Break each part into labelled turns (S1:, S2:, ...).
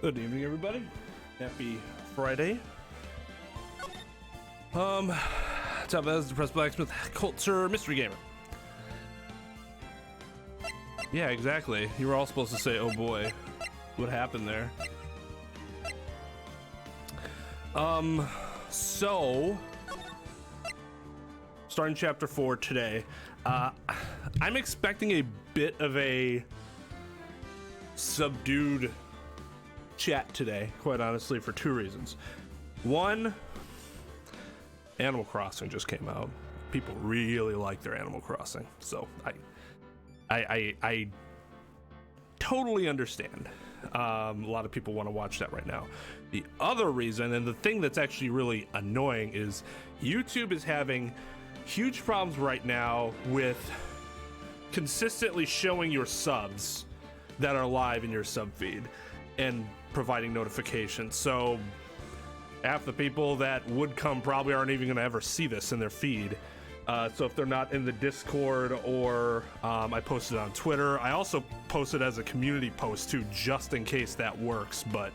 S1: Good evening, everybody. Happy Friday. What's up, that's Depressed Blacksmith, Culture Mystery Gamer. Yeah, exactly. You were all supposed to say, oh boy, what happened there? So, starting chapter 4 today, I'm expecting a bit of a subdued chat today, quite honestly, for two reasons. One, Animal Crossing just came out. People really like their Animal Crossing, so I totally understand. A lot of people want to watch that right now. The other reason, and the thing that's actually really annoying, is YouTube is having huge problems right now with consistently showing your subs that are live in your sub feed and providing notifications. So half the people that would come probably aren't even going to ever see this in their feed. So if they're not in the Discord, or I posted on Twitter. I also posted as a community post too, just in case that works, but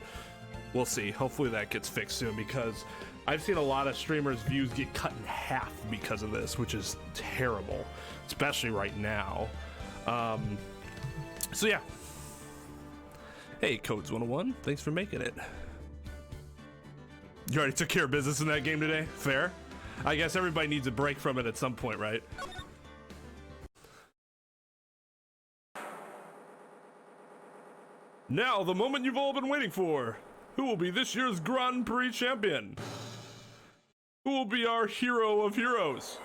S1: we'll see. Hopefully that gets fixed soon, because I've seen a lot of streamers' views get cut in half because of this, which is terrible, especially right now. So yeah. Hey, Codes 101, thanks for making it. You already took care of business in that game today? Fair. I guess everybody needs a break from it at some point, right? Now, the moment you've all been waiting for. Who will be this year's Grand Prix champion? Who will be our hero of heroes?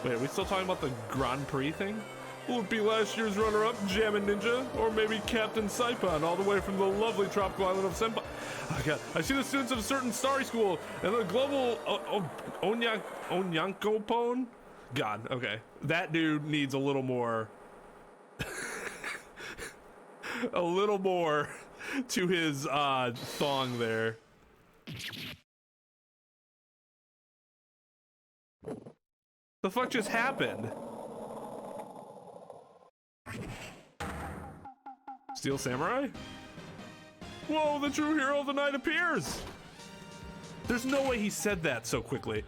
S1: Wait, are we still talking about the Grand Prix thing? Will it be last year's runner-up, Jammin' Ninja? Or maybe Captain Saipan, all the way from the lovely tropical island of Senpai? Oh god, I see the students of a certain starry school, and the global Onyankopon? God, okay. That dude needs a little more... a little more to his thong there. The fuck just happened? Steel Samurai? Whoa, the true hero of the night appears! There's no way he said that so quickly.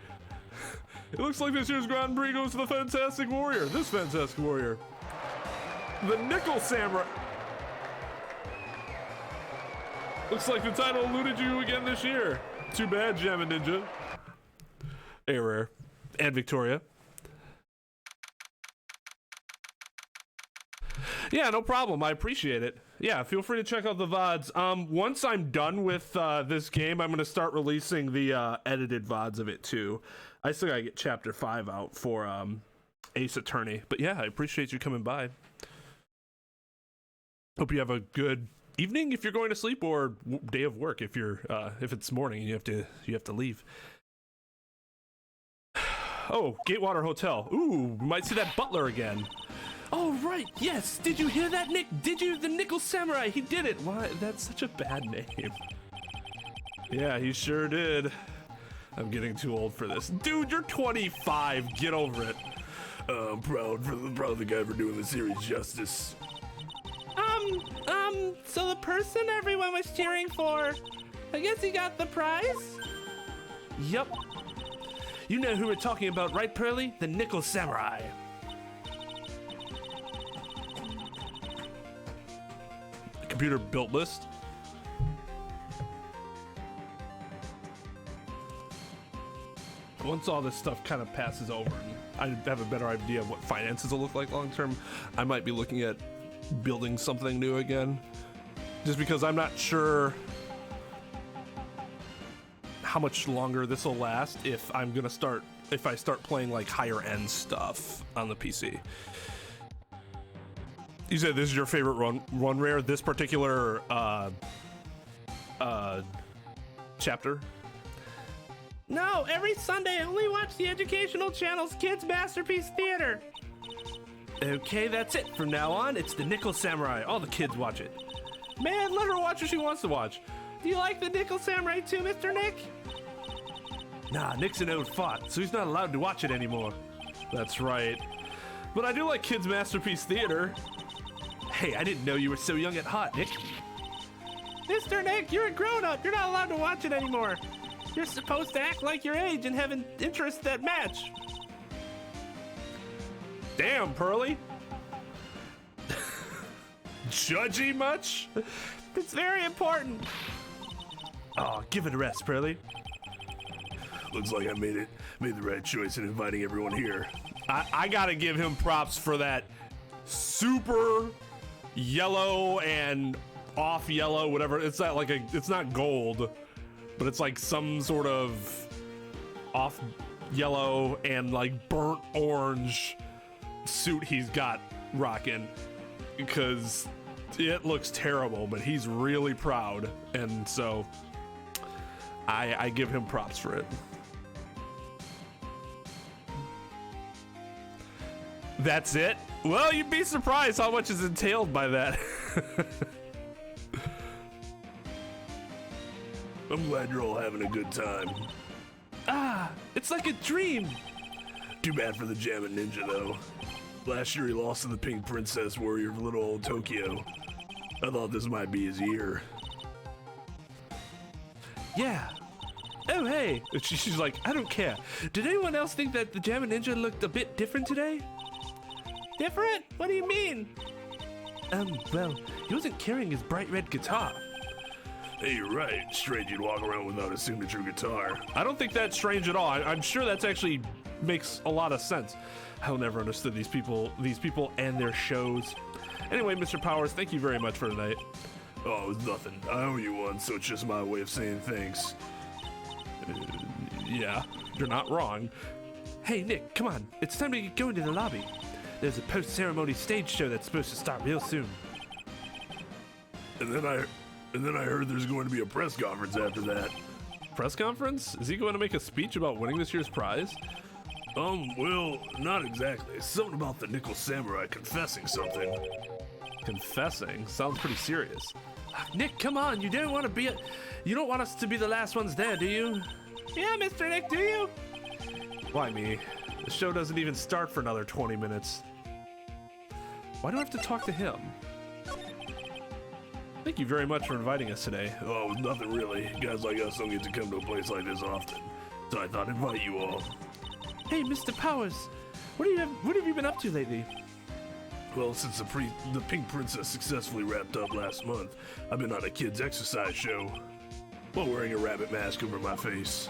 S1: It looks like this year's Grand Prix goes to the Fantastic Warrior. This Fantastic Warrior. The Nickel Samurai. Looks like the title eluded you again this year. Too bad, Jammin' Ninja. Hey, Rare. And Victoria. Yeah, no problem. I appreciate it. Yeah, feel free to check out the VODs. Once I'm done with this game, I'm going to start releasing the edited VODs of it, too. I still got to get Chapter 5 out for Ace Attorney. But yeah, I appreciate you coming by. Hope you have a good evening if you're going to sleep, or day of work if you're if it's morning and you have to leave. Oh, Gatewater Hotel. Ooh, we might see that butler again. Oh, right, yes. Did you hear that, Nick? Did you? The Nickel Samurai, he did it. Why? That's such a bad name. Yeah, he sure did. I'm getting too old for this. Dude, you're 25. Get over it. I'm proud of the guy for doing the series justice. So the person everyone was cheering for, I guess he got the prize? Yep. You know who we're talking about, right, Pearly? The Nickel Samurai. Computer built list. Once all this stuff kind of passes over and I have a better idea of what finances will look like long term, I might be looking at building something new again, just because I'm not sure how much longer this will last if I start playing like higher end stuff on the PC. You said this is your favorite run Rare, this particular chapter? No, every Sunday I only watch the educational channel's Kids Masterpiece Theater. Okay, that's it. From now on, it's the Nickel Samurai. All the kids watch it. Man, let her watch what she wants to watch. Do you like the Nickel Samurai too, Mr. Nick? Nah, Nick's an old fart, so he's not allowed to watch it anymore. That's right. But I do like Kids Masterpiece Theater. Hey, I didn't know you were so young at heart, Nick. Mr. Nick, you're a grown-up. You're not allowed to watch it anymore. You're supposed to act like your age and have an interest that match. Damn, Pearly. Judgy much? It's very important. Oh, give it a rest, Pearly.
S2: Looks like I made the right choice in inviting everyone here.
S1: I gotta give him props for that super yellow and off yellow, whatever. It's not like it's not gold, but it's like some sort of off yellow and like burnt orange suit he's got rocking, because it looks terrible, but he's really proud, and so I give him props for it. That's it? Well, you'd be surprised how much is entailed by that.
S2: I'm glad you're all having a good time.
S1: Ah, it's like a dream.
S2: Too bad for the Jammin' Ninja, though. Last year he lost to the Pink Princess warrior of little old Tokyo. I thought this might be his year.
S1: Yeah. Oh, hey. She's like, I don't care. Did anyone else think that the Jammin' Ninja looked a bit different today? Different? What do you mean? Well, he wasn't carrying his bright red guitar.
S2: Hey, you're right. Strange you'd walk around without a signature guitar.
S1: I don't think that's strange at all. I'm sure that's actually makes a lot of sense. I'll never understood these people and their shows. Anyway, Mr. Powers, thank you very much for tonight.
S2: Oh, it was nothing. I owe you one, so it's just my way of saying thanks.
S1: Yeah, you're not wrong. Hey, Nick, come on. It's time to go into the lobby. There's a post-ceremony stage show that's supposed to start real soon.
S2: And then I heard there's going to be a press conference after that.
S1: Press conference? Is he going to make a speech about winning this year's prize?
S2: Well, not exactly. Something about the Nickel Samurai confessing something.
S1: Confessing? Sounds pretty serious. Nick, come on. You don't want us to be the last ones there, do you? Yeah, Mr. Nick, do you? Why me? The show doesn't even start for another 20 minutes. Why do I have to talk to him? Thank you very much for inviting us today.
S2: Oh, nothing really. Guys like us don't get to come to a place like this often. So I thought I'd invite you all.
S1: Hey, Mr. Powers, what have you been up to lately?
S2: Well, since the Pink Princess successfully wrapped up last month, I've been on a kids' exercise show while wearing a rabbit mask over my face.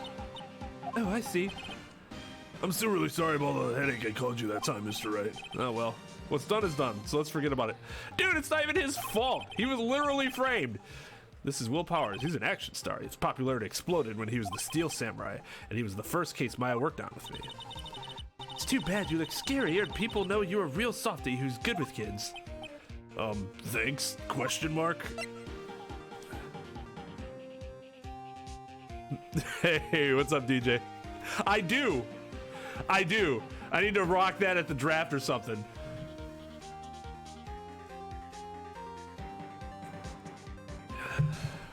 S1: Oh, I see.
S2: I'm still really sorry about the headache I called you that time, Mr. Wright.
S1: Oh, well. What's done is done, so let's forget about it. Dude, it's not even his fault. He was literally framed. This is Will Powers. He's an action star. His popularity exploded when he was the Steel Samurai, and he was the first case Maya worked on with me. It's too bad you look scary, and people know you're a real softie who's good with kids.
S2: Thanks? Question mark?
S1: Hey, what's up, DJ? I do. I need to rock that at the draft or something.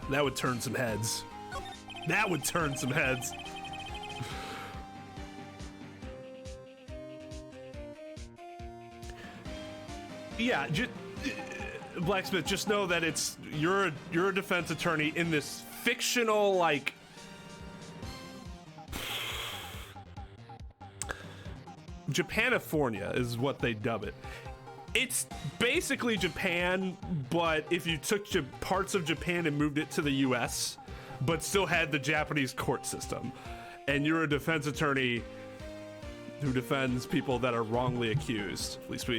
S1: That would turn some heads. That would turn some heads. Yeah, Blacksmith, just know that you're a defense attorney in this fictional, like, Japanifornia is what they dub it. It's basically Japan, but if you took parts of Japan and moved it to the US, but still had the Japanese court system. And you're a defense attorney who defends people that are wrongly accused. At least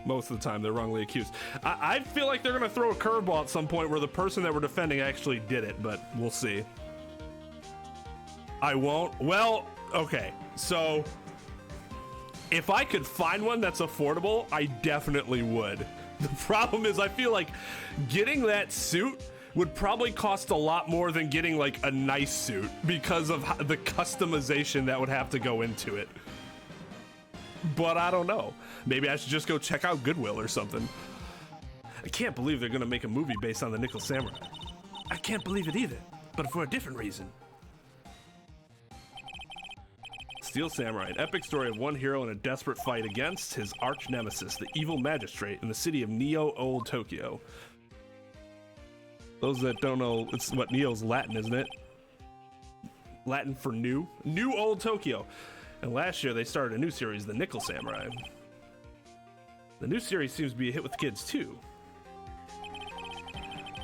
S1: most of the time they're wrongly accused. I feel like they're gonna throw a curveball at some point where the person that we're defending actually did it, but we'll see. I won't. Well, okay, so if I could find one that's affordable, I definitely would. The problem is I feel like getting that suit would probably cost a lot more than getting like a nice suit because of the customization that would have to go into it. But I don't know. Maybe I should just go check out Goodwill or something. I can't believe they're gonna make a movie based on the Nickel Samurai. I can't believe it either, but for a different reason. Steel Samurai, an epic story of one hero in a desperate fight against his arch nemesis, the evil magistrate in the city of Neo Old Tokyo. Those that don't know, it's what Neo's Latin, isn't it? Latin for new. New Old Tokyo. And last year they started a new series, the Nickel Samurai. The new series seems to be a hit with kids too.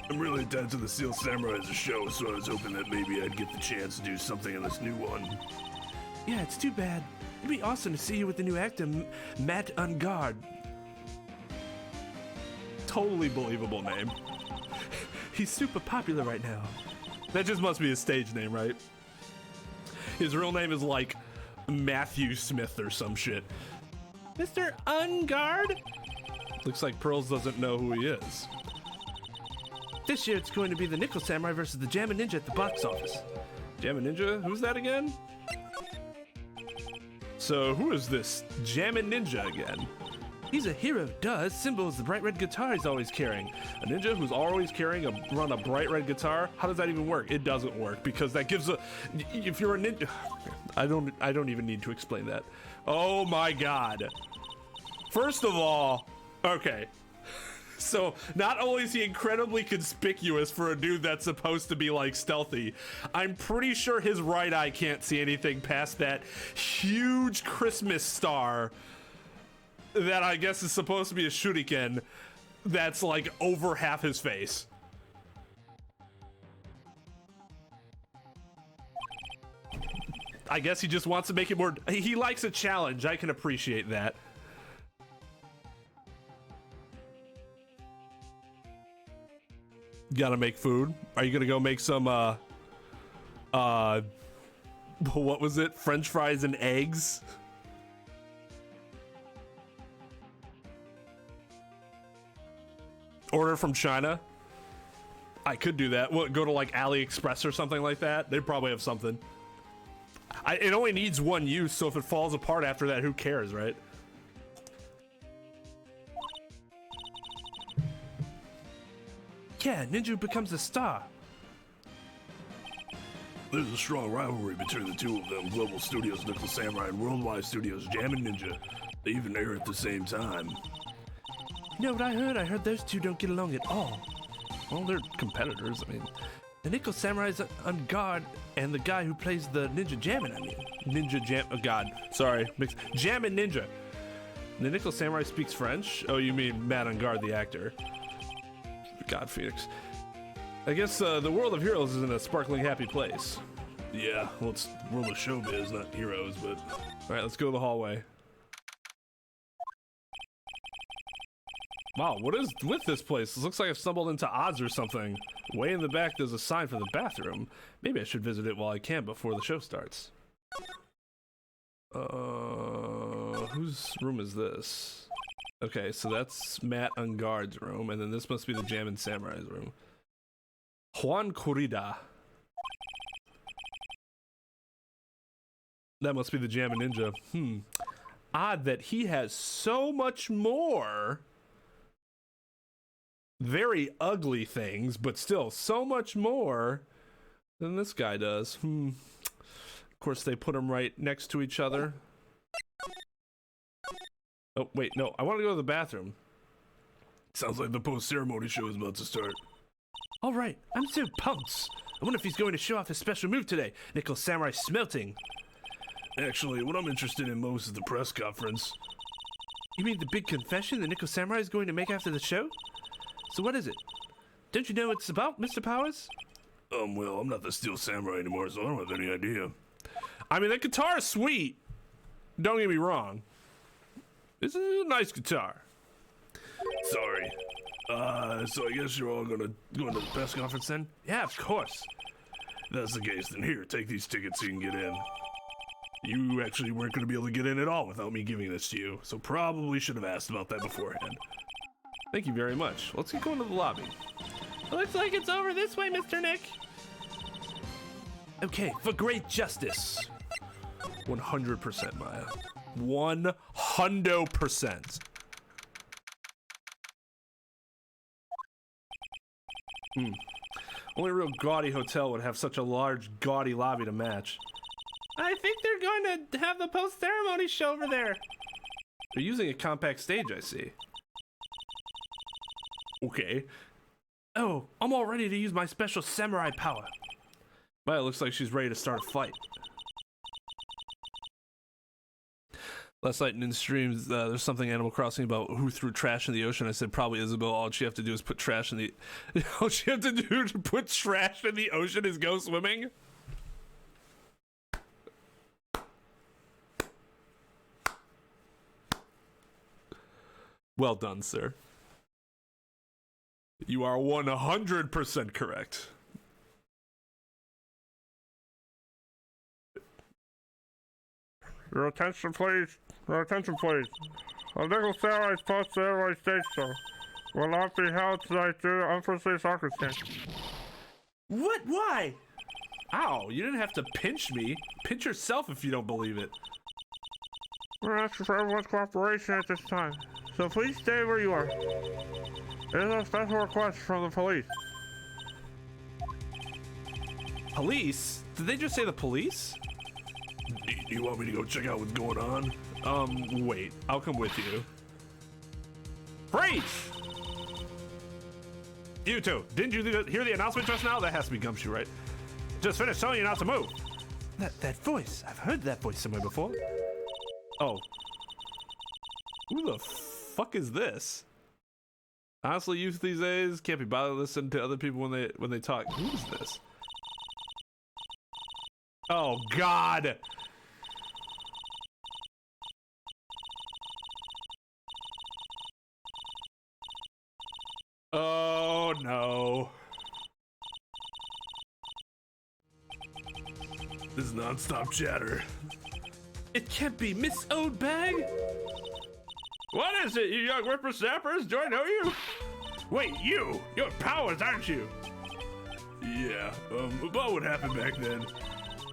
S2: I'm really attached to the Steel Samurai as a show, so I was hoping that maybe I'd get the chance to do something in this new one.
S1: Yeah, it's too bad. It'd be awesome to see you with the new actor, Matt Ungard. Totally believable name. He's super popular right now. That just must be his stage name, right? His real name is like Matthew Smith or some shit. Mr. Ungard? Looks like Pearls doesn't know who he is. This year it's going to be the Nickel Samurai versus the Jammin' Ninja at the box office. Jammin' Ninja? Who's that again? So who is this Jammin' Ninja again? He's a hero, duh. Symbol is the bright red guitar he's always carrying. A ninja who's always carrying a bright red guitar? How does that even work? It doesn't work because that gives a... If you're a ninja... I don't even need to explain that. Oh my god. First of all, okay. So not only is he incredibly conspicuous for a dude that's supposed to be like stealthy, I'm pretty sure his right eye can't see anything past that huge Christmas star that I guess is supposed to be a shuriken that's like over half his face. I guess he just wants to make it more... He likes a challenge. I can appreciate that. Gotta make food. Are you gonna go make some, what was it? French fries and eggs? Order from China? I could do that. What, go to like AliExpress or something like that? They probably have something. It only needs one use, so if it falls apart after that, who cares, right? Yeah, Ninja becomes a star.
S2: There's a strong rivalry between the two of them, Global Studios Nickel Samurai and Worldwide Studios Jammin' Ninja. They even air at the same time.
S1: You know what I heard? I heard those two don't get along at all. Well, they're competitors. I mean, the Nickel Samurai's on guard, and the guy who plays the Ninja Jammin', oh god, sorry, Jammin' Ninja. The Nickel Samurai speaks French? Oh, you mean Matt on guard, the actor. God, Phoenix. I guess the world of heroes is in a sparkling happy place.
S2: Yeah, well, it's the world of showbiz, not heroes, but...
S1: Alright, let's go to the hallway. Wow, what is with this place? This looks like I've stumbled into Oz or something. Way in the back, there's a sign for the bathroom. Maybe I should visit it while I can before the show starts. Whose room is this? Okay, so that's Matt Ungard's room, and then this must be the Jammin' Samurai's room. Juan Corrida. That must be the Jammin' Ninja. Odd that he has so much more very ugly things, but still so much more than this guy does. Of course, they put them right next to each other. Oh, wait, no, I want to go to the bathroom.
S2: Sounds like the post-ceremony show is about to start.
S1: All right, I'm so pumped. I wonder if he's going to show off his special move today. Nickel Samurai smelting.
S2: Actually, what I'm interested in most is the press conference.
S1: You mean the big confession the Nickel Samurai is going to make after the show? So what is it? Don't you know what it's about, Mr. Powers?
S2: Well, I'm not the Steel Samurai anymore, so I don't have any idea.
S1: I mean, the guitar is sweet. Don't get me wrong. This is a nice guitar.
S2: Sorry. So I guess you're all gonna go into the press conference then?
S1: Yeah, of course.
S2: If that's the case, then here, take these tickets so you can get in. You actually weren't gonna be able to get in at all without me giving this to you, so probably should have asked about that beforehand.
S1: Thank you very much. Let's get going to the lobby. It looks like it's over this way, Mr. Nick. Okay, for great justice. 100%, Maya. 100%. Only a real gaudy hotel would have such a large, gaudy lobby to match. I think they're going to have the post-ceremony show over there. They're using a compact stage, I see. Okay. Oh, I'm all ready to use my special samurai power. Well, it looks like she's ready to start a fight. Last night in streams, there's something Animal Crossing about who threw trash in the ocean. I said probably Isabel. All she have to do is put trash in the... All she have to do to put trash in the ocean is go swimming? Well done, sir. You are 100% correct.
S3: Your attention, please. Your attention, please. A legal ceremony is post ceremony stage show will not be held tonight due to unforeseen circumstances.
S1: What? Why? Ow, you didn't have to pinch me. Pinch yourself if you don't believe it.
S3: We're asking for everyone's cooperation at this time, so please stay where you are. It is a special request from the police.
S1: Police? Did they just say the police?
S2: Do you want me to go check out what's going on?
S1: Wait. I'll come with you. Freeze! You two, didn't you hear the announcement just now? That has to be Gumshoe, right? Just finished telling you not to move. That voice. I've heard that voice somewhere before. Oh. Who the fuck is this? Honestly, youth these days can't be bothered listening to other people when they talk. Who is this? Oh God! Oh no!
S2: This is non-stop chatter.
S1: It can't be Miss Oldbag. What is it, you young whippersnappers? Do I know you?
S2: Wait, you're Powers, aren't you? Yeah, about what happened back then?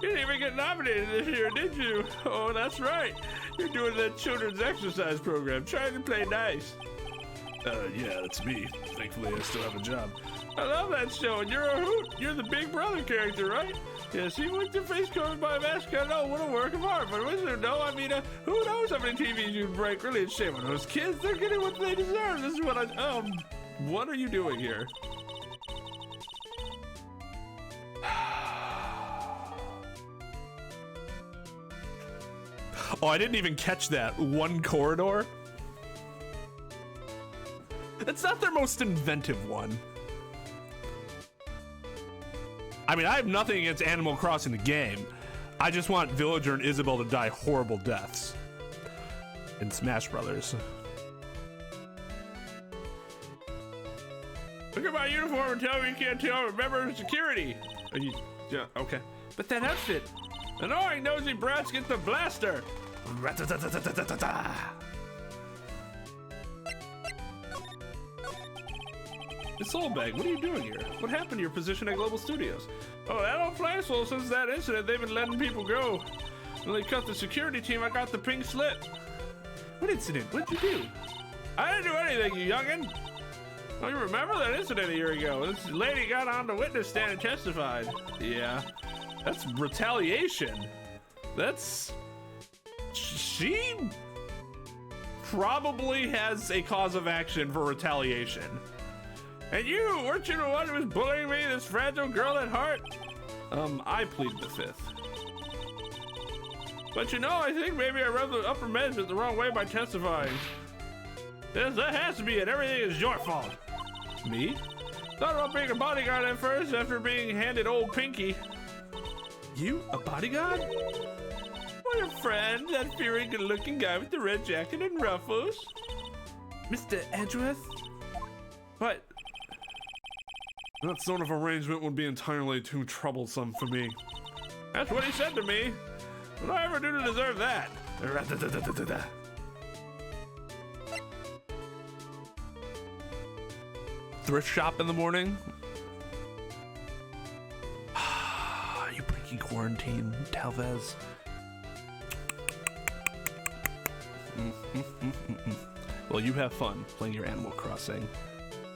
S1: You didn't even get nominated this year, did you? Oh, that's right. You're doing that children's exercise program, trying to play nice.
S2: Yeah, that's me. Thankfully, I still have a job.
S1: I love that show, and you're a hoot. You're the Big Brother character, right? Yes, even with your face covered by a mask, I know what a work of art. But was there no? I mean, who knows how many TVs you'd break? Really, it's shame on those kids. They're getting what they deserve. This is what what are you doing here? Oh, I didn't even catch that. One corridor? That's not their most inventive one. I mean, I have nothing against Animal Crossing the game. I just want Villager and Isabel to die horrible deaths. In Smash Brothers. Look at my uniform and tell me you can't tell. Remember security. Yeah, okay. But that outfit. Annoying nosy brats get the blaster. It's Soulbag, what are you doing here? What happened to your position at Global Studios? Oh, that don't play so since that incident, they've been letting people go. When they cut the security team, I got the pink slip. What incident? What'd you do? I didn't do anything, you youngin'. Oh, you remember that incident a year ago? This lady got on the witness stand and testified. Yeah, that's retaliation. That's... She probably has a cause of action for retaliation. And you, weren't you the one who was bullying me, this fragile girl at heart? I plead the fifth. But you know, I think maybe I rubbed the upper management the wrong way by testifying. Yes, that has to be it. Everything is your fault. Me? Thought about being a bodyguard at first after being handed old Pinky. You? A bodyguard? Well, your friend, that fiery good-looking guy with the red jacket and ruffles. Mr. Edgeworth? What? That sort of arrangement would be entirely too troublesome for me. That's what he said to me. What did I ever do to deserve that? Thrift shop in the morning? Are you breaking quarantine, Talvez? Well, you have fun playing your Animal Crossing.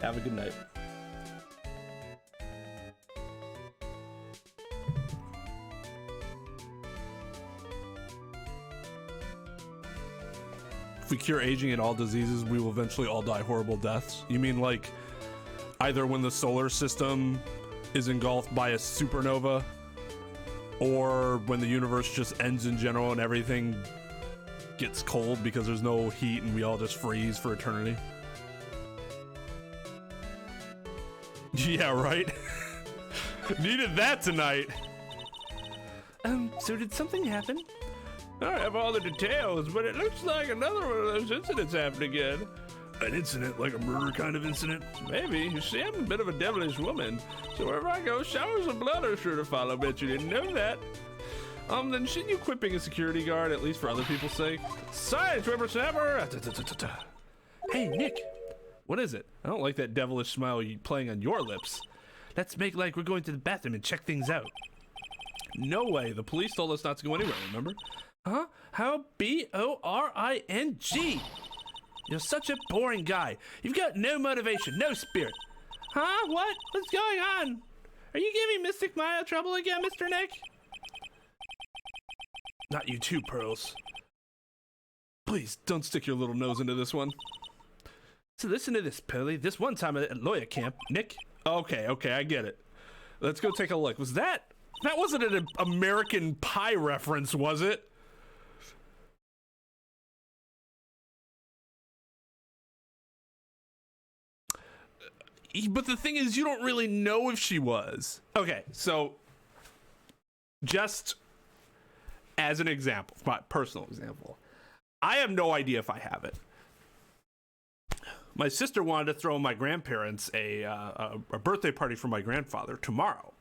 S1: Have a good night. we cure aging and all diseases, we will eventually all die horrible deaths? You mean like either when the solar system is engulfed by a supernova, or when the universe just ends in general and everything gets cold because there's no heat and we all just freeze for eternity? Yeah, right? Needed that tonight. So did something happen? I don't have all the details, but it looks like another one of those incidents happened again.
S2: An incident, like a murder kind of incident?
S1: Maybe. You see, I'm a bit of a devilish woman, so wherever I go, showers of blood are sure to follow. Bet you didn't know that. Then shouldn't you quit being a security guard, at least for other people's sake? Science, whippersnapper! Hey, Nick. What is it? I don't like that devilish smile playing on your lips. Let's make like we're going to the bathroom and check things out. No way. The police told us not to go anywhere, remember? Huh? How B-O-R-I-N-G? You're such a boring guy. You've got no motivation, no spirit. Huh? What? What's going on? Are you giving Mystic Maya trouble again, Mr. Nick? Not you too, Pearls. Please, don't stick your little nose into this one. So listen to this, Pearly. This one time at lawyer camp, Nick... Okay, I get it. Let's go take a look. Was that... That wasn't an American Pie reference, was it? But the thing is, you don't really know if she was. Okay, so... Just as an example, my personal example. I have no idea if I have it. My sister wanted to throw my grandparents a birthday party for my grandfather tomorrow.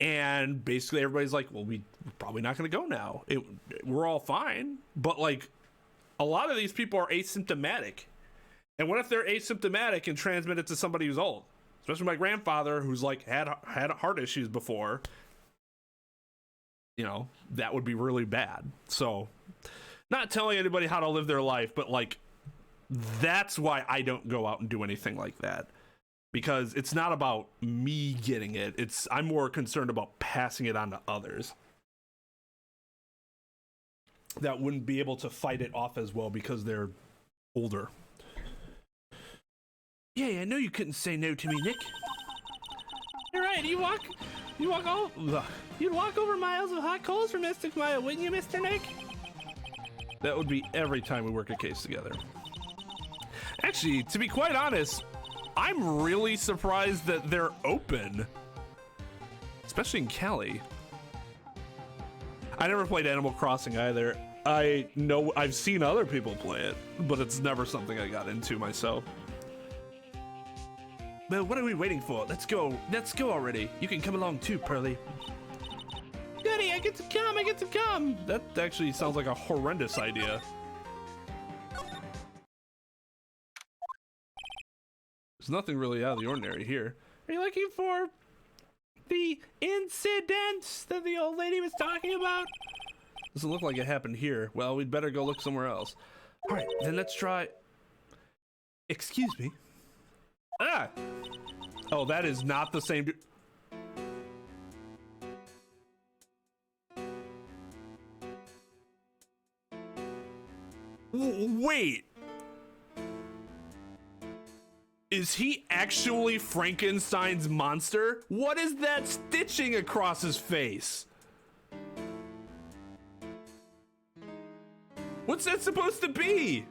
S1: And basically everybody's like, well, we're probably not going to go now. We're all fine. But like, a lot of these people are asymptomatic. And what if they're asymptomatic and transmit it to somebody who's old? Especially my grandfather, who's like had heart issues before. You know, that would be really bad. So, not telling anybody how to live their life, but like, that's why I don't go out and do anything like that. Because it's not about me getting it. I'm more concerned about passing it on to others that wouldn't be able to fight it off as well because they're older. Yeah, I know you couldn't say no to me, Nick. You're right. You'd walk over miles of hot coals for Mystic Maya, wouldn't you, Mr. Nick? That would be every time we work a case together. Actually, to be quite honest, I'm really surprised that they're open. Especially in Cali. I never played Animal Crossing either. I know I've seen other people play it, but it's never something I got into myself. Well, what are we waiting for? Let's go already. You can come along too, Pearly. Goody, I get to come. That actually sounds like a horrendous idea. There's nothing really out of the ordinary here. Are you looking for the incident that the old lady was talking about? Doesn't look like it happened here. Well, we'd better go look somewhere else. All right, then let's try... Excuse me? Ah! Oh, that is not the same... Wait! Is he actually Frankenstein's monster? What is that stitching across his face? What's that supposed to be?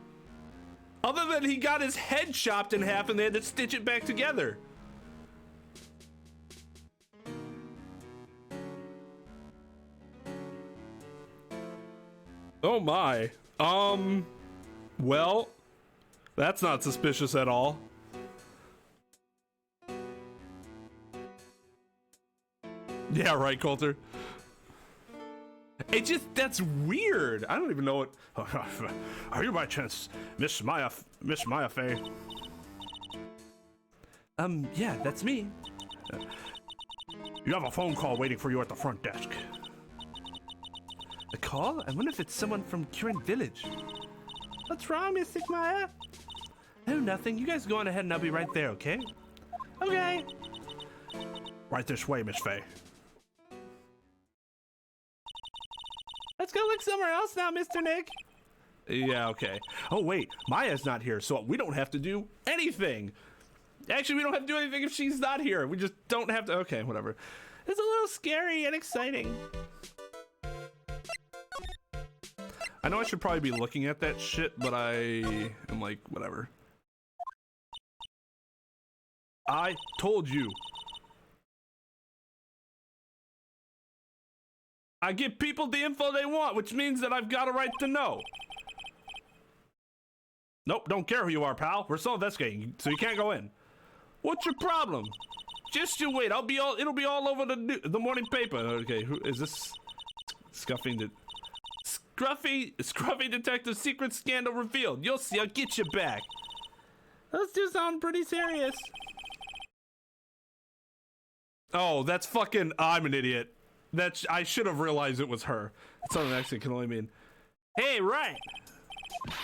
S1: Other than he got his head chopped in half and they had to stitch it back together. Oh my. Well, that's not suspicious at all. Yeah, right, Coulter. It just, that's weird. I don't even know what. Are you by chance Miss Maya Fey? Yeah, that's me. You have a phone call waiting for you at the front desk. A call? I wonder if it's someone from Current Village. What's wrong, Mystic Maya? Oh, nothing. You guys go on ahead and I'll be right there, okay? Okay. Right this way, Miss Fey. Let's go look somewhere else now, Mr. Nick. Yeah, okay. Oh, wait. Maya's not here, so we don't have to do anything. Actually, we don't have to do anything if she's not here. We just don't have to. Okay, whatever. It's a little scary and exciting. I know I should probably be looking at that shit, but I am like, whatever. I told you. I give people the info they want, which means that I've got a right to know. Nope, don't care who you are, pal. We're still investigating, so you can't go in. What's your problem? Just you wait. It'll be all over the morning paper. Okay, who is this? Scruffy detective secret scandal revealed. You'll see. I'll get you back. Those two sound pretty serious. Oh, that's fucking. I'm an idiot. I should have realized it was her. Southern accent can only mean, hey, Wright.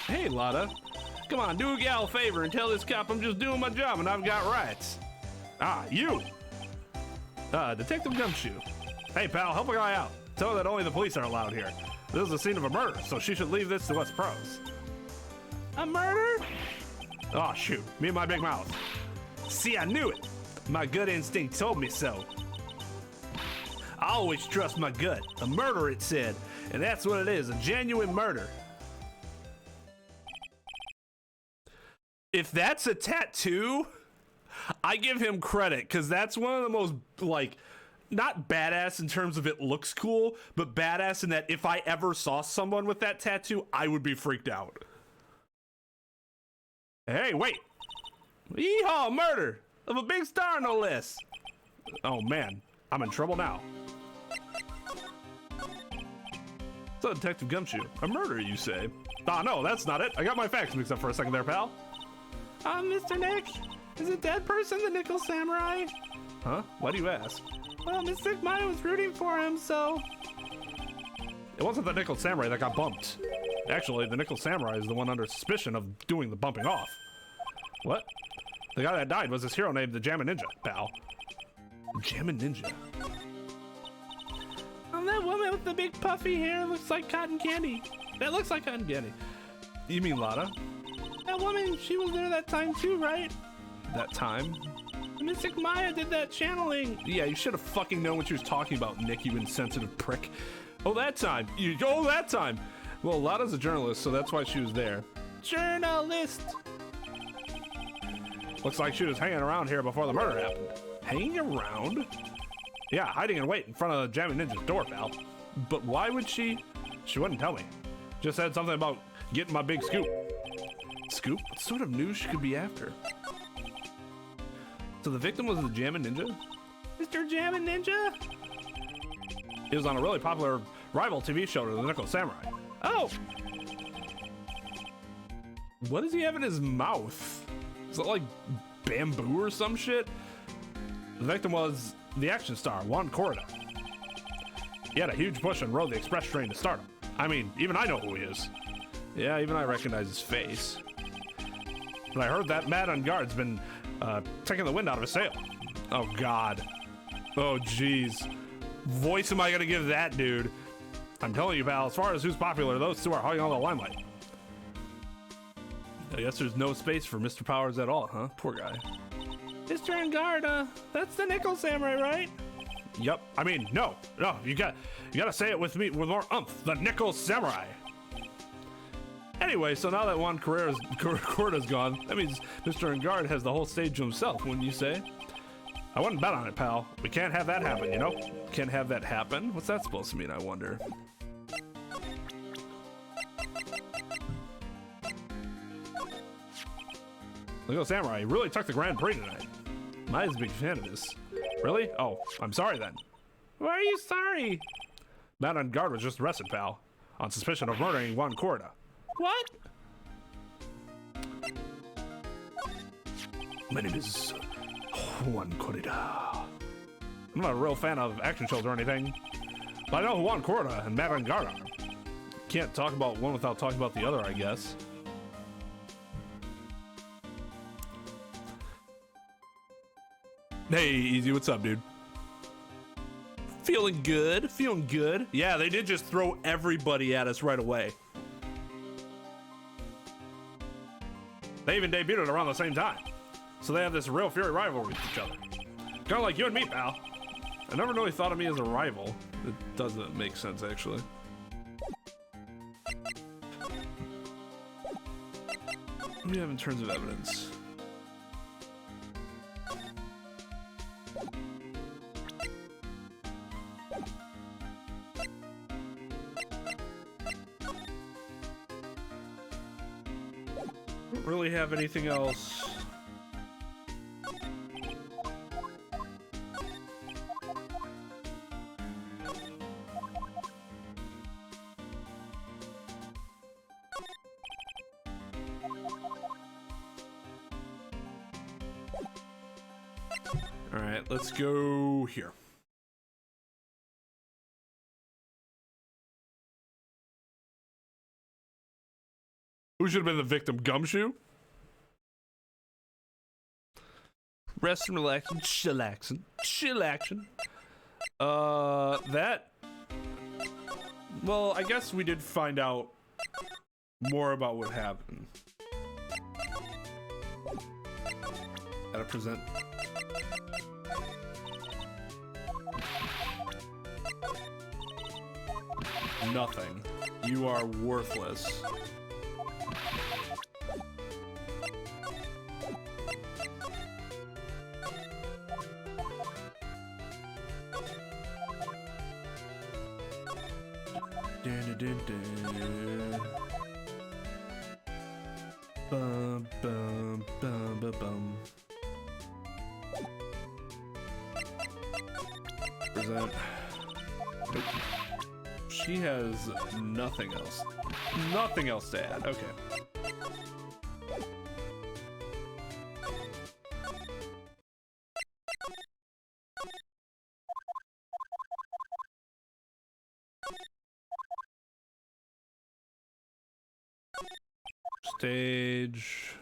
S1: Hey, Lotta. Come on, do a gal a favor and tell this cop I'm just doing my job and I've got rights. Ah, you. Detective Gumshoe. Hey, pal, help a guy out. Tell her that only the police are allowed here. This is the scene of a murder, so she should leave this to us pros. A murder? Oh, shoot. Me and my big mouth. See, I knew it. My gut instinct told me so. I always trust my gut. A murder, it said. And that's what it is, a genuine murder. If that's a tattoo, I give him credit, because that's one of the most, like, not badass in terms of it looks cool, but badass in that if I ever saw someone with that tattoo, I would be freaked out. Hey, wait. Yeehaw, murder of a big star, no less. Oh, man. I'm in trouble now. So, Detective Gumshoe, a murder, you say? Ah, no, that's not it. I got my facts mixed up for a second there, pal. Mr. Nick, is a dead person the Nickel Samurai? Huh? Why do you ask? Well, Mr. Maya was rooting for him, so... It wasn't the Nickel Samurai that got bumped. Actually, the Nickel Samurai is the one under suspicion of doing the bumping off. What? The guy that died was this hero named the Jammin' Ninja, pal. Jammin' Ninja? That woman with the big puffy hair looks like cotton candy. That looks like cotton candy. You mean Lotta? That woman, she was there that time too, right? That time? Mystic Maya did that channeling. Yeah, you should have fucking known what she was talking about, Nick, you insensitive prick. Oh, that time. That time. Well, Lotta's a journalist, so that's why she was there. Journalist. Looks like she was hanging around here before the murder happened. Hanging around? Yeah, hiding in wait in front of the Jammin' Ninja's door, pal. But why would she? She wouldn't tell me. Just said something about getting my big scoop. Scoop? What sort of news she could be after? So the victim was the Jammin' Ninja? Mr. Jammin' Ninja? He was on a really popular rival TV show to the Nickel Samurai. Oh! What does he have in his mouth? Is it like bamboo or some shit? The victim was the action star, Juan Corda. He had a huge push and rode the express train to stardom. I mean, even I know who he is. Yeah, even I recognize his face. But I heard that man on guard's been taking the wind out of his sail. Oh, God. Oh, jeez. Voice am I gonna give that dude? I'm telling you, pal, as far as who's popular, those two are hogging all the limelight. I guess there's no space for Mr. Powers at all, huh? Poor guy. Mr. Angard, that's the Nickel Samurai, right? Yep. I mean, no, you gotta say it with me with more umph. The Nickel Samurai. Anyway, so now that Juan Corda's gone, that means Mr. Angard has the whole stage to himself, wouldn't you say? I wouldn't bet on it, pal. We can't have that happen, you know? Can't have that happen? What's that supposed to mean, I wonder? Nickel Samurai really took the Grand Prix tonight. Maya's a big fan of this. Really? Oh, I'm sorry then. Why are you sorry? Man on guard was just arrested, pal, on suspicion of murdering Juan Corda. What? My name is Juan Corda. I'm not a real fan of action shows or anything, but I know who Juan Corda and Man on guard are. Can't talk about one without talking about the other, I guess. Hey, Easy, what's up, dude? Feeling good, feeling good. Yeah, they did just throw everybody at us right away. They even debuted around the same time. So they have this real fury rivalry with each other. Kind of like you and me, pal. I never really thought of me as a rival. It doesn't make sense, actually. What do we have in terms of evidence? Don't really have anything else. All right, let's go here. Who should have been the victim? Gumshoe? Rest and relax and chillaxin'. Chillaxin'. That... Well, I guess we did find out more about what happened. Gotta present... Nothing. You are worthless. Bum, bum, bum, bum, bum. Present. Nope. She has nothing else. Nothing else to add. Okay. Stage.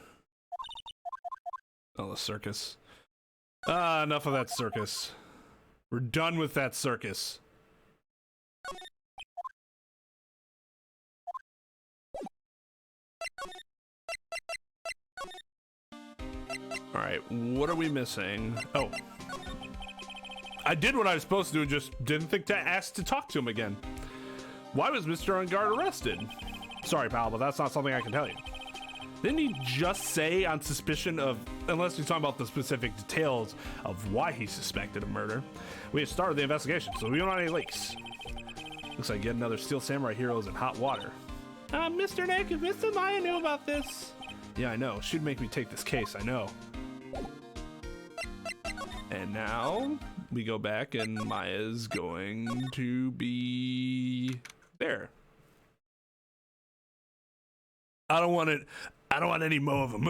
S1: Oh, the circus. Enough of that circus. We're done with that circus. All right, what are we missing? Oh. I did what I was supposed to do and just didn't think to ask to talk to him again. Why was Mr. Ungard arrested? Sorry, pal, but that's not something I can tell you. Didn't he just say on suspicion of, unless you're talking about the specific details of why he's suspected of murder? We have started the investigation, so we don't have any leaks. Looks like yet another Steel Samurai hero is in hot water. Mr. Nick, if Mr. Maya knew about this. Yeah, I know. She'd make me take this case, I know. And now we go back and Maya's going to be there. I don't want it. I don't want any more of them.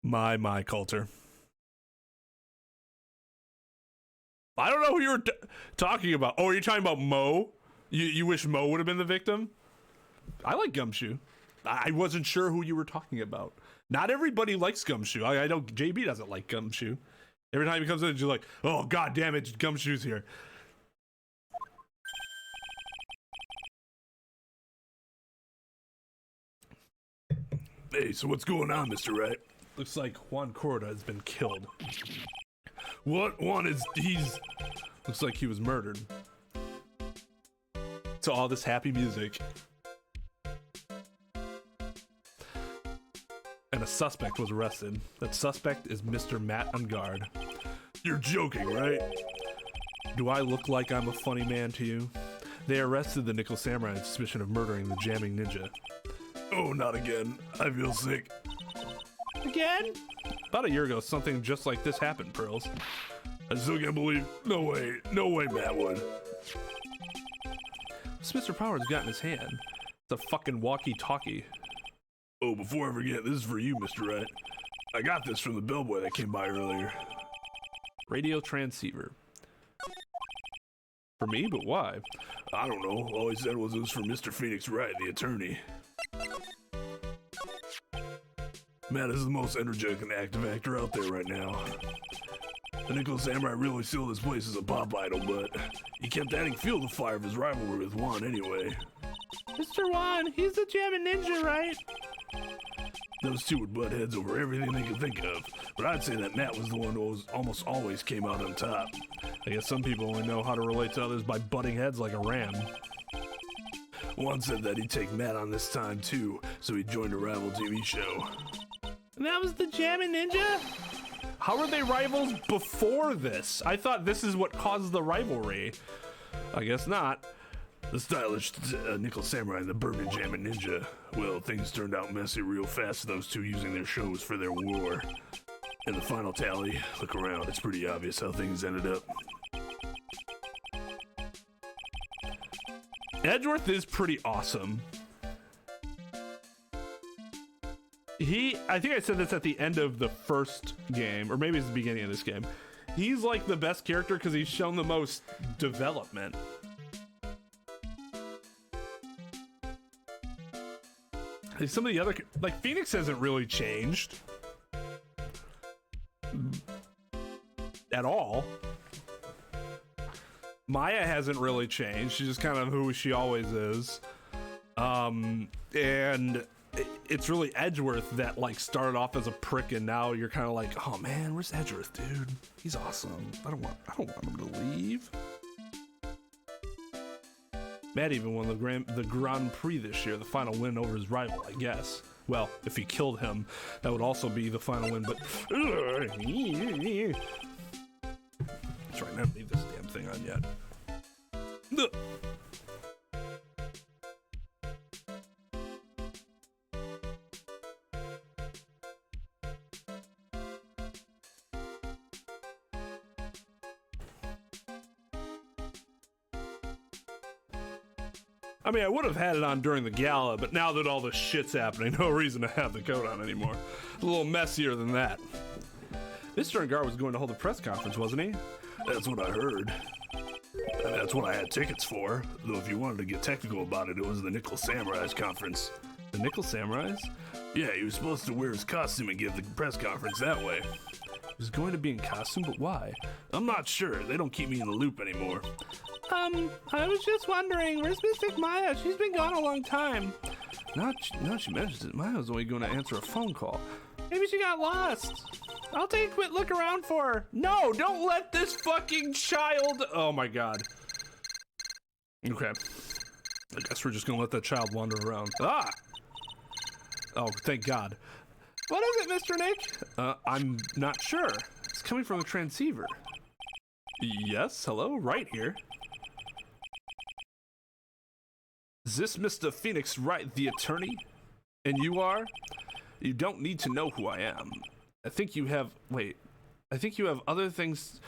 S1: My Coulter. I don't know who you were talking about. Oh, are you talking about Mo? You wish Mo would have been the victim? I like Gumshoe. I wasn't sure who you were talking about. Not everybody likes Gumshoe. I know JB doesn't like Gumshoe. Every time he comes in, you're like, oh, god damn it, Gumshoe's here.
S2: Hey, so what's going on, Mr. Wright?
S1: Looks like Juan Corda has been killed.
S2: What? He's...
S1: Looks like he was murdered. To all this happy music. And a suspect was arrested. That suspect is Mr. Matt Ungard.
S2: You're joking, right?
S1: Do I look like I'm a funny man to you? They arrested the Nickel Samurai on suspicion of murdering the jamming ninja.
S2: Oh, not again. I feel sick.
S1: Again? About a year ago, something just like this happened, Pearls.
S2: I still can't believe... No way, Matt would.
S1: What's Mr. Powers got in his hand? It's a fucking walkie-talkie.
S2: Oh, before I forget, this is for you, Mr. Wright. I got this from the bellboy that came by earlier.
S1: Radio transceiver. For me, but why?
S2: I don't know. All he said was it was for Mr. Phoenix Wright, the attorney. Matt is the most energetic and active actor out there right now. The Nickel Samurai really sealed his place as a pop idol, but he kept adding fuel to the fire of his rivalry with Juan anyway.
S1: Mr. Juan, he's the jamming ninja, right?
S2: Those two would butt heads over everything they could think of, but I'd say that Matt was the one who almost always came out on top.
S1: I guess some people only know how to relate to others by butting heads like a ram.
S2: Juan said that he'd take Matt on this time too, so he joined a rival TV show.
S1: And that was the jamming ninja? How were they rivals before this? I thought this is what caused the rivalry. I guess not.
S2: The stylish Nickel Samurai and the Bourbon Jammin' Ninja. Well, things turned out messy real fast, those two using their shows for their war. In the final tally, look around, it's pretty obvious how things ended up.
S1: Edgeworth is pretty awesome. I think I said this at the end of the first game, or maybe it's the beginning of this game. He's like the best character because he's shown the most development. Some of the other, like Phoenix hasn't really changed at all. Maya hasn't really changed. She's just kind of who she always is. And it's really Edgeworth that like started off as a prick, and now you're kind of like, oh man, where's Edgeworth, dude? He's awesome. I don't want him to leave. Matt even won the Grand Prix this year, the final win over his rival, I guess. Well, if he killed him, that would also be the final win, but... That's right, I haven't leave this damn thing on yet. Ugh. I mean, I would have had it on during the gala, but now that all this shit's happening, no reason to have the coat on anymore. A little messier than that. Mr. Ungar was going to hold a press conference, wasn't he?
S2: That's what I heard. And that's what I had tickets for. Though if you wanted to get technical about it, it was the Nickel Samurai's conference.
S1: The Nickel Samurais?
S2: Yeah, he was supposed to wear his costume and give the press conference that way.
S1: He was going to be in costume, but why?
S2: I'm not sure. They don't keep me in the loop anymore.
S1: I was just wondering, where's Mystic Maya? She's been gone a long time. Now she mentions it, Maya's only going to answer a phone call. Maybe she got lost. I'll take a quick look around for her. No, don't let this fucking child... Oh my god. Okay. I guess we're just gonna let that child wander around. Ah! Oh, thank god. What is it, Mr. Nick? I'm not sure. It's coming from the transceiver. Yes, hello, Wright here. Is this Mr. Phoenix Wright, the attorney? And you are? You don't need to know who I am. I think you have... Wait. I think you have other things...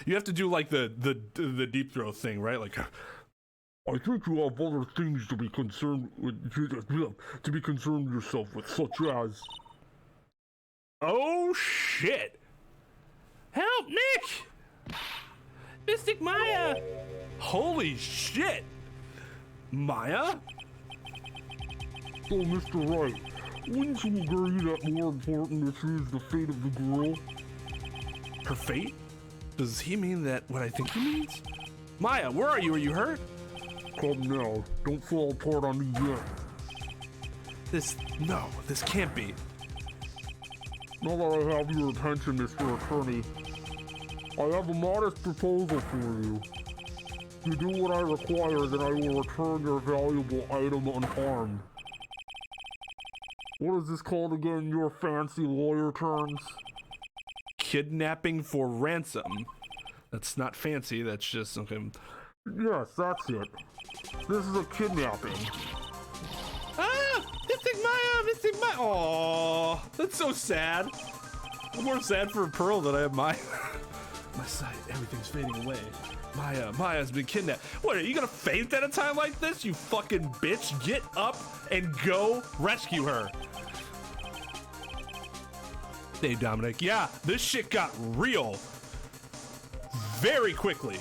S1: You have to do like the deep throat thing, right? Like...
S3: I think you have other things to be concerned with, yourself with, such as...
S1: Oh, shit! Help, Nick! Mystic Maya! Holy shit! Maya?
S3: So, Mr. Wright, wouldn't you agree that more important issue is the fate of the girl?
S1: Her fate? Does he mean that what I think he means? Maya, where are you? Are you hurt?
S3: Come now, don't fall apart on me yet.
S1: No, this can't be.
S3: Now that I have your attention, Mr. Attorney, I have a modest proposal for you. If you do what I require, then I will return your valuable item unharmed. What is this called again in your fancy lawyer terms?
S1: Kidnapping for ransom. That's not fancy, that's just something...
S3: Yes, that's it. This is a kidnapping.
S1: Ah! Mystic Maya! Mystic Maya! Aww, that's so sad. I'm more sad for Pearl than I am Maya. My sight, everything's fading away. Maya's been kidnapped. What, are you gonna faint at a time like this, you fucking bitch? Get up and go rescue her. Hey, Dominic. Yeah, this shit got real very quickly.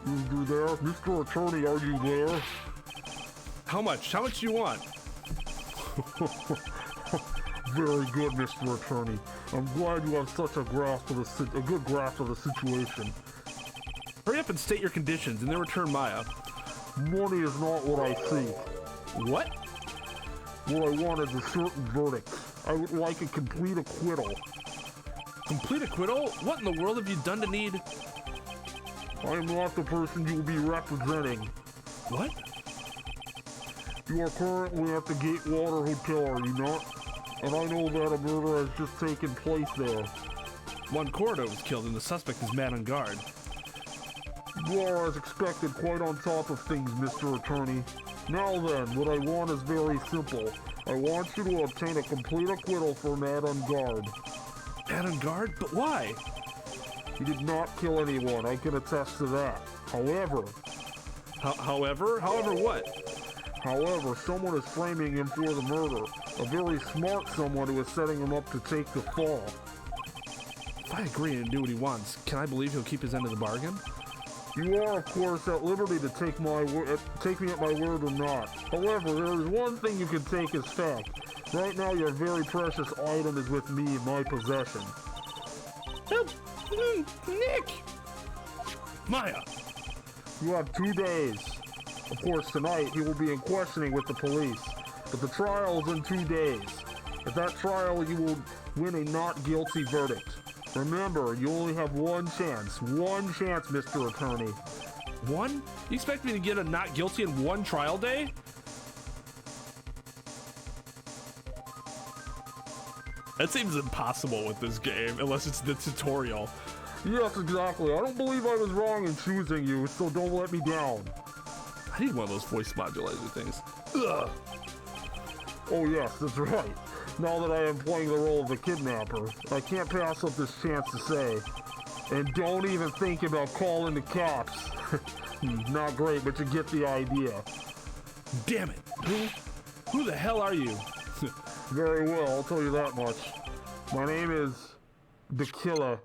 S3: You there? Mr. Attorney, are you there?
S1: How much? How much do you want?
S3: very good, Mr. Attorney. I'm glad you have such a good grasp of the situation.
S1: Hurry up and state your conditions and then return Maya.
S3: Money is not what I seek.
S1: What?
S3: What I want is a certain verdict. I would like a complete acquittal.
S1: Complete acquittal? What in the world have you done to need...
S3: I am not the person you will be representing.
S1: What?
S3: You are currently at the Gatewater Hotel, are you not? And I know that a murder has just taken place there.
S1: One corridor was killed and the suspect is man on guard.
S3: You are, as expected, quite on top of things, Mr. Attorney. Now then, what I want is very simple. I want you to obtain a complete acquittal for man on guard.
S1: Man on guard? But why?
S3: He did not kill anyone, I can attest to that. However...
S1: However what?
S3: However, someone is framing him for the murder. A very smart someone who is setting him up to take the fall.
S1: If I agree and do what he wants, can I believe he'll keep his end of the bargain?
S3: You are, of course, at liberty to take me at my word or not. However, there is one thing you can take as fact. Right now, your very precious item is with me in my possession.
S1: Nick! Maya!
S3: You have 2 days. Of course, tonight he will be in questioning with the police, but the trial is in 2 days. At that trial, you will win a not guilty verdict. Remember, you only have one chance, Mr. Attorney.
S1: One? You expect me to get a not guilty in one trial day? That seems impossible with this game, unless it's the tutorial.
S3: Yes, exactly. I don't believe I was wrong in choosing you, so don't let me down.
S1: I need one of those voice modulator things. Ugh.
S3: Oh yes, that's right. Now that I am playing the role of the kidnapper, I can't pass up this chance to say, and don't even think about calling the cops. Not great, but you get the idea.
S1: Damn it. Who the hell are you?
S3: Very well, I'll tell you that much. My name is the Killer.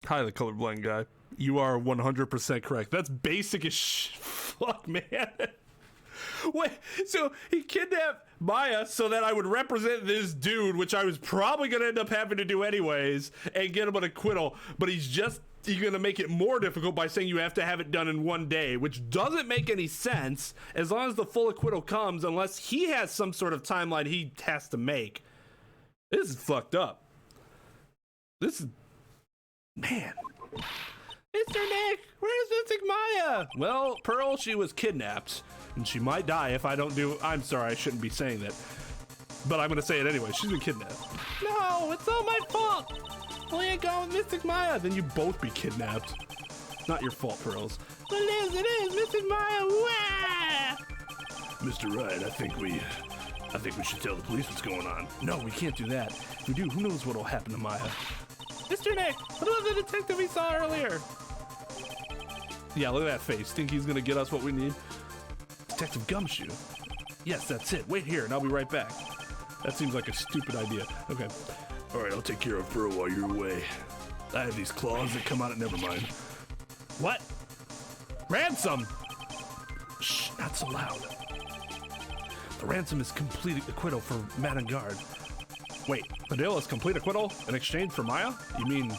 S1: Hi, the colorblind guy. You are 100% correct. That's basic as fuck, man. Wait, so he kidnapped Maya so that I would represent this dude, which I was probably going to end up having to do anyways, and get him an acquittal, but he's going to make it more difficult by saying you have to have it done in 1 day, which doesn't make any sense as long as the full acquittal comes, unless he has some sort of timeline he has to make. This is fucked up. This is... Man. Mr. Nick, where's Mystic Maya? Well, Pearl, she was kidnapped, and she might die if I don't do... I'm sorry, I shouldn't be saying that, but I'm gonna say it anyway. She's been kidnapped. No, it's all my fault. Well, you go with Mystic Maya, then you both be kidnapped. Not your fault, Pearls. Well, it is, Mystic Maya. Wah!
S2: Mr. Wright, I think we should tell the police what's going on.
S1: No, we can't do that. If we do, who knows what'll happen to Maya? Mr. Nick, what about the detective we saw earlier? Yeah, look at that face. Think he's gonna get us what we need? Detective Gumshoe. Yes, that's it. Wait here and I'll be right back. That seems like a stupid idea. Okay.
S2: All right, I'll take care of Pearl while you're away. I have these claws that come out of... Never mind.
S1: What? Ransom! Shh, not so loud. The ransom is complete acquittal for man on guard. Wait, the deal is complete acquittal in exchange for Maya? You mean...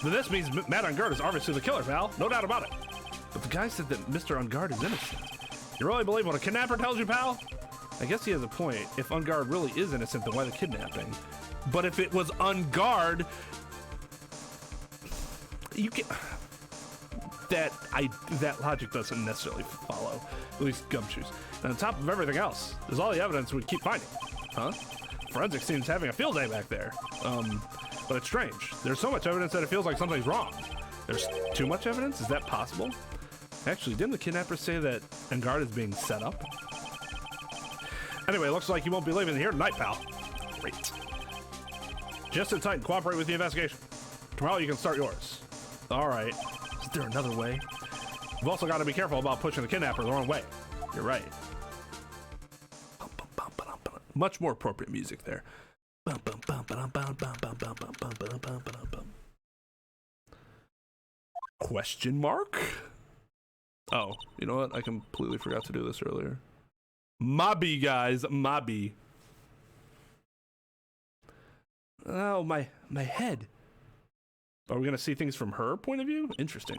S1: Then this means man on guard is obviously the killer, pal. No doubt about it. But the guy said that Mr. On Guard is innocent. You really believe what a kidnapper tells you, pal? I guess he has a point. If On Guard really is innocent, then why the kidnapping? But if it was On Guard... You can... That logic doesn't necessarily follow. At least Gumshoes. And on top of everything else, there's all the evidence we keep finding. Huh? Forensics seems having a field day back there. But it's strange. There's so much evidence that it feels like something's wrong. There's too much evidence? Is that possible? Actually, didn't the kidnapper say that On Guard is being set up? Anyway, looks like you won't be leaving here tonight, pal. Great. Just sit tight and cooperate with the investigation. Tomorrow you can start yours. All right. Isn't there another way? We've also got to be careful about pushing the kidnapper the wrong way. You're right. Much more appropriate music there. Question mark? Oh, you know what? I completely forgot to do this earlier. Mobby, guys. Mobby. Oh, my head. Are we going to see things from her point of view? Interesting.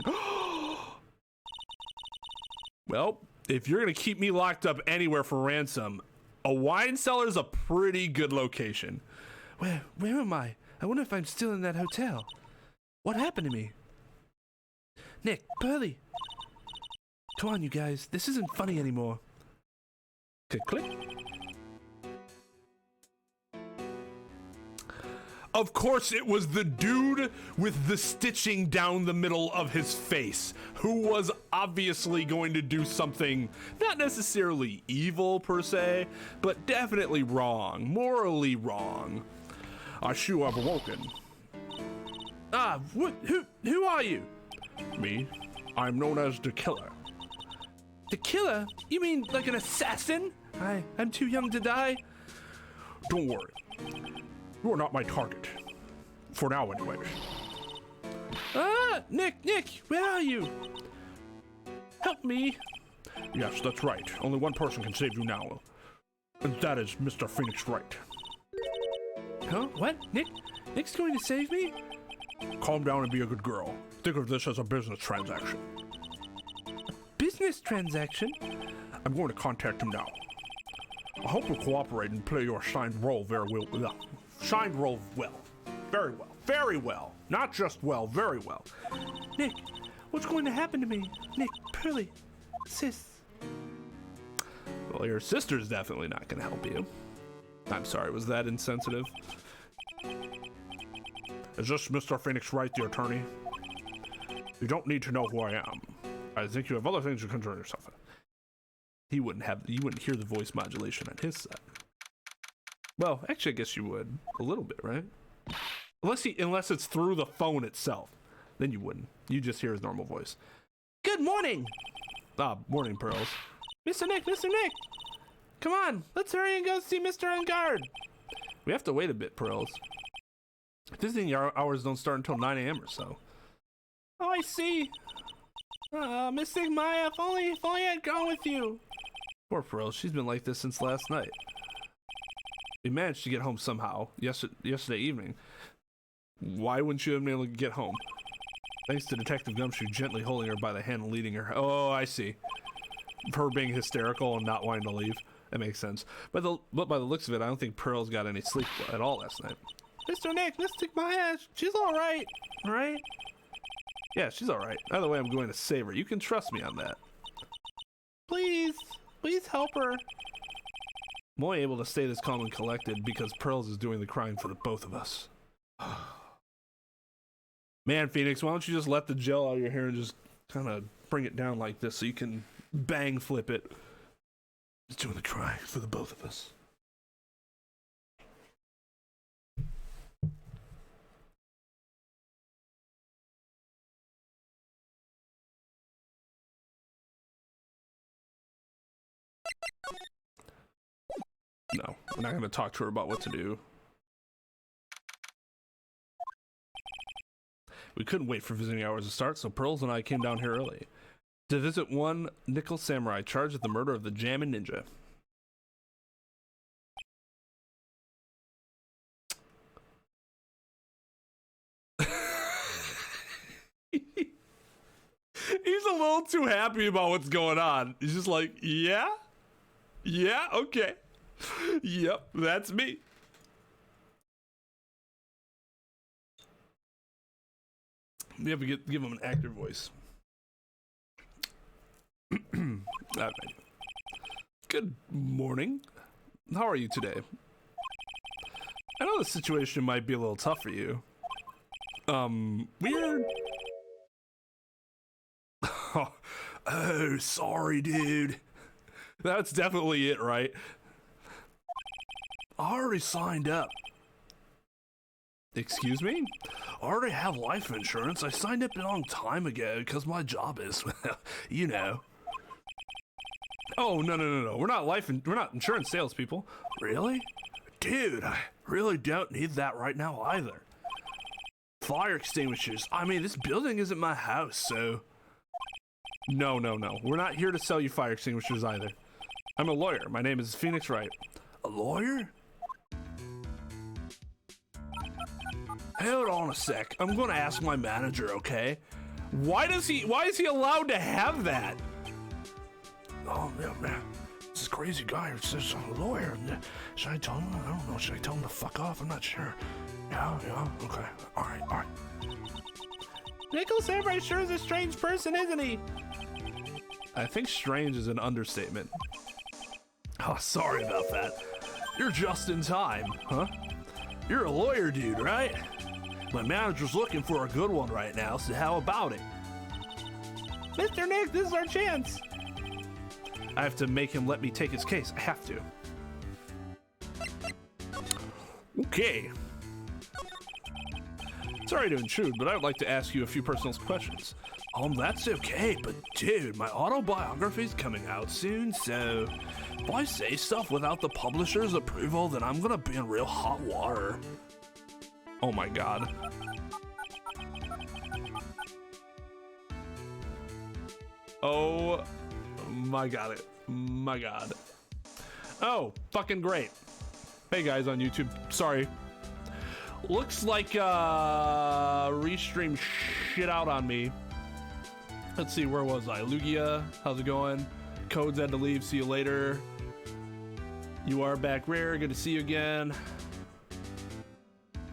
S1: Well, if you're going to keep me locked up anywhere for ransom, a wine cellar is a pretty good location. Where am I? I wonder if I'm still in that hotel. What happened to me? Nick, Pearly. Come on, you guys. This isn't funny anymore. Click, click. Of course, it was the dude with the stitching down the middle of his face, who was obviously going to do something not necessarily evil per se, but definitely wrong, morally wrong. I sure have awoken. Ah, who are you? Me. I'm known as the Killer. The Killer? You mean like an assassin? I'm too young to die. Don't worry. You are not my target. For now, anyway. Ah, Nick, where are you? Help me. Yes, that's right. Only one person can save you now. And that is Mr. Phoenix Wright. Huh? What? Nick's going to save me? Calm down and be a good girl. Think of this as a business transaction. A business transaction? I'm going to contact him now. I hope you'll cooperate and play your assigned role very well. Assigned role well. Very well. Very well. Not just well, very well. Nick, what's going to happen to me? Nick, Pearly, sis. Well, your sister's definitely not going to help you. I'm sorry, was that insensitive? Is this Mr. Phoenix Wright, the attorney? You don't need to know who I am. I think you have other things to concern yourself with. You wouldn't hear the voice modulation on his side. Well, actually, I guess you would. A little bit, right? Unless it's through the phone itself. Then you wouldn't. You just hear his normal voice. Good morning! Ah, morning, Pearls. Mr. Nick! Come on, let's hurry and go see Mr. Ungard. We have to wait a bit, Pearls. Visiting hours don't start until 9 a.m. or so. Oh, I see. Miss Sigmaya, if only I'd gone with you. Poor Pearls, she's been like this since last night. We managed to get home somehow, yesterday evening. Why wouldn't you have been able to get home? Thanks to Detective Gumshoe gently holding her by the hand and leading her. Oh, I see. Her being hysterical and not wanting to leave. That makes sense. But by the looks of it, I don't think Pearl's got any sleep at all last night. Mr. Nick, Miss Sigmaya, she's alright. Right? Yeah, she's alright. Either way, I'm going to save her. You can trust me on that. Please help her. I'm only able to stay this calm and collected because Pearls is doing the crying for the both of us. Man, Phoenix, why don't you just let the gel out of your hair and just kind of bring it down like this so you can bang flip it. Just doing the crying for the both of us. No, we're not going to talk to her about what to do. We couldn't wait for visiting hours to start, so Pearls and I came down here early to visit one nickel samurai charged with the murder of the Jammin' Ninja. He's a little too happy about what's going on. He's just like, yeah, okay. Yep, that's me. We have to give him an actor voice. Good morning. How are you today? I know the situation might be a little tough for you. Weird. Oh, sorry, dude. That's definitely it, right? I already signed up. Excuse me?
S2: I already have life insurance. I signed up a long time ago because my job is, you know.
S1: Oh, no. We're not insurance salespeople.
S2: Really? Dude, I really don't need that right now either. Fire extinguishers. I mean, this building isn't my house, so...
S1: No. We're not here to sell you fire extinguishers either. I'm a lawyer. My name is Phoenix Wright.
S2: A lawyer? Hold on a sec. I'm gonna ask my manager, okay?
S1: Why is he allowed to have that?
S2: Oh, yeah, man. This crazy guy says I'm a lawyer. Should I tell him? I don't know. Should I tell him to fuck off? I'm not sure. Yeah, okay. All right.
S1: Nickel Samurai sure is a strange person, isn't he? I think strange is an understatement.
S2: Oh, sorry about that. You're just in time, huh? You're a lawyer dude, right? My manager's looking for a good one right now, so how about it?
S1: Mr. Nick, this is our chance. I have to make him let me take his case. I have to.
S2: Okay.
S1: Sorry to intrude, but I would like to ask you a few personal questions.
S2: That's okay, but dude, my autobiography's coming out soon, so if I say stuff without the publisher's approval, then I'm gonna be in real hot water.
S1: Oh my god. Oh my god. My god. Oh, fucking great. Hey guys on YouTube, sorry. Looks like restream shit out on me. Let's see, where was I? Lugia, how's it going? Codes had to leave, see you later. You are back rare, good to see you again.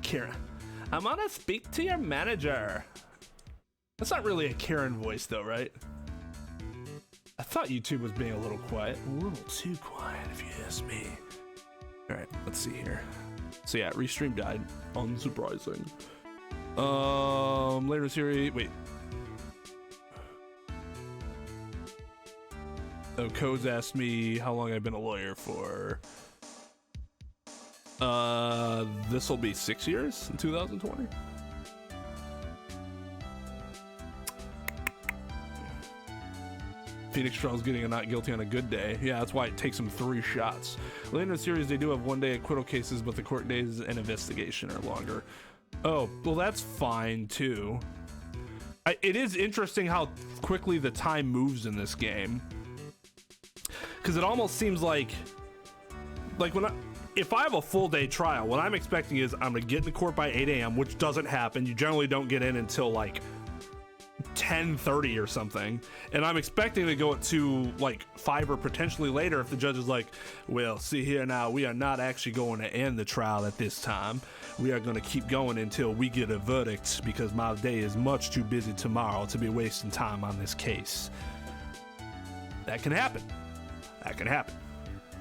S1: Karen, I'm gonna speak to your manager. That's not really a Karen voice though, right? I thought YouTube was being a little quiet.
S2: A little too quiet if you ask me.
S1: All right, let's see here. So yeah, restream died. Unsurprising. Later series, wait. Oh, Codes asked me how long I've been a lawyer for. This will be 6 years in 2020. Phoenix Strong's getting a not guilty on a good day. Yeah, that's why it takes him 3 shots. Later in the series, they do have 1-day acquittal cases, but the court days and investigation are longer. Oh, well, that's fine too. It is interesting how quickly the time moves in this game. Because it almost seems like if I have a full day trial, what I'm expecting is I'm gonna get into court by 8 a.m., which doesn't happen. You generally don't get in until like 10:30 or something, and I'm expecting to go to like 5 or potentially later if the judge is like, well, see here now, we are not actually going to end the trial at this time. We are going to keep going until we get a verdict because my day is much too busy tomorrow to be wasting time on this case. That can happen. That can happen.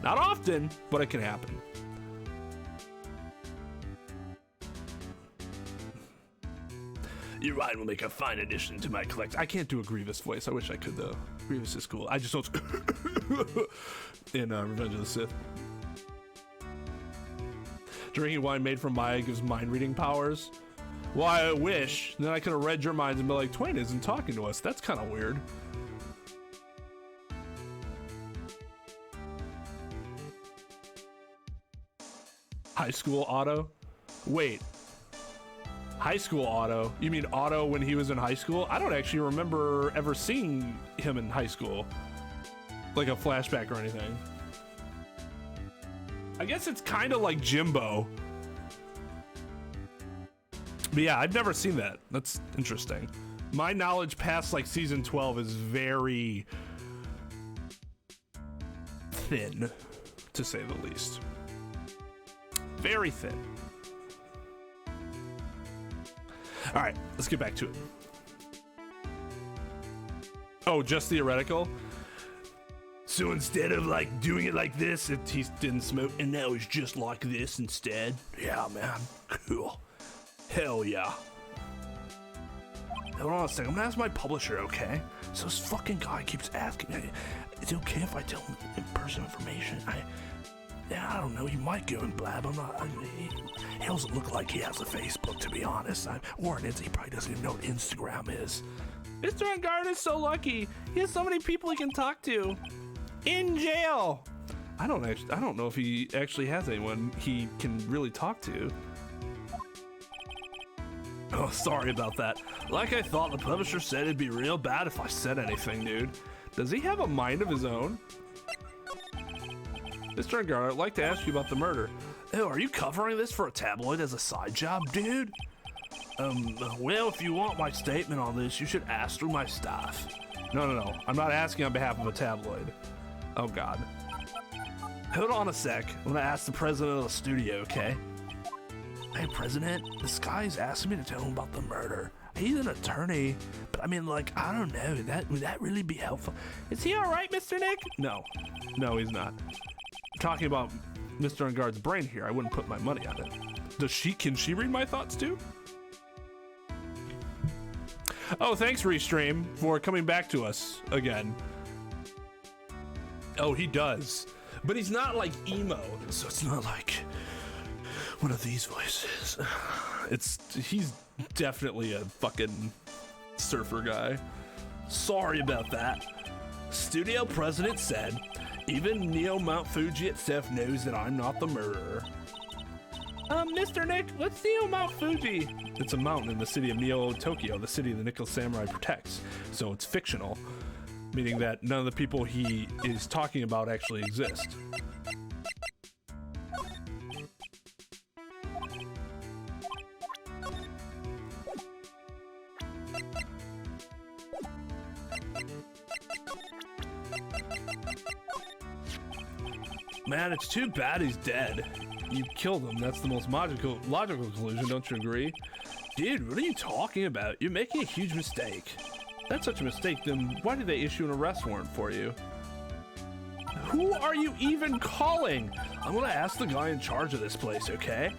S1: Not often, but it can happen.
S2: Your ride will make a fine addition to my collection.
S1: I can't do a Grievous voice. I wish I could, though. Grievous is cool. I just don't... in Revenge of the Sith. Drinking wine made from Maya gives mind-reading powers. Well, I wish. Then I could have read your minds and be like, Twain isn't talking to us. That's kind of weird. High school Otto? Wait. High school Otto? You mean Otto when he was in high school? I don't actually remember ever seeing him in high school. Like a flashback or anything. I guess it's kind of like Jimbo. But yeah, I've never seen that. That's interesting. My knowledge past like season 12 is very thin, to say the least. Very thin. All right, let's get back to it. Oh, just theoretical?
S2: So instead of like doing it like this, he didn't smoke, and now he's just like this instead? Yeah, man. Cool. Hell yeah. Hold on a second. I'm gonna ask my publisher, okay? So this fucking guy keeps asking me, is it okay if I tell him personal information? Yeah, I don't know. He might go and blab. He doesn't look like he has a Facebook, to be honest. Or he probably doesn't even know what Instagram is.
S1: Mr. Engard is so lucky. He has so many people he can talk to. In jail. I don't know if he actually has anyone he can really talk to.
S2: Oh, sorry about that. Like I thought, the publisher said it'd be real bad if I said anything, dude.
S1: Does he have a mind of his own? Mr. Engard, I'd like to ask you about the murder.
S2: Oh, are you covering this for a tabloid as a side job, dude? Well, if you want my statement on this, you should ask through my staff.
S1: No. I'm not asking on behalf of a tabloid. Oh, God.
S2: Hold on a sec. I'm gonna ask the president of the studio, okay? Hey, President, this guy's asking me to tell him about the murder. He's an attorney, but I mean, like, I don't know. Would that really be helpful?
S1: Is he all right, Mr. Nick? No, he's not. I'm talking about Mr. Engard's brain here. I wouldn't put my money on it. Can she read my thoughts too? Oh, thanks, Restream, for coming back to us again. Oh, he does. But he's not like emo.
S2: So it's not like one of these voices.
S1: He's definitely a fucking surfer guy.
S2: Sorry about that. Studio president said, even Neo Mount Fuji itself knows that I'm not the murderer.
S1: Mr. Nick, what's Neo Mount Fuji? It's a mountain in the city of Neo Tokyo, the city the Nickel Samurai protects. So it's fictional, meaning that none of the people he is talking about actually exist.
S2: Man, it's too bad he's dead.
S1: You killed him. That's the most logical conclusion, don't you agree?
S2: Dude, what are you talking about? You're making a huge mistake.
S1: If that's such a mistake, then why did they issue an arrest warrant for you? Who are you even calling?
S2: I'm gonna ask the guy in charge of this place, okay?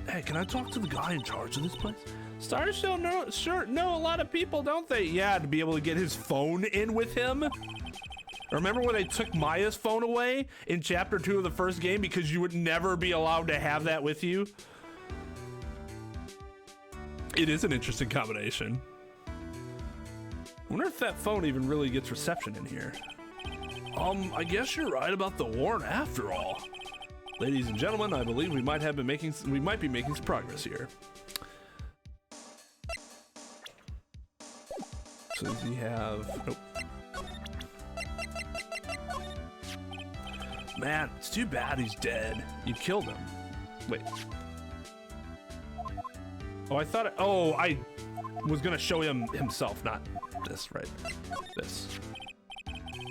S2: Hey, can I talk to the guy in charge of this place?
S1: Stars know a lot of people, don't they? Yeah, to be able to get his phone in with him. Remember when they took Maya's phone away in Chapter 2 of the first game because you would never be allowed to have that with you? It is an interesting combination. I wonder if that phone even really gets reception in here.
S2: I guess you're right about the warrant after all.
S1: Ladies and gentlemen, I believe we might be making some progress here. So does he have... Nope.
S2: Man, it's too bad he's dead.
S1: You killed him. Wait. Oh, I thought... I was gonna show him himself, not this, right? This.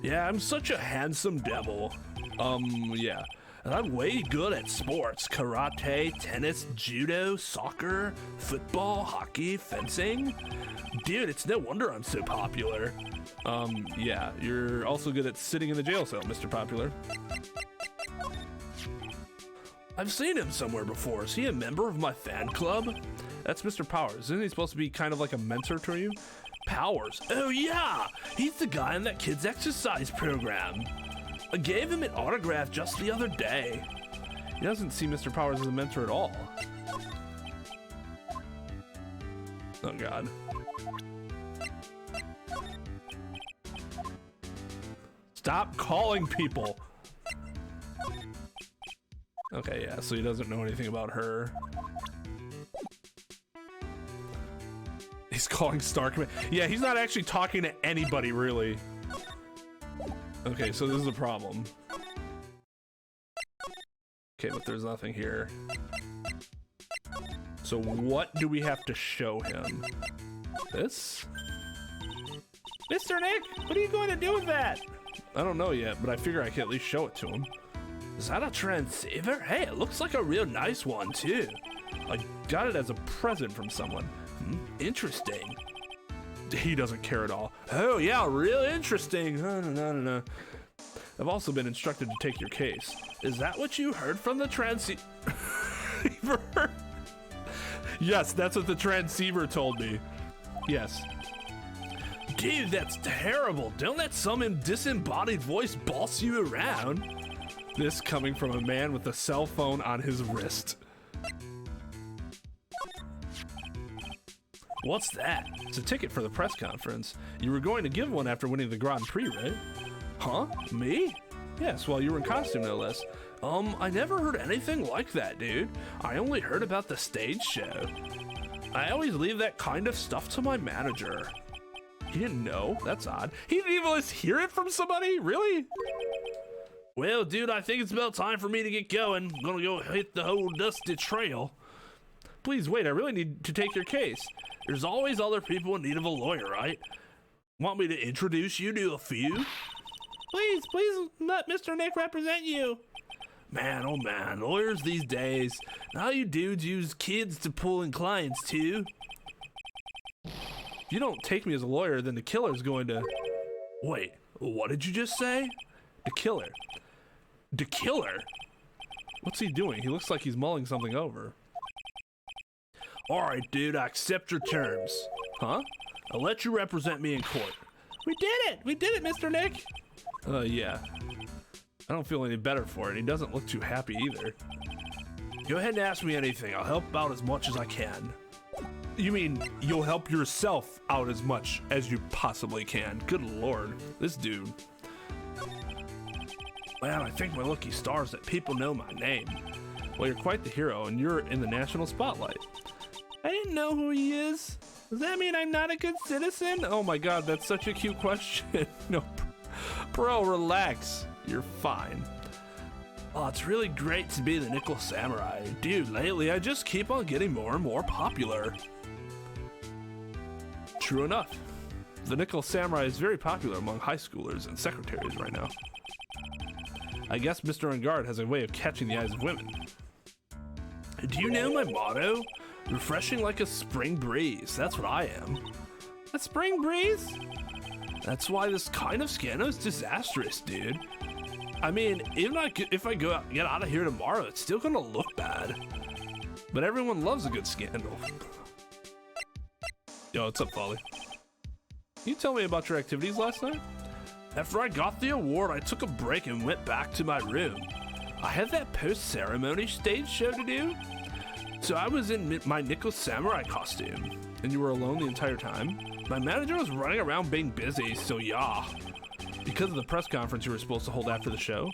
S2: Yeah, I'm such a handsome devil.
S1: Yeah.
S2: And I'm way good at sports. Karate, tennis, judo, soccer, football, hockey, fencing. Dude, it's no wonder I'm so popular.
S1: Yeah. You're also good at sitting in the jail cell, Mr. Popular.
S2: I've seen him somewhere before. Is he a member of my fan club?
S1: That's Mr. Powers. Isn't he supposed to be kind of like a mentor to you?
S2: Powers? Oh yeah! He's the guy in that kid's exercise program. I gave him an autograph just the other day.
S1: He doesn't see Mr. Powers as a mentor at all. Oh God. Stop calling people. Okay, yeah, so he doesn't know anything about her. He's calling Star Command. Yeah, he's not actually talking to anybody, really. Okay, so this is a problem. Okay, but there's nothing here. So what do we have to show him? This? Mr. Nick, what are you going to do with that? I don't know yet, but I figure I can at least show it to him.
S2: Is that a transceiver? Hey, it looks like a real nice one, too.
S1: I got it as a present from someone.
S2: Interesting.
S1: He doesn't care at all. Oh, yeah, real interesting. No. I've also been instructed to take your case.
S2: Is that what you heard from the transceiver?
S1: Yes, that's what the transceiver told me. Yes.
S2: Dude, that's terrible. Don't let some disembodied voice boss you around.
S1: This coming from a man with a cell phone on his wrist. What's that? It's a ticket for the press conference. You were going to give one after winning the Grand Prix, right? Huh? Me? Yes, while you were in costume, no less. I never heard anything like that, dude. I only heard about the stage show. I always leave that kind of stuff to my manager. He didn't know? That's odd. He didn't even just hear it from somebody? Really? Well, dude, I think it's about time for me to get going. I'm gonna go hit the whole dusty trail. Please wait, I really need to take your case. There's always other people in need of a lawyer, right? Want me to introduce you to a few? Please let Mr. Nick represent you. Man, oh man, lawyers these days. Now you dudes use kids to pull in clients too. If you don't take me as a lawyer, then the killer's going to... Wait, what did you just say? The killer. The killer? What's he doing? He looks like he's mulling something over. Alright, dude, I accept your terms. Huh? I'll let you represent me in court. We did it, Mr. Nick! Yeah. I don't feel any better for it. He doesn't look too happy either. Go ahead and ask me anything. I'll help out as much as I can. You mean you'll help yourself out as much as you possibly can? Good lord, this dude. Man, I think my lucky stars that people know my name. Well, you're quite the hero, and you're in the national spotlight. I didn't know who he is. Does that mean I'm not a good citizen? Oh my god, that's such a cute question. No, bro, relax. You're fine. Oh, it's really great to be the Nickel Samurai. Dude, lately I just keep on getting more and more popular. True enough. The Nickel Samurai is very popular among high schoolers and secretaries right now. I guess Mr. Ungard has a way of catching the eyes of women. Do you know my motto? Refreshing like a spring breeze. That's what I am. A spring breeze? That's why this kind of scandal is disastrous, dude. I mean, even if I get out of here tomorrow, it's still gonna look bad. But everyone loves a good scandal. Yo, what's up, Folly? Can you tell me about your activities last night? After I got the award, I took a break and went back to my room. I had that post-ceremony stage show to do. So I was in my Nickel Samurai costume. And you were alone the entire time? My manager was running around being busy, so yeah. Because of the press conference you were supposed to hold after the show?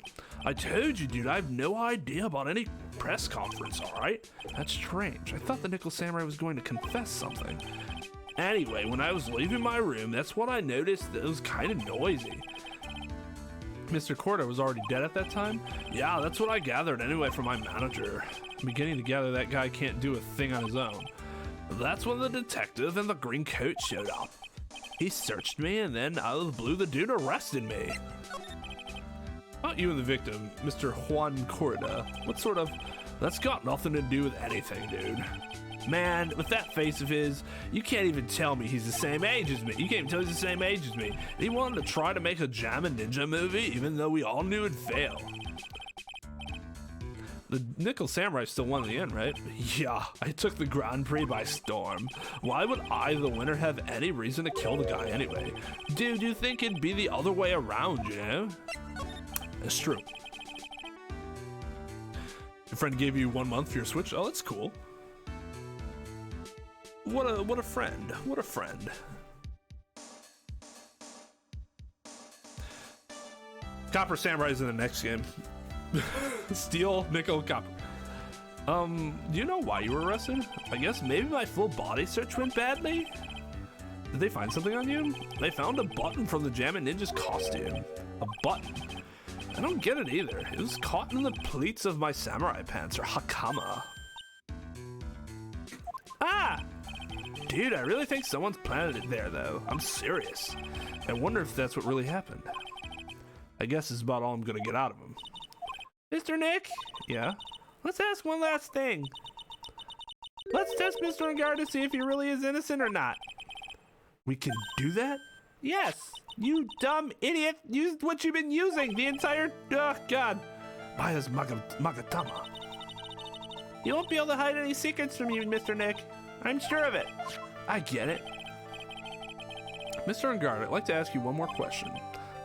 S1: I told you, dude, I have no idea about any press conference, alright? That's strange. I thought the Nickel Samurai was going to confess something. Anyway, when I was leaving my room, that's when I noticed that it was kind of noisy. Mr. Corda was already dead at that time? Yeah, that's what I gathered anyway from my manager. I'm beginning to gather that guy can't do a thing on his own. That's when the detective in the green coat showed up. He searched me, and then out of the blue, the dude arrested me. Not you and the victim, Mr. Juan Corda. What sort of... That's got nothing to do with anything, dude. Man, with that face of his, you can't even tell me he's the same age as me. You can't even tell he's the same age as me. And he wanted to try to make a Jammin' Ninja movie, even though we all knew it'd fail. The Nickel Samurai still won in the end, right? Yeah, I took the Grand Prix by storm. Why would I, the winner, have any reason to kill the guy anyway? Dude, you think it'd be the other way around, you know? That's true. Your friend gave you 1 month for your Switch? Oh, that's cool. What a friend. What a friend. Copper Samurai's in the next game. Steel, nickel, copper. Do you know why you were arrested? I guess maybe my full body search went badly? Did they find something on you? They found a button from the Jammin' Ninja's costume. A button? I don't get it either. It was caught in the pleats of my samurai pants, or hakama. Ah! Dude, I really think someone's planted it there, though. I'm serious. I wonder if that's what really happened. I guess it's about all I'm gonna get out of him. Mr. Nick? Yeah? Let's ask one last thing. Let's test Mr. Ungard to see if he really is innocent or not. We can do that? Yes! You dumb idiot! Use what you've been using the entire... Oh, God. Maya's Magatama. You won't be able to hide any secrets from you, Mr. Nick. I'm sure of it. I get it. Mr. Ungard, I'd like to ask you one more question.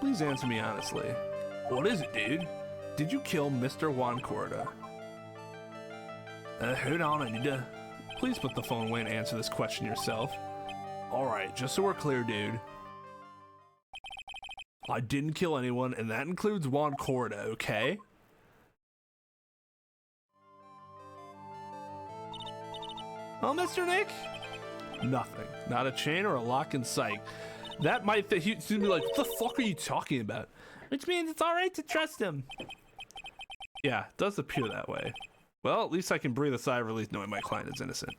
S1: Please answer me honestly. What is it, dude? did you kill Mr. Juan Corda? Hold on, I need to... Please put the phone away and answer this question yourself. Alright, just so we're clear, dude. I didn't kill anyone, and that includes Juan Corda, okay? Oh, Mr. Nick? Nothing. Not a chain or a lock in sight. That might he'd be like, what the fuck are you talking about? Which means it's alright to trust him. Yeah, it does appear that way. Well, at least I can breathe a sigh of relief knowing my client is innocent.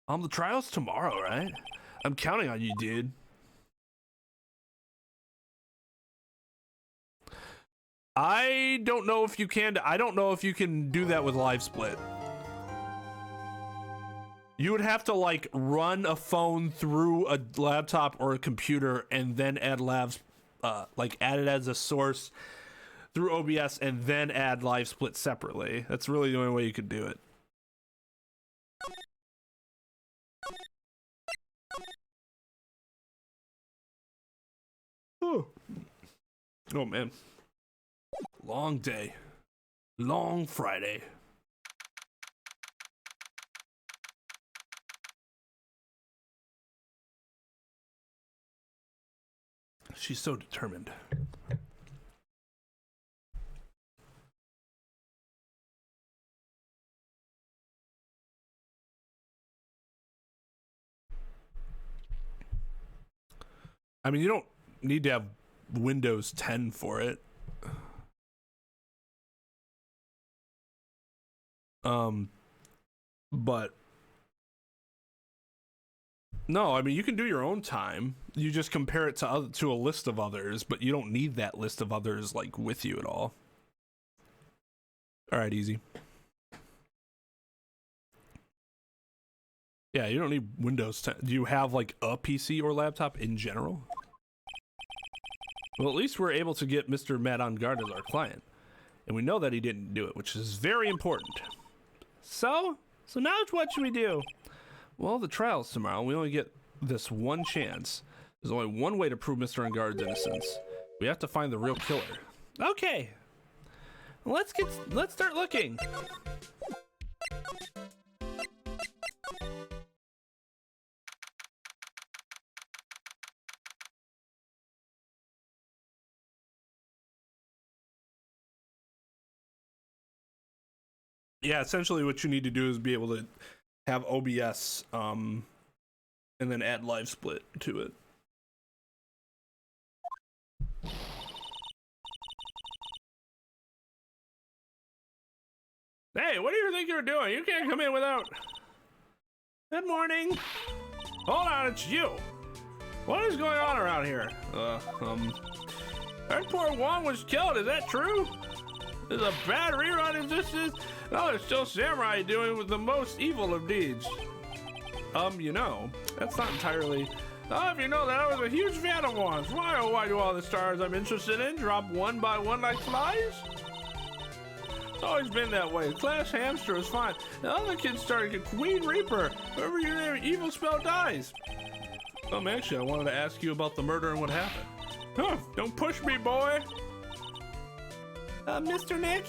S1: The trial's tomorrow, right? I'm counting on you, dude. I don't know if you can. I don't know if you can do that with live split. You would have to like run a phone through a laptop or a computer and then add like add it as a source through OBS and then add live split separately. That's really the only way you could do it. Oh man. Long day. Long Friday. She's so determined. I mean, you don't need to have Windows 10 for it. But no, I mean, you can do your own time. You just compare it to a list of others, but you don't need that list of others like with you at all. All right, easy. Yeah, you don't need Windows 10. Do you have like a PC or laptop in general? Well, at least we're able to get Mr. Matt on guard as our client. And we know that he didn't do it, which is very important. So now what should we do? Well, the trial's tomorrow. We only get this one chance. There's only one way to prove Mr. Engard's innocence. We have to find the real killer. Okay. Let's start looking. Yeah, essentially what you need to do is be able to have OBS and then add live split to it. Hey, what do you think you're doing? You can't come in without... Good morning. Hold on, it's you. What is going on around here? That poor Juan was killed, is that true? This is a bad rerun, is this? No, there's still samurai doing with the most evil of deeds. You know, that's not entirely... if you know that I was a huge fan of Juan's. Why, oh why do all the stars I'm interested in drop one by one like flies? It's always been that way. Class Hamster is fine. The other kids started to get Queen Reaper. Whoever your name, evil spell dies. Actually, I wanted to ask you about the murder and what happened. Huh, don't push me, boy. Mr. Nick?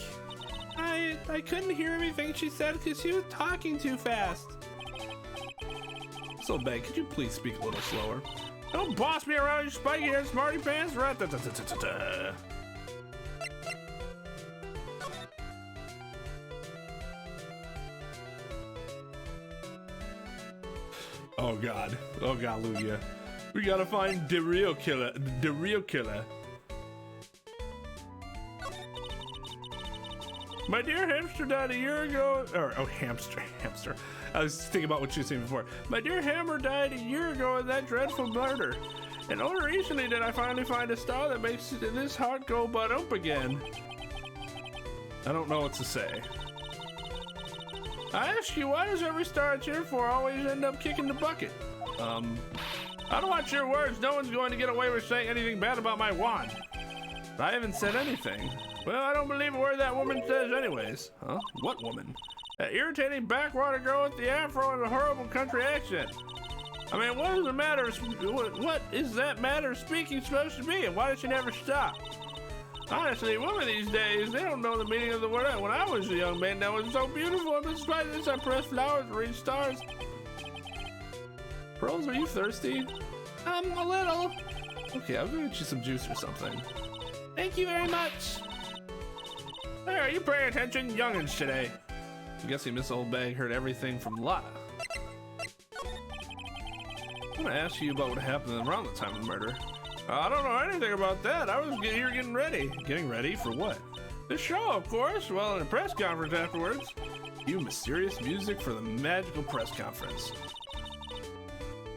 S1: I couldn't hear everything she said because she was talking too fast. So, Meg, could you please speak a little slower? Don't boss me around, you spiky haired smarty pants. Oh God, Lugia. We gotta find the real killer. My dear hamster died a year ago. Hamster. I was thinking about what you were saying before. My dear hammer died a year ago in that dreadful murder. And only recently did I finally find a star that makes this heart go but-up again. I don't know what to say. I ask you, why does every star I cheer for always end up kicking the bucket? I don't watch your words. No one's going to get away with saying anything bad about my wand. I haven't said anything. Well, I don't believe a word that woman says anyways. Huh? What woman? That irritating backwater girl with the afro and the horrible country accent. I mean, what is the matter? What is that matter of speaking supposed to be? And why does she never stop? Honestly, women these days, they don't know the meaning of the word. When I was a young man, that was so beautiful. And despite this, I pressed flowers to reach stars. Pearls, are you thirsty? A little. Okay, I'll go get you some juice or something. Thank you very much. Hey, are you paying attention, youngins, today? I'm guessing Miss Oldbag heard everything from Lotta. I'm gonna ask you about what happened around the time of the murder. I don't know anything about that. I was here getting ready. Getting ready for what? The show, of course. Well, in a press conference afterwards. Cue mysterious music for the magical press conference.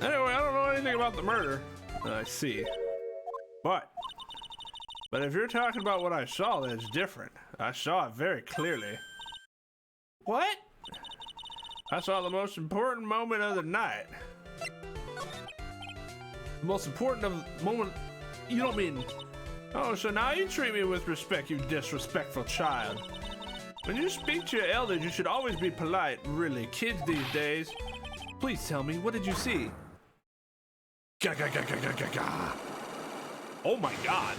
S1: Anyway, I don't know anything about the murder. I see. But if you're talking about what I saw, that's different. I saw it very clearly. What? I saw the most important moment of the night. The most important moment. You don't mean. Oh, so now you treat me with respect, you disrespectful child. When you speak to your elders, you should always be polite. Really, kids these days. Please tell me, what did you see? Oh my God.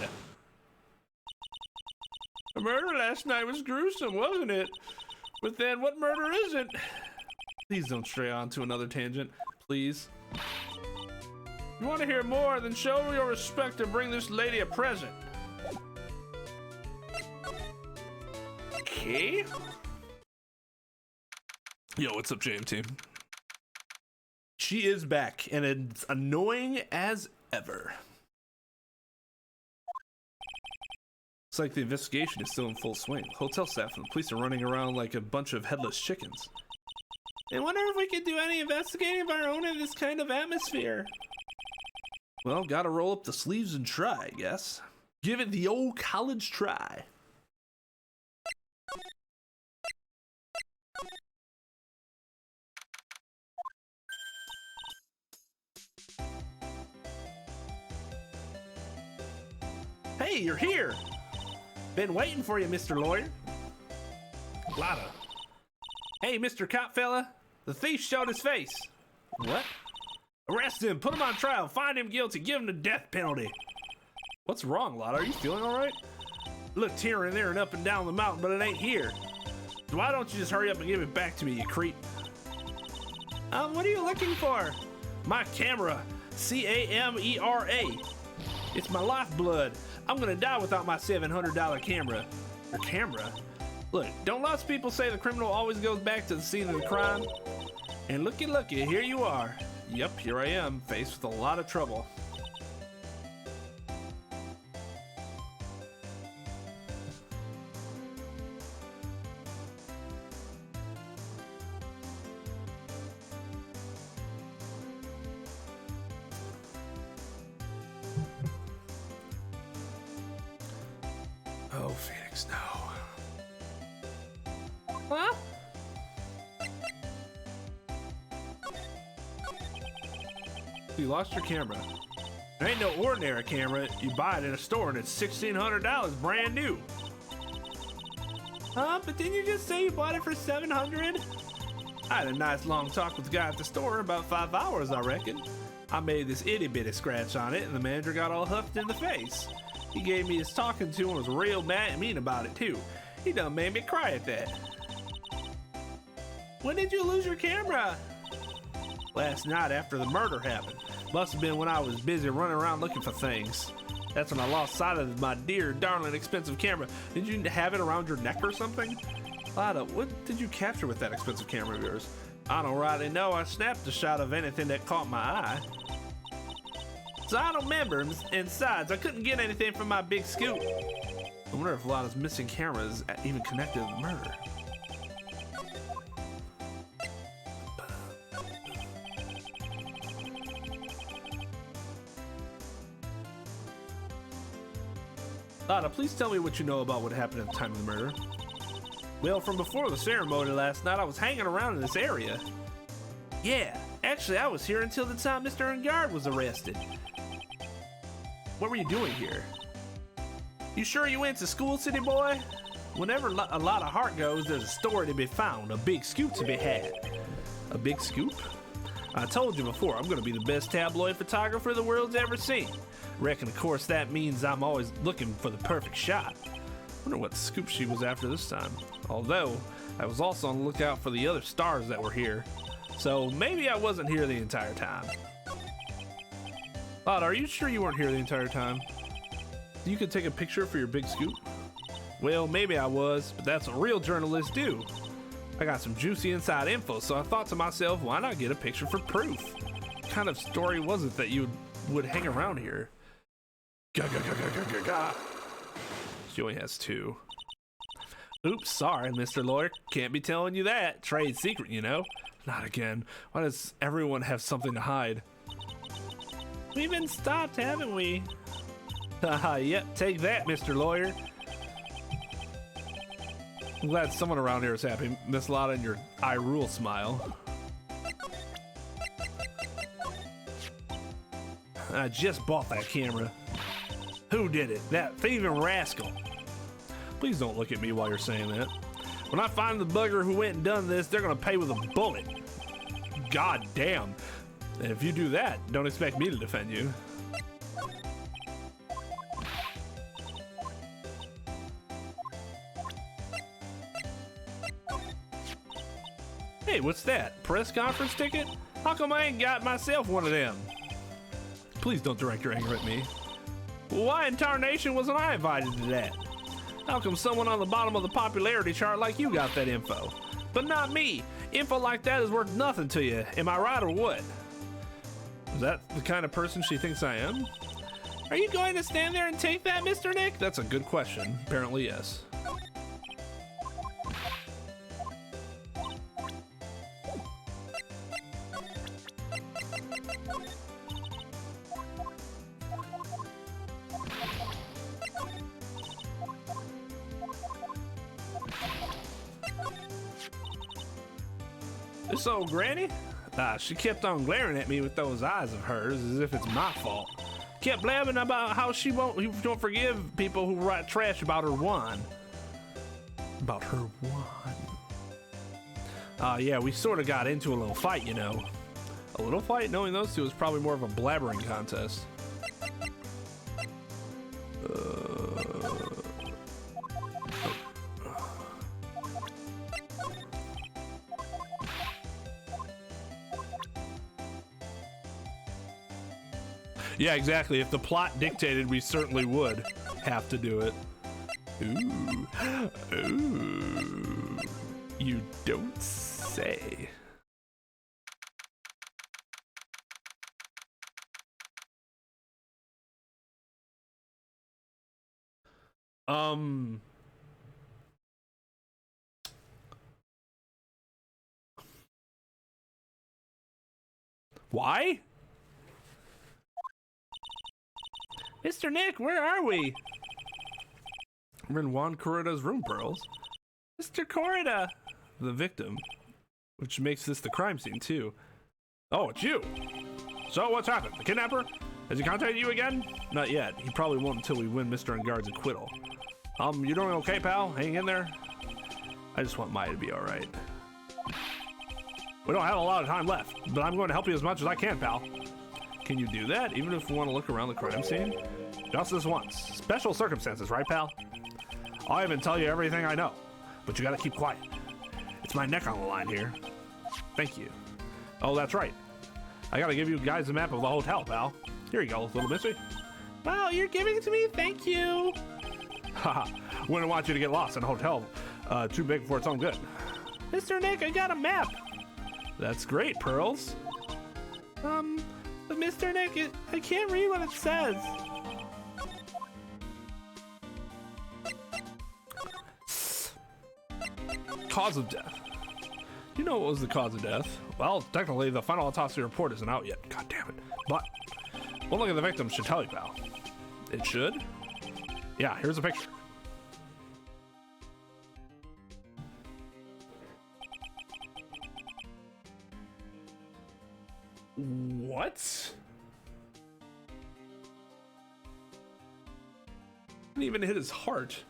S1: The murder last night was gruesome, wasn't it? But then what murder isn't? Please don't stray on to another tangent, please. You want to hear more, then show your respect and bring this lady a present. Okay. Yo, what's up, JMT? She is back, and it's annoying as ever. It's like the investigation is still in full swing. Hotel staff and the police are running around like a bunch of headless chickens. I wonder if we could do any investigating of our own in this kind of atmosphere. Well, gotta roll up the sleeves and try, I guess. Give it the old college try. Hey, you're here! Been waiting for you, Mr. Lawyer. Lotta. Hey, Mr. Cop fella. The thief showed his face. What? Arrest him, put him on trial, find him guilty, give him the death penalty. What's wrong, Lotta? Are you feeling alright? Looked here and there and up and down the mountain, but it ain't here. So why don't you just hurry up and give it back to me, you creep? What are you looking for? My camera. C-A-M-E-R-A. It's my lifeblood. I'm gonna die without my $700 camera. Your camera? Look, don't lots of people say the criminal always goes back to the scene of the crime? And looky, here you are. Yep, here I am, faced with a lot of trouble. Oh, Phoenix, no. Huh? You lost your camera. It ain't no ordinary camera. You buy it in a store and it's $1,600 brand new. Huh? But didn't you just say you bought it for $700? I had a nice long talk with the guy at the store, about 5 hours, I reckon. I made this itty bitty scratch on it and the manager got all huffed in the face. He gave me his talking to and was real mad and mean about it too. He done made me cry at that. When did you lose your camera? Last night after the murder happened. Must have been when I was busy running around looking for things. That's when I lost sight of my dear, darling, expensive camera. Did you have it around your neck or something? Lada, what did you capture with that expensive camera of yours? I don't rightly know. I snapped a shot of anything that caught my eye. So I don't remember, and besides, I couldn't get anything from my big scoop. I wonder if Lada's missing camera is even connected to the murder. Lada, please tell me what you know about what happened at the time of the murder. Well, from before the ceremony last night, I was hanging around in this area. Yeah, actually, I was here until the time Mr. Engard was arrested. What were you doing here? You sure you went to school, city boy? Whenever a lot of heart goes, there's a story to be found, a big scoop to be had. A big scoop? I told you before, I'm gonna be the best tabloid photographer the world's ever seen. Reckon, of course, that means I'm always looking for the perfect shot. Wonder what scoop she was after this time. Although, I was also on the lookout for the other stars that were here. So maybe I wasn't here the entire time. Lod, are you sure you weren't here the entire time? You could take a picture for your big scoop? Well, maybe I was, but that's what real journalists do. I got some juicy inside info, so I thought to myself, why not get a picture for proof? What kind of story was it that you would hang around here? She only has 2. Oops, sorry, Mr. Lawyer. Can't be telling you that. Trade secret, you know. Not again. Why does everyone have something to hide? We've been stopped, haven't we? Haha, yep, take that, Mr. Lawyer. I'm glad someone around here is happy. Miss Lotta and your I rule smile. I just bought that camera. Who did it? That thieving rascal. Please don't look at me while you're saying that. When I find the bugger who went and done this, they're gonna pay with a bullet. God damn. And if you do that, don't expect me to defend you. Hey, what's that? Press conference ticket? How come I ain't got myself one of them? Please don't direct your anger at me. Why in tarnation wasn't I invited to that? How come someone on the bottom of the popularity chart like you got that info? But not me. Info like that is worth nothing to you. Am I right or what? Is that the kind of person she thinks I am? Are you going to stand there and take that, Mr. Nick? That's a good question. Apparently, yes. This old granny? She kept on glaring at me with those eyes of hers as if it's my fault. Kept blabbing about how she don't forgive people who write trash about her wine. About her wine. Yeah, we sort of got into a little fight, you know. A little fight? Knowing those two was probably more of a blabbering contest. Yeah, exactly. If the plot dictated, we certainly would have to do it. Ooh. Ooh. You don't say. Why? Mr. Nick, where are we? We're in Juan Corrida's room, Pearls. Mr. Corrida, the victim, which makes this the crime scene, too. Oh, it's you. So what's happened? The kidnapper? Has he contacted you again? Not yet. He probably won't until we win Mr. Engard's acquittal. You doing okay, pal? Hang in there? I just want Maya to be all right. We don't have a lot of time left, but I'm going to help you as much as I can, pal. Can you do that, even if we want to look around the crime scene? Just this once. Special circumstances, right, pal? I'll even tell you everything I know, but you gotta keep quiet. It's my neck on the line here. Thank you. Oh, that's right. I gotta give you guys a map of the hotel, pal. Here you go, little missy. Wow, you're giving it to me? Thank you. Haha, wouldn't want you to get lost in a hotel too big for its own good. Mr. Nick, I got a map. That's great, Pearls. But Mr. Nick, I can't read what it says. Cause of death. You know what was the cause of death? Well, technically, the final autopsy report isn't out yet. God damn it. But one look at the victim should tell you, pal. It should? Yeah, here's a picture. What? Didn't even hit his heart.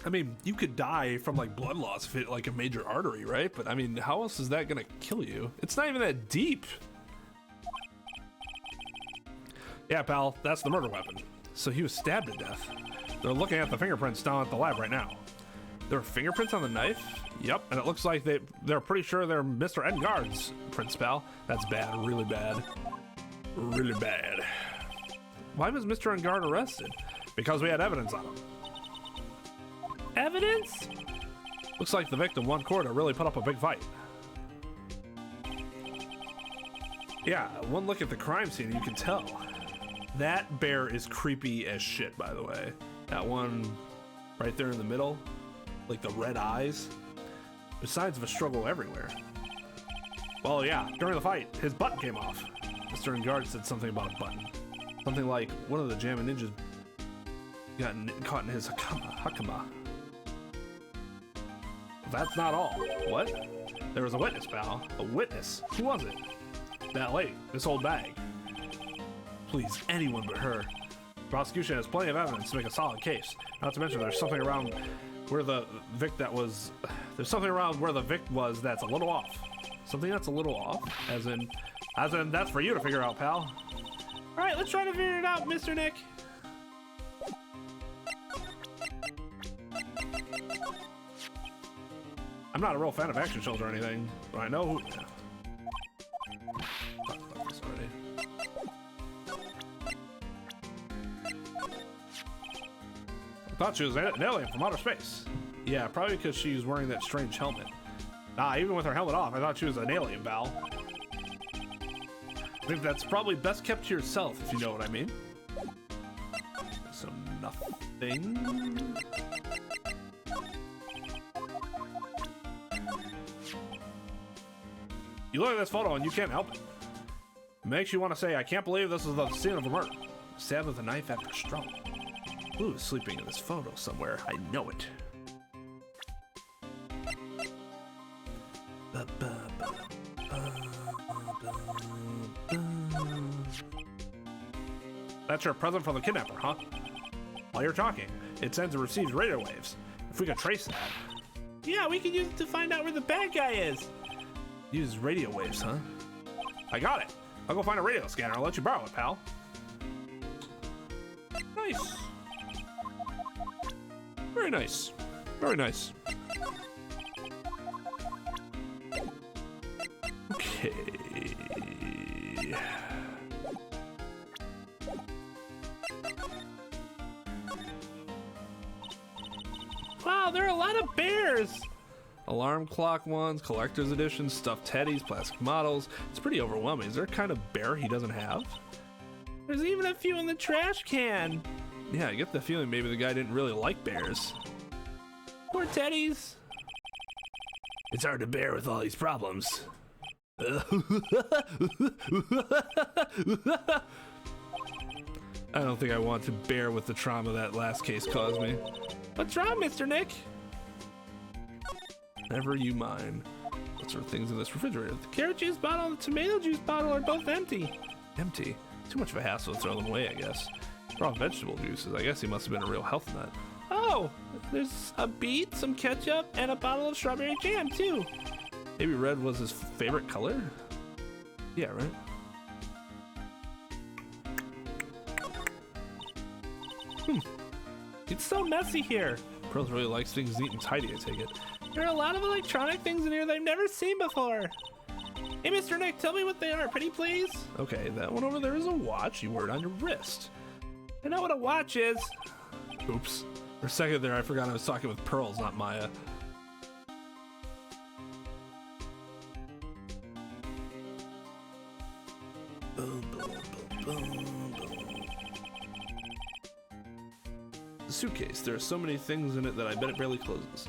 S1: I mean, you could die from like blood loss if it hit like a major artery, right? But I mean, how else is that gonna kill you? It's not even that deep. Yeah, pal, that's the murder weapon. So he was stabbed to death. They're looking at the fingerprints down at the lab right now. There are fingerprints on the knife? Yep, and it looks like they're pretty sure they're Mr. Edgard's prints, pal. That's bad, really bad. Really bad. Why was Mr. Edgard arrested? Because we had evidence on him. Evidence? Looks like the victim won court to really put up a big fight. Yeah, one look at the crime scene, you can tell. That bear is creepy as shit, by the way. That one right there in the middle, like the red eyes. There's signs of a struggle everywhere. Well, yeah, during the fight, his button came off. Mr. Edgard said something about a button. Something like one of the Jammin' Ninjas got caught in his hakama. That's not all. What? There was a witness, pal. A witness. Who was it? That lady. This old bag. Please, anyone but her. Prosecution has plenty of evidence to make a solid case. Not to mention there's something around where the Vic that was... There's something around where the Vic was that's a little off. Something that's a little off? As in that's for you to figure out, pal. Alright, let's try to figure it out, Mr. Nick. I'm not a real fan of action shows or anything, but I know who... I thought she was an alien from outer space. Yeah, probably because she's wearing that strange helmet. Nah, even with her helmet off, I thought she was an alien, pal. I think that's probably best kept to yourself, if you know what I mean. So, nothing... You look at this photo and you can't help it. It makes you want to say, I can't believe this is the scene of a murder. Stabbed with a knife after struggle. Blue is sleeping in this photo somewhere. I know it. That's your present from the kidnapper, huh? While you're talking, it sends and receives radio waves. If we could trace that. Yeah, we could use it to find out where the bad guy is. Use radio waves, huh? I got it. I'll go find a radio scanner. I'll let you borrow it, pal. Nice. Very nice. Very nice. Okay. Wow, there are a lot of bears. Alarm clock ones, collector's editions, stuffed teddies, plastic models. It's pretty overwhelming. Is there a kind of bear he doesn't have? There's even a few in the trash can. Yeah, I get the feeling maybe the guy didn't really like bears. Poor teddies.
S2: It's hard to bear with all these problems.
S1: I don't think I want to bear with the trauma that last case caused me. What's wrong, Mr. Nick? Never you mind. What sort of things in this refrigerator? The carrot juice bottle and the tomato juice bottle are both empty. Empty? Too much of a hassle to throw them away, I guess. Raw vegetable juices. I guess he must have been a real health nut. Oh, there's a beet, some ketchup, and a bottle of strawberry jam, too. Maybe red was his favorite color? Yeah, right? It's so messy here. Pearls really likes things neat and tidy, I take it. There are a lot of electronic things in here that I've never seen before. Hey, Mr. Nick, tell me what they are, pretty please? Okay, that one over there is a watch you wear it on your wrist. I know what a watch is. Oops. For a second there, I forgot I was talking with Pearls, not Maya. The suitcase. There are so many things in it that I bet it barely closes.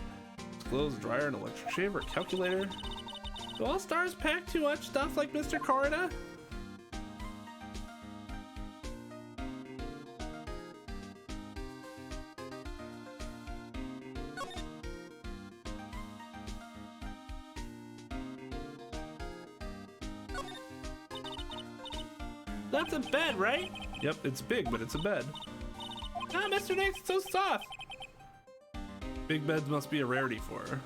S1: Clothes, dryer, an electric shaver, a calculator. Do all stars pack too much stuff like Mr. Corida? That's a bed, right? Yep, it's big, but it's a bed. Ah, Mr. Nick's so soft. Big beds must be a rarity for her.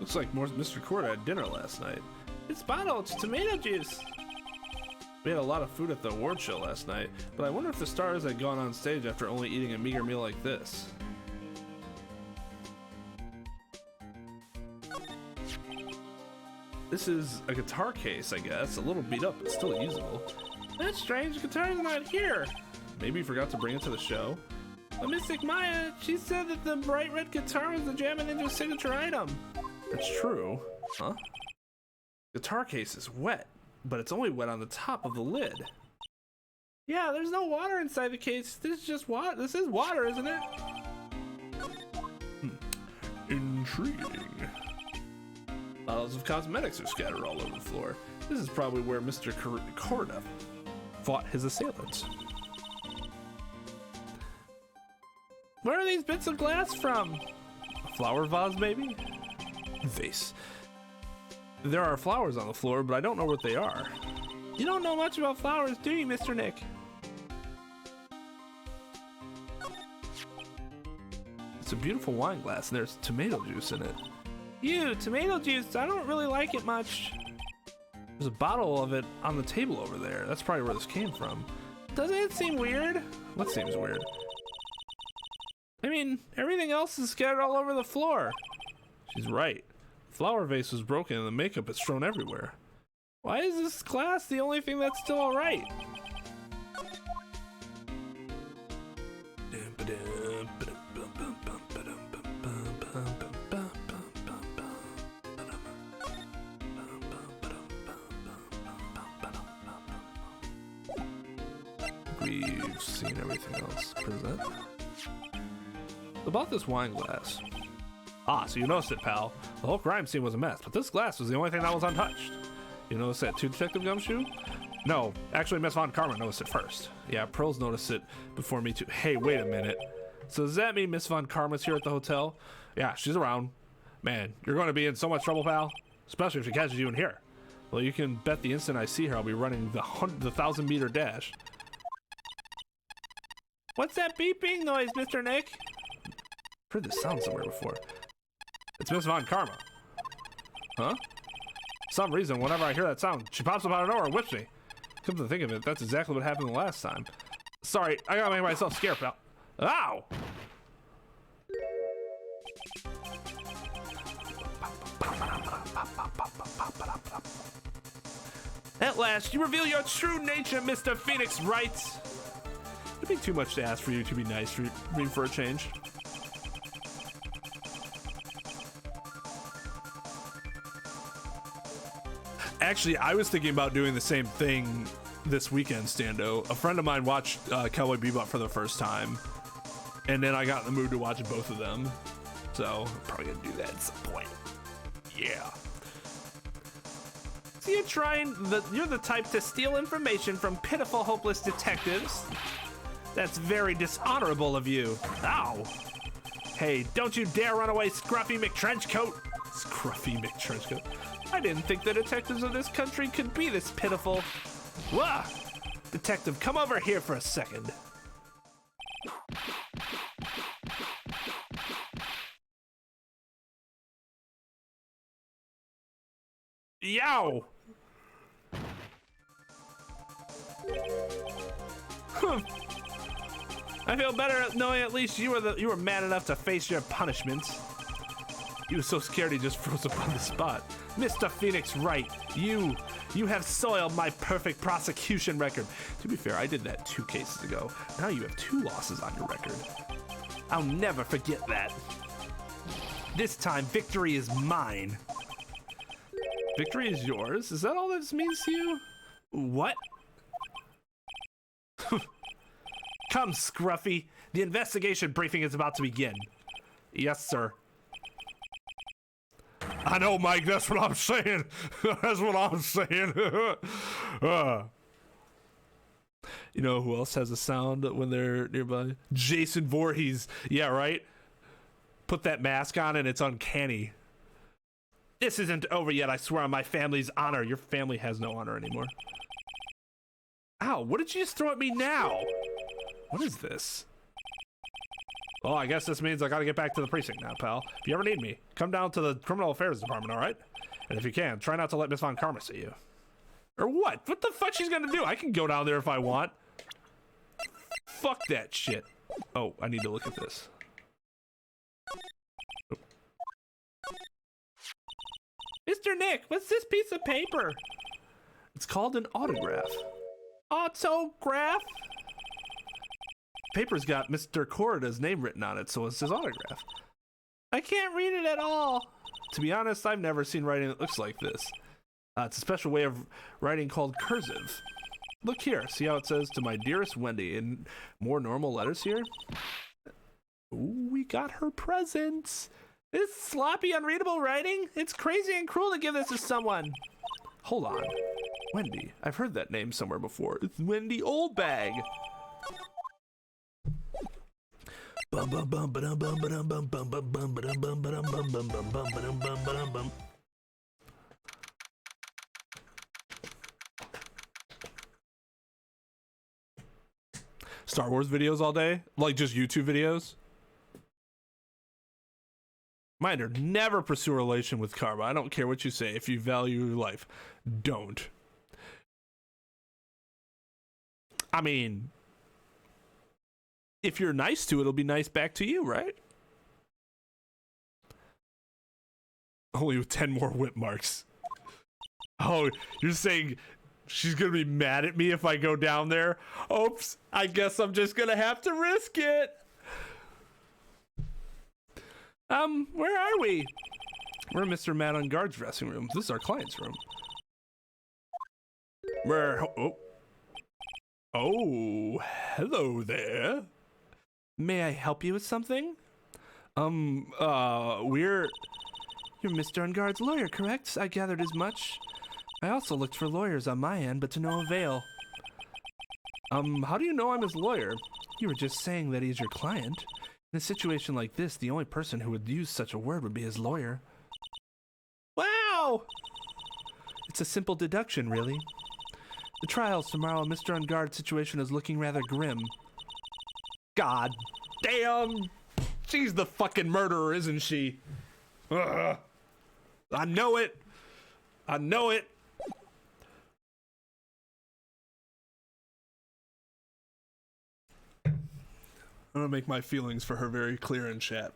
S1: Looks like Mr. Cord had dinner last night. It's bottled, it's tomato juice. We had a lot of food at the award show last night, but I wonder if the stars had gone on stage after only eating a meager meal like this. This is a guitar case, I guess. A little beat up, but still usable. That's strange, the guitar's not here. Maybe you forgot to bring it to the show. But Mystic Maya, she said that the bright red guitar was the Jammin' Ninja's signature item. That's true. Huh? Guitar case is wet, but it's only wet on the top of the lid. Yeah, there's no water inside the case. This is just water. This is water, isn't it? Intriguing. Bottles of cosmetics are scattered all over the floor. This is probably where Mr. Corda fought his assailants. Where are these bits of glass from? A flower vase, maybe? Vase. There are flowers on the floor, but I don't know what they are. You don't know much about flowers, do you, Mr. Nick? It's a beautiful wine glass, and there's tomato juice in it. Ew, tomato juice, I don't really like it much. There's a bottle of it on the table over there. That's probably where this came from. Doesn't it seem weird? What seems weird? I mean, everything else is scattered all over the floor. She's right. The flower vase was broken and the makeup is strewn everywhere. Why is this glass the only thing that's still alright? We've seen everything else. Present. About this wine glass. Ah, so you noticed it, pal. The whole crime scene was a mess, but this glass was the only thing that was untouched. You noticed that too, Detective Gumshoe? No, actually Miss Von Karma noticed it first. Yeah, Pearls noticed it before me too. Hey, wait a minute. So does that mean Miss Von Karma's here at the hotel? Yeah, she's around. Man, you're going to be in so much trouble, pal. Especially if she catches you in here. Well, you can bet the instant I see her, I'll be running the 1,000-meter dash. What's that beeping noise, Mr. Nick? Heard this sound somewhere before. It's Miss Von Karma. Huh? For some reason, whenever I hear that sound, she pops up out of nowhere and whips me. Come to think of it, that's exactly what happened the last time. Sorry, I gotta make myself scared, pal. Ow! At last, you reveal your true nature, Mr. Phoenix Wright. It'd be too much to ask for you to be nice for me for a change. Actually, I was thinking about doing the same thing this weekend, Stando. A friend of mine watched Cowboy Bebop for the first time, and then I got in the mood to watch both of them. So, I'm probably gonna do that at some point. Yeah. So you're the type to steal information from pitiful, hopeless detectives? That's very dishonorable of you. Ow! Hey, don't you dare run away, Scruffy McTrenchcoat! Scruffy McTrenchcoat. I didn't think the detectives of this country could be this pitiful. Wah! Detective, come over here for a second. Yow! I feel better knowing at least you were man enough to face your punishment. He was so scared he just froze up on the spot. Mr. Phoenix Wright, you have soiled my perfect prosecution record. To be fair, I did that 2 cases ago. Now you have 2 losses on your record. I'll never forget that. This time, victory is mine. Victory is yours? Is that all this means to you? What? Come, Scruffy. The investigation briefing is about to begin. Yes, sir. I know, Mike, that's what I'm saying. That's what I'm saying. You know who else has a sound when they're nearby? Jason Voorhees. Yeah, right? Put that mask on and it's uncanny. This isn't over yet, I swear on my family's honor. Your family has no honor anymore. Ow, what did you just throw at me now? What is this? Oh, I guess this means I gotta get back to the precinct now, pal. If you ever need me, come down to the criminal affairs department, alright? And if you can, try not to let Miss Von Karma see you. Or what? What the fuck she's gonna do? I can go down there if I want. Fuck that shit. Oh, I need to look at this. Oh. Mr. Nick, what's this piece of paper? It's called an autograph. Autograph? Paper's got Mr. Corrida's name written on it, so it's his autograph. I can't read it at all. To be honest, I've never seen writing that looks like this. It's a special way of writing called cursive. Look here, see how it says "to my dearest Wendy" in more normal letters here? Ooh, we got her presents. This sloppy, unreadable writing? It's crazy and cruel to give this to someone. Hold on. Wendy. I've heard that name somewhere before. It's Wendy Oldbag. Star Wars videos all day? Like just YouTube videos? Reminder, never pursue a relation with Karma. I don't care what you say. If you value your life, don't. I mean, if you're nice to it, it'll be nice back to you, right? Only with 10 more whip marks. Oh, you're saying she's gonna be mad at me if I go down there? Oops, I guess I'm just gonna have to risk it. Where are we? We're in Mr. Matt on Guard's dressing room. This is our client's room. Oh, hello there. May I help you with something? You're Mr. Ungard's lawyer, correct? I gathered as much. I also looked for lawyers on my end, but to no avail. How do you know I'm his lawyer? You were just saying that he's your client. In a situation like this, the only person who would use such a word would be his lawyer. Wow! It's a simple deduction, really. The trial's tomorrow. Mr. Ungard's situation is looking rather grim. God damn! She's the fucking murderer, isn't she? Ugh. I know it! I know it! I'm gonna make my feelings for her very clear in chat.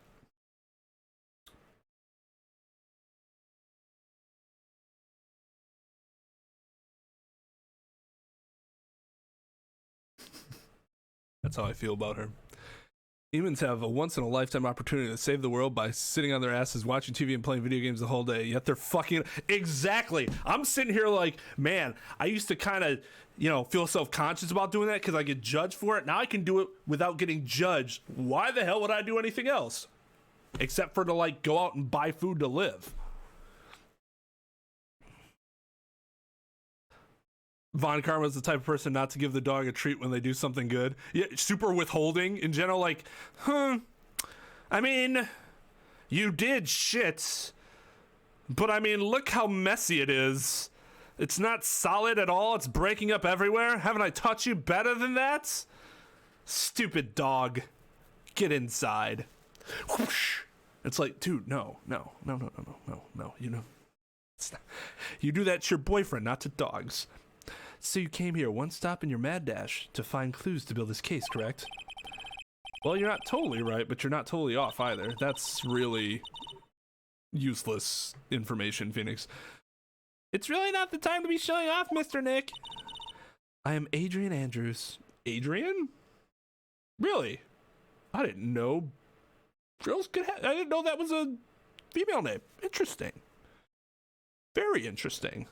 S1: That's how I feel about her. Humans have a once-in-a-lifetime opportunity to save the world by sitting on their asses, watching TV and playing video games the whole day, yet they're fucking... Exactly! I'm sitting here like, man, I used to kind of, feel self-conscious about doing that because I get judged for it. Now I can do it without getting judged. Why the hell would I do anything else? Except for to, go out and buy food to live. Von Karma's the type of person not to give the dog a treat when they do something good. Yeah, super withholding in general, I mean, you did shit, but I mean, look how messy it is. It's not solid at all. It's breaking up everywhere. Haven't I taught you better than that? Stupid dog. Get inside. Whoosh. It's like, dude, no. You do that to your boyfriend, not to dogs. So you came here one stop in your mad dash to find clues to build this case, correct? Well, you're not totally right, but you're not totally off either. That's really useless information, Phoenix. It's really not the time to be showing off, Mr. Nick. I am Adrian Andrews. Adrian? Really? I didn't know girls could have... I didn't know that was a female name. Interesting. Very interesting.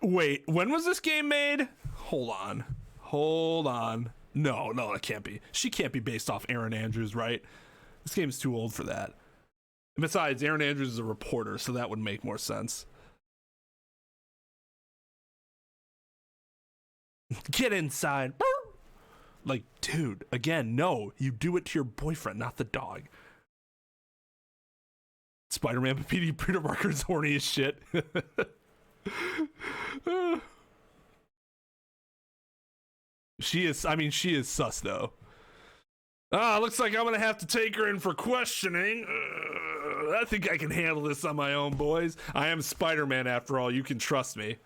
S1: Wait, when was this game made? Hold on. No, it can't be. She can't be based off Aaron Andrews, right? This game's too old for that. And besides, Aaron Andrews is a reporter, so that would make more sense. Get inside. Like, dude, again, no. You do it to your boyfriend, not the dog. Spider-Man Peter Parker's horny as shit. She is, I mean, she is sus, though. Looks like I'm gonna have to take her in for questioning. I think I can handle this on my own, boys. I am Spider-Man after all, you can trust me.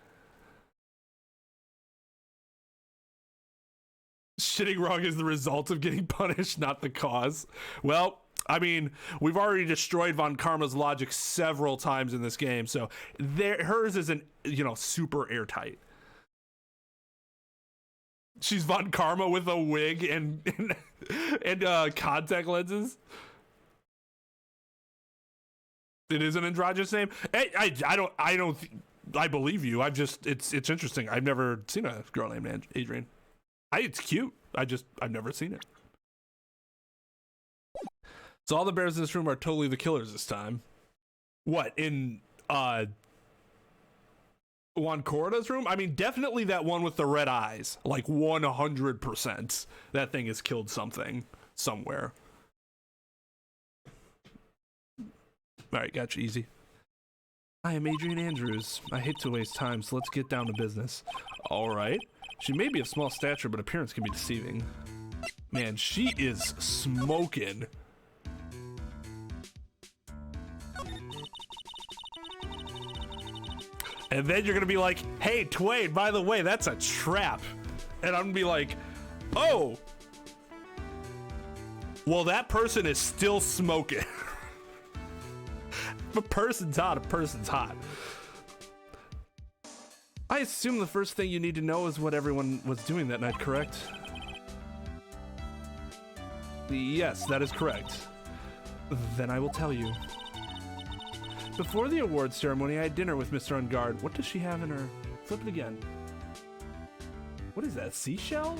S1: Shitting wrong is the result of getting punished, not the cause. Well, I mean, we've already destroyed Von Karma's logic several times in this game, so hers isn't, you know, super airtight. She's Von Karma with a wig and contact lenses. It is an androgynous name. I believe you. It's interesting. I've never seen a girl named Adrian. It's cute. I've never seen it. So all the bears in this room are totally the killers this time. What, in Juan Corrida's room? I mean, definitely that one with the red eyes. Like 100%. That thing has killed something somewhere. Alright, gotcha, easy. I am Adrian Andrews. I hate to waste time, so let's get down to business. Alright. She may be of small stature, but appearance can be deceiving. Man, she is smoking. And then you're gonna be like, hey, Twain, by the way, that's a trap. And I'm gonna be like, oh. Well, that person is still smoking. If a person's hot, a person's hot. I assume the first thing you need to know is what everyone was doing that night, correct? Yes, that is correct. Then I will tell you. Before the awards ceremony, I had dinner with Mr. Ungard. What does she have in her? Flip it again. What is that, seashell?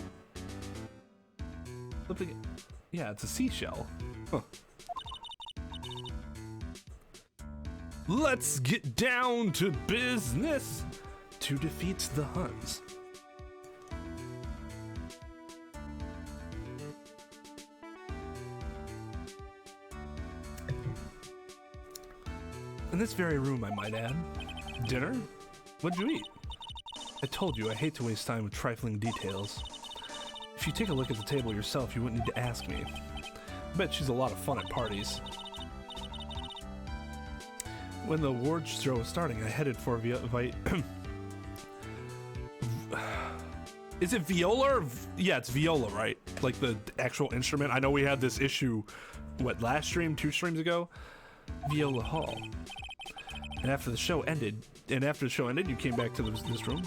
S1: Flip it again. Yeah, it's a seashell. Huh. Let's get down to business to defeat the Huns. In this very room, I might add. Dinner? What'd you eat? I told you I hate to waste time with trifling details. If you take a look at the table yourself, you wouldn't need to ask me. I bet she's a lot of fun at parties. When the awards show was starting, I headed for Is it viola? Yeah, it's viola, right? Like the actual instrument. I know we had this issue, what, last stream, 2 streams ago? Viola Hall. And after the show ended, you came back to this room?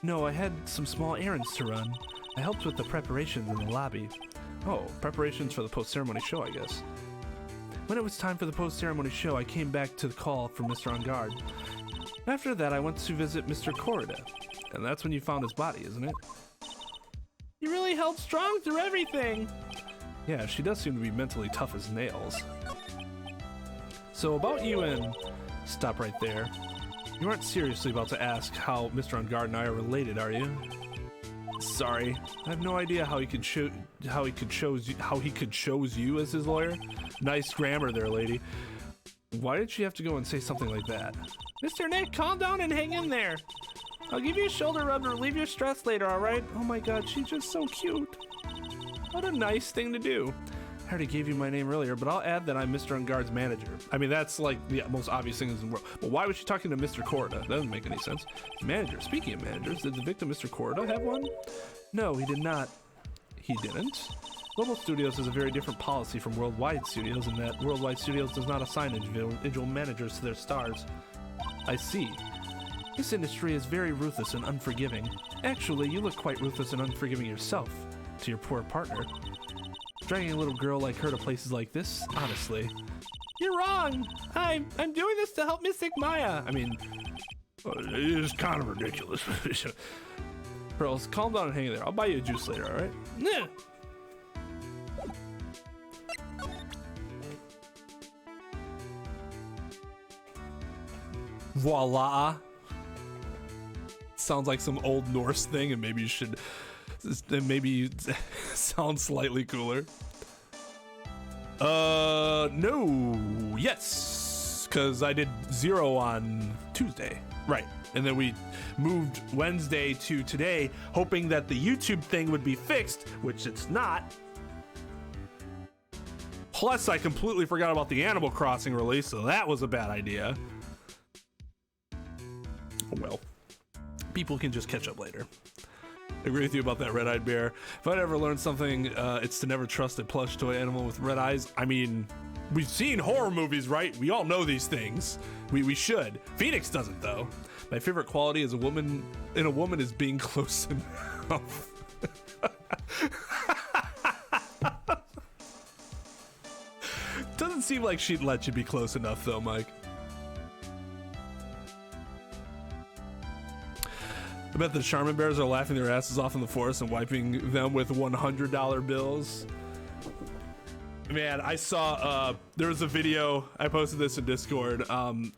S1: No, I had some small errands to run. I helped with the preparations in the lobby. Oh, preparations for the post-ceremony show, I guess. When it was time for the post-ceremony show, I came back to the call from Mr. Ungard. After that, I went to visit Mr. Corrida. And that's when you found his body, isn't it? You really held strong through everything! Yeah, she does seem to be mentally tough as nails. So about you and... Stop right there. You aren't seriously about to ask how Mr. Ungard and I are related, are you? Sorry, I have no idea how he could chose you as his lawyer. Nice grammar there, lady. Why did she have to go and say something like that? Mr. Nick, calm down and hang in there. I'll give you a shoulder rub to relieve your stress later, alright? Oh my god, she's just so cute. What a nice thing to do. I already gave you my name earlier, but I'll add that I'm Mr. Ungard's manager. I mean, that's like the most obvious thing in the world. But why was she talking to Mr. Corrida? That doesn't make any sense. Manager. Speaking of managers, did the victim, Mr. Corrida, have one? No, he did not. He didn't? Global Studios has a very different policy from Worldwide Studios in that Worldwide Studios does not assign individual managers to their stars. I see. This industry is very ruthless and unforgiving. Actually, you look quite ruthless and unforgiving yourself to your poor partner. Dragging a little girl like her to places like this, honestly. You're wrong! I'm doing this to help Mystic Maya! I mean...
S2: It is kind of ridiculous.
S1: Pearls, calm down and hang there. I'll buy you a juice later, alright? Yeah. Voila! Sounds like some old Norse thing, and maybe you should... Maybe sound slightly cooler. No, yes, because I did 0 on Tuesday. Right, And then we moved Wednesday to today, hoping that the YouTube thing would be fixed, which it's not. Plus, I completely forgot about the Animal Crossing release, so that was a bad idea. Well, people can just catch up later. I agree with you about that red-eyed bear. If I'd ever learned something, it's to never trust a plush toy animal with red eyes. I mean, we've seen horror movies, right? We all know these things. We should. Phoenix doesn't, though. My favorite quality as a woman is being close enough. Doesn't seem like she'd let you be close enough, though, Mike. I bet the Charmin bears are laughing their asses off in the forest and wiping them with $100 bills. Man, I saw, there was a video, I posted this in Discord.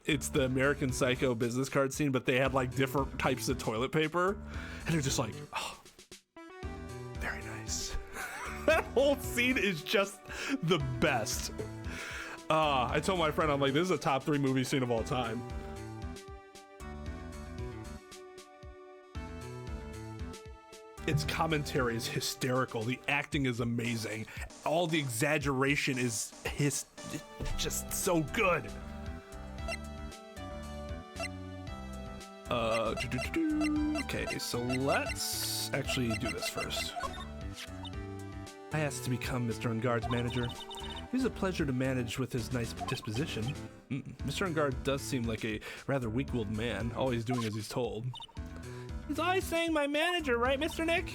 S1: It's the American Psycho business card scene, but they had like different types of toilet paper. And they're just like, oh, very nice. That whole scene is just the best. I told my friend, I'm like, this is a top 3 movie scene of all time. Its commentary is hysterical. The acting is amazing. All the exaggeration is just so good. Okay, so let's actually do this first. I asked to become Mr. Ungard's manager. He's a pleasure to manage with his nice disposition. Mr. Ungard does seem like a rather weak-willed man, always doing as he's told. He's always saying my manager, right, Mr. Nick?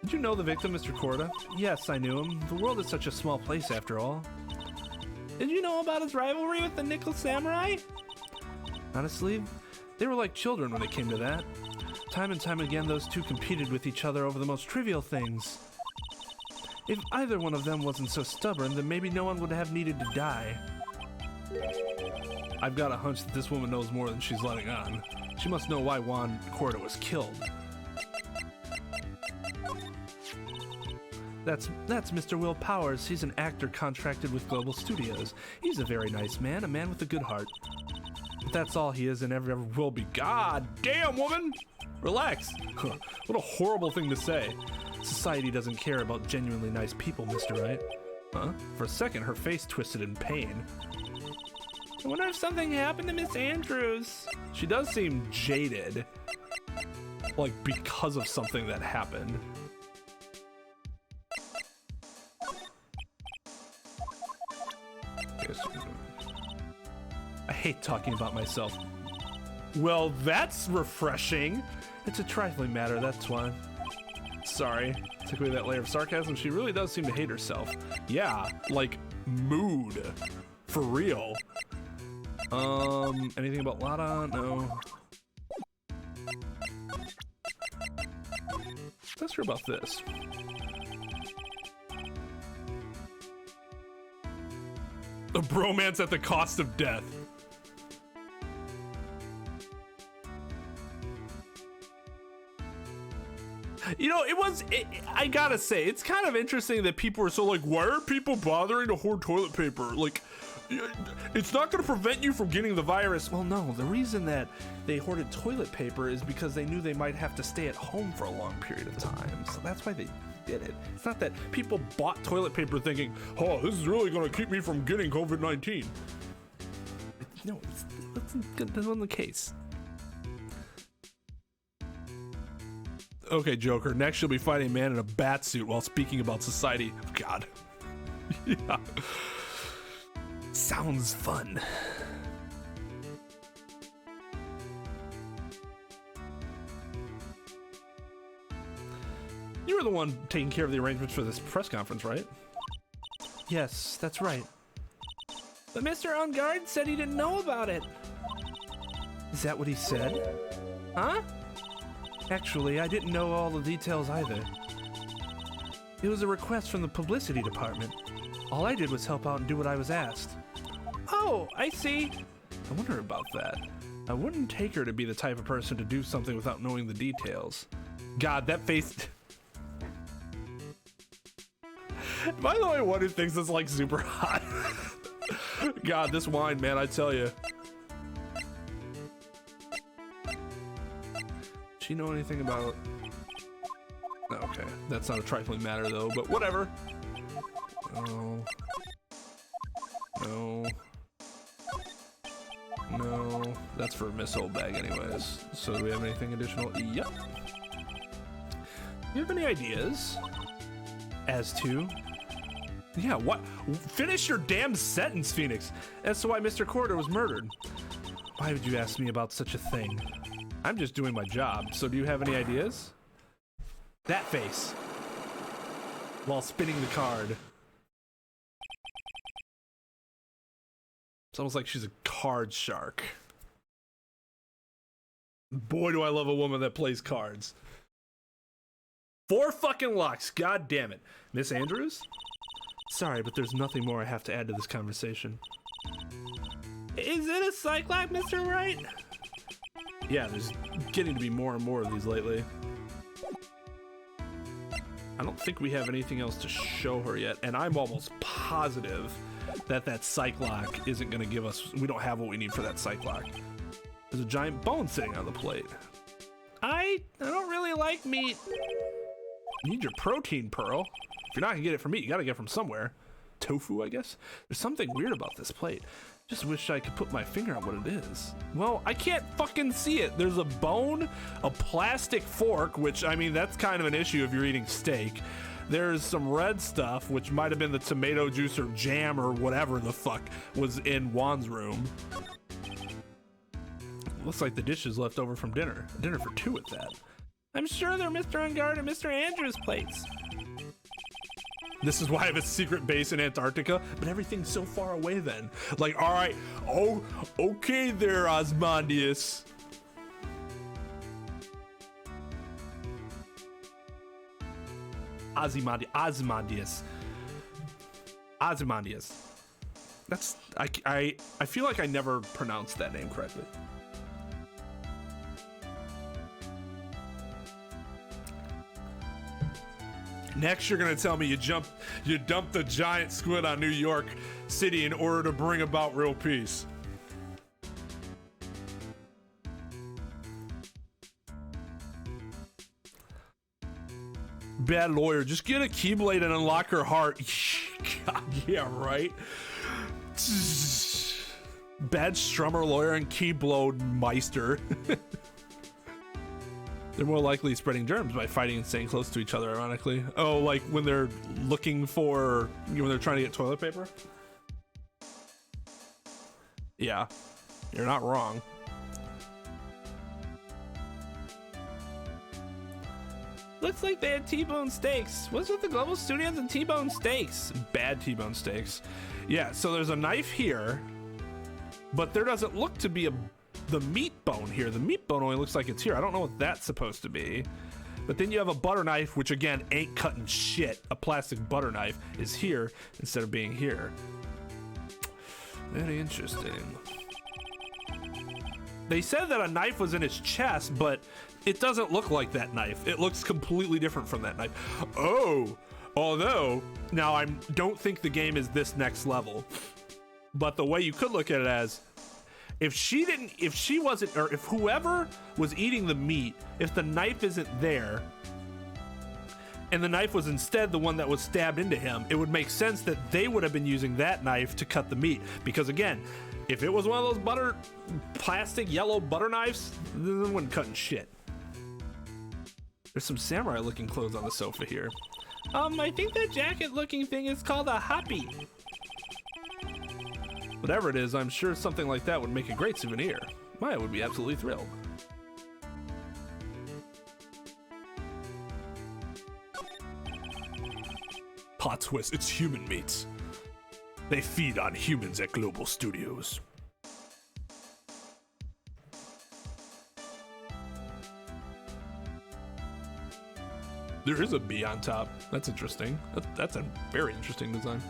S1: Did you know the victim, Mr. Corda? Yes, I knew him. The world is such a small place after all. Did you know about his rivalry with the Nickel Samurai? Honestly, they were like children when it came to that. Time and time again, those two competed with each other over the most trivial things. If either one of them wasn't so stubborn, then maybe no one would have needed to die. I've got a hunch that this woman knows more than she's letting on. She must know why Juan Corda was killed. That's Mr. Will Powers. He's an actor contracted with Global Studios. He's a very nice man, a man with a good heart. But that's all he is and ever will be. God damn, woman! Relax. What a horrible thing to say. Society doesn't care about genuinely nice people, Mr. Wright. Huh? For a second, her face twisted in pain. I wonder if something happened to Miss Andrews. She does seem jaded. Like, because of something that happened. I hate talking about myself. Well, that's refreshing. It's a trifling matter, that's why. Sorry, took away that layer of sarcasm. She really does seem to hate herself. Yeah, like, mood. For real. Anything about Lada? No. Let's hear about this. A bromance at the cost of death. You know, I gotta say, it's kind of interesting that people are so like, why are people bothering to hoard toilet paper? Like, it's not going to prevent you from getting the virus. Well, no, the reason that they hoarded toilet paper is because they knew they might have to stay at home for a long period of time. So that's why they did it. It's not that people bought toilet paper thinking, oh, this is really going to keep me from getting COVID-19. No, that wasn't the case. Okay, Joker, next you'll be fighting a man in a bat suit while speaking about society. God. Yeah. Sounds fun. You were the one taking care of the arrangements for this press conference, right? Yes, that's right. But Mr. Ungard said he didn't know about it. Is that what he said? Huh? Actually, I didn't know all the details either. It was a request from the publicity department. All I did was help out and do what I was asked. Oh, I see. I wonder about that. I wouldn't take her to be the type of person to do something without knowing the details. God, that face... By the way, one who thinks it's like super hot. God, this wine, man, I tell you. she know anything about... Okay, that's not a trifling matter though, but whatever. No. No. No. That's for Miss Old Bag anyways. So do we have anything additional? Yep. You have any ideas as to... Yeah, what? Finish your damn sentence, Phoenix. As to why Mr. Corridor was murdered. Why would you ask me about such a thing? I'm just doing my job, so do you have any ideas? That face. While spinning the card. It's almost like she's a card shark. Boy, do I love a woman that plays cards. 4 fucking locks, god damn it. Miss Andrews? Sorry, but there's nothing more I have to add to this conversation. Is it a cyclock, Mr. Wright? Yeah, there's getting to be more and more of these lately. I don't think we have anything else to show her yet, and I'm almost positive that that cyclock isn't going to give us... We don't have what we need for that cyclock. There's a giant bone sitting on the plate. I don't really like meat. You need your protein, Pearl. If you're not going to get it from meat, you got to get it from somewhere. Tofu, I guess? There's something weird about this plate. Just wish I could put my finger on what it is. Well, I can't fucking see it. There's a bone, a plastic fork, which, I mean, that's kind of an issue if you're eating steak. There's some red stuff, which might have been the tomato juice or jam or whatever the fuck was in Juan's room. Looks like the dishes left over from dinner. Dinner for 2 at that. I'm sure they're Mr. Ungard and Mr. Andrews' plates. This is why I have a secret base in Antarctica, but everything's so far away then. Like, all right, oh, okay there, Osmondius. Ozymandias. That's, I feel like I never pronounced that name correctly. Next, you're gonna tell me you dumped the giant squid on New York City in order to bring about real peace. Bad lawyer, just get a keyblade and unlock her heart. God, yeah, right. Bad strummer lawyer and keyblade meister. They're more likely spreading germs by fighting and staying close to each other, ironically. Oh, like when they're looking for, when they're trying to get toilet paper? Yeah, you're not wrong. Looks like they had T-bone steaks. What's with the Global Studios and T-bone steaks? Bad T-bone steaks. Yeah, so there's a knife here, but there doesn't look to be the meat bone here. The meat bone only looks like it's here. I don't know what that's supposed to be. But then you have a butter knife, which again ain't cutting shit. A plastic butter knife is here instead of being here. Very interesting. They said that a knife was in his chest, but it doesn't look like that knife. It looks completely different from that knife. Oh, although now I don't think the game is this next level, but the way you could look at it as, if she wasn't, or if whoever was eating the meat, if the knife isn't there, and the knife was instead the one that was stabbed into him, it would make sense that they would have been using that knife to cut the meat. Because again, if it was one of those plastic yellow butter knives, then it wouldn't cut shit. There's some samurai looking clothes on the sofa here. I think that jacket looking thing is called a hoppy. Whatever it is, I'm sure something like that would make a great souvenir. Maya would be absolutely thrilled. Plot twist, it's human meats. They feed on humans at Global Studios. There is a bee on top. That's interesting. That's a very interesting design.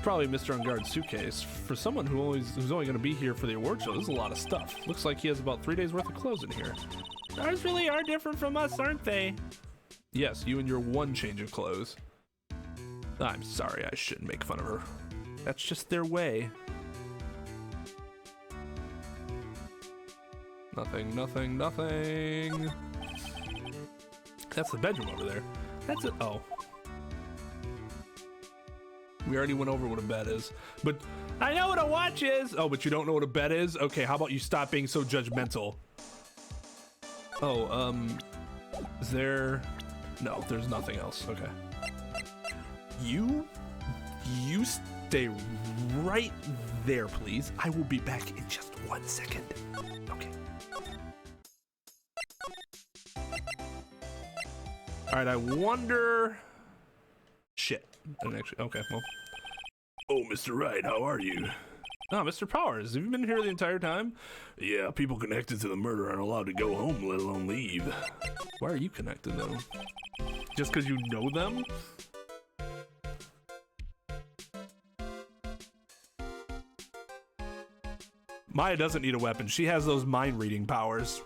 S1: Probably Mr. Ungard's suitcase. For someone who's only going to be here for the award show, there's a lot of stuff. Looks like he has about 3 days worth of clothes in here. Ours really are different from us, aren't they? Yes, you and your one change of clothes. I'm sorry, I shouldn't make fun of her. That's just their way. Nothing. That's the bedroom over there. That's it. Oh. We already went over what a bed is. But I know what a watch is. Oh, but you don't know what a bed is? Okay, how about you stop being so judgmental? Oh, is there... No, there's nothing else. Okay. You stay right there, please. I will be back in just 1 second. Okay. All right, I wonder... Shit. And actually, okay, well.
S2: Oh, Mr. Wright, how are you?
S1: Oh, Mr. Powers, have you been here the entire time?
S2: Yeah, people connected to the murder aren't allowed to go home, let alone leave.
S1: Why are you connected, though? Just because you know them? Maya doesn't need a weapon. She has those mind-reading powers.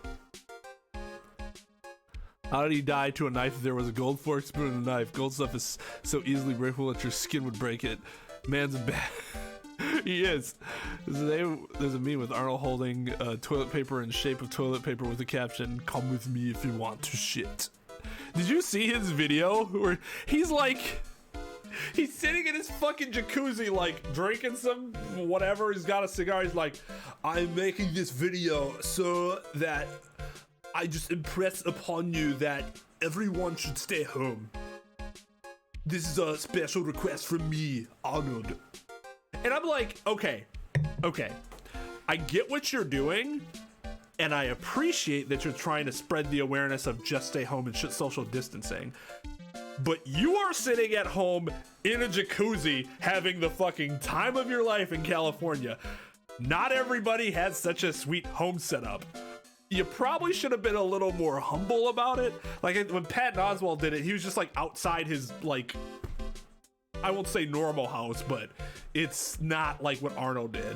S1: How did he die to a knife if there was a gold fork, spoon, and a knife? Gold stuff is so easily breakable that your skin would break it. Man's bad. He is. There's a meme with Arnold holding toilet paper in shape of toilet paper with the caption, "Come with me if you want to shit." Did you see his video where he's like, he's sitting in his fucking jacuzzi, like drinking some whatever. He's got a cigar. He's like, "I'm making this video so that I just impress upon you that everyone should stay home. This is a special request from me, Arnold." And I'm like, okay. I get what you're doing, and I appreciate that you're trying to spread the awareness of just stay home and social distancing. But you are sitting at home in a jacuzzi having the fucking time of your life in California. Not everybody has such a sweet home setup. You probably should have been a little more humble about it. Like when Patton Oswalt did it, he was just like outside his, like, I won't say normal house, but it's not like what Arnold did.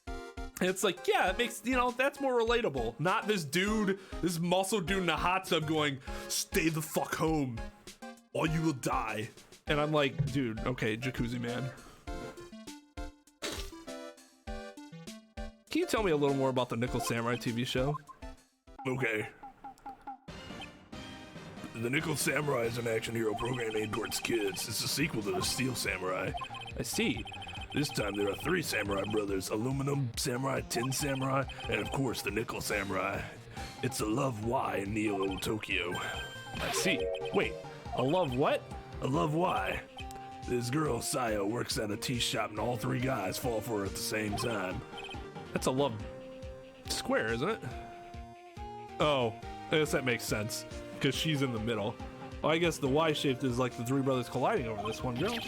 S1: And it's like, yeah, it makes, you know, that's more relatable. Not this dude, this muscle dude in a hot tub going, "Stay the fuck home or you will die." And I'm like, dude, okay, jacuzzi man. Can you tell me a little more about the Nickel Samurai TV show?
S2: Okay. The Nickel Samurai is an action hero program aimed towards kids. It's a sequel to the Steel Samurai.
S1: I see.
S2: This time there are 3 samurai brothers: Aluminum Samurai, Tin Samurai, and of course the Nickel Samurai. It's a love why in Neo Tokyo.
S1: I see. Wait, a love what?
S2: A love why. This girl, Sayo, works at a tea shop and all 3 guys fall for her at the same time.
S1: That's a love square, isn't it? Oh, I guess that makes sense, because she's in the middle. Well, I guess the Y-shaped is like the 3 brothers colliding over this one girl.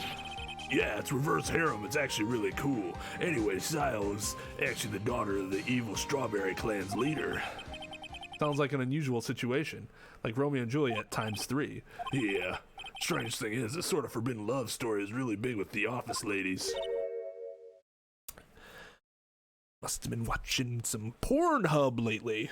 S2: Yeah, it's reverse harem. It's actually really cool. Anyway, Sayo is actually the daughter of the evil Strawberry Clan's leader.
S1: Sounds like an unusual situation, like Romeo and Juliet ×3.
S2: Yeah. Strange thing is, this sort of forbidden love story is really big with the office ladies.
S1: Must have been watching some Pornhub lately.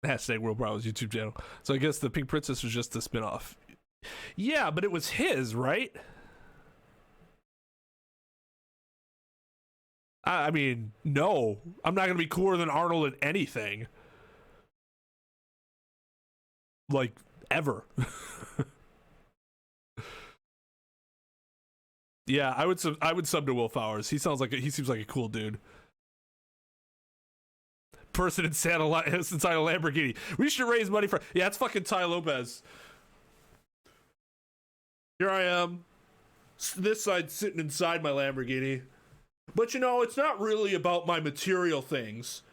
S1: Hashtag World Bravo's YouTube channel. So I guess the Pink Princess was just a spinoff. Yeah, but it was his, right? I mean, no. I'm not going to be cooler than Arnold at anything. Like, ever. Yeah, I would sub to Will Fowers. He seems like a cool dude. Person inside a Lamborghini. We should raise money for. Yeah, it's fucking Ty Lopez. Here I am, this side sitting inside my Lamborghini. But you know, it's not really about my material things.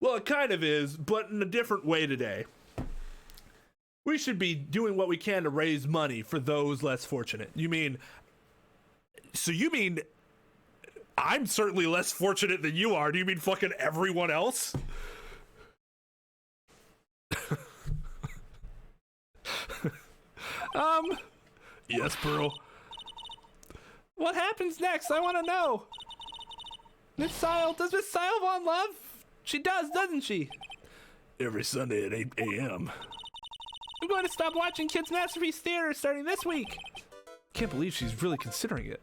S1: Well, it kind of is, but in a different way today. We should be doing what we can to raise money for those less fortunate. You mean I'm certainly less fortunate than you are. Do you mean fucking everyone else?
S2: Yes, Pearl.
S1: What happens next? I want to know. Does Miss Sile want love? She does, doesn't she?
S2: Every Sunday at 8 a.m.
S1: I'm going to stop watching Kids Masterpiece Theater starting this week. Can't believe she's really considering it.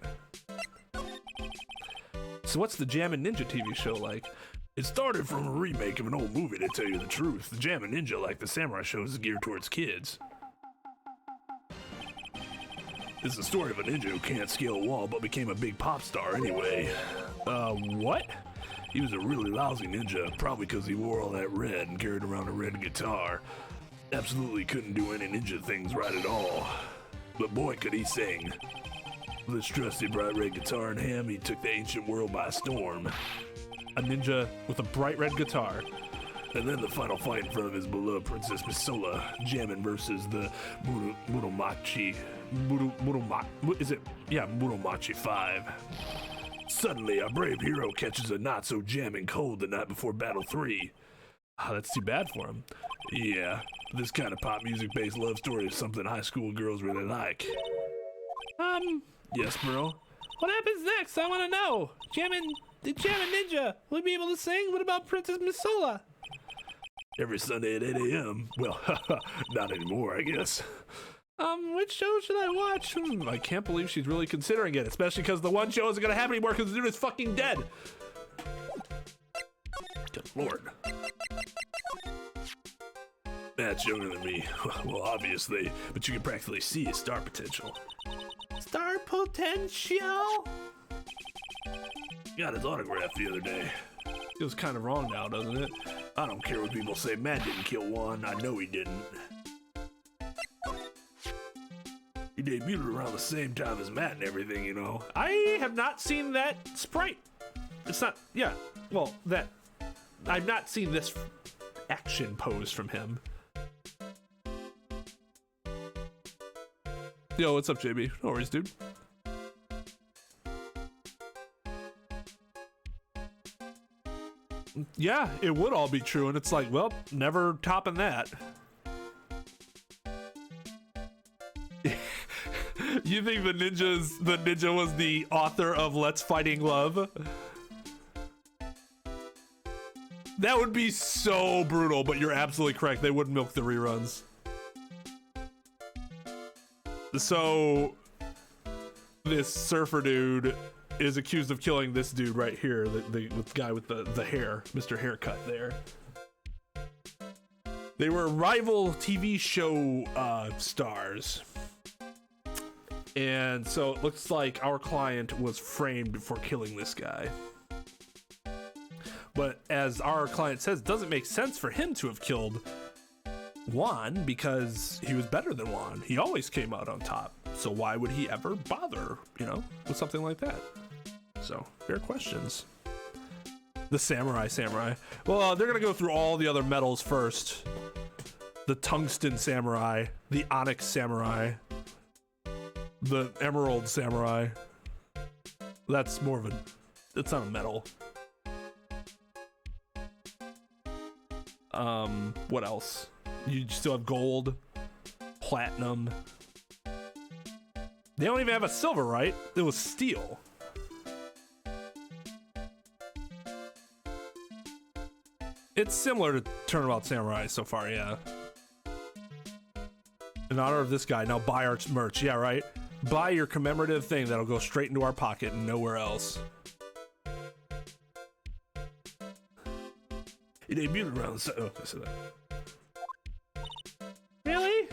S1: So what's the Jammin' Ninja TV show like?
S2: It started from a remake of an old movie, to tell you the truth. The Jammin' Ninja, like the samurai show, is geared towards kids. It's the story of a ninja who can't scale a wall but became a big pop star anyway.
S1: What?
S2: He was a really lousy ninja, probably because he wore all that red and carried around a red guitar. Absolutely couldn't do any ninja things right at all. But boy, could he sing. With his trusty bright red guitar in hand, he took the ancient world by storm.
S1: A ninja with a bright red guitar.
S2: And then the final fight in front of his beloved Princess Misola, Jammin' versus the Muromachi. Muromachi 5. Suddenly, our brave hero catches a not-so-jamming cold the night before Battle 3.
S1: Oh, that's too bad for him.
S2: Yeah, this kind of pop music-based love story is something high school girls really like. Yes, bro?
S1: What happens next? I want to know. The Jammin' Ninja, will he be able to sing? What about Princess Misola?
S2: Every Sunday at 8 a.m. Well, not anymore, I guess.
S1: Which show should I watch? I can't believe she's really considering it, especially because the one show isn't gonna happen anymore because the dude is fucking dead.
S2: Good Lord. Matt's younger than me. Well, obviously, but you can practically see his star potential.
S1: Star potential?
S2: Got his autograph the other day.
S1: Feels kind of wrong now, doesn't it?
S2: I don't care what people say. Matt didn't kill Juan. I know he didn't. He debuted around the same time as Matt and everything, you know.
S1: I have not seen that sprite. It's not, yeah, well, that, I've not seen this action pose from him. Yo, what's up, JB? No worries, dude. Yeah, it would all be true, and it's like, well, never topping that. You think the ninja was the author of Let's Fighting Love? That would be so brutal, but you're absolutely correct. They would milk the reruns. So, this surfer dude is accused of killing this dude right here, the guy with the hair, Mr. Haircut there. They were rival TV show stars. And so it looks like our client was framed for killing this guy. But as our client says, it doesn't make sense for him to have killed Juan because he was better than Juan. He always came out on top. So why would he ever bother, you know, with something like that? So, fair questions. The samurai. Well, they're going to go through all the other metals first. The tungsten samurai, the onyx samurai, the emerald samurai. That's more of it's not a metal. What else? You still have gold, platinum. They don't even have a silver, right? It was steel. It's similar to Turnabout Samurai so far, yeah. In honor of this guy, now buy our merch. Yeah, right? Buy your commemorative thing that'll go straight into our pocket and nowhere else.
S2: He debuted around the... Oh, I said that.
S1: Really?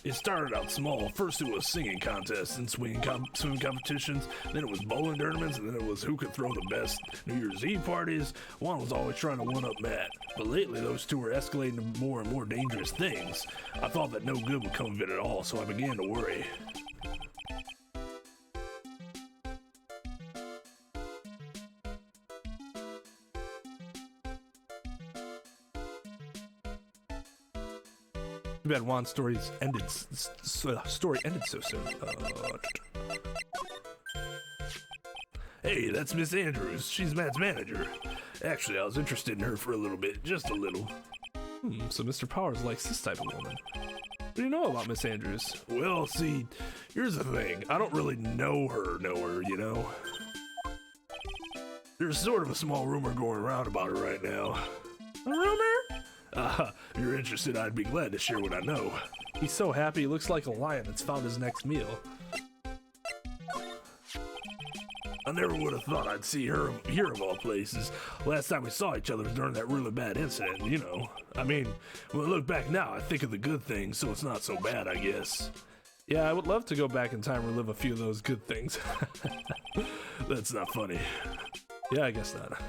S2: It started out small. First it was singing contests and swim competitions, then it was bowling tournaments, and then it was who could throw the best New Year's Eve parties. Juan was always trying to one-up Matt, but lately those two were escalating to more and more dangerous things. I thought that no good would come of it at all, so I began to worry.
S1: Too bad Juan's story ended so soon.
S2: Hey, that's Miss Andrews. She's Matt's manager. Actually, I was interested in her for a little bit, just a little.
S1: So Mr. Powers likes this type of woman. What do you know about Miss Andrews?
S2: Well, see, here's the thing. I don't really know her, you know? There's sort of a small rumor going around about her right now.
S1: A rumor?
S2: If you're interested, I'd be glad to share what I know.
S1: He's so happy, he looks like a lion that's found his next meal.
S2: I never would have thought I'd see her here of all places. Last time we saw each other was during that really bad incident, you know. I mean, when I look back now, I think of the good things, so it's not so bad, I guess.
S1: Yeah, I would love to go back in time and relive a few of those good things.
S2: That's not funny.
S1: Yeah, I guess not.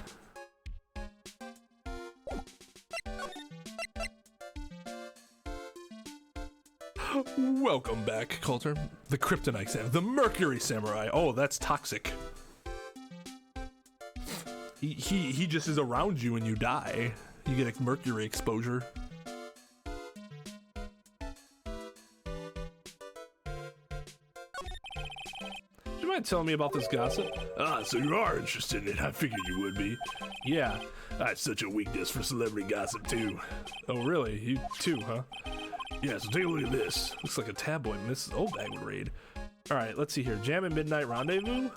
S1: Welcome back, Coulter. The Kryptonite Samurai, the Mercury Samurai. Oh, that's toxic. He just is around you and you die. You get a mercury exposure. Do you mind telling me about this gossip?
S2: Ah, so you are interested in it. I figured you would be.
S1: Yeah.
S2: I have such a weakness for celebrity gossip, too.
S1: Oh, really? You too, huh?
S2: Yeah, so take a look at this.
S1: Looks like a tabloid Mrs. Oldbag would read. All right, let's see here. Jam and Midnight Rendezvous?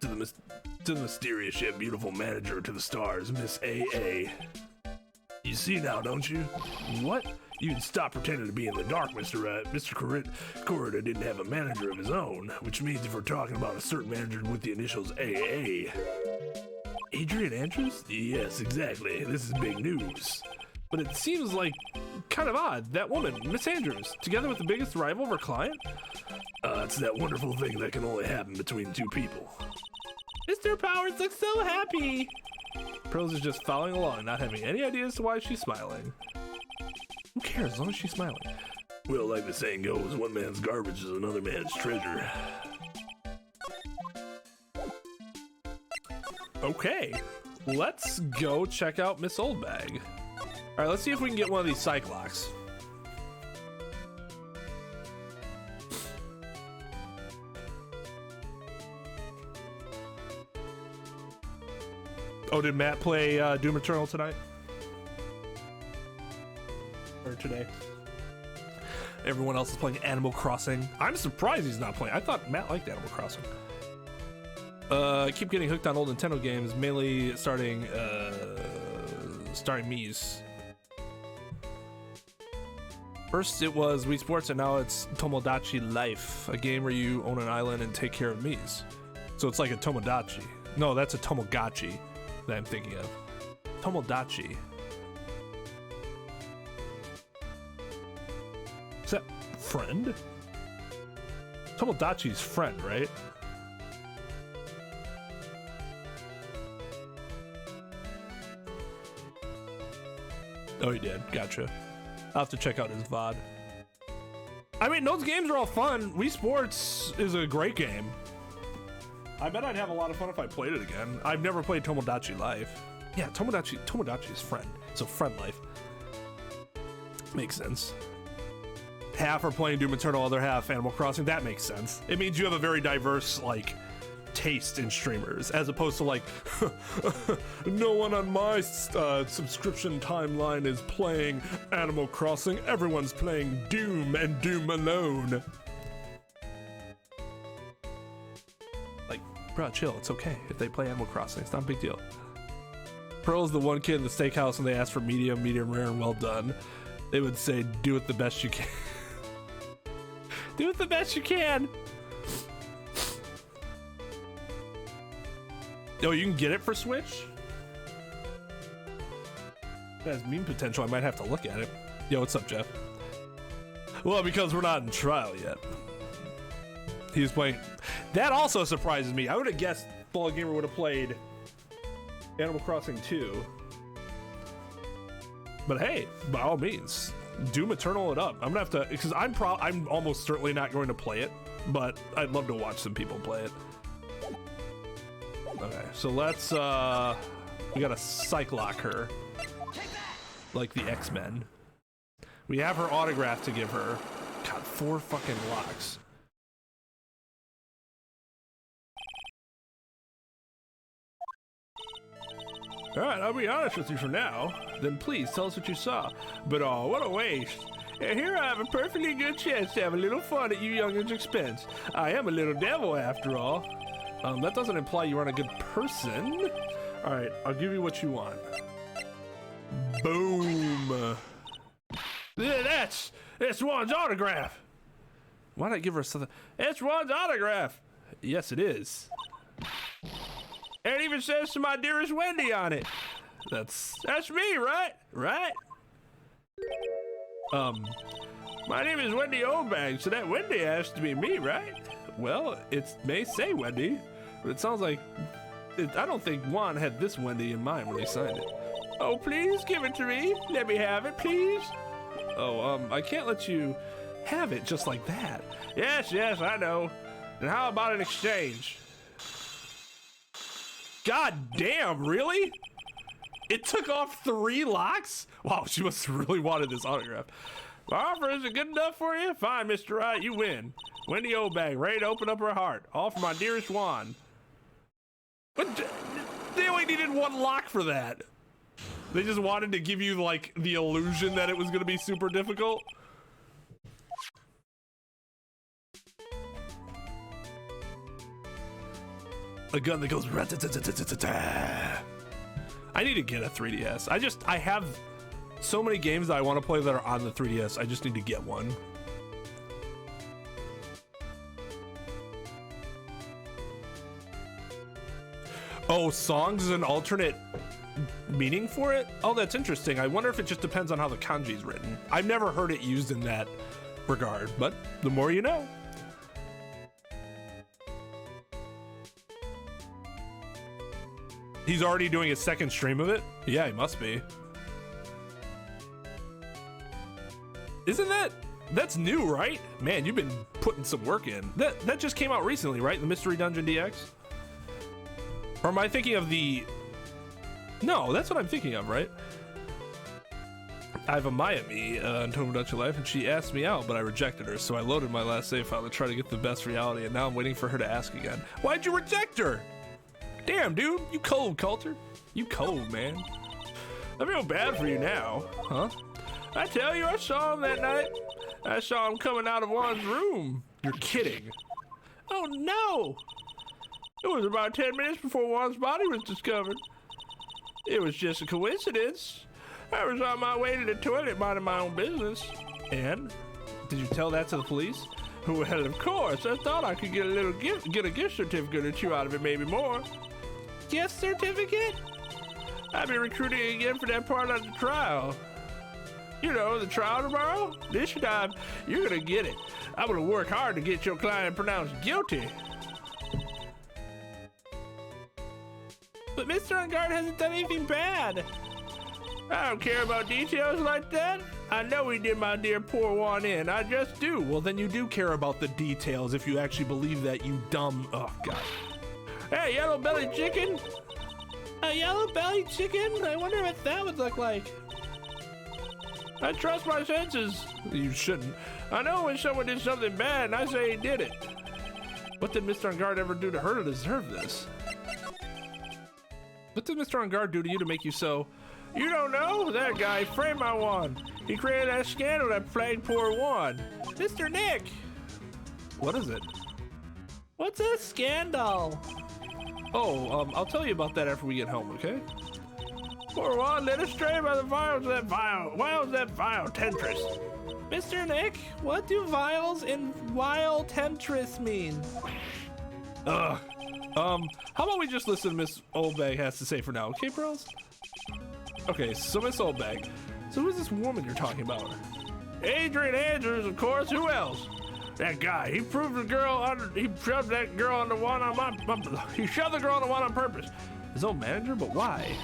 S2: To the mysterious yet beautiful manager to the stars, Miss A.A. You see now, don't you?
S1: What?
S2: You can stop pretending to be in the dark, Mr. Wright. Mr. Corrida didn't have a manager of his own, which means if we're talking about a certain manager with the initials A.A.
S1: Adrian Andrews?
S2: Yes, exactly. This is big news.
S1: But it seems like kind of odd. That woman, Miss Andrews, together with the biggest rival of her client?
S2: It's that wonderful thing that can only happen between two people.
S1: Mr. Powers looks so happy. Pearls is just following along, not having any idea as to why she's smiling. Who cares, as long as she's smiling?
S2: Well, like the saying goes, one man's garbage is another man's treasure.
S1: Okay, let's go check out Miss Oldbag. All right, let's see if we can get one of these Cyclocks. Oh, did Matt play Doom Eternal tonight? Or today? Everyone else is playing Animal Crossing. I'm surprised he's not playing. I thought Matt liked Animal Crossing. I keep getting hooked on old Nintendo games, mainly starring Mii's. First it was Wii Sports, and now it's Tomodachi Life, a game where you own an island and take care of Mii's. So it's like a Tomodachi. No, that's a Tomogachi that I'm thinking of. Tomodachi. Is that friend? Tomodachi's friend, right? Oh, he did. Gotcha. I'll have to check out his VOD. I mean, those games are all fun. Wii Sports is a great game. I bet I'd have a lot of fun if I played it again. I've never played Tomodachi Life. Yeah, Tomodachi's friend. So friend life. Makes sense. Half are playing Doom Eternal, other half Animal Crossing. That makes sense. It means you have a very diverse, like, taste in streamers, as opposed to like, no one on my subscription timeline is playing Animal Crossing. Everyone's playing Doom and Doom alone. Like, bro, chill. It's okay if they play Animal Crossing. It's not a big deal. Pearl's the one kid in the steakhouse, and they ask for medium, medium rare, and well done. They would say, do it the best you can. Do it the best you can. Oh, you can get it for Switch? That has meme potential. I might have to look at it. Yo, what's up, Jeff? Well, because we're not in trial yet. He was playing. That also surprises me. I would have guessed Ball Gamer would have played Animal Crossing 2. But hey, by all means, Doom Eternal it up. I'm gonna have to, because I'm almost certainly not going to play it, but I'd love to watch some people play it. Okay, so let's, we gotta Cyclock her. Like the X-Men. We have her autograph to give her. God, 4 fucking locks. Alright, I'll be honest with you for now. Then please, tell us what you saw. But oh, what a waste. And here I have a perfectly good chance to have a little fun at you youngins' expense. I am a little devil after all. That doesn't imply you aren't a good person. Alright, I'll give you what you want. Boom. That's Juan's autograph. Why'd I give her something? It's Juan's autograph. Yes, it is. And it even says to my dearest Wendy on it. That's me, right? Right? My name is Wendy Oldbag, so that Wendy has to be me, right? Well, it may say Wendy, but it sounds like I don't think Juan had this Wendy in mind when he signed it. Oh, please give it to me. Let me have it, please. Oh, I can't let you have it just like that. Yes, I know. And how about an exchange? God damn, really? It took off 3 locks? Wow, she must have really wanted this autograph. My offer isn't good enough for you? Fine, Mr. Wright, you win. Wendy Oldbag, ready to open up her heart. All for my dearest Juan. But they only needed 1 lock for that. They just wanted to give you, like, the illusion that it was going to be super difficult. A gun that goes rat-ta-ta-ta-ta-ta-ta. I need to get a 3DS. I have so many games that I want to play that are on the 3DS. I just need to get one. Oh, songs is an alternate meaning for it? Oh, that's interesting. I wonder if it just depends on how the kanji is written. I've never heard it used in that regard, but the more you know. He's already doing a second stream of it? Yeah, he must be. Isn't that's new, right? Man, you've been putting some work in. That just came out recently, right? The Mystery Dungeon DX? Or am I thinking of the... No, that's what I'm thinking of, right? I have a Miami in Total Dutch Life, and she asked me out, but I rejected her, so I loaded my last save file to try to get the best reality, and now I'm waiting for her to ask again. Why'd you reject her? Damn, dude, you cold, Coulter. You cold, man. I feel bad for you now. Huh? I tell you, I saw him that night. I saw him coming out of Juan's room. You're kidding. Oh, no. It was about 10 minutes before Juan's body was discovered. It was just a coincidence. I was on my way to the toilet minding my own business. And? Did you tell that to the police? Well, of course. I thought I could get a gift certificate or 2 out of it, maybe more. Gift certificate? I've been recruiting again for that part of the trial. You know, the trial tomorrow? This time, you're gonna get it. I'm gonna work hard to get your client pronounced guilty. But Mr. Ungard hasn't done anything bad. I don't care about details like that. I know he did my dear poor Juan in. I just do. Well, then you do care about the details if you actually believe that, you dumb... Oh, God. Hey, yellow-bellied chicken. A yellow-bellied chicken? I wonder what that would look like. I trust my senses. You shouldn't. I know when someone did something bad and I say he did it. What did Mr. Ungard ever do to her to deserve this? What did Mr. Ungard do to you to make you so... You don't know? That guy framed my Juan. He created that scandal that plagued poor Juan. Mr. Nick! What is it? What's a scandal? Oh, I'll tell you about that after we get home, okay? Poor Juan led astray by the vials of that vile temptress. Mr. Nick, what do vials and vile temptress mean? How about we just listen to Miss Oldbag has to say for now, okay, bros? Okay, so Miss Oldbag. So who's this woman you're talking about? Adrian Andrews, of course. Who else? That guy. He proved the girl under. He shoved that girl on the one on he shoved the girl on the one on purpose. His own manager, but why?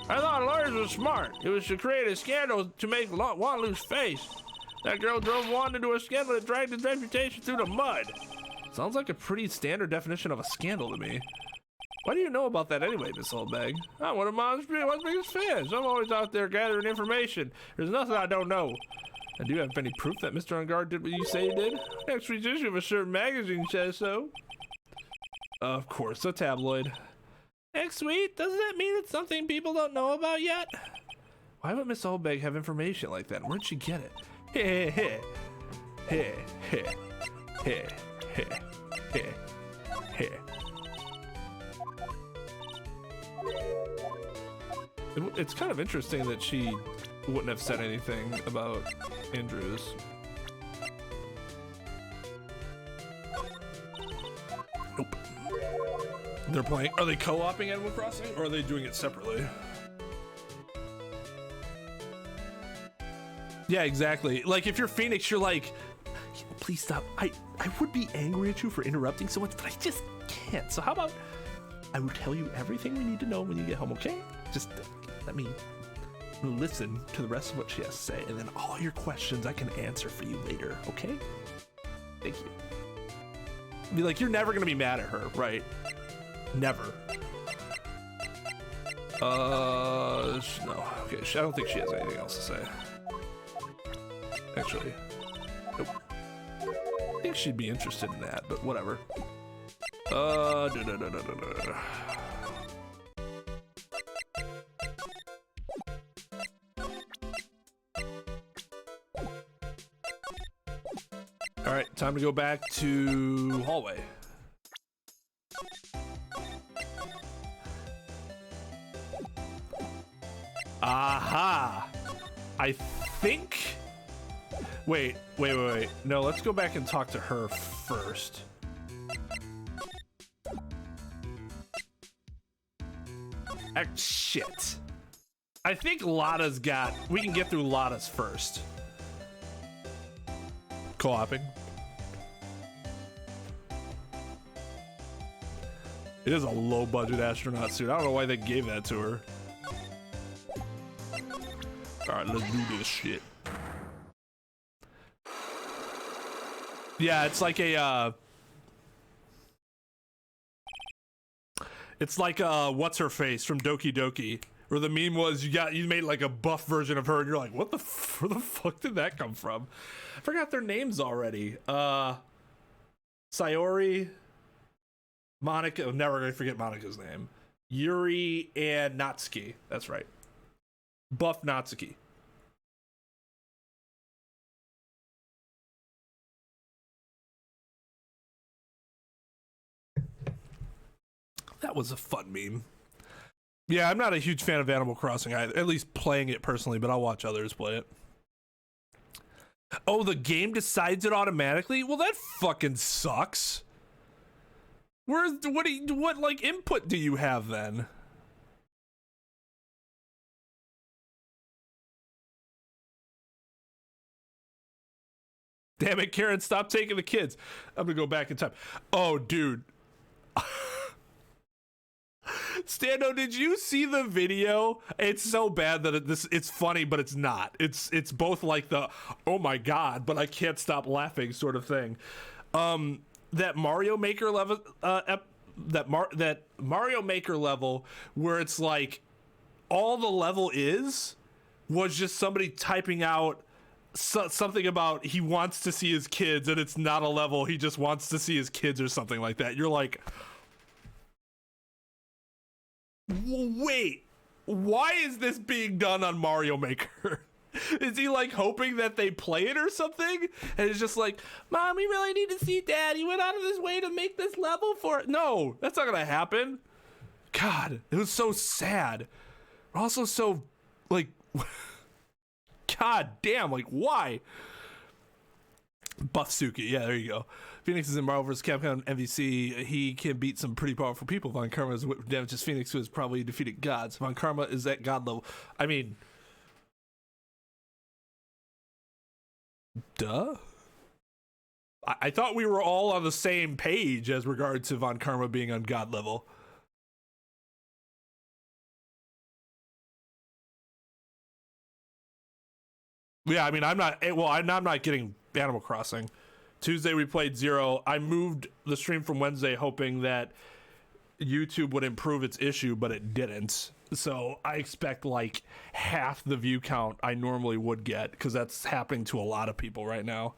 S1: I thought lawyers were smart. It was to create a scandal to make Juan lose face. That girl drove Juan into a scandal that dragged his reputation through the mud. Sounds like a pretty standard definition of a scandal to me. Why do you know about that anyway, Miss Oldbag? I'm one of Mom's biggest fans. I'm always out there gathering information. There's nothing I don't know. And do you have any proof that Mr. Ungard did what you say he did? Next week's issue of a certain magazine says so. Of course, a tabloid. Next week? Doesn't that mean it's something people don't know about yet? Why would Miss Oldbag have information like that? Where'd she get it? Heh heh heh heh heh heh heh heh. It's kind of interesting that she wouldn't have said anything about Andrews. Nope. They're playing. Are they co-oping Animal Crossing, or are they doing it separately? Yeah, exactly. Like, if you're Phoenix, you're like, please stop. I would be angry at you for interrupting so much, but I just can't. So how about I will tell you everything we need to know when you get home, okay? Just let me listen to the rest of what she has to say, and then all your questions I can answer for you later, okay? Thank you. Be like, you're never gonna be mad at her, right? Never. No. Okay, I don't think she has anything else to say. Actually, nope. I think she'd be interested in that, but whatever. All right, time to go back to hallway. Aha! I think... Wait. No, let's go back and talk to her first. Shit. I think Lotta's got... We can get through Lotta's first. Co-oping. It is a low-budget astronaut suit. I don't know why they gave that to her. Alright, let's do this shit. Yeah, it's like a, it's like what's her face from Doki Doki, where the meme was you made like a buff version of her, and you're like, where the fuck did that come from? I forgot their names already. Sayori, Monica. I'm never gonna forget Monica's name. Yuri and Natsuki. That's right. Buff Natsuki. That was a fun meme. Yeah, I'm not a huge fan of Animal Crossing either, at least playing it personally, but I'll watch others play it. Oh, the game decides it automatically? Well, that fucking sucks. What like input do you have then? Damn it, Karen, stop taking the kids. I'm gonna go back in time. Oh, dude. Stando, did you see the video? It's so bad that it's funny, but it's not. It's both like the oh my god, but I can't stop laughing sort of thing. That Mario Maker level, that Mario Maker level where it's like all the level was just somebody typing out something about he wants to see his kids, and it's not a level. He just wants to see his kids or something like that. You're like, wait, why is this being done on Mario Maker? Is he like hoping that they play it or something? And it's just like, Mom, we really need to see Dad. He went out of his way to make this level for it. No, that's not gonna happen. God, it was so sad. Also so, like, God damn, like, why? Buff Suki, yeah, there you go. Phoenix is in Marvel vs. Capcom MVC. He can beat some pretty powerful people. Von Karma is what damages Phoenix, who has probably defeated gods. Von Karma is at god level. I mean, duh. I thought we were all on the same page as regards to Von Karma being on god level. Yeah, I mean, I'm not getting Animal Crossing. Tuesday we played Zero. I moved the stream from Wednesday hoping that YouTube would improve its issue, but it didn't. So I expect like half the view count I normally would get, because that's happening to a lot of people right now.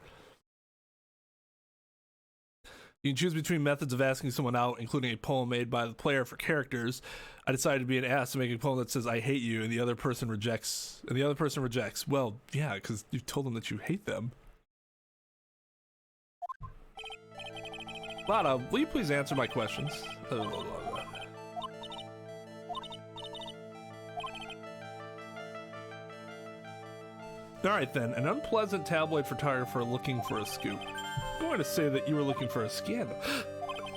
S1: You can choose between methods of asking someone out, including a poem made by the player for characters. I decided to be an ass to make a poem that says, I hate you, and the other person rejects. Well, yeah, because you told them that you hate them. Lotta, will you please answer my questions? Alright then, an unpleasant tabloid photographer looking for a scoop. I'm going to say that you were looking for a scandal.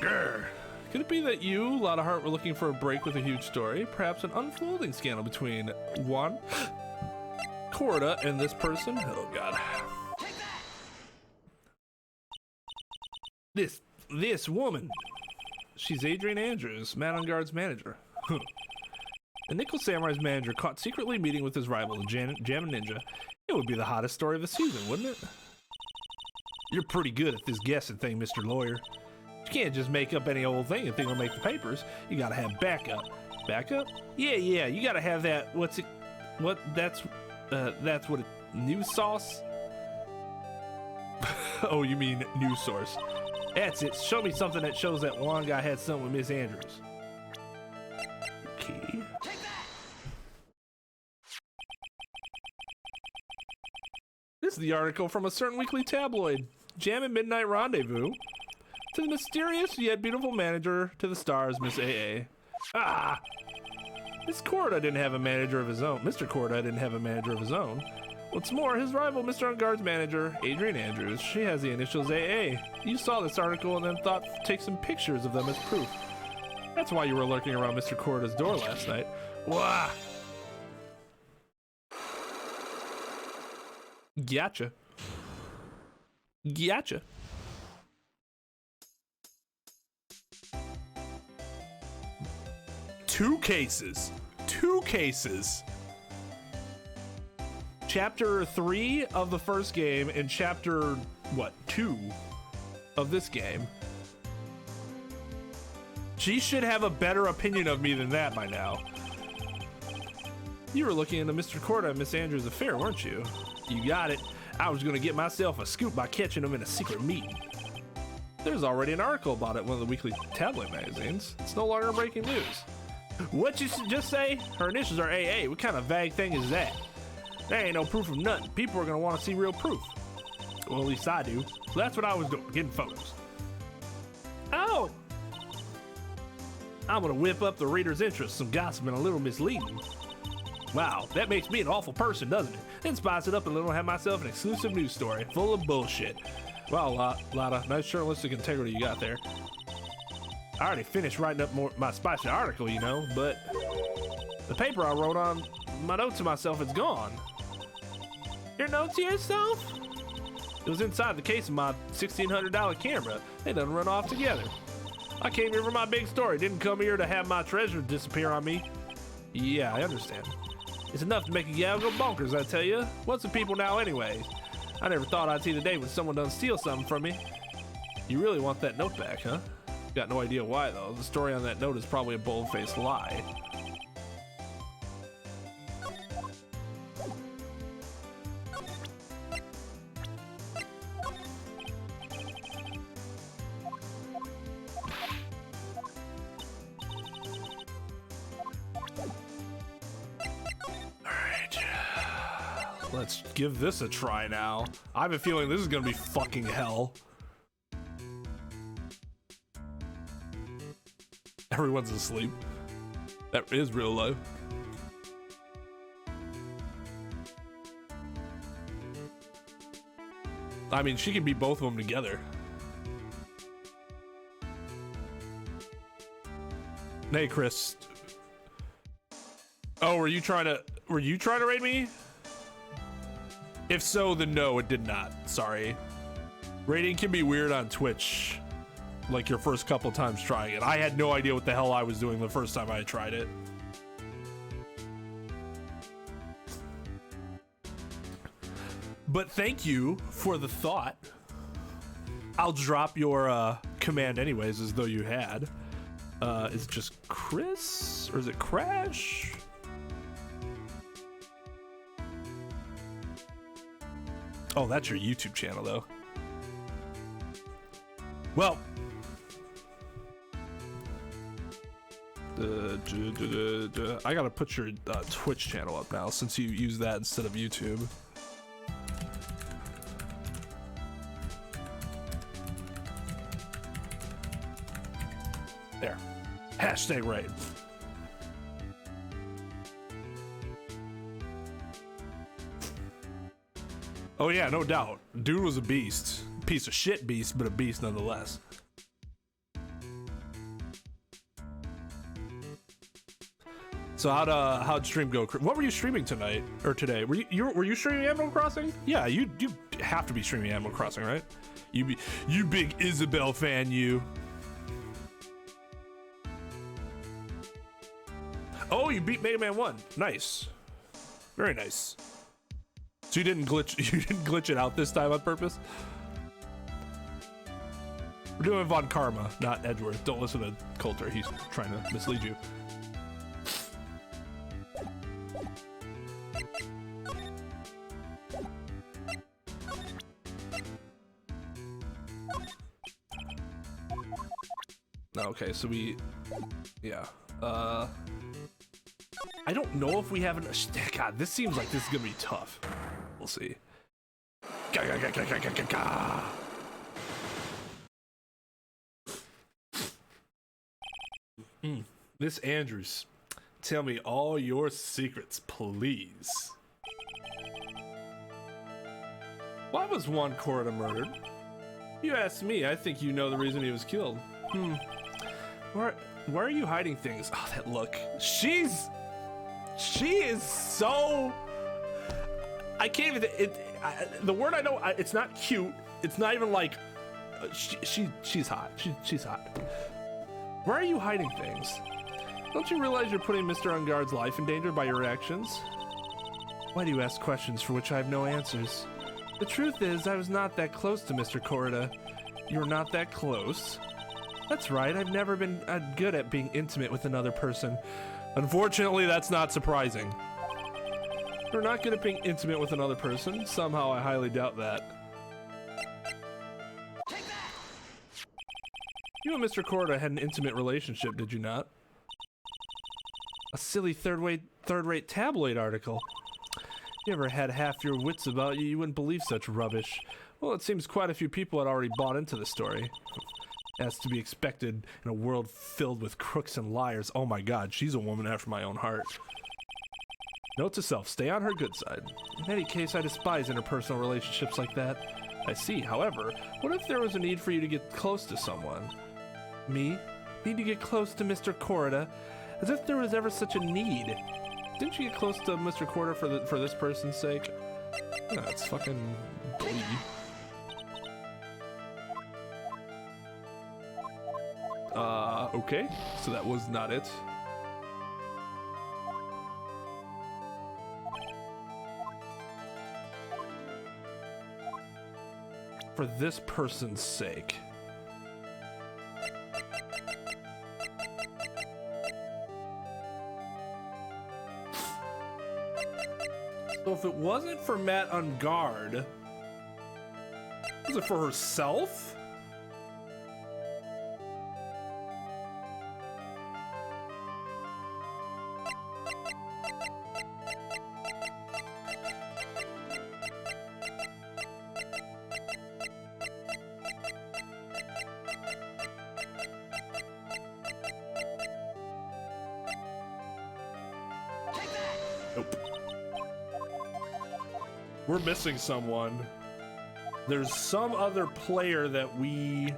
S1: Grr. Could it be that you, a lot of heart, were looking for a break with a huge story? Perhaps an unfolding scandal between one Corda and this person? Oh god. This woman. She's Adrian Andrews, Man on Guard's manager. The Nickel Samurai's manager caught secretly meeting with his rival, the Jammin' Ninja. It would be the hottest story of the season, wouldn't it? You're pretty good at this guessing thing, Mr. Lawyer. You can't just make up any old thing and think it'll make the papers. You gotta have backup. Backup? Yeah, you gotta have that, that's what, news sauce? Oh, you mean news source. That's it. Show me something that shows that one guy had something with Miss Andrews. Okay. This is the article from a certain weekly tabloid. Jammin' Midnight Rendezvous. To the mysterious yet beautiful manager to the stars, Miss AA. Ah! Miss Corda didn't have a manager of his own. Mr. Corda didn't have a manager of his own. What's more, his rival, Mr. On Guard's manager, Adrian Andrews, she has the initials AA. You saw this article and then thought to take some pictures of them as proof. That's why you were lurking around Mr. Corda's door last night. Wah! Gotcha. Gotcha. Two cases. Chapter 3 of the first game and chapter, 2 of this game. She should have a better opinion of me than that by now. You were looking into Mr. Corda and Miss Andrews' affair, weren't you? You got it. I was gonna get myself a scoop by catching them in a secret meeting. There's already an article about it in one of the weekly tabloid magazines. It's no longer breaking news. What you just say? Her initials are AA. What kind of vague thing is that? There ain't no proof of nothing. People are gonna want to see real proof. Well, at least I do. So that's what I was doing, getting photos. Oh! I'm gonna whip up the reader's interest, some gossip and a little misleading. Wow, that makes me an awful person, doesn't it? Then spice it up a little and have myself an exclusive news story full of bullshit. Wow, Lotta, nice journalistic integrity you got there. I already finished writing up my spicy article, you know, but the paper I wrote on my notes to myself is gone. Your notes to yourself? It was inside the case of my $1,600 camera. They done run off together. I came here for my big story, didn't come here to have my treasure disappear on me. Yeah, I understand. It's enough to make a gal go bonkers, I tell you. What's the people now anyways? I never thought I'd see the day when someone done steal something from me. You really want that note back, huh? Got no idea why though. The story on that note is probably a bold-faced lie. Let's give this a try now. I have a feeling this is gonna be fucking hell. Everyone's asleep. That is real life. I mean, she can be both of them together. Hey, Chris. Oh, were you trying to raid me? If so, then no, it did not. Sorry. Raiding can be weird on Twitch. Like your first couple times trying it. I had no idea what the hell I was doing the first time I tried it. But thank you for the thought. I'll drop your command anyways, as though you had. Is it just Chris? Or is it Crash? Oh, that's your YouTube channel, though. Well, I gotta put your Twitch channel up now since you use that instead of YouTube. There. Hashtag raid. Oh yeah, no doubt. Dude was a beast. Piece of shit beast, but a beast nonetheless. So how'd stream go? What were you streaming tonight or today? Were you streaming Animal Crossing? Yeah, you have to be streaming Animal Crossing, right? You big Isabelle fan, you. Oh, you beat Mega Man 1. Nice. Very nice. So you didn't glitch it out this time on purpose? We're doing Von Karma, not Edgeworth. Don't listen to Coulter. He's trying to mislead you. Okay, so yeah. I don't know if we have an. God, this seems like this is gonna be tough. We'll see. Miss Andrews, tell me all your secrets, please. Why was Juan Corda murdered? You asked me. I think you know the reason he was killed. Why are you hiding things? Oh, that look. She is so. I can't even. The word I know. It's not cute. It's not even like. She's hot. She's hot. Why are you hiding things? Don't you realize you're putting Mr. Ungard's life in danger by your actions? Why do you ask questions for which I have no answers? The truth is, I was not that close to Mr. Corda. You're not that close? That's right, I've never been good at being intimate with another person. Unfortunately, that's not surprising. You're not good at being intimate with another person? Somehow I highly doubt that. Take that! You and Mr. Corda had an intimate relationship, did you not? A silly third-rate tabloid article. If you ever had half your wits about you, you wouldn't believe such rubbish. Well, it seems quite a few people had already bought into the story. As to be expected in a world filled with crooks and liars. Oh my god, she's a woman after my own heart. Note to self, stay on her good side. In any case, I despise interpersonal relationships like that. I see, however, what if there was a need for you to get close to someone? Me? Need to get close to Mr. Corda? As if there was ever such a need. Didn't you get close to Mr. Corda for this person's sake? That's fucking bleed. Okay, so that was not it. For this person's sake. So if it wasn't for Matt Ungard, was it for herself? We're missing someone. There's some other player that we...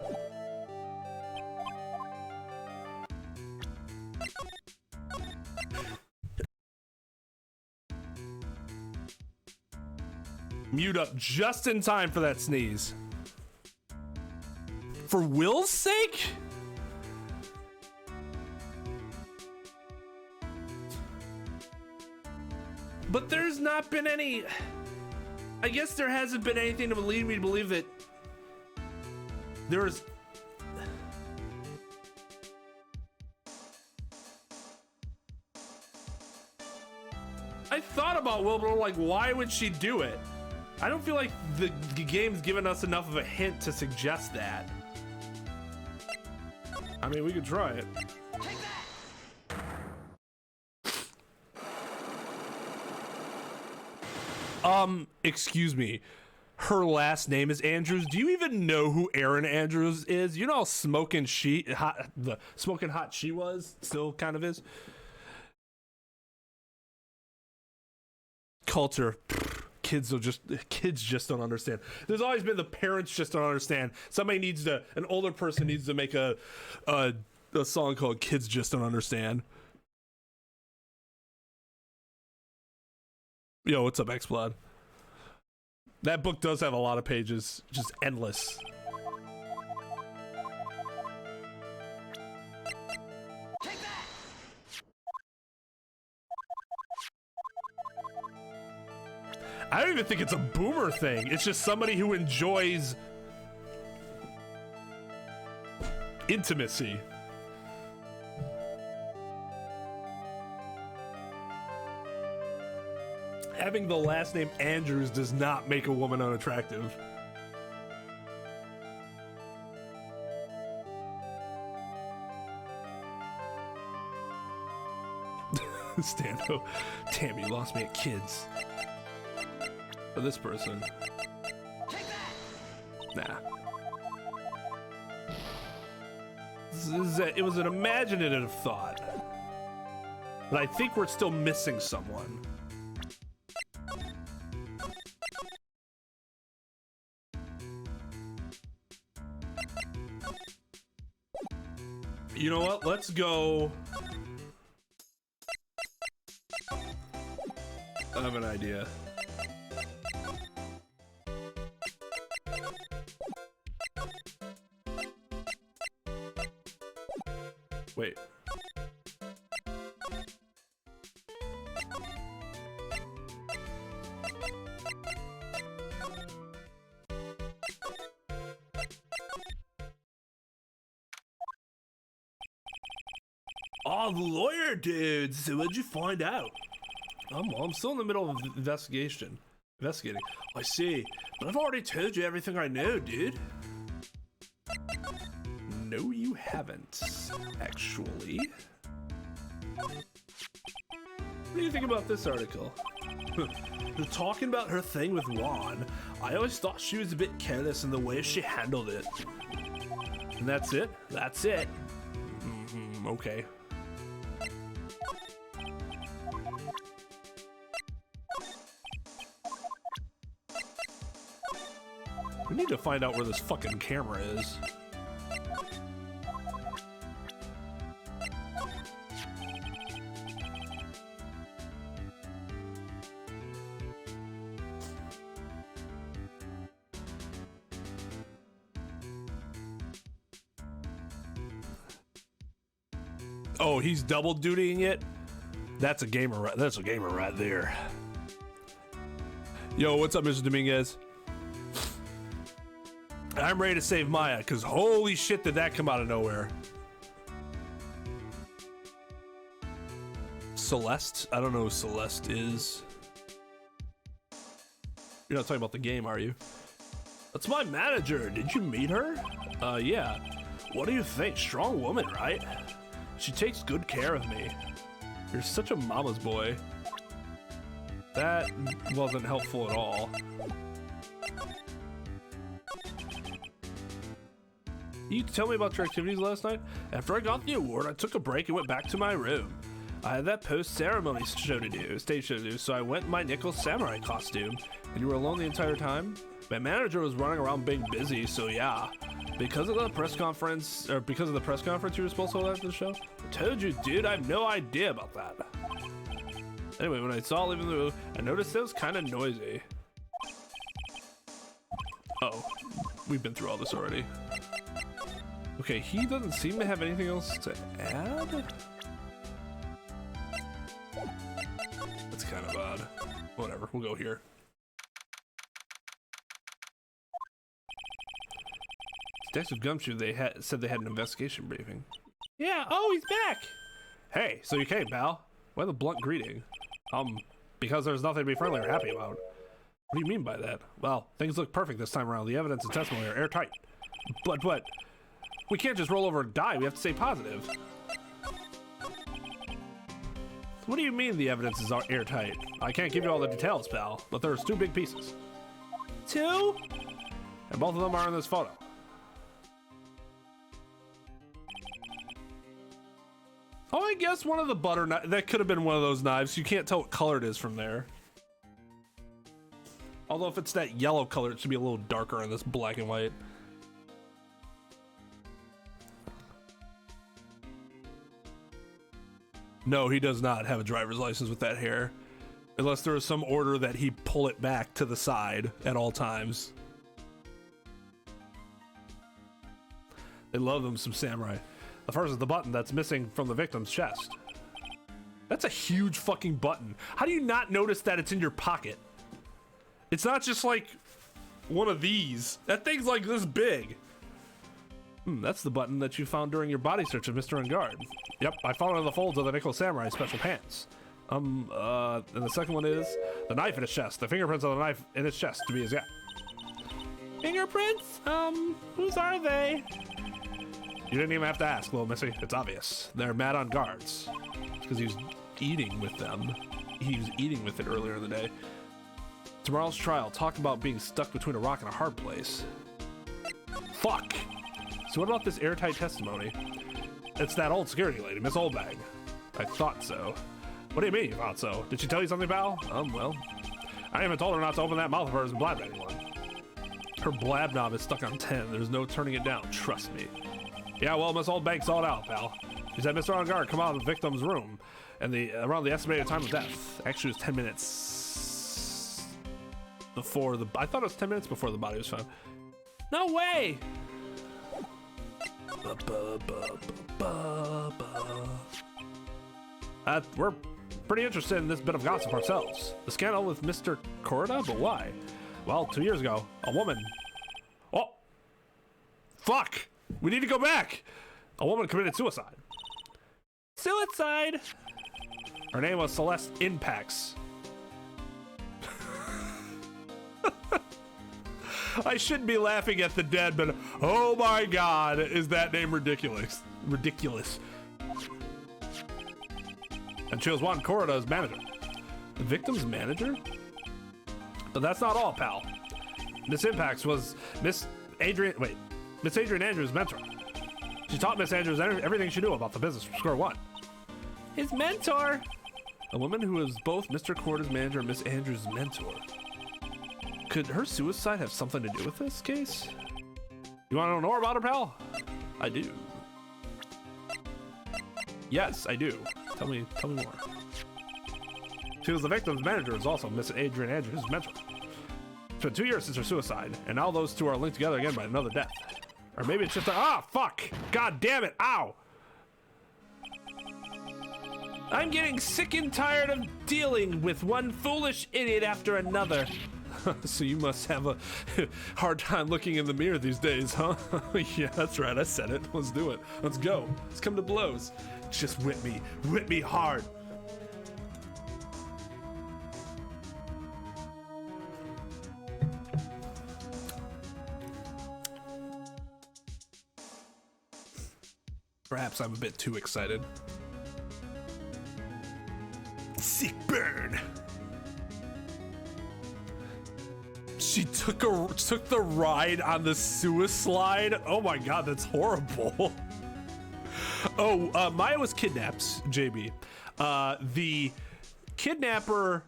S1: Mute up just in time for that sneeze. For Will's sake? But there's not been any... I guess there hasn't been anything to lead me to believe that there was... I thought about Will, but like, why would she do it? I don't feel like the game's given us enough of a hint to suggest that. I mean, we could try it. Excuse me. Her last name is Andrews. Do you even know who Erin Andrews is? You know how smoking hot she was? Still kind of is. Culture. Kids just don't understand. There's always been the parents just don't understand. An older person needs to make a song called Kids Just Don't Understand. Yo, what's up, Xplod? That book does have a lot of pages, just endless.
S4: Take that!
S1: I don't even think it's a boomer thing. It's just somebody who enjoys intimacy. Having the last name Andrews does not make a woman unattractive. Stando, damn, you lost me at kids. For this person,
S4: Take that!
S1: nah. It was an imaginative thought, but I think we're still missing someone. You know what? Let's go. I have an idea. Wait. Oh, the lawyer dudes. So what'd you find out? I'm still in the middle of investigating. I see, but I've already told you everything I know, dude. No, you haven't, actually. What do you think about this article? They're talking about her thing with Ron. I always thought she was a bit careless in the way she handled it. And that's it? That's it. Okay. We need to find out where this fucking camera is. Oh, he's double dutying it? That's a gamer right there. Yo, what's up, Mr. Dominguez? I'm ready to save Maya, because holy shit did that come out of nowhere. Celeste? I don't know who Celeste is. You're not talking about the game, are you? That's my manager. Did you meet her? Yeah. What do you think? Strong woman, right? She takes good care of me. You're such a mama's boy. That wasn't helpful at all. You tell me about your activities last night? After I got the award, I took a break and went back to my room. I had that post-ceremony stage show to do, so I went in my nickel samurai costume. And you were alone the entire time? My manager was running around being busy, so yeah. Because of the press conference you were supposed to hold after the show? I told you, dude, I have no idea about that. Anyway, when I saw leaving the room, I noticed it was kind of noisy. Uh-oh, we've been through all this already. Okay, he doesn't seem to have anything else to add? That's kind of odd. Whatever, we'll go here. Detective Gumshoe, said they had an investigation briefing. Yeah, oh, he's back! Hey, so you came, pal. Why the blunt greeting? Because there's nothing to be friendly or happy about. What do you mean by that? Well, things look perfect this time around. The evidence and testimony are airtight. But what? We can't just roll over and die. We have to stay positive. What do you mean the evidence is airtight? I can't give you all the details, pal, but there's 2 big pieces. 2? And both of them are in this photo. Oh, I guess one of the butter knives, that could have been one of those knives. You can't tell what color it is from there. Although if it's that yellow color, it should be a little darker in this black and white. No, he does not have a driver's license with that hair. Unless there was some order that he pull it back to the side at all times. They love them some samurai. The first is the button that's missing from the victim's chest. That's a huge fucking button. How do you not notice that it's in your pocket? It's not just like one of these. That thing's like this big. That's the button that you found during your body search of Mr. Ungard. Yep, I found it in the folds of the Nickel Samurai special pants. And the second one is the knife in his chest. The fingerprints of the knife in his chest to be exact. Fingerprints? Whose are they? You didn't even have to ask, little missy. It's obvious. They're mad on guards. Because he was eating with them. He was eating with it earlier in the day. Tomorrow's trial talked about being stuck between a rock and a hard place. Fuck! So what about this airtight testimony? It's that old security lady, Miss Oldbag. I thought so. What do you mean you thought so? Did she tell you something, pal? Well, I even told her not to open that mouth of hers and blab at anyone. Her blab knob is stuck on 10. There's no turning it down, trust me. Yeah, well, Miss Oldbag saw it out, pal. She said Mr. On Guard come out of the victim's room and around the estimated time of death. Actually, it was 10 minutes before I thought it was 10 minutes before the body was found. No way! We're pretty interested in this bit of gossip ourselves. The scandal with Mr. Corda, but why? Well, 2 years ago, a woman... Oh! Fuck! We need to go back! A woman committed suicide. Suicide! Her name was Celeste Impax. I shouldn't be laughing at the dead, but oh my god, is that name ridiculous. Ridiculous. And she was Juan Corrida's manager. The victim's manager? But that's not all, pal. Miss Impax was Miss Adrian Andrews' mentor. She taught Miss Andrews everything she knew about the business from square one. His mentor? A woman who was both Mr. Corrida's manager and Miss Andrews' mentor. Could her suicide have something to do with this case? You want to know more about her, pal? I do. Yes, I do. Tell me more. She was the victim's manager, is also Miss Adrian Andrews' mentor. It's been 2 years since her suicide, and now those two are linked together again by another death. Or maybe it's just fuck! God damn it, ow! I'm getting sick and tired of dealing with one foolish idiot after another. So you must have a hard time looking in the mirror these days, huh? Yeah, that's right, I said it. Let's do it. Let's go. Let's come to blows. Just whip me hard. Perhaps I'm a bit too excited. Sick burn. She took the ride on the suicide. Oh my god, that's horrible. Oh, Maya was kidnapped, JB. The kidnapper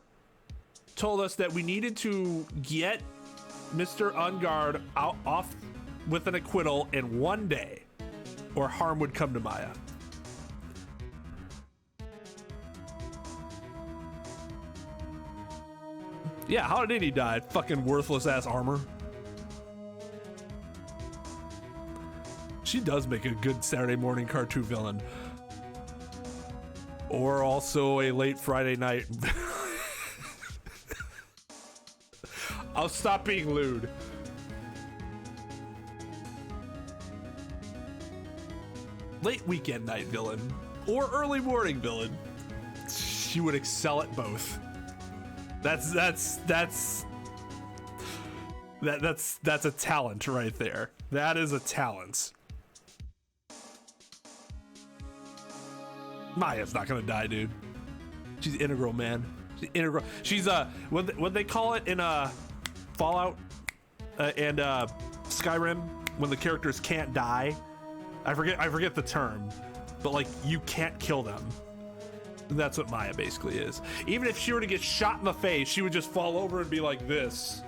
S1: told us that we needed to get Mr. Ungard off with an acquittal in 1 day, or harm would come to Maya. Yeah, how did he die? Fucking worthless ass armor. She does make a good Saturday morning cartoon villain. Or also a late Friday night. I'll stop being lewd. Late weekend night villain. Or early morning villain. She would excel at both. That's a talent right there. That is a talent. Maya's not gonna die, dude. She's integral, man. She's integral. She's what they call it in Fallout and Skyrim when the characters can't die. I forget the term, but like you can't kill them. That's what Maya basically is. Even if she were to get shot in the face, she would just fall over and be like this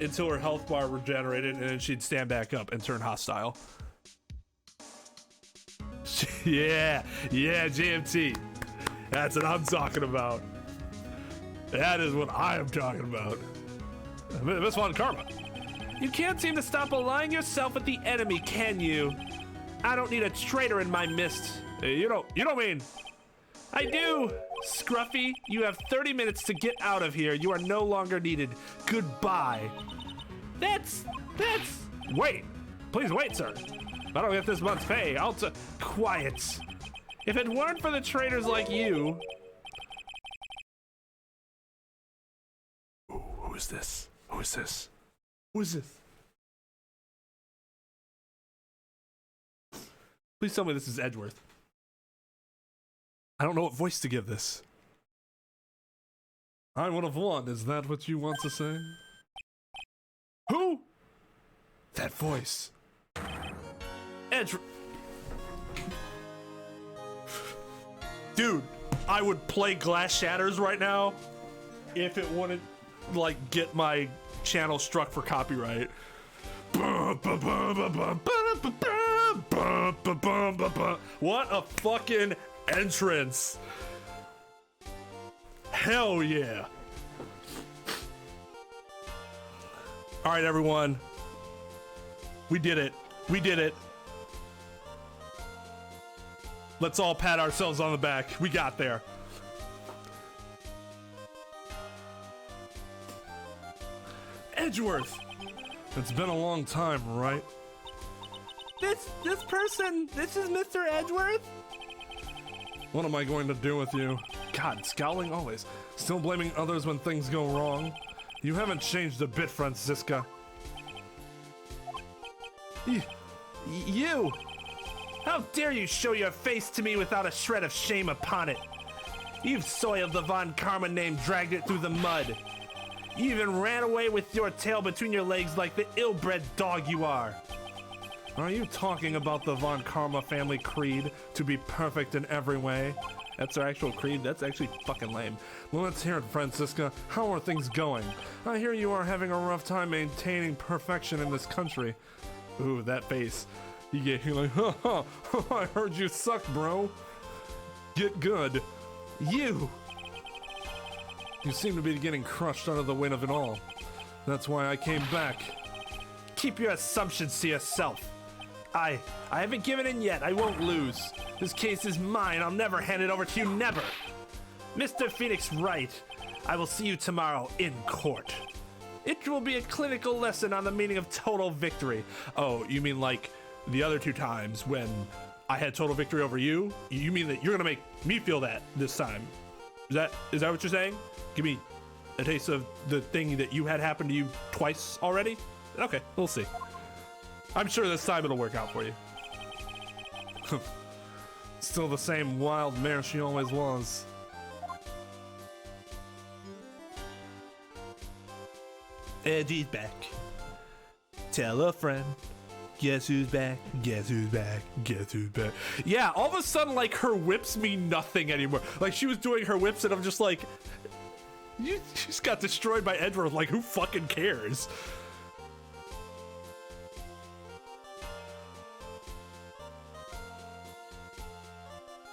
S1: until her health bar regenerated, and then she'd stand back up and turn hostile. Yeah, JMT. That's what I'm talking about. That is what I am talking about. Miss Von Karma. You can't seem to stop aligning yourself with the enemy, can you? I don't need a traitor in my midst. You don't mean... I do! Scruffy, you have 30 minutes to get out of here. You are no longer needed. Goodbye. That's... Wait. Please wait, sir. If I don't get this month's pay, I'll Quiet. If it weren't for the traitors like you... Who is this? Who is this? Who is this? Please tell me this is Edgeworth. I don't know what voice to give this. I would have won. Is that what you want to say? Who? That voice. Edgeworth. Dude, I would play Glass Shatters right now if it wouldn't, like, get my channel struck for copyright. What a fucking entrance. Hell yeah. All right, everyone. We did it. We did it. Let's all pat ourselves on the back. We got there. Edgeworth. It's been a long time, right? This person, this is Mr. Edgeworth? What am I going to do with you? God, scowling always. Still blaming others when things go wrong. You haven't changed a bit, Francisca. You! How dare you show your face to me without a shred of shame upon it? You've soiled the Von Karma name, dragged it through the mud. You even ran away with your tail between your legs like the ill-bred dog you are. Are you talking about the Von Karma family creed to be perfect in every way? That's our actual creed? That's actually fucking lame. Well, let's hear it, Francisca. How are things going? I hear you are having a rough time maintaining perfection in this country. Ooh, that face. You're like, ha, I heard you suck, bro. Get good. You seem to be getting crushed under the weight of it all. That's why I came back. Keep your assumptions to yourself. I haven't given in yet. I won't lose. This case is mine. I'll never hand it over to you. Never. Mr. Phoenix Wright, I will see you tomorrow in court. It will be a clinical lesson on the meaning of total victory. Oh, you mean like the other two times when I had total victory over you? You mean that you're gonna make me feel that this time? Is that what you're saying? Give me a taste of the thing that you had happen to you twice already? Okay, we'll see. I'm sure this time it'll work out for you. Still the same wild mare she always was. Edgy's back. Tell a friend. Guess who's back? Guess who's back? Guess who's back? Yeah, all of a sudden, like, her whips mean nothing anymore. Like, she was doing her whips, and I'm just like, you just got destroyed by Edgeworth. Like, who fucking cares?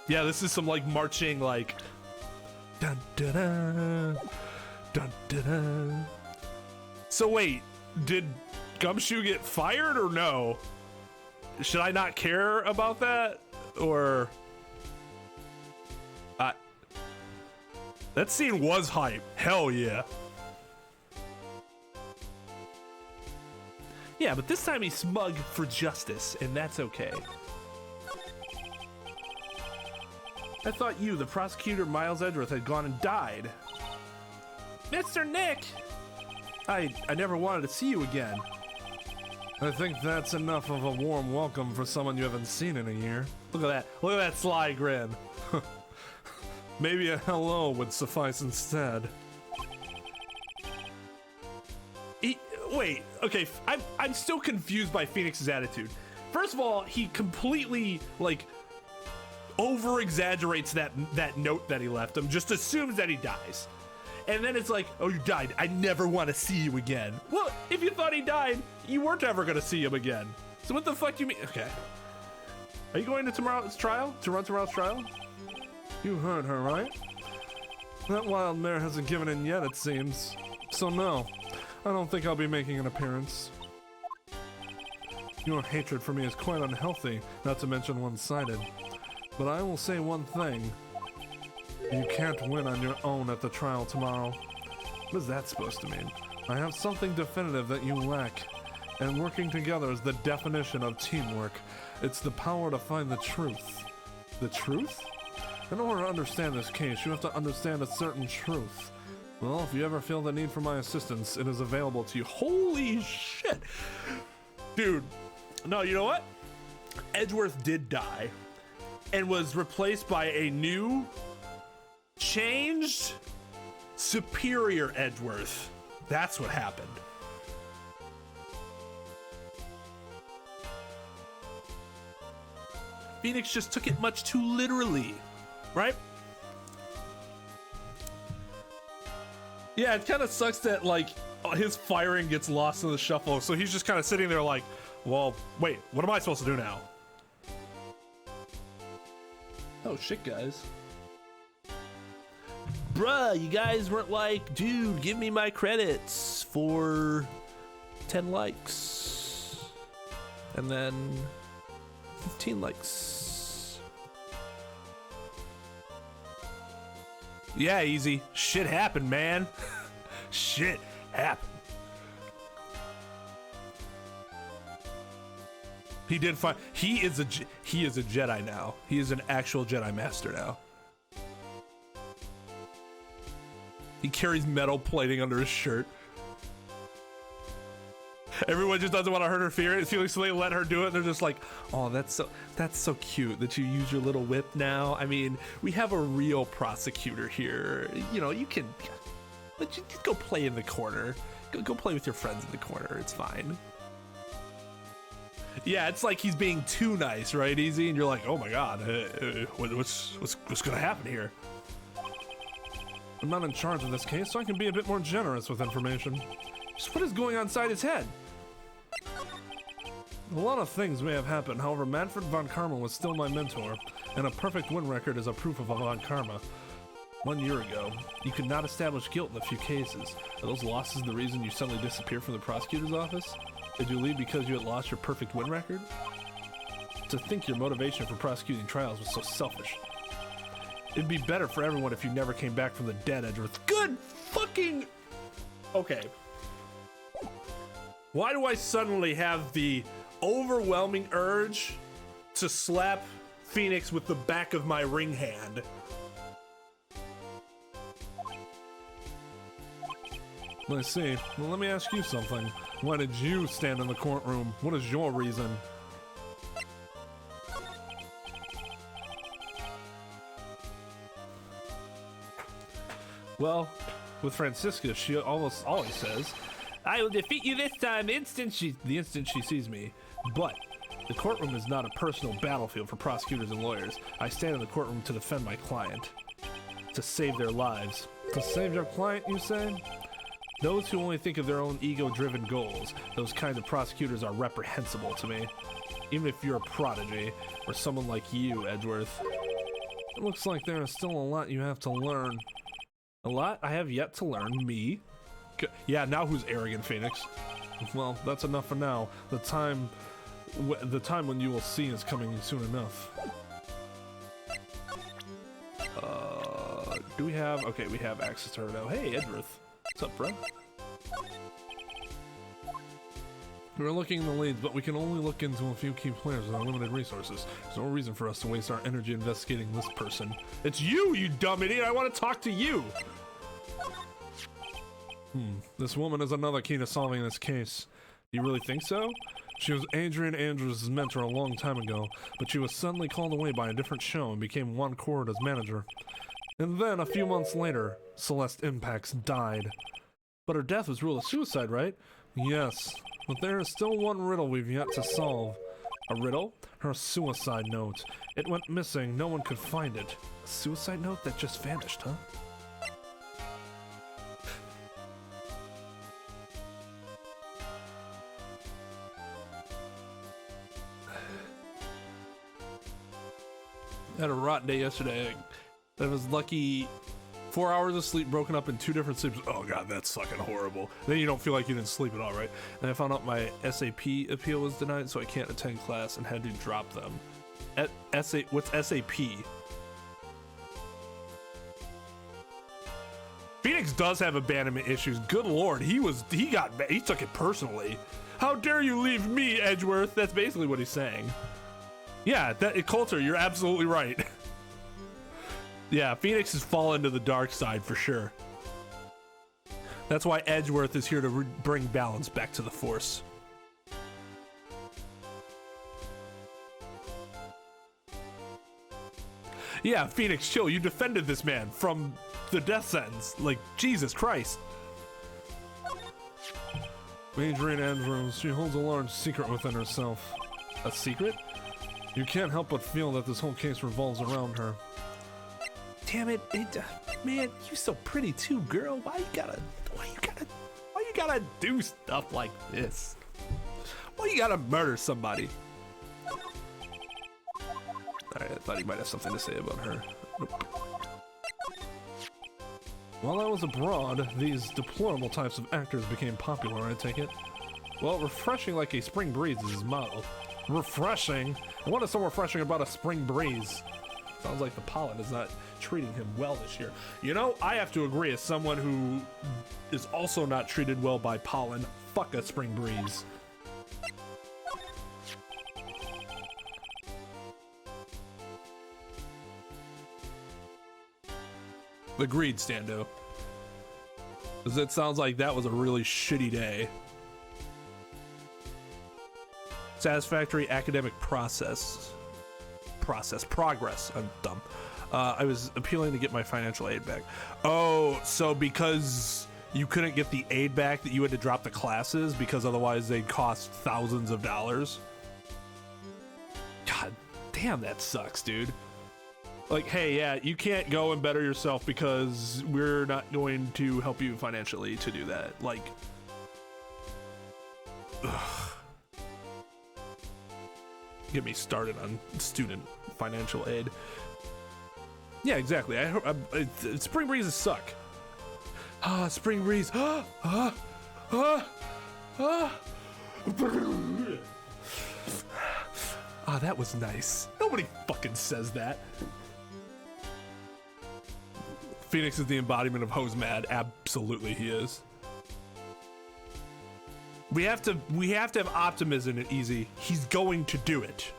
S1: Yeah, this is some, like, marching, like, dun dun dun dun dun dun. So wait, did Gumshoe get fired or no? Should I not care about that? Or that scene was hype. Hell yeah. Yeah, but this time he's smug for justice, and that's okay. I thought you, the prosecutor Miles Edgeworth, had gone and died. Mr. Nick! I never wanted to see you again. I think that's enough of a warm welcome for someone you haven't seen in a year. Look at that. Look at that sly grin. Maybe a hello would suffice instead. Wait, okay, I'm still confused by Phoenix's attitude. First of all, he completely, like, over-exaggerates that note that he left him, just assumes that he dies. And then it's like, oh, you died. I never want to see you again. Well, if you thought he died, you weren't ever going to see him again. So what the fuck do you mean? Okay. Are you going to tomorrow's trial? To run tomorrow's trial? You heard her, right? That wild mare hasn't given in yet, it seems. So no, I don't think I'll be making an appearance. Your hatred for me is quite unhealthy, not to mention one-sided. But I will say one thing. You can't win on your own at the trial tomorrow. What is that supposed to mean? I have something definitive that you lack. And working together is the definition of teamwork. It's the power to find the truth. The truth? In order to understand this case, you have to understand a certain truth. Well, if you ever feel the need for my assistance, it is available to you. Holy shit! Dude, no, you know what? Edgeworth did die and was replaced by a new, changed, superior Edgeworth. That's what happened. Phoenix just took it much too literally, right? Yeah, it kind of sucks that, like, his firing gets lost in the shuffle, so he's just kind of sitting there like, well, wait, what am I supposed to do now? Oh, shit, guys. Bruh, you guys weren't like, dude, give me my credits for 10 likes. And then 15 likes. Yeah, easy. Shit happened, man. Shit happened. He did find. He is a Jedi now. He is an actual Jedi Master now. He carries metal plating under his shirt. Everyone just doesn't want to hurt her feelings, so they let her do it. They're just like, oh, that's so cute that you use your little whip now. I mean, we have a real prosecutor here. You know, you can, but you go play in the corner. Go play with your friends in the corner. It's fine. Yeah, it's like he's being too nice, right, Easy? And you're like, oh my god, what's gonna happen here? I'm not in charge of this case, so I can be a bit more generous with information. Just what is going on inside his head? A lot of things may have happened, however, Manfred von Karma was still my mentor, and a perfect win record is a proof of von Karma. 1 year ago, you could not establish guilt in a few cases. Are those losses the reason you suddenly disappeared from the prosecutor's office? Did you leave because you had lost your perfect win record? To think your motivation for prosecuting trials was so selfish. It'd be better for everyone if you never came back from the dead, Edgeworth. Good fucking... Okay. Why do I suddenly have the overwhelming urge to slap Phoenix with the back of my ring hand? I see. Well, let me ask you something. Why did you stand in the courtroom? What is your reason? Well, with Francisca, she almost always says, I will defeat you this time the instant she sees me. But the courtroom is not a personal battlefield for prosecutors and lawyers. I stand in the courtroom to defend my client. To save their lives. To save your client, you say? Those who only think of their own ego-driven goals, those kinds of prosecutors are reprehensible to me. Even if you're a prodigy, or someone like you, Edgeworth. It looks like there is still a lot you have to learn. A lot I have yet to learn, me? Yeah, now who's arrogant, Phoenix? Well, that's enough for now. The time when you will see is coming soon enough. Do we have... Okay, we have access to her now. Hey, Edgeworth. What's up, bro? We're looking in the leads, but we can only look into a few key players with our limited resources. There's no reason for us to waste our energy investigating this person. It's you, you dumb idiot! I want to talk to you! This woman is another key to solving this case. Do you really think so? She was Adrian Andrews' mentor a long time ago, but she was suddenly called away by a different show and became Juan Corrida's manager. And then, a few months later, Celeste Impacts died. But her death was ruled a suicide, right? Yes, but there is still one riddle we've yet to solve. A riddle? Her suicide note. It went missing, no one could find it. A suicide note that just vanished, huh? I had a rotten day yesterday. I was lucky 4 hours of sleep broken up in 2 different sleeps. Oh god, that's fucking horrible. Then you don't feel like you didn't sleep at all, right? And I found out my SAP appeal was denied, so I can't attend class and had to drop them. What's SAP? Phoenix does have abandonment issues. Good lord, he took it personally. How dare you leave me, Edgeworth? That's basically what he's saying. Yeah, Coulter, you're absolutely right. Yeah, Phoenix has fallen to the dark side for sure. That's why Edgeworth is here to bring balance back to the Force. Yeah, Phoenix, chill. You defended this man from the death sentence. Like, Jesus Christ. Adrian Andrews, she holds a large secret within herself. A secret? You can't help but feel that this whole case revolves around her. Damn it, man, you're so pretty too, girl. Why you gotta do stuff like this? Why you gotta murder somebody? Alright, I thought he might have something to say about her. Nope. While I was abroad, these deplorable types of actors became popular, I take it. Well, refreshing like a spring breeze is his motto. Refreshing? What is so refreshing about a spring breeze? Sounds like the pollen is not treating him well this year. You know, I have to agree, as someone who is also not treated well by pollen, fuck a spring breeze. Agreed, Stando. Because it sounds like that was a really shitty day. Satisfactory academic progress. I'm dumb. I was appealing to get my financial aid back. Oh, so because you couldn't get the aid back, that you had to drop the classes because otherwise they'd cost thousands of dollars? God damn, that sucks, dude. Like, hey, yeah, you can't go and better yourself because we're not going to help you financially to do that. Like, ugh. Get me started on student financial aid. Yeah, exactly. Spring breezes suck. Ah, spring breeze. Ah. Ah, that was nice. Nobody fucking says that. Phoenix is the embodiment of hose mad. Absolutely, he is. We have to have optimism at Easy. He's going to do it.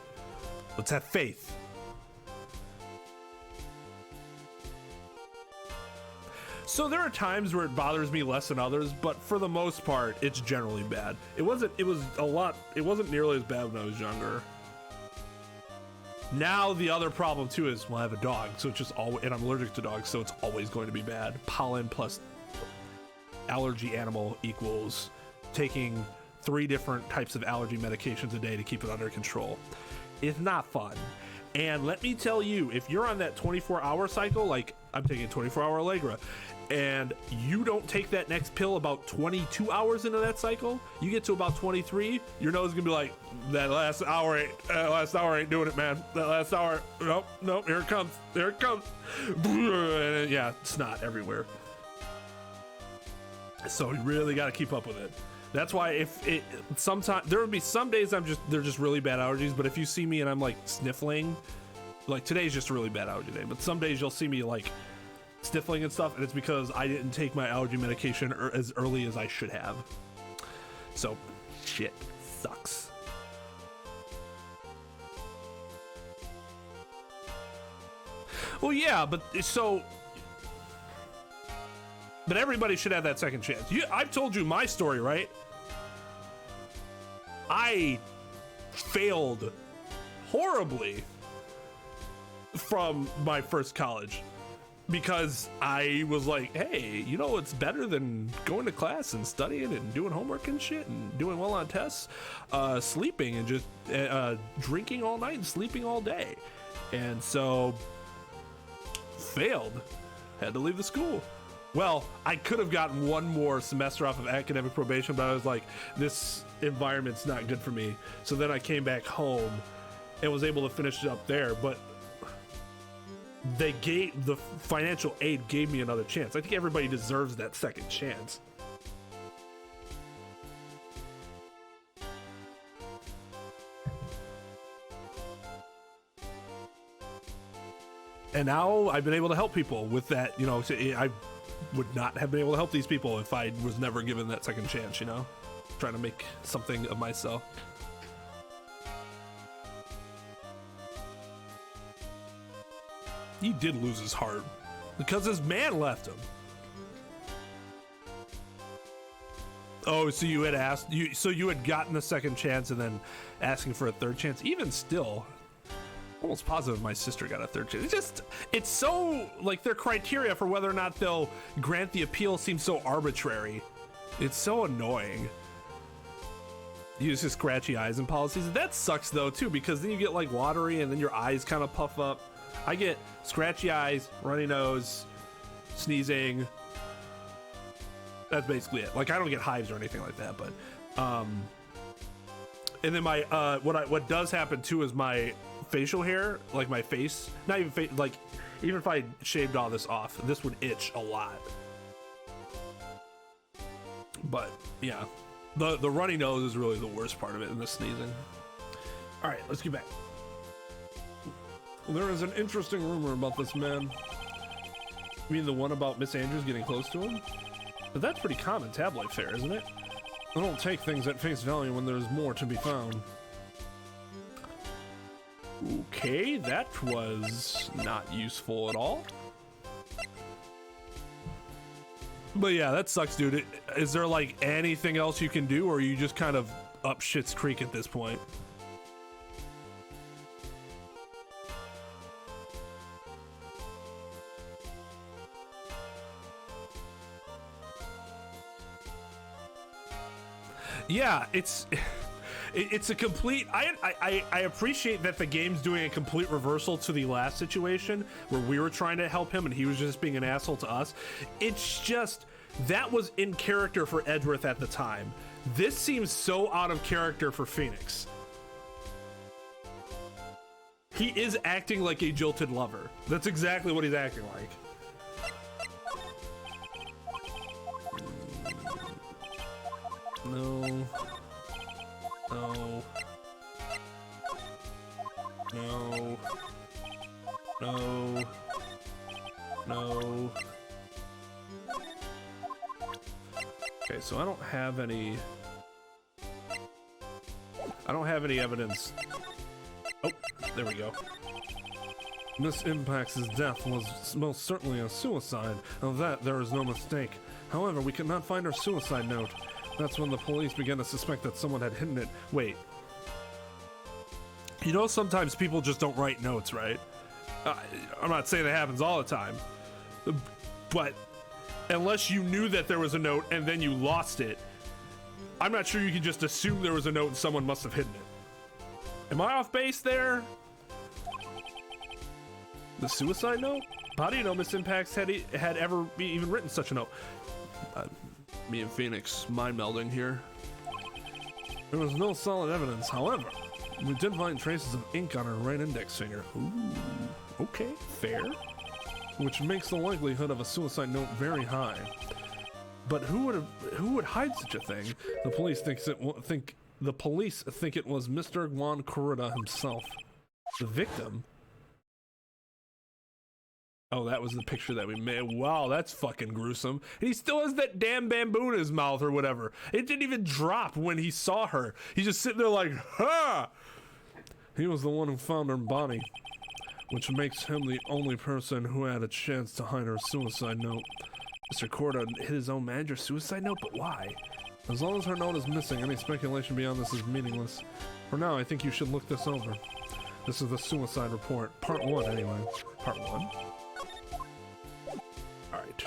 S1: Let's have faith. So there are times where it bothers me less than others, but for the most part, it's generally bad. It wasn't nearly as bad when I was younger. Now the other problem too is, well, I have a dog, so it's just always, and I'm allergic to dogs, so it's always going to be bad. Pollen plus allergy animal equals taking 3 different types of allergy medications a day to keep it under control. It's not fun. And let me tell you, if you're on that 24-hour cycle, like I'm taking a 24-hour Allegra, and you don't take that next pill about 22 hours into that cycle, you get to about 23, your nose is gonna be like, that last hour ain't doing it, man. That last hour, nope, here it comes. And yeah, snot everywhere. So you really got to keep up with it. That's why sometimes there would be some days they're just really bad allergies, but if you see me and I'm like sniffling, like today's just a really bad allergy day, but some days you'll see me like sniffling and stuff, and it's because I didn't take my allergy medication as early as I should have. So shit sucks. Well, yeah, but everybody should have that second chance. I've told you my story, right? I failed horribly from my first college because I was like, hey, you know what's better than going to class and studying and doing homework and shit and doing well on tests? Sleeping and just drinking all night and sleeping all day. And so failed. Had to leave the school. Well, I could have gotten one more semester off of academic probation, but I was like, this environment's not good for me. So then I came back home and was able to finish it up there. But the financial aid gave me another chance. I think everybody deserves that second chance. And now I've been able to help people with that, you know. I would not have been able to help these people if I was never given that second chance, you know? Trying to make something of myself. He did lose his heart because his man left him. Oh, so you had asked, so you had gotten the second chance and then asking for a third chance. Even still, almost positive my sister got a third chance. It's so, like, their criteria for whether or not they'll grant the appeal seems so arbitrary. It's so annoying. Use his scratchy eyes and policies. That sucks though too, because then you get like watery and then your eyes kind of puff up. I get scratchy eyes, runny nose, sneezing. That's basically it. Like, I don't get hives or anything like that, but and then my what does happen too is my facial hair, like my face, not even face, like even if I shaved all this off, this would itch a lot. But yeah, the runny nose is really the worst part of it, and the sneezing. All right, let's get back. There is an interesting rumor about this man. You mean the one about Miss Andrews getting close to him? But that's pretty common tabloid fare, isn't it? I don't take things at face value when there's more to be found. Okay, that was not useful at all. But yeah, that sucks, dude. Is there like anything else you can do, or are you just kind of up shit's creek at this point? Yeah, it's a complete. I appreciate that the game's doing a complete reversal to the last situation where we were trying to help him and he was just being an asshole to us. It's just that was in character for Edgeworth at the time. This seems so out of character for Phoenix. He is acting like a jilted lover. That's exactly what he's acting like. No. No. No. No. No. Okay, so I don't have any evidence. Oh, there we go. Miss Impact's death was most certainly a suicide. Of that, there is no mistake. However, we could not find her suicide note. That's when the police began to suspect that someone had hidden it. Wait. You know, sometimes people just don't write notes, right? I'm not saying that happens all the time. But unless you knew that there was a note and then you lost it, I'm not sure you can just assume there was a note and someone must have hidden it. Am I off base there? The suicide note? How do you know Miss Impacts had ever even written such a note? Me and Phoenix mind melding here. There was no solid evidence, however, we did find traces of ink on her right index finger. Ooh, okay, fair. Which makes the likelihood of a suicide note very high. But who would hide such a thing? The police think it was Mr. Juan Corrida himself. The victim. Oh, that was the picture that we made. Wow, that's fucking gruesome. And he still has that damn bamboo in his mouth or whatever. It didn't even drop when he saw her. He's just sitting there like, ha! He was the one who found her body, which makes him the only person who had a chance to hide her suicide note. Mr. Corda hit his own manager's suicide note, but why? As long as her note is missing, any speculation beyond this is meaningless. For now, I think you should look this over. This is the suicide report. Part 1, anyway. Part 1? Alright.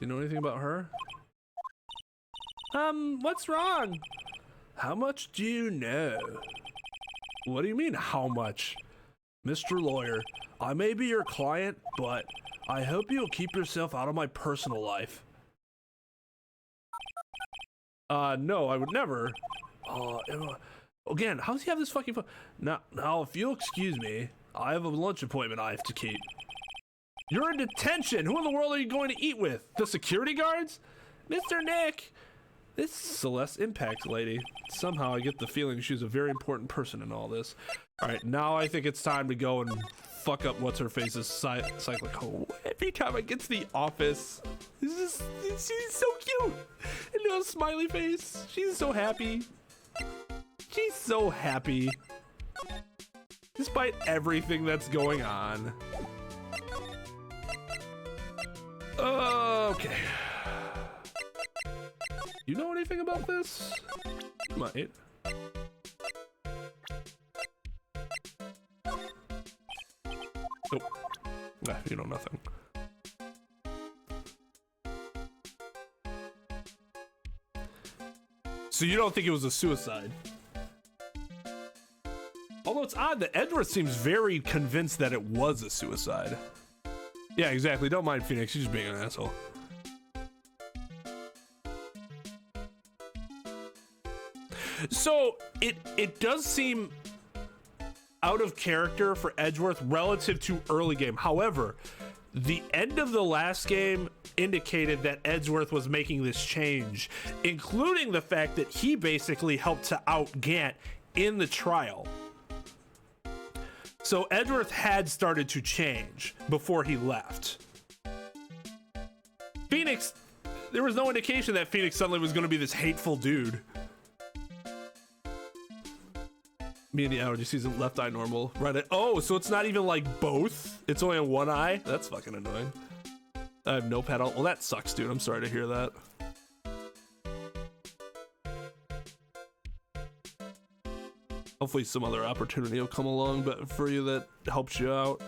S1: You know anything about her? What's wrong? How much do you know? What do you mean, how much? Mr. Lawyer, I may be your client, but I hope you'll keep yourself out of my personal life. No, I would never. Again, how does he have this fucking phone? Now, if you'll excuse me, I have a lunch appointment I have to keep. You're in detention! Who in the world are you going to eat with? The security guards? Mr. Nick! This Celeste Impact lady. Somehow I get the feeling she's a very important person in all this. Alright, now I think it's time to go and fuck up what's-her-face's cyclic home. Every time I get to the office, she's so cute! And no smiley face. She's so happy. She's so happy. Despite everything that's going on. Okay. You know anything about this? You might. Nope. Nah, you know nothing. So you don't think it was a suicide? Although it's odd that Edgeworth seems very convinced that it was a suicide. Yeah, exactly. Don't mind Phoenix. She's just being an asshole. So it does seem out of character for Edgeworth relative to early game. However, the end of the last game indicated that Edgeworth was making this change, including the fact that he basically helped to out Gant in the trial. So Edgeworth had started to change before he left. Phoenix, there was no indication that Phoenix suddenly was going to be this hateful dude. Me and the allergy season, left eye normal, right eye. Oh, so it's not even like both? It's only on one eye? That's fucking annoying. I have no paddle. Well, that sucks, dude. I'm sorry to hear that. Hopefully some other opportunity will come along, but for you that helps you out.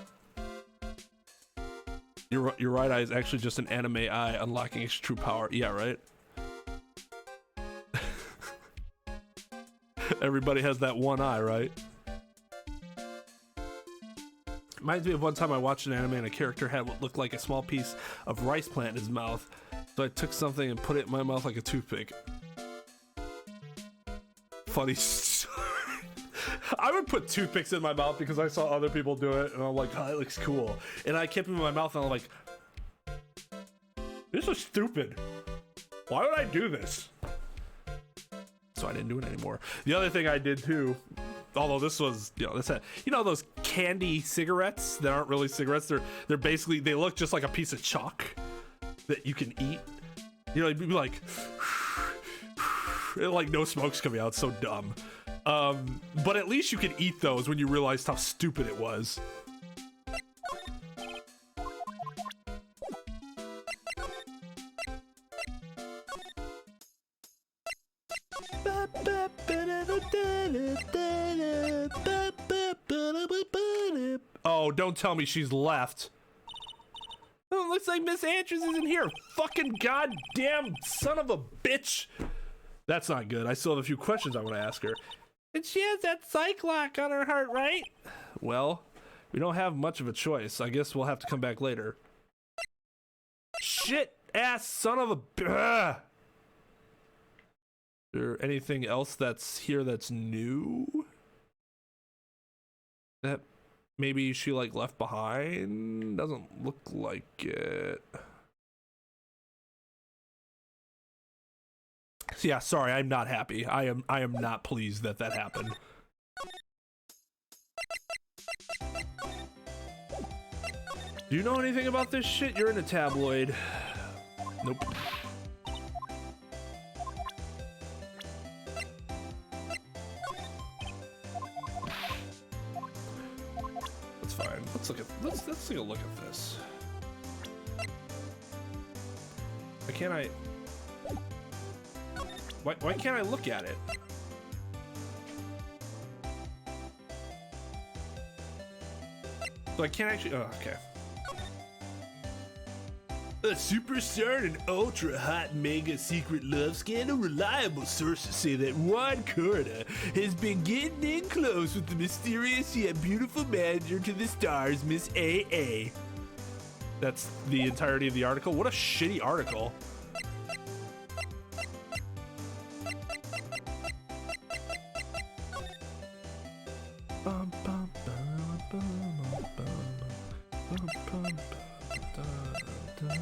S1: Your right eye is actually just an anime eye unlocking its true power. Yeah, right? Everybody has that one eye, right? Reminds me of one time I watched an anime and a character had what looked like a small piece of rice plant in his mouth. So I took something and put it in my mouth like a toothpick. Funny story. I would put toothpicks in my mouth because I saw other people do it and I'm like, oh, that looks cool. And I kept them in my mouth and I'm like, this is stupid. Why would I do this? So I didn't do it anymore. The other thing I did too, although this was, those candy cigarettes that aren't really cigarettes. They're basically, they look just like a piece of chalk that you can eat. You'd be like, like no smoke's coming out. It's so dumb. But at least you can eat those when you realized how stupid it was. Oh, don't tell me she's left. Oh, looks like Miss Andrews isn't here. Fucking goddamn son of a bitch. That's not good. I still have a few questions I want to ask her. And she has that psych lock on her heart, right? Well, we don't have much of a choice. I guess we'll have to come back later. Shit ass son of a... Ugh. Is there anything else that's here that's new? That maybe she like left behind? Doesn't look like it. Yeah, sorry, I'm not happy. I am not pleased that happened. Do you know anything about this shit? You're in a tabloid. Nope. That's fine. Let's take a look at this. Why can't I? Why can't I look at it? So I can't actually. Oh, okay.
S2: A superstar and an ultra-hot mega secret love scandal. Reliable sources say that Juan Corda has been getting in close with the mysterious yet beautiful manager to the stars, Miss AA.
S1: That's the entirety of the article. What a shitty article. Bum, bum, bum, bum, bum, bum, bum, bum, da, da.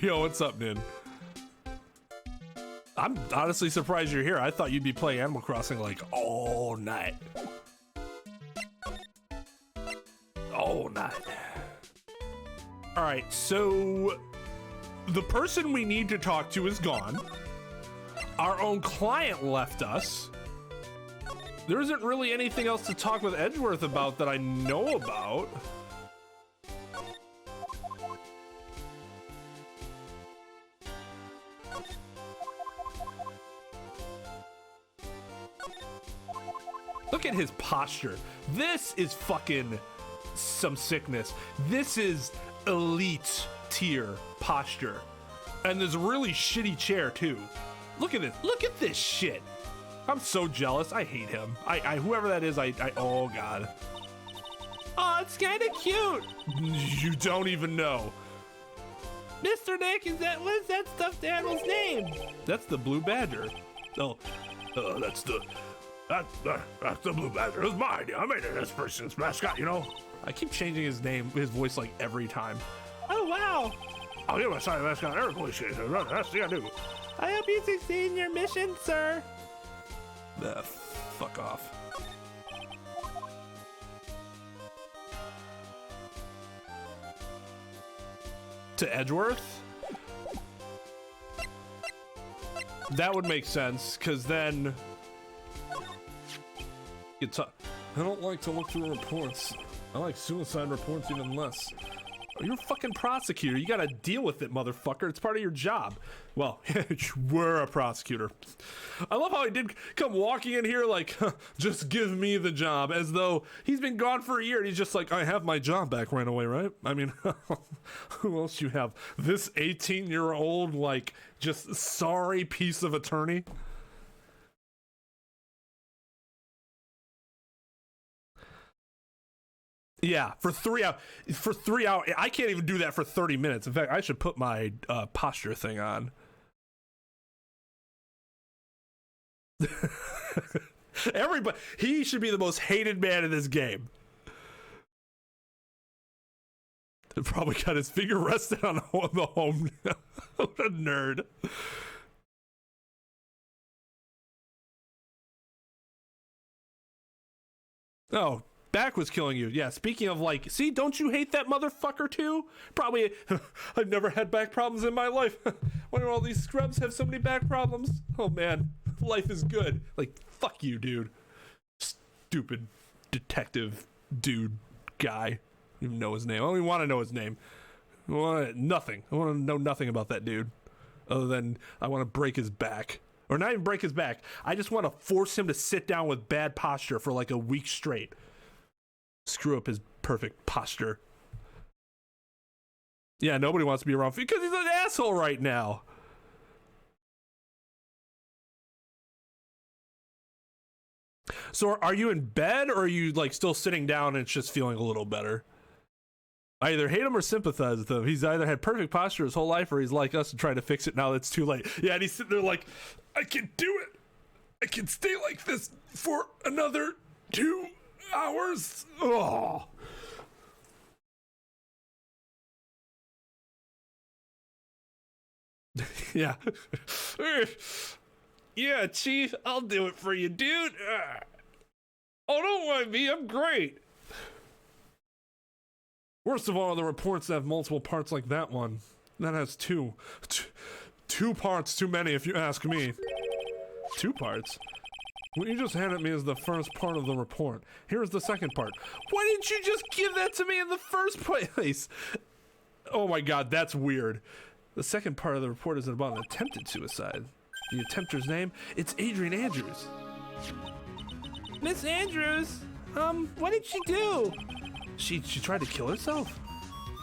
S1: Yo, what's up, Nin? I'm honestly surprised you're here. I thought you'd be playing Animal Crossing like all night. All night. All right, so the person we need to talk to is gone. Our own client left us. There isn't really anything else to talk with Edgeworth about that I know about. Look at his posture. This is fucking some sickness. This is elite tier posture. And there's a really shitty chair too. Look at this. Look at this shit. I'm so jealous. I hate him. I whoever that is, oh god. Oh, it's kind of cute. You don't even know. Mr. Nick, what is that stuffed animal's name? That's the blue badger. Oh,
S2: That's the Blue Badger. It was my idea. I made it this person's mascot, you know?
S1: I keep changing his name, his voice like every time. Oh, wow.
S2: I'll give my side mascot every police station. That's the I do.
S1: I hope you succeed in your mission, sir. Fuck off. To Edgeworth? That would make sense, because then... I don't like to look through reports. I like suicide reports even less. You're a fucking prosecutor. You gotta deal with it, motherfucker. It's part of your job. Well, we're a prosecutor. I love how he did come walking in here like, just give me the job, as though he's been gone for a year and he's just like, I have my job back right away, right? I mean, who else you have? This 18-year-old, like, just sorry piece of attorney? Yeah, for 3 hours. For 3 hours, I can't even do that for 30 minutes. In fact, I should put my posture thing on. Everybody, he should be the most hated man in this game. Probably got his finger rested on the home. What a nerd. Oh. Back was killing you. Yeah, speaking of like, see, don't you hate that motherfucker too? Probably, I've never had back problems in my life. Why do all these scrubs have so many back problems? Oh man, life is good. Like, fuck you, dude. Stupid detective dude guy. I don't even know his name. I don't even want to know his name. I want nothing. I want to know nothing about that dude. Other than I want to break his back. Or not even break his back. I just want to force him to sit down with bad posture for like a week straight. Screw up his perfect posture. Yeah, nobody wants to be around because he's an asshole right now. So are you in bed or are you like still sitting down and it's just feeling a little better? I either hate him or sympathize with him. He's either had perfect posture his whole life or he's like us and trying to fix it now that it's too late. Yeah, and he's sitting there like, I can do it. I can stay like this for another 2 hours. Oh. Yeah. Yeah, Chief, I'll do it for you, dude. Oh, don't mind me. I'm great. Worst of all, the reports that have multiple parts like that one. That has two parts too many, if you ask me. 2 parts? What you just handed me is the first part of the report. Here's the second part. Why didn't you just give that to me in the first place? Oh my god, that's weird. The second part of the report is about an attempted suicide. The attempter's name? It's Adrian Andrews. Miss Andrews, what did she do? She tried to kill herself?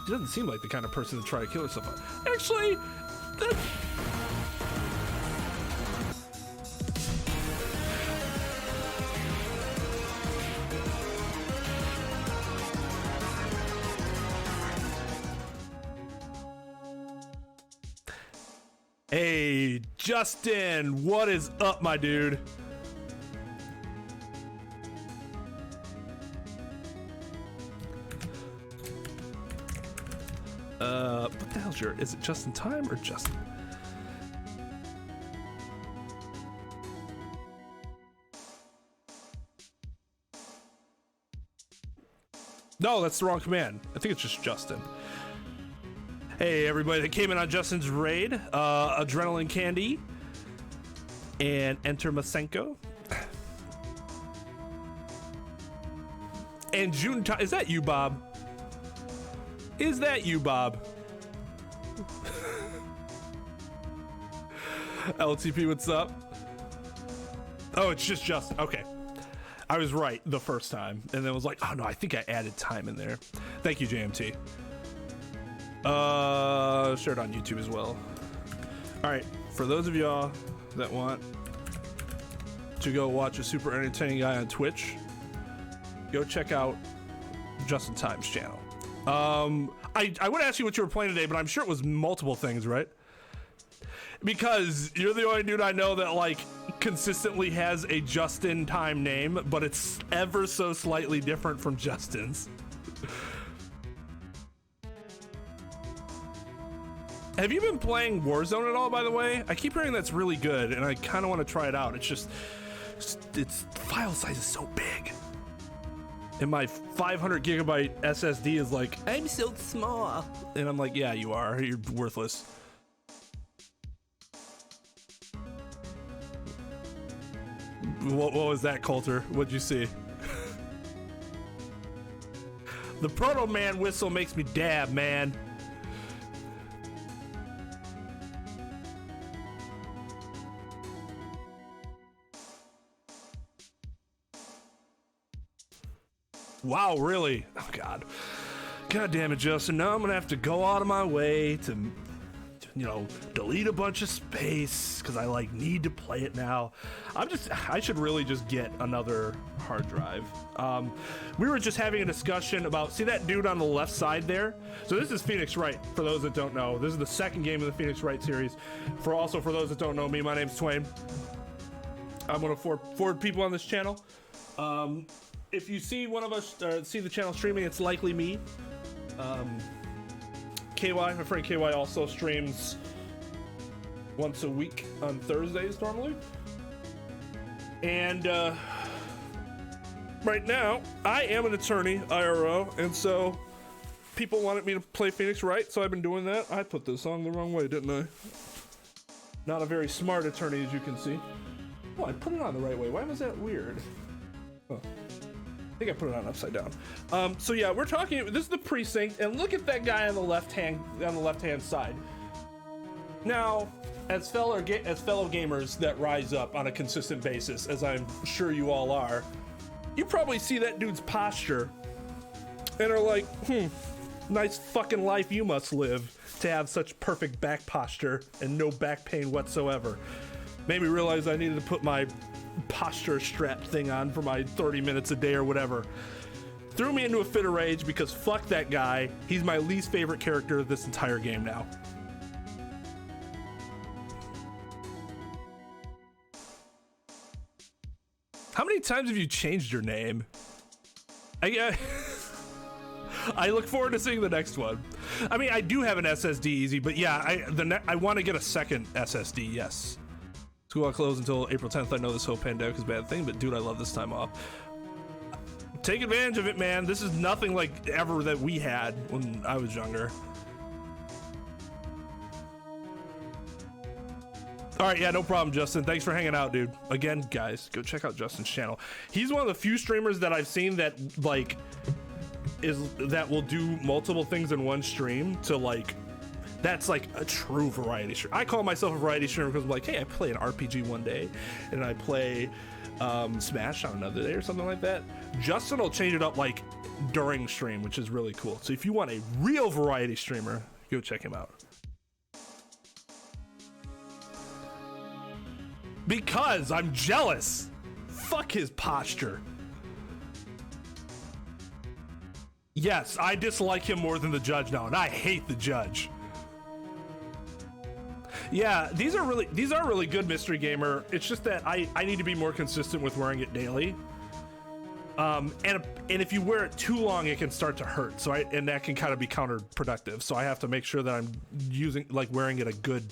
S1: She doesn't seem like the kind of person to try to kill herself. Actually, Hey, Justin, what is up, my dude? What the hell's your, is it just in time or Justin? No, that's the wrong command. I think it's just Justin. Hey, everybody that came in on Justin's raid, Adrenaline Candy, and Enter Masenko. And June, is that you, Bob? Is that you, Bob? LTP, what's up? Oh, it's just Justin. Okay. I was right the first time, and then was like, oh no, I think I added time in there. Thank you, JMT. Shared on YouTube as well. All right, for those of y'all that want to go watch a super entertaining guy on Twitch, go check out Justin Time's channel. I would ask you what you were playing today, but I'm sure it was multiple things, right? Because you're the only dude I know that like consistently has a Justin Time name, but it's ever so slightly different from Justin's. Have you been playing Warzone at all, by the way? I keep hearing that's really good, and I kind of want to try it out. It's just, its file size is so big. And my 500 gigabyte SSD is like, I'm so small. And I'm like, yeah, you are. You're worthless. What was that, Coulter? What'd you see? The Proto Man whistle makes me dab, man. Wow, really? Oh, God. God damn it, Justin. Now I'm going to have to go out of my way to, you know, delete a bunch of space because I, like, need to play it now. I should really just get another hard drive. We were just having a discussion about, see that dude on the left side there? So this is Phoenix Wright, for those that don't know. This is the second game of the Phoenix Wright series. For those that don't know me, my name's Twain. I'm one of four people on this channel. If you see one of us see the channel streaming, it's likely me. KY, my friend KY, also streams once a week on Thursdays normally. And right now, I am an attorney, IRO, and so people wanted me to play Phoenix Wright, so I've been doing that. I put this on the wrong way, didn't I? Not a very smart attorney, as you can see. Oh, I put it on the right way. Why was that weird? Oh. I think I put it on upside down. So yeah, we're talking. This is the precinct, and look at that guy on the left hand side. Now, as fellow gamers that rise up on a consistent basis, as I'm sure you all are, you probably see that dude's posture and are like, nice fucking life you must live to have such perfect back posture and no back pain whatsoever. Made me realize I needed to put my posture strap thing on for my 30 minutes a day or whatever. Threw me into a fit of rage because fuck that guy. He's my least favorite character of this entire game now. How many times have you changed your name? I look forward to seeing the next one. I mean, I do have an SSD easy, but yeah, I want to get a second SSD, yes. School will close until April 10th. I know this whole pandemic is a bad thing, but dude, I love this time off. Take advantage of it, man. This is nothing like ever that we had when I was younger. All right, yeah, no problem, Justin. Thanks for hanging out, dude. Again, guys, go check out Justin's channel. He's one of the few streamers that I've seen that like that will do multiple things in one stream to like. That's like a true variety streamer. I call myself a variety streamer because I'm like, hey, I play an RPG one day, and I play Smash on another day or something like that. Justin will change it up like during stream, which is really cool. So if you want a real variety streamer, go check him out. Because I'm jealous. Fuck his posture. Yes, I dislike him more than the judge now, and I hate the judge. Yeah, these are really good, Mystery Gamer. It's just that I need to be more consistent with wearing it daily. And if you wear it too long, it can start to hurt. So and that can kind of be counterproductive. So I have to make sure that I'm wearing it a good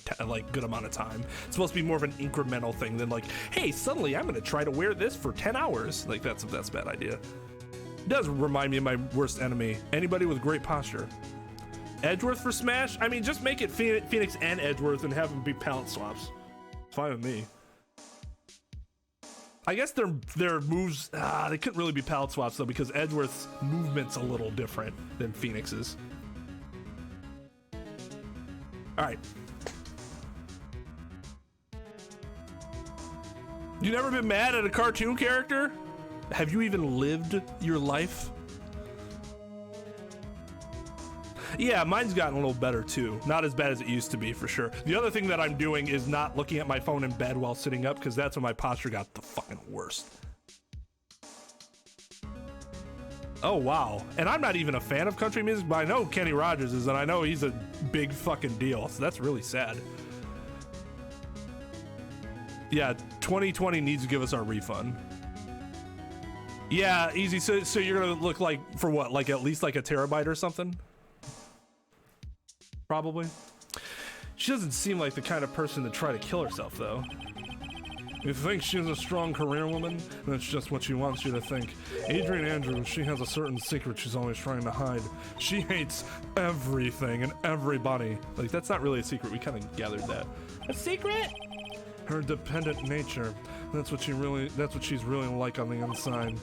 S1: amount of time. It's supposed to be more of an incremental thing than like, hey, suddenly I'm going to try to wear this for 10 hours. Like that's a bad idea. It does remind me of my worst enemy. Anybody with great posture. Edgeworth for Smash? I mean, just make it Phoenix and Edgeworth and have them be palette swaps. Fine with me. I guess their moves, they couldn't really be palette swaps though because Edgeworth's movement's a little different than Phoenix's. All right. You never been mad at a cartoon character? Have you even lived your life? Yeah, mine's gotten a little better too. Not as bad as it used to be, for sure. The other thing that I'm doing is not looking at my phone in bed while sitting up, because that's when my posture got the fucking worst. Oh, wow. And I'm not even a fan of country music, but I know Kenny Rogers is, and I know he's a big fucking deal, so that's really sad. Yeah, 2020 needs to give us our refund. Yeah, easy. So you're gonna look like, for what, like at least like a terabyte or something? Probably. She doesn't seem like the kind of person to try to kill herself, though. If you think she's a strong career woman, that's just what she wants you to think. Adrian Andrews, she has a certain secret she's always trying to hide. She hates everything and everybody. Like, that's not really a secret. We kind of gathered that. A secret? Her dependent nature. That's what she's really like on the inside.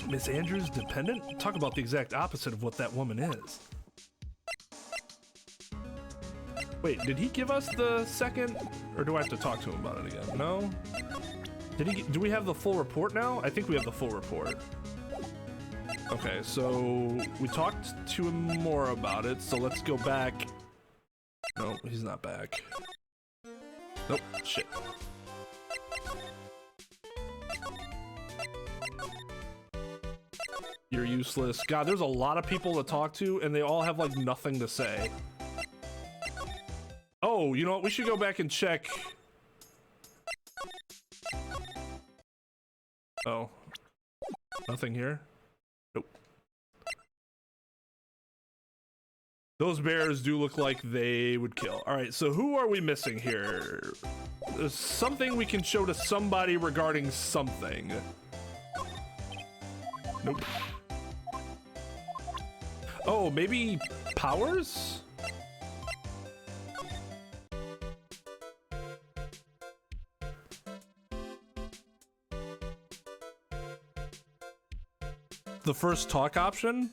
S1: Miss Andrews, dependent? Talk about the exact opposite of what that woman is. Wait, did he give us the second, or do I have to talk to him about it again? No? Do we have the full report now? I think we have the full report. Okay, so we talked to him more about it, so let's go back. No, he's not back. Nope, shit. You're useless. God, there's a lot of people to talk to, and they all have like nothing to say. Oh, you know what? We should go back and check. Oh. Nothing here? Nope. Those bears do look like they would kill. All right, so who are we missing here? There's something we can show to somebody regarding something. Nope. Oh, maybe powers? The first talk option?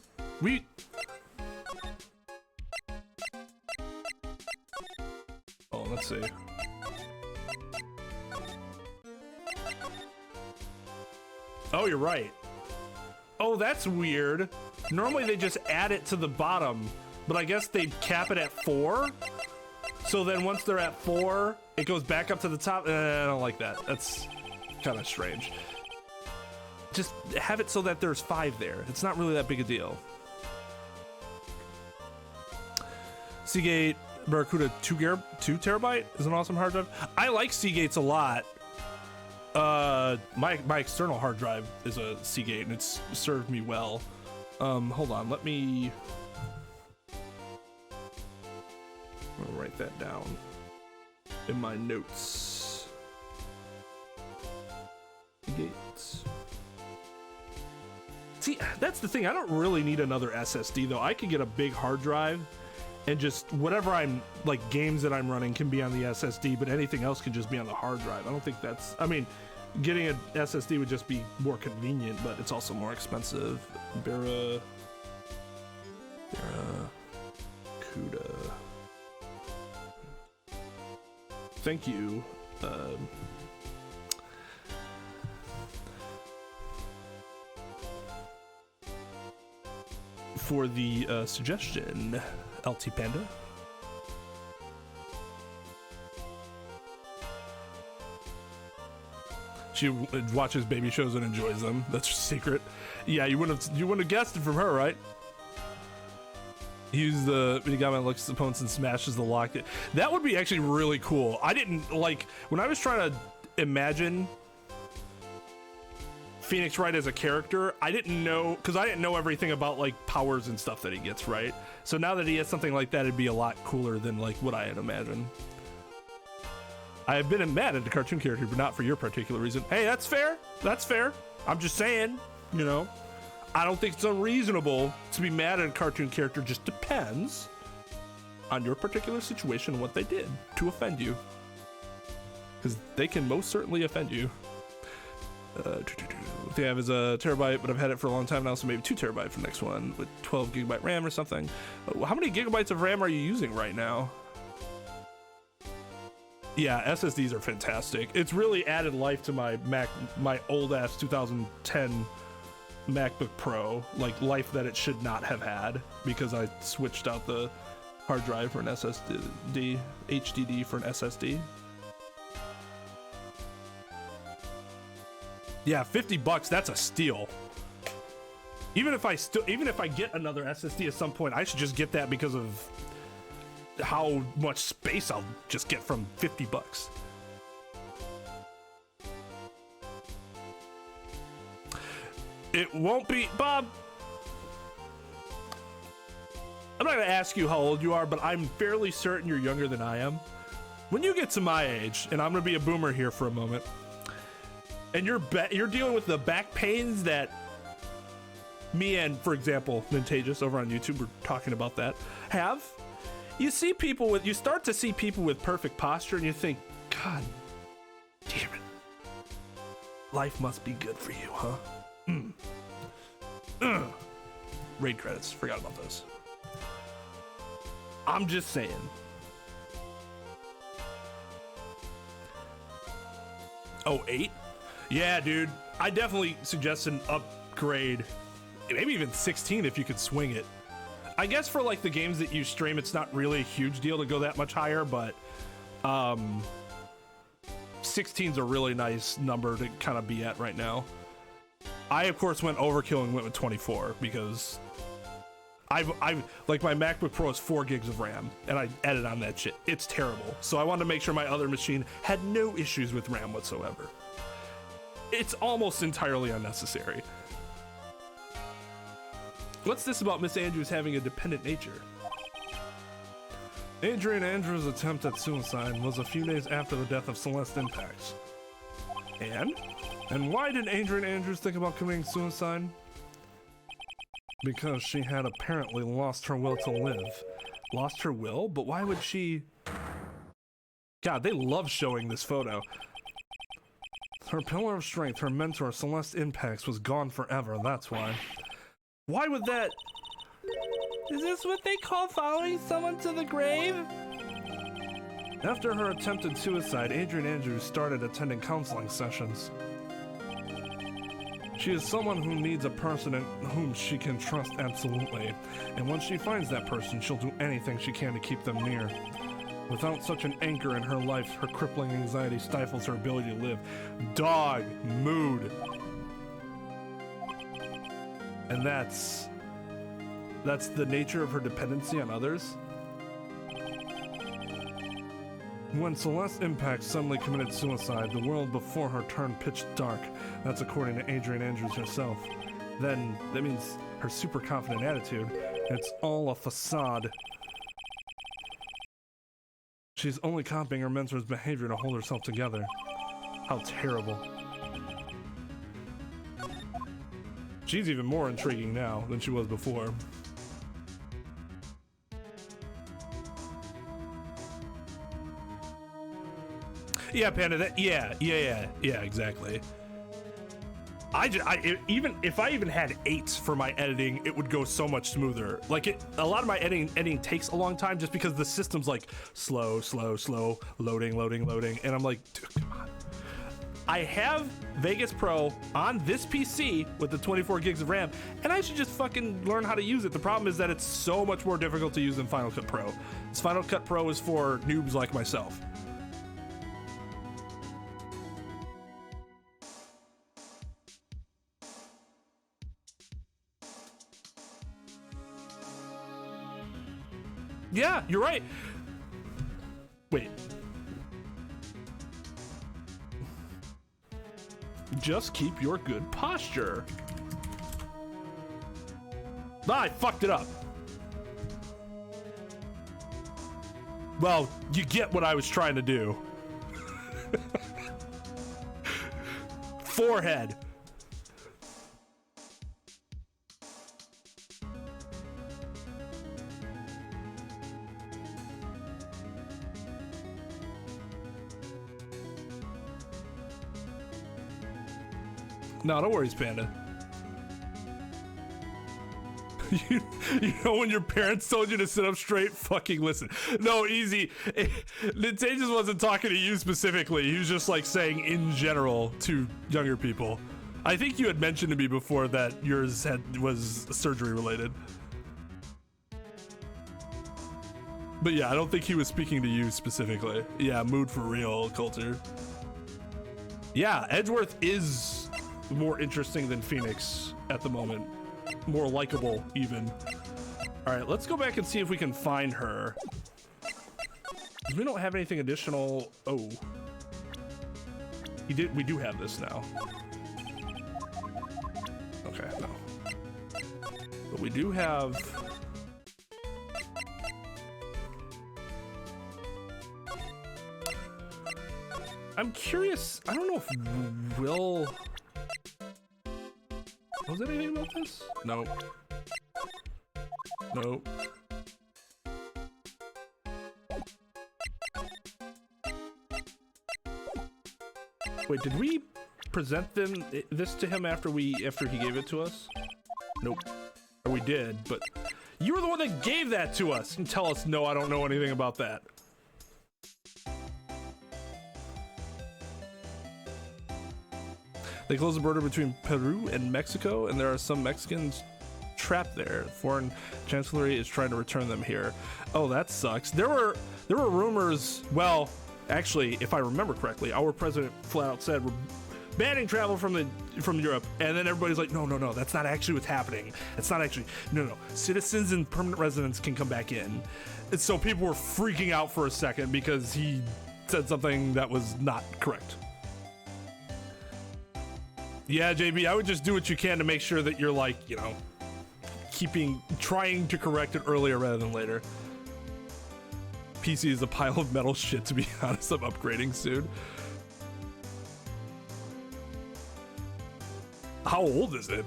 S1: Oh, let's see. Oh, you're right. Oh, that's weird. Normally they just add it to the bottom, but I guess they cap it at 4. So then once they're at 4, it goes back up to the top. I don't like that. That's kind of strange. Just have it so that there's 5 there. It's not really that big a deal. Seagate Barracuda 2 terabyte is an awesome hard drive. I like Seagates a lot. My external hard drive is a Seagate and it's served me well. Hold on, let me write that down in my notes. Seagates. See, that's the thing. I don't really need another SSD though. I could get a big hard drive and just whatever I'm like games that I'm running can be on the SSD, but anything else can just be on the hard drive. I don't think that's, I mean, getting an SSD would just be more convenient, but it's also more expensive. Kuda. Thank you. For the suggestion, LT Panda. She watches baby shows and enjoys them. That's her secret. Yeah, you wouldn't have guessed it from her, right? He uses the minigame, looks at the opponents and smashes the lock. That would be actually really cool. I didn't like when I was trying to imagine Phoenix Wright as a character. I didn't know, because I didn't know everything about like powers and stuff that he gets, right? So now that he has something like that, it'd be a lot cooler than like what I had imagined. I have been mad at the cartoon character, but not for your particular reason. Hey, that's fair. That's fair. I'm just saying, you know, I don't think it's unreasonable to be mad at a cartoon character. Just depends on your particular situation and what they did to offend you, because they can most certainly offend you. What I have is a terabyte, but I've had it for a long time now, so maybe 2 terabyte for the next one with 12 gigabyte RAM or something. How many gigabytes of RAM are you using right now? Yeah, SSDs are fantastic. It's really added life to my Mac, my old ass 2010 MacBook Pro, like life that it should not have had, because I switched out the hard drive for an SSD, HDD for an SSD. Yeah, $50, that's a steal. Even if I get another SSD at some point, I should just get that because of how much space I'll just get from $50. It won't be, Bob. I'm not gonna ask you how old you are, but I'm fairly certain you're younger than I am. When you get to my age, and I'm gonna be a boomer here for a moment, and you're dealing with the back pains that me and, for example, Vintageous over on YouTube, we're talking about that, have. You start to see people with perfect posture, and you think, God damn it, life must be good for you, huh? Raid credits, forgot about those. I'm just saying. Oh, 8? Yeah, dude, I definitely suggest an upgrade, maybe even 16 if you could swing it. I guess for like the games that you stream, it's not really a huge deal to go that much higher, but 16's a really nice number to kind of be at right now. I of course went overkill and went with 24 because I've like my MacBook Pro has 4 gigs of RAM and I edit on that shit. It's terrible. So I wanted to make sure my other machine had no issues with RAM whatsoever. It's almost entirely unnecessary. What's this about Miss Andrews having a dependent nature? Adrian Andrews' attempt at suicide was a few days after the death of Celeste Impacts. And why did Adrian Andrews think about committing suicide? Because she had apparently lost her will to live. Lost her will? But why would she? God, they love showing this photo. Her pillar of strength, her mentor, Celeste Impacts, was gone forever, that's why. Why would that? Is this what they call following someone to the grave? After her attempted suicide, Adrian Andrews started attending counseling sessions. She is someone who needs a person in whom she can trust absolutely, and when she finds that person, she'll do anything she can to keep them near. Without such an anchor in her life, her crippling anxiety stifles her ability to live. Dog, mood. And that's the nature of her dependency on others. When Celeste Impact suddenly committed suicide, the world before her turned pitch dark. That's according to Adrian Andrews herself. Then, that means her super confident attitude. It's all a facade. She's only copying her mentor's behavior to hold herself together. How terrible. She's even more intriguing now than she was before. Yeah, Panda. Yeah, exactly. Even if I even had 8s for my editing, it would go so much smoother. Like a lot of my editing takes a long time just because the system's like slow, loading, and I'm like, dude, come on. I have Vegas Pro on this PC with the 24 gigs of RAM, and I should just fucking learn how to use it. The problem is that it's so much more difficult to use than Final Cut Pro. This Final Cut Pro is for noobs like myself. Yeah, you're right. Wait. Just keep your good posture. Ah, I fucked it up. Well, you get what I was trying to do. Forehead. No, don't worry, Panda. You know when your parents told you to sit up straight? Fucking listen. No, easy. Nate just wasn't talking to you specifically. He was just like saying in general to younger people. I think you had mentioned to me before that yours was surgery related. But yeah, I don't think he was speaking to you specifically. Yeah, mood for real, Coulter. Yeah, Edgeworth is more interesting than Phoenix at the moment. More likable, even. All right, let's go back and see if we can find her. We don't have anything additional. Oh, we do have this now. Okay, no. But we do have. I'm curious. I don't know if Will. Was there anything about this? No. No. Wait, did we present this to him after he gave it to us? Nope. Or we did, but you were the one that gave that to us and tell us, no, I don't know anything about that. They closed the border between Peru and Mexico, and there are some Mexicans trapped there. The foreign chancellery is trying to return them here. Oh, that sucks. There were rumors. Well, actually, if I remember correctly, our president flat out said we're banning travel from Europe, and then everybody's like, no, that's not actually what's happening. It's not actually. No. Citizens and permanent residents can come back in. And so people were freaking out for a second because he said something that was not correct. Yeah, JB, I would just do what you can to make sure that you're like, you know, trying to correct it earlier rather than later. PC is a pile of metal shit, to be honest. I'm upgrading soon. How old is it?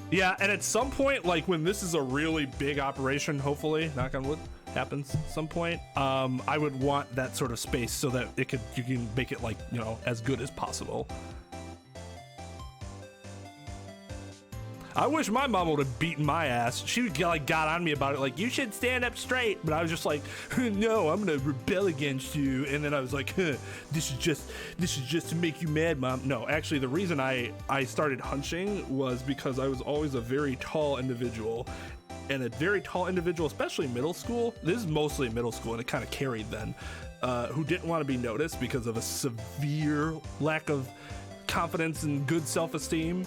S1: Yeah, and at some point, like when this is a really big operation, hopefully, knock on wood, happens at some point, I would want that sort of space so that you can make it like, you know, as good as possible. I wish my mom would have beaten my ass. She like got on me about it, like, you should stand up straight. But I was just like, no, I'm gonna rebel against you. And then I was like, this is just to make you mad, Mom. No, actually, the reason I started hunching was because I was always a very tall individual. And a very tall individual, especially middle school, this is mostly middle school, and it kind of carried then, who didn't want to be noticed because of a severe lack of confidence and good self-esteem.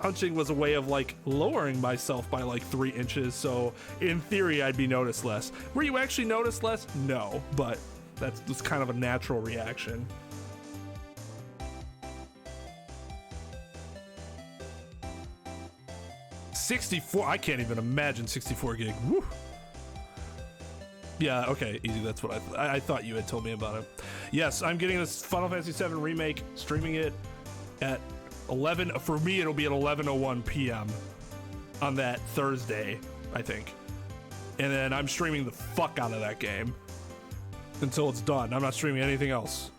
S1: Hunching was a way of like lowering myself by like 3 inches, so in theory I'd be noticed less. Were you actually noticed less? No, but that's just kind of a natural reaction. $64, I can't even imagine 64 gig. Woo. Yeah, okay, easy. That's what I thought you had told me about it. Yes, I'm getting this Final Fantasy VII Remake, streaming it at 11 for me. It'll be at 11:01 p.m. on that Thursday, I think, and then I'm streaming the fuck out of that game until it's done. I'm not streaming anything else.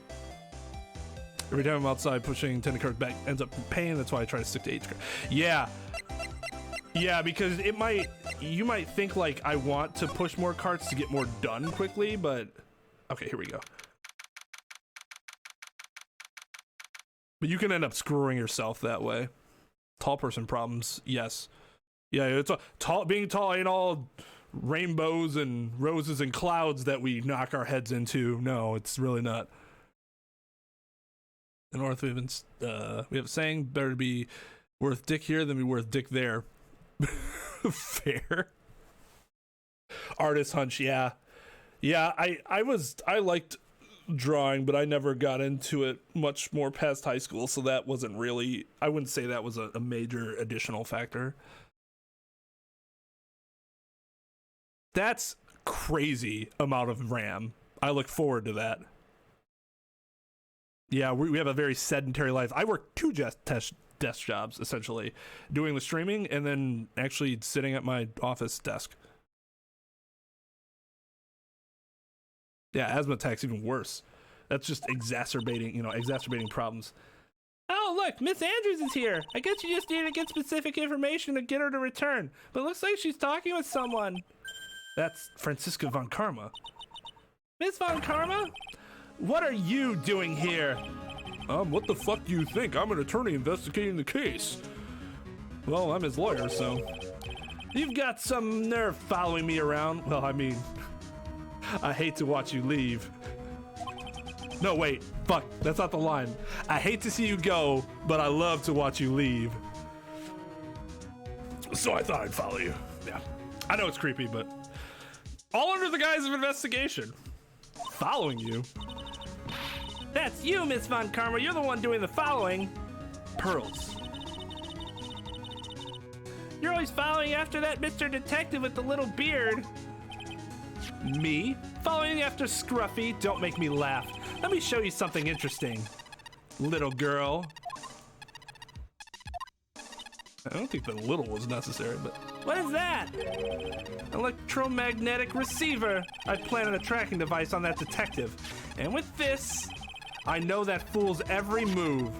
S1: Every time I'm outside pushing 10 cards back ends up in pain. That's why I try to stick to 8 cards. Yeah, because you might think like I want to push more carts to get more done quickly, but okay, here we go. But you can end up screwing yourself that way. Tall person problems, yes. Yeah, it's being tall ain't all rainbows and roses and clouds that we knock our heads into. No, it's really not. In North, we have a saying, better to be worth dick here than be worth dick there. Fair. Artist hunch, yeah. I liked drawing, but I never got into it much more past high school, so that wasn't really, I wouldn't say that was a major additional factor. That's crazy amount of RAM. I look forward to that. Yeah, we have a very sedentary life. I work 2 desk jobs, essentially. Doing the streaming and then actually sitting at my office desk. Yeah, asthma attack's even worse. That's just exacerbating problems. Oh, look, Miss Andrews is here. I guess you just need to get specific information to get her to return. But it looks like she's talking with someone. That's Franziska von Karma. Miss von Karma? What are you doing here? What the fuck do you think? I'm an attorney investigating the case. Well, I'm his lawyer, so. You've got some nerve following me around. Well, I mean, I hate to watch you leave. No, wait, fuck, that's not the line. I hate to see you go, but I love to watch you leave. So I thought I'd follow you. Yeah, I know it's creepy, but all under the guise of investigation. Following you? That's you, Miss Von Karma. You're the one doing the following. Pearls. You're always following after that Mr. Detective with the little beard. Me? Following after Scruffy? Don't make me laugh. Let me show you something interesting, little girl. I don't think the little was necessary, but... What is that? Electromagnetic receiver. I planted a tracking device on that detective. And with this, I know that fool's every move.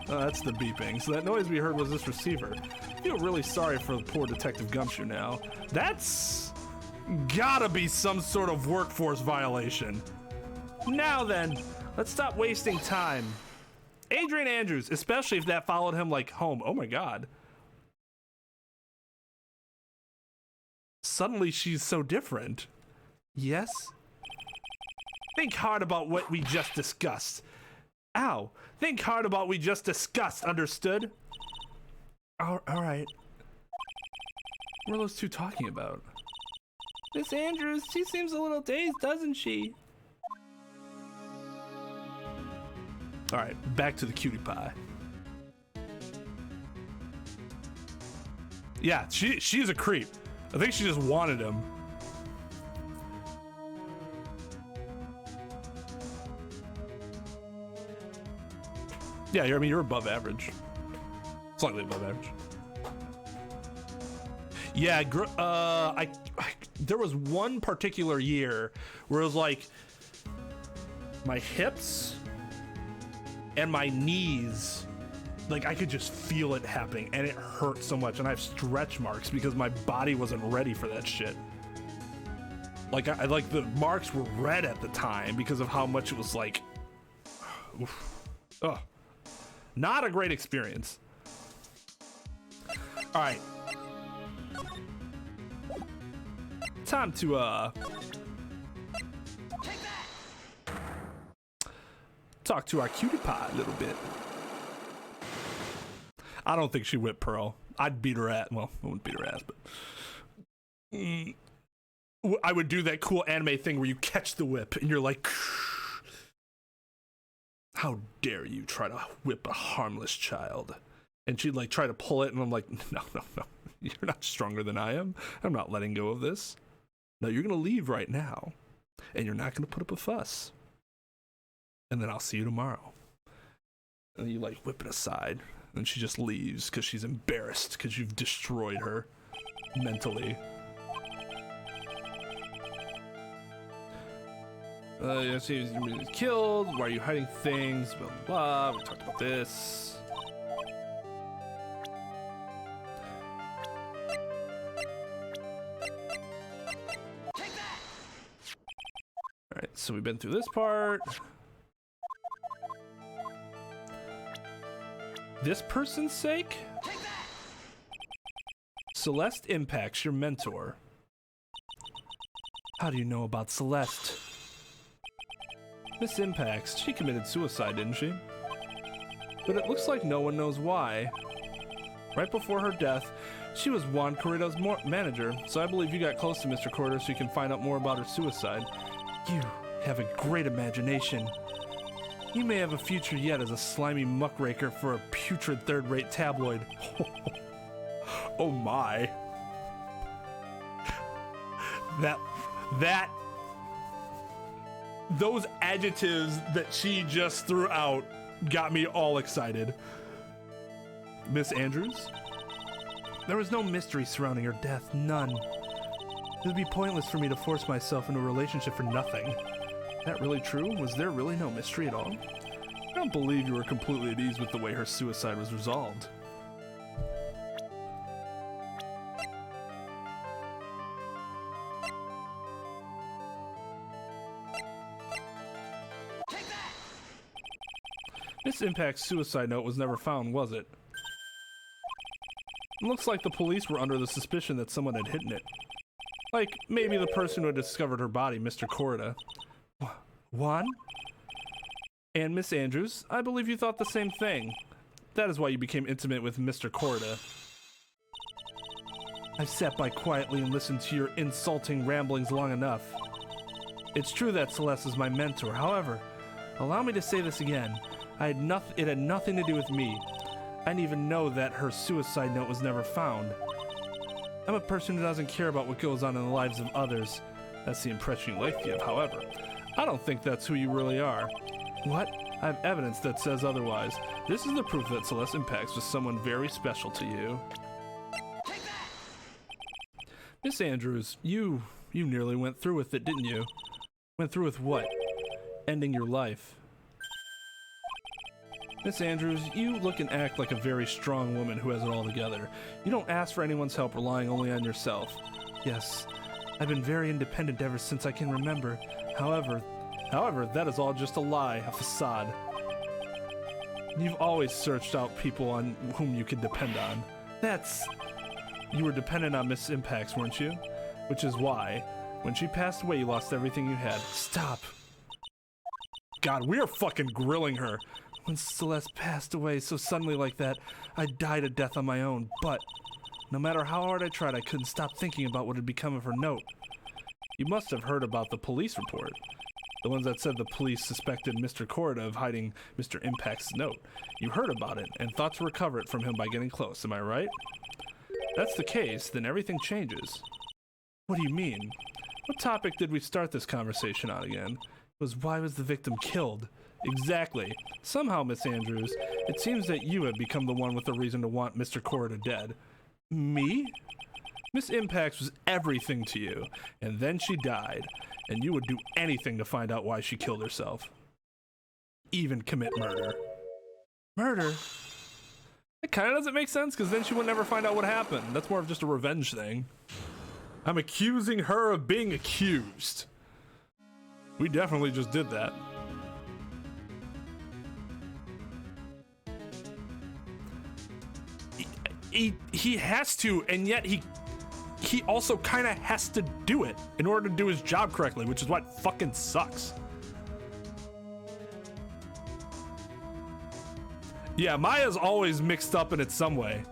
S1: Oh, that's the beeping. So that noise we heard was this receiver. I feel really sorry for the poor Detective Gumshoe now. That's gotta be some sort of workforce violation. Now then, let's stop wasting time. Adrian Andrews, especially if that followed him like home. Oh my god. Suddenly she's so different. Yes? Think hard about what we just discussed. Ow. Think hard about what we just discussed, understood? All right. What are those two talking about? Miss Andrews, she seems a little dazed, doesn't she? All right, back to the cutie pie. Yeah, she's a creep. I think she just wanted him. Yeah, I mean, you're above average. Slightly above average. Yeah, there was one particular year where it was like my hips and my knees, like I could just feel it happening and it hurt so much, and I have stretch marks because my body wasn't ready for that shit. Like I like the marks were red at the time because of how much it was like, oof. Ugh. Not a great experience. All right. Time to
S4: Take that!
S1: talk to our cutie pie a little bit. I don't think she whipped Pearl. I'd beat her ass. Well, I wouldn't beat her ass, but I would do that cool anime thing where you catch the whip and you're like, how dare you try to whip a harmless child? And she'd like try to pull it, and I'm like, no, you're not stronger than I am. I'm not letting go of this. No, you're gonna leave right now, and you're not gonna put up a fuss. And then I'll see you tomorrow. And you like whip it aside. And she just leaves because she's embarrassed because you've destroyed her mentally. Yes, he was killed. Why are you hiding things? Blah, blah, blah. We talked about this.
S4: Take that!
S1: Alright, so we've been through this part. This person's sake?
S4: Take that!
S1: Celeste Impacts, your mentor. How do you know about Celeste? Miss Impacts, she committed suicide, didn't she? But it looks like no one knows why. Right before her death, she was Juan Corrido's manager, so I believe you got close to Mr. Corrido so you can find out more about her suicide. You have a great imagination. You may have a future yet as a slimy muckraker for a putrid third-rate tabloid. Oh my. Those adjectives that she just threw out got me all excited. Miss Andrews? There was no mystery surrounding her death, none. It would be pointless for me to force myself into a relationship for nothing. That really true? Was there really no mystery at all? I don't believe you were completely at ease with the way her suicide was resolved.
S4: Take that!
S1: Miss Impact's suicide note was never found, was it? It looks like the police were under the suspicion that someone had hidden it. Like, maybe the person who had discovered her body, Mr. Corrida. Juan? And Miss Andrews, I believe you thought the same thing. That is why you became intimate with Mr. Corrida. I've sat by quietly and listened to your insulting ramblings long enough. It's true that Celeste is my mentor. However, allow me to say this again. It had nothing to do with me. I didn't even know that her suicide note was never found. I'm a person who doesn't care about what goes on in the lives of others. That's the impression you like to give. However, I don't think that's who you really are. What? I have evidence that says otherwise. This is the proof that Celeste Impacts was someone very special to you.
S4: Take that!
S1: Miss Andrews, you nearly went through with it, didn't you? Went through with what? Ending your life. Miss Andrews, you look and act like a very strong woman who has it all together. You don't ask for anyone's help, relying only on yourself. Yes, I've been very independent ever since I can remember. However, that is all just a lie, a facade. You've always searched out people on whom you could depend on. You were dependent on Miss Impacts, weren't you? Which is why, when she passed away, you lost everything you had. Stop. God, we are fucking grilling her. When Celeste passed away so suddenly like that, I died a death on my own, but no matter how hard I tried, I couldn't stop thinking about what had become of her note. You must have heard about the police report. The ones that said the police suspected Mr. Corrida of hiding Mr. Impact's note. You heard about it and thought to recover it from him by getting close, am I right? That's the case, then everything changes. What do you mean? What topic did we start this conversation on again? It was why was the victim killed? Exactly. Somehow, Miss Andrews, it seems that you have become the one with the reason to want Mr. Corrida dead. Me? Miss Impacts was everything to you, and then she died, and you would do anything to find out why she killed herself. Even commit murder. Murder? It kind of doesn't make sense, because then she would never find out what happened. That's more of just a revenge thing. I'm accusing her of being accused. We definitely just did that. He has to, and yet he also kind of has to do it in order to do his job correctly, which is what fucking sucks. Yeah, Maya's always mixed up in it some way.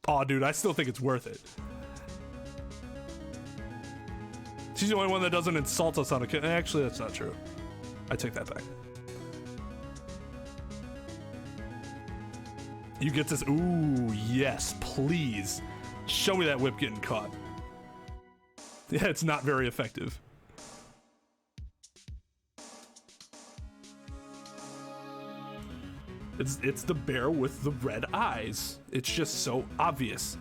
S1: Oh, dude, I still think it's worth it. She's the only one that doesn't insult us on a... Actually, that's not true. I take that back. You get this. Ooh, yes, please. Show me that whip getting caught. Yeah, it's not very effective. It's the bear with the red eyes. It's just so obvious.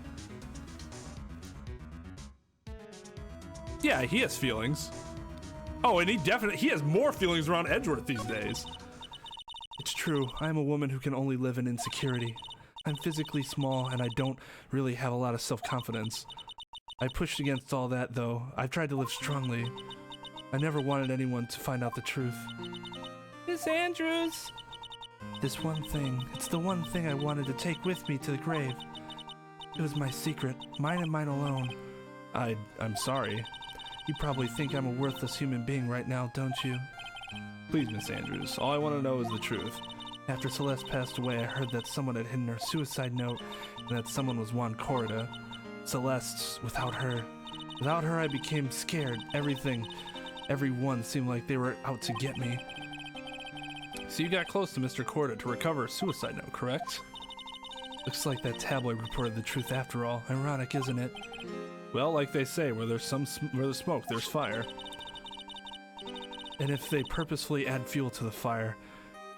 S1: Yeah, he has feelings. Oh, and he has more feelings around Edgeworth these days. It's true. I'm a woman who can only live in insecurity. I'm physically small and I don't really have a lot of self-confidence. I pushed against all that though. I've tried to live strongly. I never wanted anyone to find out the truth. Miss Andrews! This one thing, it's the one thing I wanted to take with me to the grave. It was my secret, mine and mine alone. I'm sorry. You probably think I'm a worthless human being right now, don't you? Please, Miss Andrews, all I want to know is the truth. After Celeste passed away, I heard that someone had hidden her suicide note, and that someone was Juan Corrida. Celeste's, without her, I became scared. Everyone seemed like they were out to get me. So you got close to Mr. Corrida to recover a suicide note, correct? Looks like that tabloid reported the truth after all. Ironic, isn't it? Well, like they say, where there's smoke, there's fire. And if they purposefully add fuel to the fire,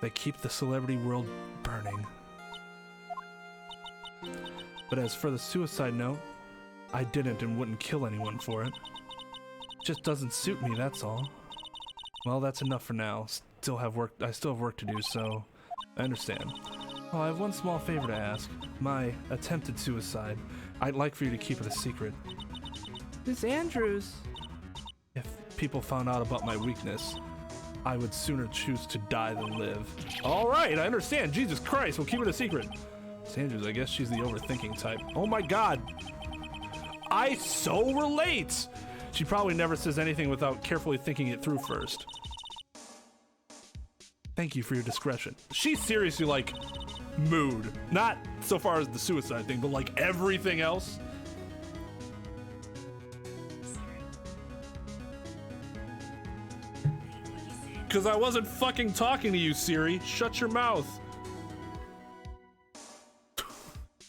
S1: they keep the celebrity world burning. But as for the suicide note, I didn't and wouldn't kill anyone for it. It just doesn't suit me, that's all. Well, that's enough for now. I still have work to do, so I understand. Oh, I have one small favor to ask. My attempted suicide. I'd like for you to keep it a secret. Miss Andrews! If people found out about my weakness, I would sooner choose to die than live. Alright, I understand. Jesus Christ, we'll keep it a secret. Miss Andrews, I guess she's the overthinking type. Oh my god! I so relate! She probably never says anything without carefully thinking it through first. Thank you for your discretion. She's seriously like mood. Not so far as the suicide thing, but like everything else. Because I wasn't fucking talking to you, Siri. Shut your mouth.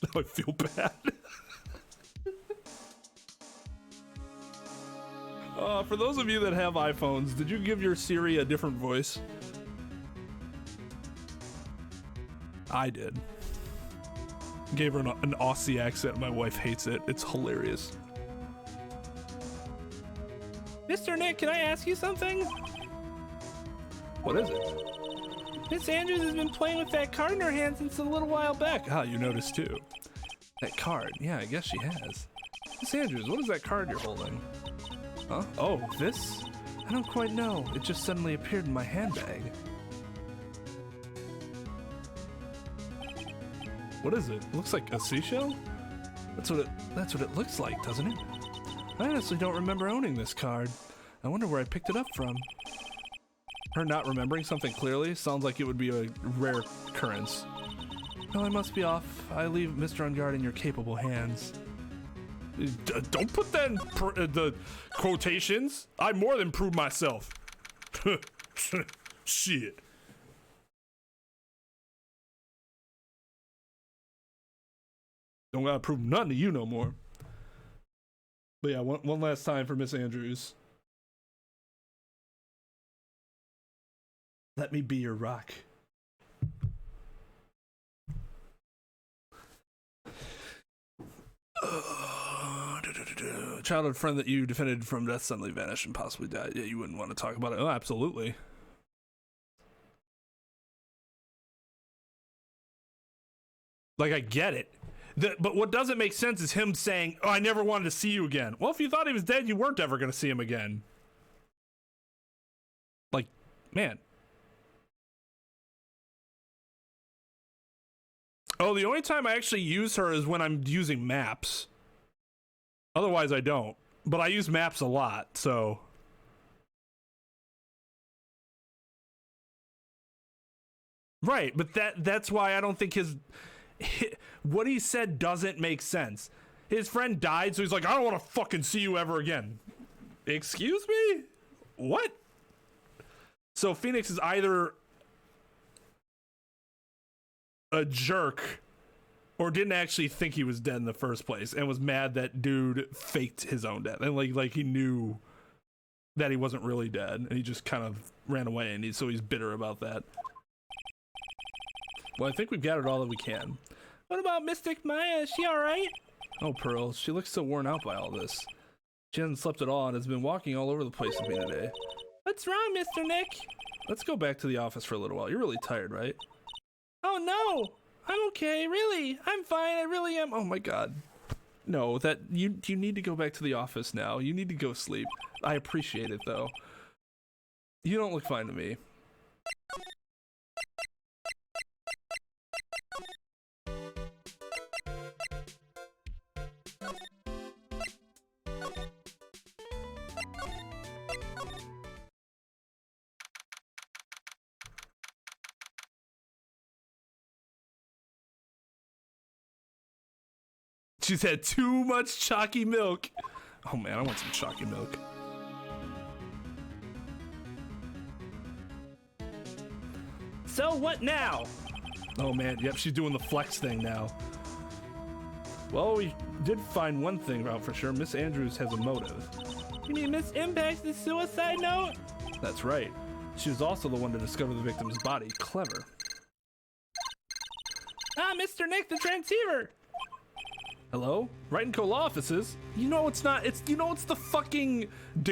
S1: Now I feel bad. For those of you that have iPhones, did you give your Siri a different voice? I did. Gave her an Aussie accent. My wife hates it. It's hilarious. Mr. Nick, can I ask you something? What is it? Miss Andrews has been playing with that card in her hand since a little while back. Ah, you noticed too. That card. Yeah, I guess she has. Miss Andrews, what is that card you're holding? Huh? Oh, this? I don't quite know. It just suddenly appeared in my handbag. What is it? It looks like a seashell? That's what it looks like, doesn't it? I honestly don't remember owning this card. I wonder where I picked it up from. Her not remembering something clearly sounds like it would be a rare occurrence. Well, I must be off. I leave Mr. Ungard in your capable hands. Don't put that in the quotations. I more than proved myself. Shit. Don't gotta prove nothing to you no more. But yeah, one last time for Miss Andrews. Let me be your rock. Childhood friend that you defended from death suddenly vanished and possibly died. Yeah, you wouldn't want to talk about it. Oh, absolutely. Like, I get it. But what doesn't make sense is him saying, oh, I never wanted to see you again. Well, if you thought he was dead, you weren't ever going to see him again. Like, man. Oh, the only time I actually use her is when I'm using maps. Otherwise, I don't. But I use maps a lot, so... Right, but that's why I don't think what he said doesn't make sense. His friend died, so he's like, I don't want to fucking see you ever again. Excuse me? What? So Phoenix is either a jerk or didn't actually think he was dead in the first place and was mad that dude faked his own death. And like he knew that he wasn't really dead and he just kind of ran away, and so he's bitter about that. Well, I think we've got it all that we can. What about Mystic Maya? Is she alright? Oh, Pearl, she looks so worn out by all this. She hasn't slept at all and has been walking all over the place with me today. What's wrong, Mr. Nick? Let's go back to the office for a little while. You're really tired, right? Oh, no! I'm okay, really. I'm fine, I really am. Oh my god. No, that you need to go back to the office now. You need to go sleep. I appreciate it, though. You don't look fine to me. She's had too much chalky milk. Oh man, I want some chalky milk. So what now? Oh man, yep, she's doing the flex thing now. Well, we did find one thing out for sure. Miss Andrews has a motive. You mean Miss Impact's the suicide note? That's right. She was also the one to discover the victim's body. Clever. Ah, Mr. Nick, the transceiver! Hello? Wright and Co. Law offices? You know it's not, it's the fucking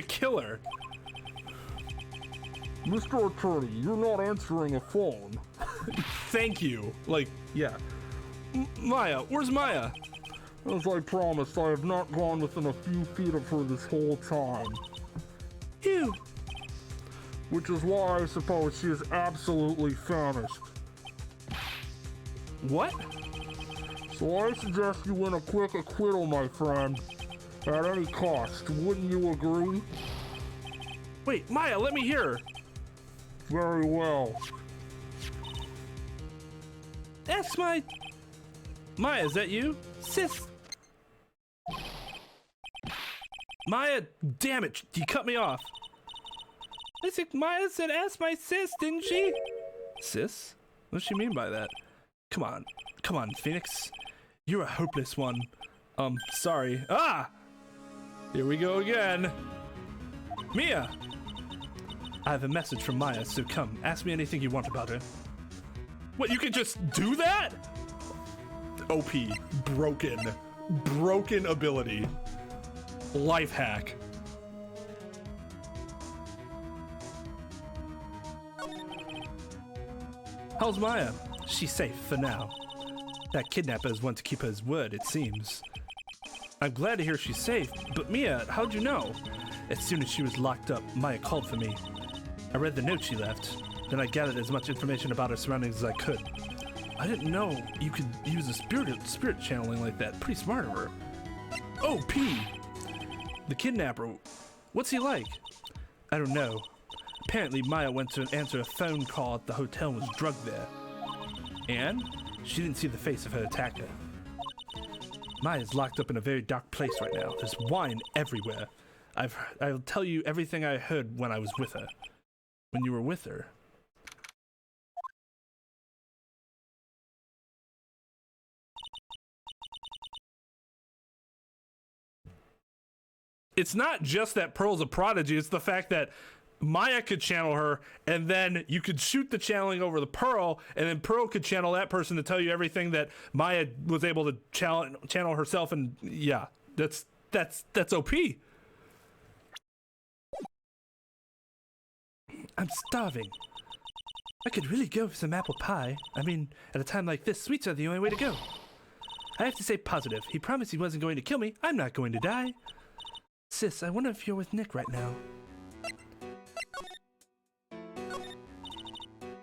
S1: killer.
S3: Mr. Attorney, you're not answering a phone.
S1: Thank you. Like, yeah. Maya, where's Maya?
S3: As I promised, I have not gone within a few feet of her this whole time.
S1: Ew.
S3: Which is why I suppose she is absolutely famished.
S1: What?
S3: So I suggest you win a quick acquittal, my friend. At any cost, wouldn't you agree?
S1: Wait, Maya, let me hear her.
S3: Very well.
S1: That's my... Maya, is that you? Sis. Maya, damn it, you cut me off. I think Maya said ask my sis, didn't she? Sis? What does she mean by that? Come on, Phoenix. You're a hopeless one. Sorry. Ah! Here we go again. Mia! I have a message from Maya, so come, ask me anything you want about her. What, you can just do that? OP. Broken ability. Life hack. How's Maya? She's safe for now. That kidnapper's want to keep his word, it seems. I'm glad to hear she's safe, but Mia, how'd you know? As soon as she was locked up, Maya called for me. I read the note she left, then I gathered as much information about her surroundings as I could. I didn't know you could use a spirit channeling like that. Pretty smart of her. Oh, P! The kidnapper, what's he like? I don't know. Apparently Maya went to answer a phone call at the hotel and was drugged there. And she didn't see the face of her attacker. Maya's locked up in a very dark place right now. There's wine everywhere. I'll tell you everything I heard when I was with her. When you were with her. It's not just that Pearl's a prodigy, it's the fact that Maya could channel her, and then you could shoot the channeling over the Pearl, and then Pearl could channel that person to tell you everything that Maya was able to channel herself, and yeah, that's OP. I'm starving. I could really go for some apple pie. I mean, at a time like this, sweets are the only way to go. I have to stay positive. He promised he wasn't going to kill me. I'm not going to die. Sis, I wonder if you're with Nick right now.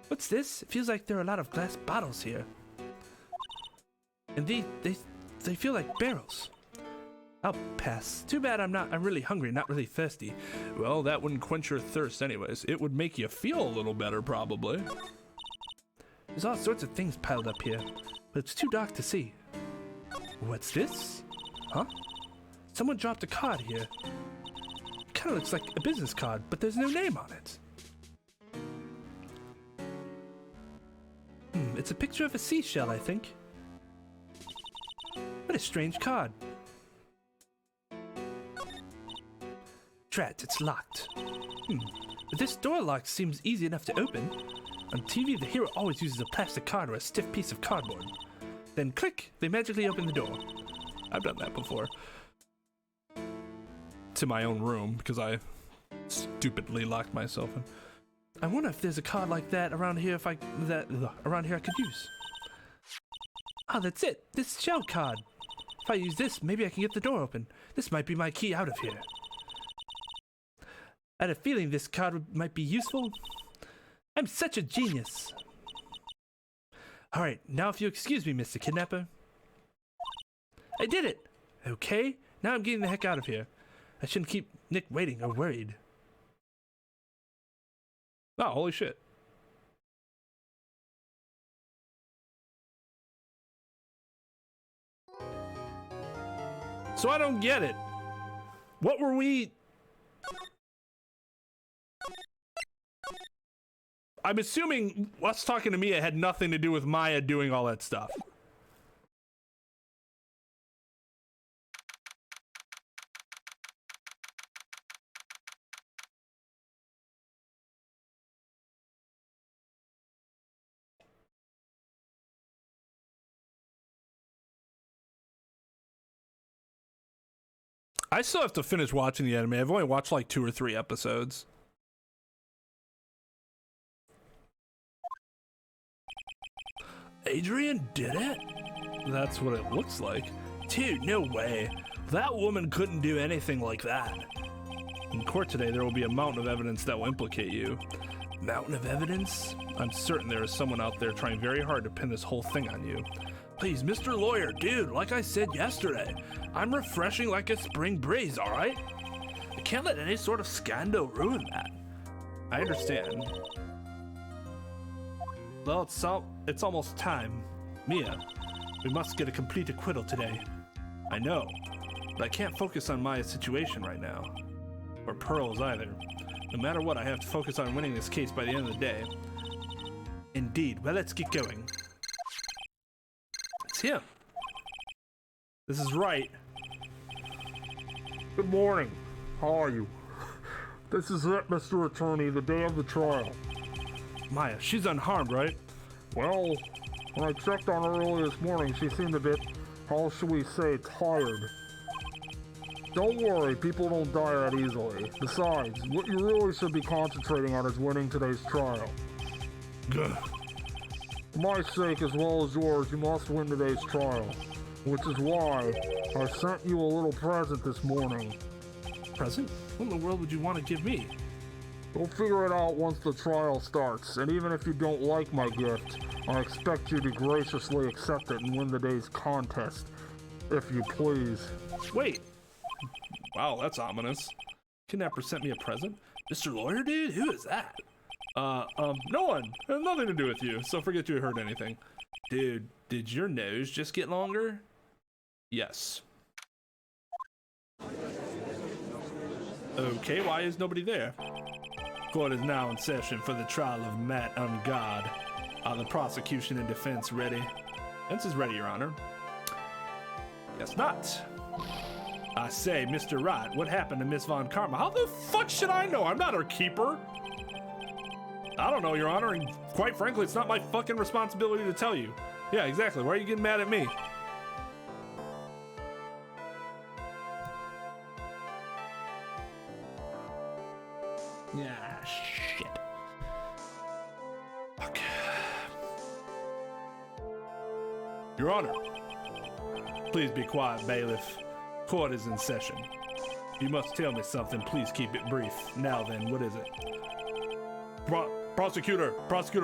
S1: What's this? It feels like there are a lot of glass bottles here. And they feel like barrels. I'll pass. Too bad I'm really hungry, not really thirsty. Well, that wouldn't quench your thirst anyways. It would make you feel a little better, probably. There's all sorts of things piled up here, but it's too dark to see. What's this? Huh? Someone dropped a card here. It kind of looks like a business card, but there's no name on it. It's a picture of a seashell, I think. What a strange card. Drat, it's locked. But this door lock seems easy enough to open. On TV, the hero always uses a plastic card or a stiff piece of cardboard. Then click, they magically open the door. I've done that before. To my own room, because I stupidly locked myself in. I wonder if there's a card like that around here around here I could use. Ah, that's it. This shell card. If I use this, maybe I can get the door open. This might be my key out of here. I had a feeling this card might be useful. I'm such a genius. Alright, now if you excuse me, Mr. Kidnapper. I did it! Okay, now I'm getting the heck out of here. I shouldn't keep Nick waiting or worried. Oh, holy shit. So I don't get it. What were we... I'm assuming us talking to Mia had nothing to do with Maya doing all that stuff. I still have to finish watching the anime. I've only watched like 2 or 3 episodes. Adrian did it? That's what it looks like. Dude, no way. That woman couldn't do anything like that. In court today, there will be a mountain of evidence that will implicate you. Mountain of evidence? I'm certain there is someone out there trying very hard to pin this whole thing on you. Please, Mr. Lawyer, dude, like I said yesterday, I'm refreshing like a spring breeze, alright? I can't let any sort of scandal ruin that. I understand. Well, it's almost time. Mia, we must get a complete acquittal today. I know, but I can't focus on Maya's situation right now. Or Pearl's either. No matter what, I have to focus on winning this case by the end of the day. Indeed. Well, let's get going. It's him. This is Wright.
S3: Good morning. How are you? This is it, Mr. Attorney, the day of the trial.
S1: Maya, she's unharmed, right?
S3: Well, when I checked on her early this morning, she seemed a bit, how should we say, tired. Don't worry, people don't die that easily. Besides, what you really should be concentrating on is winning today's trial.
S2: Gah.
S3: For my sake as well as yours, you must win today's trial. Which is why I sent you a little present this morning.
S1: Present? What in the world would you want to give me?
S3: You'll figure it out once the trial starts, and even if you don't like my gift, I expect you to graciously accept it and win the day's contest, if you please.
S1: Wait. Wow, that's ominous. Kidnapper sent me a present? Mr. Lawyer, dude? Who is that? No one. It has nothing to do with you, so forget you heard anything. Dude, did your nose just get longer? Yes. Okay, why is nobody there? Court is now in session for the trial of Matt Ungod. Are the prosecution and defense ready? Defense is ready, Your Honor. Guess not. I say, Mr. Wright, what happened to Miss Von Karma? How the fuck should I know? I'm not her keeper. I don't know, Your Honor, and quite frankly, it's not my fucking responsibility to tell you. Yeah, exactly. Why are you getting mad at me? Yeah, shit. Fuck. Your Honor, please be quiet, bailiff. Court is in session. If you must tell me something, please keep it brief. Now then, what is it? Prosecutor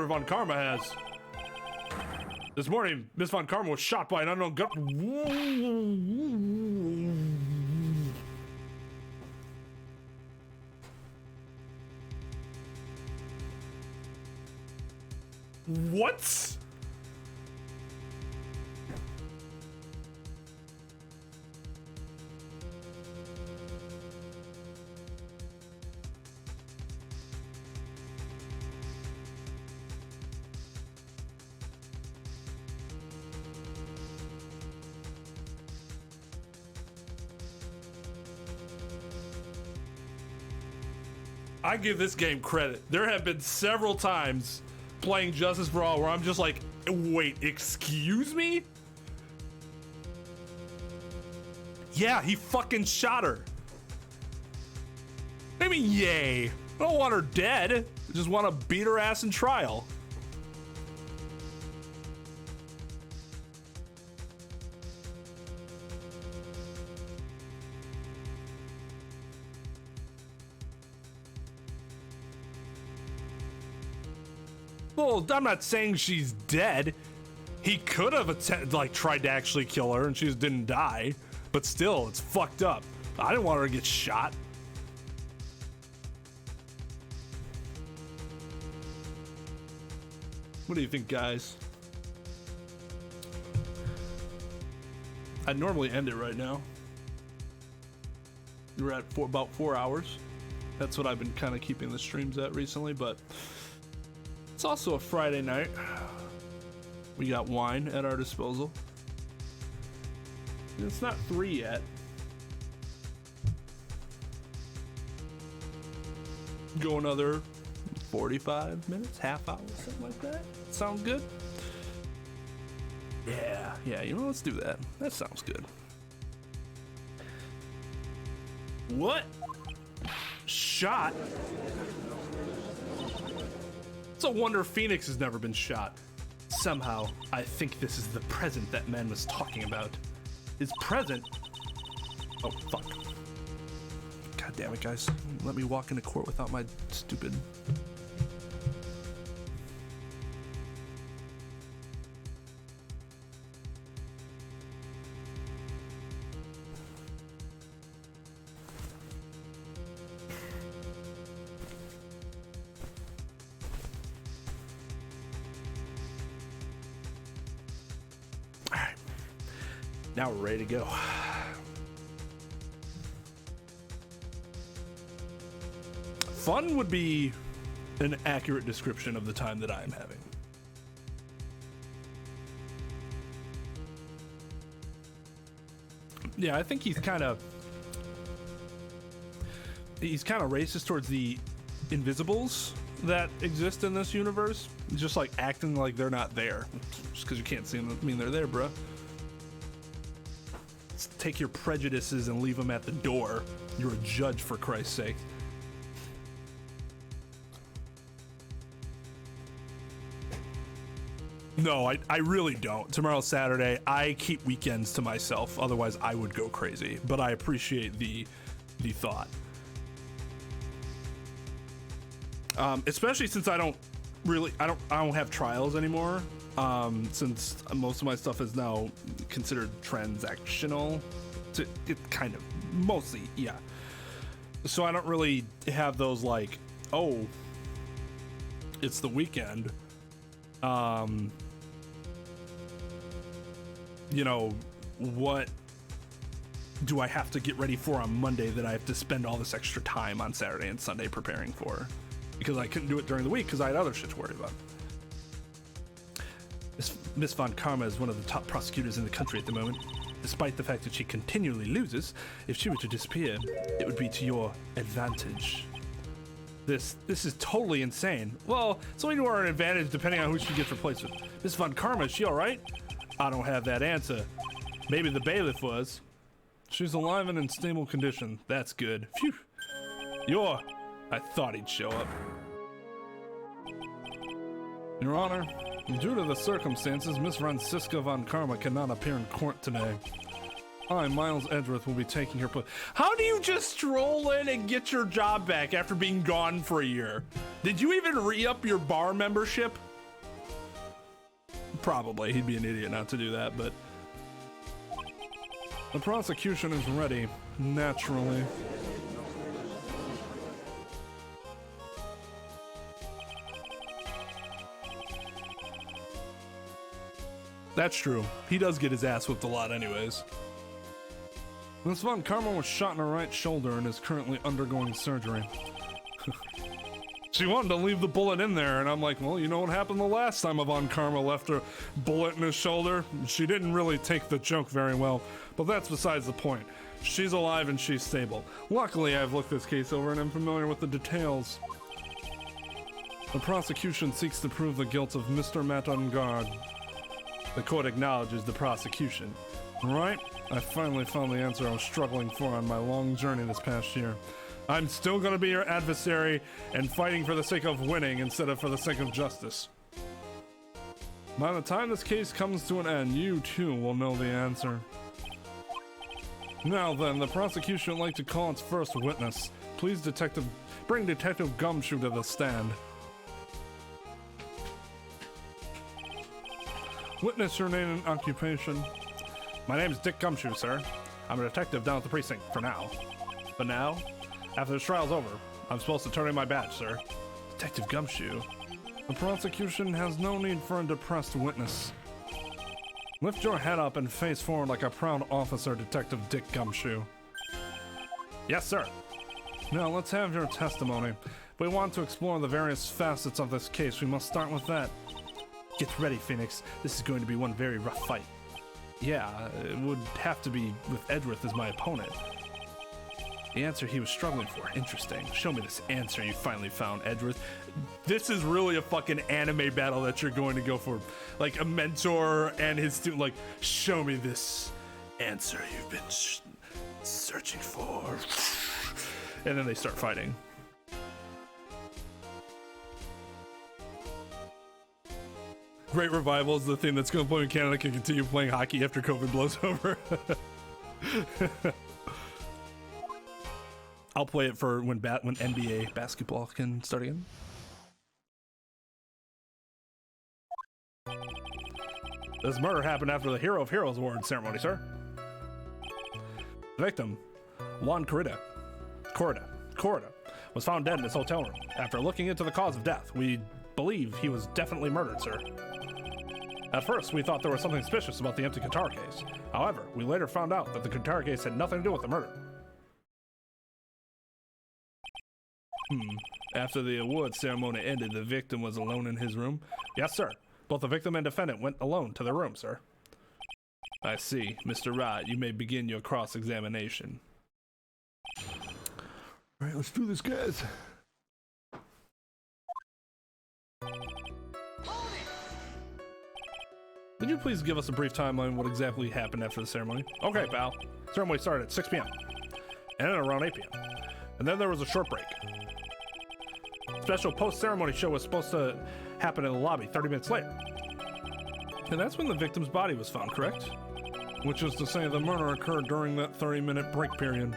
S1: Von Karma has. This morning, Miss Von Karma was shot by an unknown gun. What? I give this game credit. There have been several times playing Justice for All, where I'm just like, wait, excuse me? Yeah, he fucking shot her. I mean, yay. I don't want her dead. I just want to beat her ass in trial. Well, I'm not saying she's dead. He could have tried to actually kill her and she just didn't die. But still, it's fucked up. I didn't want her to get shot. What do you think, guys? I'd normally end it right now. We're at about 4 hours. That's what I've been kind of keeping the streams at recently, but it's also a Friday night. We got wine at our disposal. It's not 3 yet. Go another 45 minutes, half hour, something like that. Sound good? Yeah, you know, let's do that. That sounds good. What? Shot? It's a wonder Phoenix has never been shot. Somehow, I think this is the present that man was talking about. His present? Oh, fuck. God damn it, guys. Let me walk into court without my stupid... Now we're ready to go. Fun would be an accurate description of the time that I am having. Yeah, I think he's kind of racist towards the invisibles that exist in this universe. Just like acting like they're not there. Just because you can't see them doesn't mean they're there, bruh. Take your prejudices and leave them at the door. You're a judge, for Christ's sake. No, I really don't. Tomorrow's Saturday. I keep weekends to myself. Otherwise, I would go crazy. But I appreciate the thought. Especially since I don't have trials anymore. Since most of my stuff is now considered transactional, it kind of mostly, yeah. So I don't really have those like, oh, it's the weekend. You know, what do I have to get ready for on Monday that I have to spend all this extra time on Saturday and Sunday preparing for? Because I couldn't do it during the week because I had other shit to worry about. Miss Von Karma is one of the top prosecutors in the country at the moment. Despite the fact that she continually loses, if she were to disappear, it would be to your advantage. This is totally insane. Well, it's only to our advantage depending on who she gets replaced with. Miss Von Karma, is she alright? I don't have that answer. Maybe the bailiff was. She's alive and in stable condition. That's good. Phew. I thought he'd show up. Your Honor, due to the circumstances, Miss Francisca Von Karma cannot appear in court today. I, Miles Edgeworth, will be taking her place. How do you just stroll in and get your job back after being gone for a year? Did you even re-up your bar membership? Probably. He'd be an idiot not to do that, but... The prosecution is ready, naturally. That's true. He does get his ass whipped a lot anyways. Miss Von Karma was shot in her right shoulder and is currently undergoing surgery. She wanted to leave the bullet in there, and I'm like, well, you know what happened the last time a Von Karma left her bullet in his shoulder? She didn't really take the joke very well, but that's besides the point. She's alive and she's stable. Luckily, I've looked this case over and I'm familiar with the details. The prosecution seeks to prove the guilt of Mr. Matt Ungard. The court acknowledges the prosecution. Right? I finally found the answer I was struggling for on my long journey this past year. I'm still gonna be your adversary and fighting for the sake of winning instead of for the sake of justice. By the time this case comes to an end, you too will know the answer. Now then, the prosecution would like to call its first witness. Please, bring Detective Gumshoe to the stand. Witness your name and occupation. My name is Dick Gumshoe, sir. I'm a detective down at the precinct for now. But now, after this trial's over, I'm supposed to turn in my badge, sir. Detective Gumshoe. The prosecution has no need for a depressed witness. Lift your head up and face forward like a proud officer, Detective Dick Gumshoe. Yes, sir. Now, let's have your testimony. If we want to explore the various facets of this case, we must start with that. Get ready, Phoenix. This is going to be one very rough fight. Yeah, it would have to be with Edgeworth as my opponent. The answer he was struggling for. Interesting. Show me this answer you finally found, Edgeworth. This is really a fucking anime battle that you're going to go for. Like a mentor and his student, like, show me this answer you've been searching for. And then they start fighting. Great Revival is the thing that's going to play in Canada can continue playing hockey after COVID blows over. I'll play it for when NBA basketball can start again. This murder happened after the Hero of Heroes award ceremony, sir. The victim, Juan Corrida, was found dead in his hotel room. After looking into the cause of death, we believe he was definitely murdered, sir. At first, we thought there was something suspicious about the empty guitar case. However, we later found out that the guitar case had nothing to do with the murder. After the award ceremony ended, the victim was alone in his room? Yes, sir. Both the victim and defendant went alone to their room, sir. I see. Mr. Wright, you may begin your cross-examination.
S3: All right, let's do this, guys.
S1: Could you please give us a brief timeline what exactly happened after the ceremony? Okay, pal. Ceremony started at 6 p.m. and ended around 8 p.m. And then there was a short break. Special post-ceremony show was supposed to happen in the lobby 30 minutes later. And that's when the victim's body was found, correct? Which is to say the murder occurred during that 30-minute break period.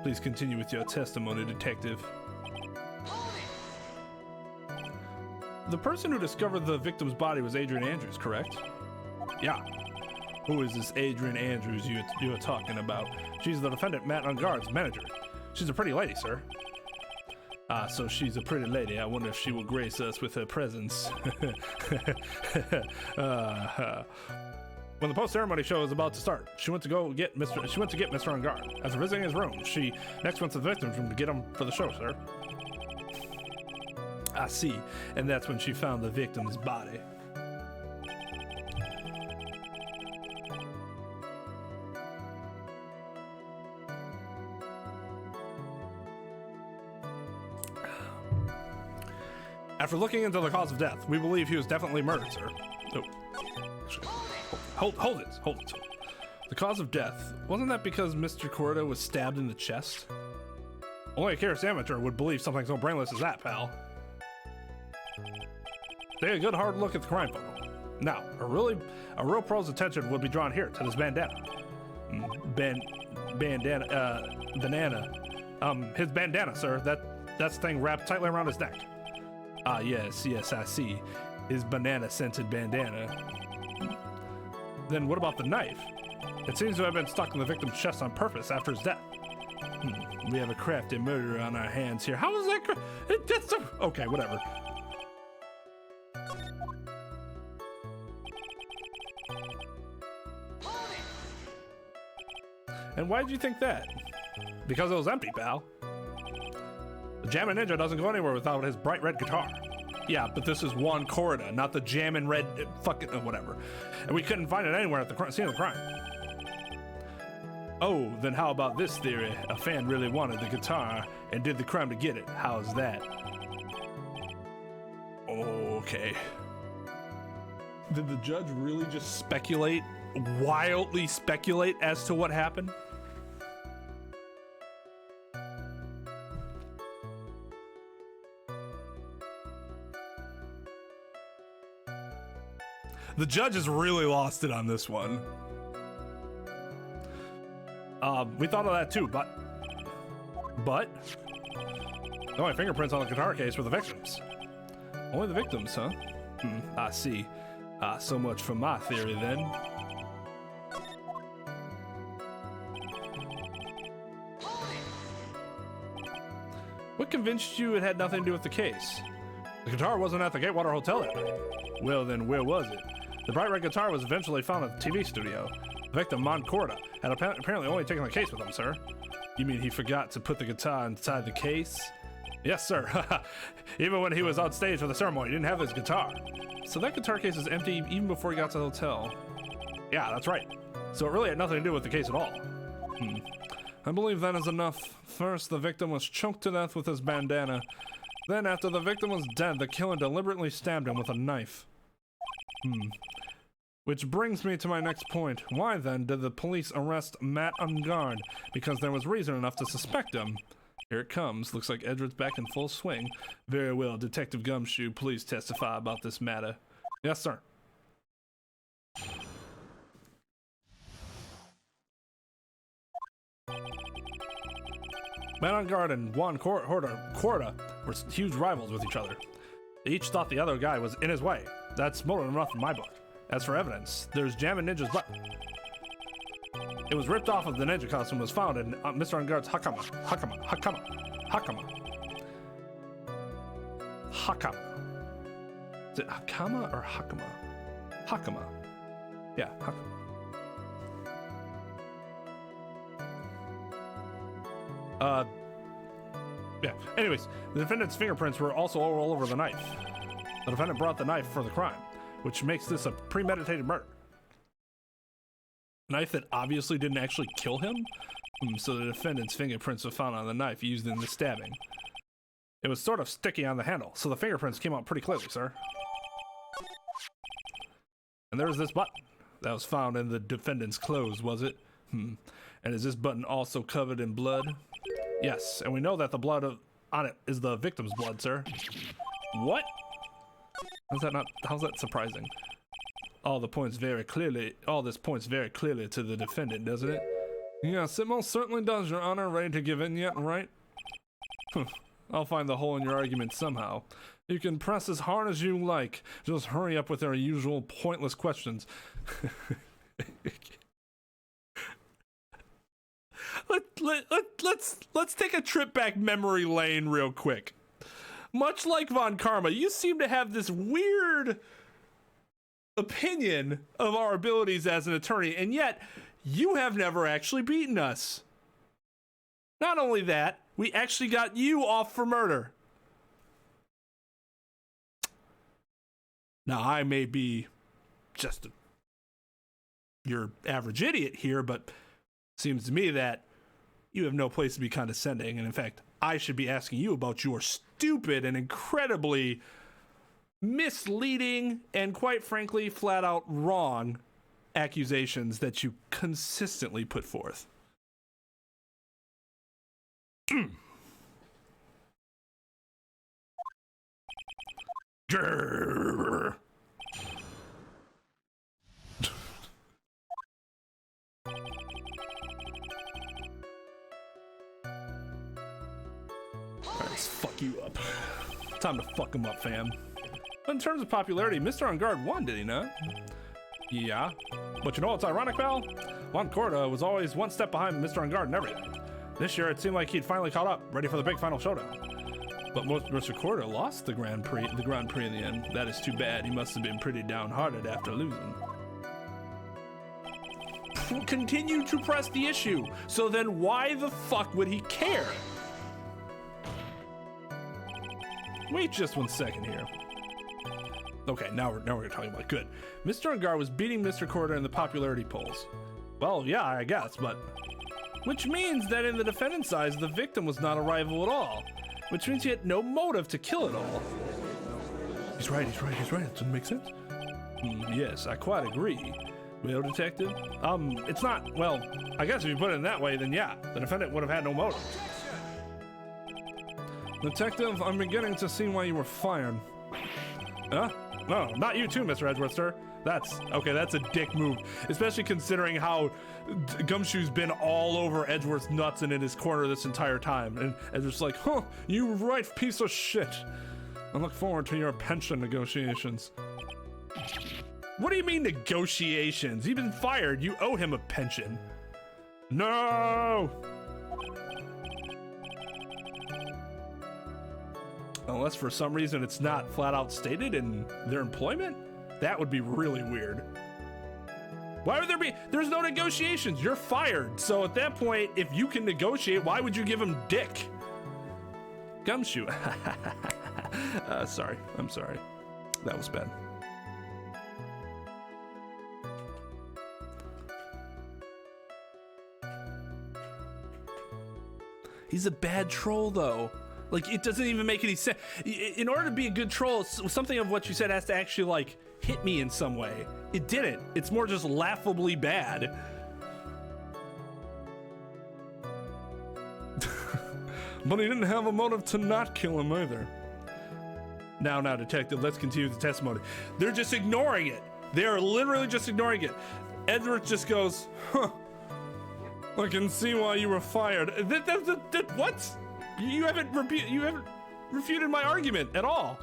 S1: Please continue with your testimony, detective. The person who discovered the victim's body was Adrian Andrews, correct? Yeah. Who is this Adrian Andrews you are talking about? She's the defendant Matt Ungard's manager. She's a pretty lady, sir. Ah, so she's a pretty lady. I wonder if she will grace us with her presence. When the post-ceremony show was about to start, she went to get Mr. Ungard. After visiting his room, she next went to the victim's room to get him for the show, sir. I see, and that's when she found the victim's body. After looking into the cause of death, we believe he was definitely murdered, sir. Oh. Hold it. The cause of death, wasn't that because Mr. Corrida was stabbed in the chest? Only a curious amateur would believe something so brainless as that, pal. Take a good hard look at the crime photo. Now, a real pro's attention would be drawn here to this bandana. Banana. His bandana, sir. That's the thing wrapped tightly around his neck. Ah, yes, I see. His banana-scented bandana. Then what about the knife? It seems to have been stuck in the victim's chest on purpose after his death. We have a crafty murderer on our hands here. How is that? Okay, whatever. And why did you think that? Because it was empty, pal. The Jammin' Ninja doesn't go anywhere without his bright red guitar. Yeah, but this is Juan Corrida, not the Jammin' Red fucking whatever. And we couldn't find it anywhere at the scene of the crime. Oh, then how about this theory? A fan really wanted the guitar and did the crime to get it. How's that? Okay. Did the judge really just speculate, wildly speculate as to what happened? The judge has really lost it on this one. We thought of that too, but the only fingerprints on the guitar case were the victims. Only the victims, huh? I see. So much for my theory then. What convinced you it had nothing to do with the case? The guitar wasn't at the Gatewater Hotel that night. Well then, where was it? The bright red guitar was eventually found at the TV studio. The victim, Moncorda, had apparently only taken the case with him, sir. You mean he forgot to put the guitar inside the case? Yes, sir. Even when he was on stage for the ceremony, he didn't have his guitar. So that guitar case is empty even before he got to the hotel. Yeah, that's right. So it really had nothing to do with the case at all. I believe that is enough. First, the victim was choked to death with his bandana. Then, after the victim was dead, the killer deliberately stabbed him with a knife. Which brings me to my next point. Why then did the police arrest Matt Ungard? Because there was reason enough to suspect him. Here it comes. Looks like Edward's back in full swing. Very well, Detective Gumshoe, please testify about this matter. Yes, sir. Matt Ungard and Juan Corda were huge rivals with each other. They each thought the other guy was in his way. That's more than enough in my book. As for evidence, there's Jammin' Ninja's butt. It was ripped off of the ninja costume, was found in Mr. Ungard's hakama. Is it hakama or hakama? Hakama. Yeah, hakama. Yeah. Anyways, the defendant's fingerprints were also all over the knife. The defendant brought the knife for the crime, which makes this a premeditated murder. Knife that obviously didn't actually kill him, so the defendant's fingerprints were found on the knife used in the stabbing. It was sort of sticky on the handle, so the fingerprints came out pretty clearly, sir. And there's this button that was found in the defendant's clothes, was it? And is this button also covered in blood? Yes, and we know that the blood on it is the victim's blood, sir. What? How's that surprising? All this points very clearly to the defendant, doesn't it? Yes, it most certainly does, Your Honor. Ready to give in yet, right? I'll find the hole in your argument somehow. You can press as hard as you like. Just hurry up with our usual pointless questions. Let's take a trip back memory lane real quick. Much like Von Karma, you seem to have this weird opinion of our abilities as an attorney, and yet you have never actually beaten us. Not only that, we actually got you off for murder. Now, I may be just your average idiot here, but it seems to me that you have no place to be condescending, and in fact, I should be asking you about your stupid and incredibly misleading and, quite frankly, flat out wrong accusations that you consistently put forth. Alright, let's fuck you up. Time to fuck him up, fam. In terms of popularity, Mr. Ungard won, did he not? Yeah. But you know what's ironic, pal? Juan Corda was always one step behind Mr. Ungard and everything. This year, it seemed like he'd finally caught up, ready for the big final showdown. But Mr. Corda lost the Grand Prix in the end. That is too bad. He must have been pretty downhearted after losing. Continue to press the issue. So then why the fuck would he care? Wait just 1 second here. Okay, now we're talking about it. Good. Mr. Ungard was beating Mr. Corda in the popularity polls. Well, yeah, I guess, but... Which means that in the defendant's eyes, the victim was not a rival at all. Which means he had no motive to kill at all. He's right. It doesn't make sense. Yes, I quite agree. Well, detective, it's not, well, I guess if you put it in that way, then yeah, the defendant would have had no motive. Detective, I'm beginning to see why you were fired. Huh? No, not you too, Mr. Edgeworth, sir. That's a dick move, especially considering how Gumshoe's been all over Edgeworth's nuts and in his corner this entire time. And Edgeworth's like, huh, you right piece of shit. I look forward to your pension negotiations. What do you mean negotiations? He's been fired. You owe him a pension. No! Unless for some reason it's not flat out stated in their employment? That would be really weird. Why would there be? There's no negotiations. You're fired. So at that point, if you can negotiate, why would you give him dick? Gumshoe. Sorry. I'm sorry. That was bad. He's a bad troll, though. Like, it doesn't even make any sense. In order to be a good troll, something of what you said has to actually, like, hit me in some way. It didn't. It's more just laughably bad. But he didn't have a motive to not kill him either. Now, detective, let's continue the testimony. They're just ignoring it. They are literally just ignoring it. Edward just goes, huh. I can see why you were fired. What? You haven't refuted my argument at all.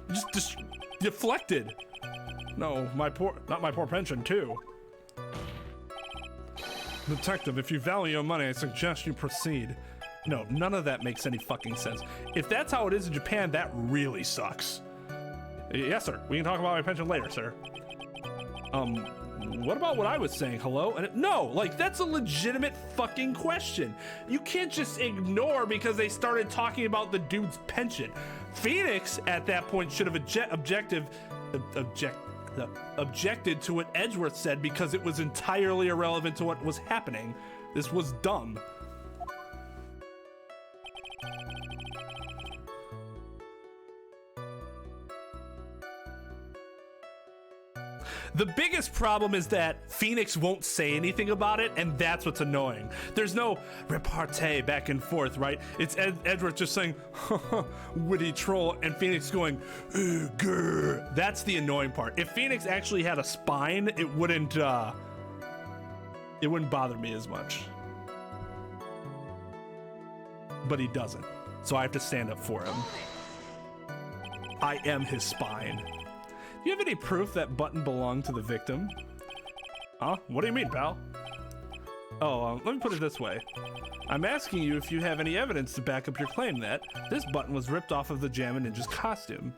S1: You just deflected. No, not my poor pension too. Detective, if you value your money, I suggest you proceed. No, none of that makes any fucking sense. If that's how it is in Japan, that really sucks. Yes, sir. We can talk about my pension later, sir. What about what I was saying? Hello? And no, like, that's a legitimate fucking question. You can't just ignore because they started talking about the dude's pension. Phoenix, at that point, should have objected to what Edgeworth said because it was entirely irrelevant to what was happening. This was dumb. The biggest problem is that Phoenix won't say anything about it, and that's what's annoying. There's no repartee back and forth, right? It's Edward just saying, witty troll, and Phoenix going, grr. That's the annoying part. If Phoenix actually had a spine, it wouldn't bother me as much. But he doesn't, so I have to stand up for him. I am his spine. Do you have any proof that button belonged to the victim? Huh? What do you mean, pal? Oh, let me put it this way. I'm asking you if you have any evidence to back up your claim that this button was ripped off of the Jammin' Ninja's costume.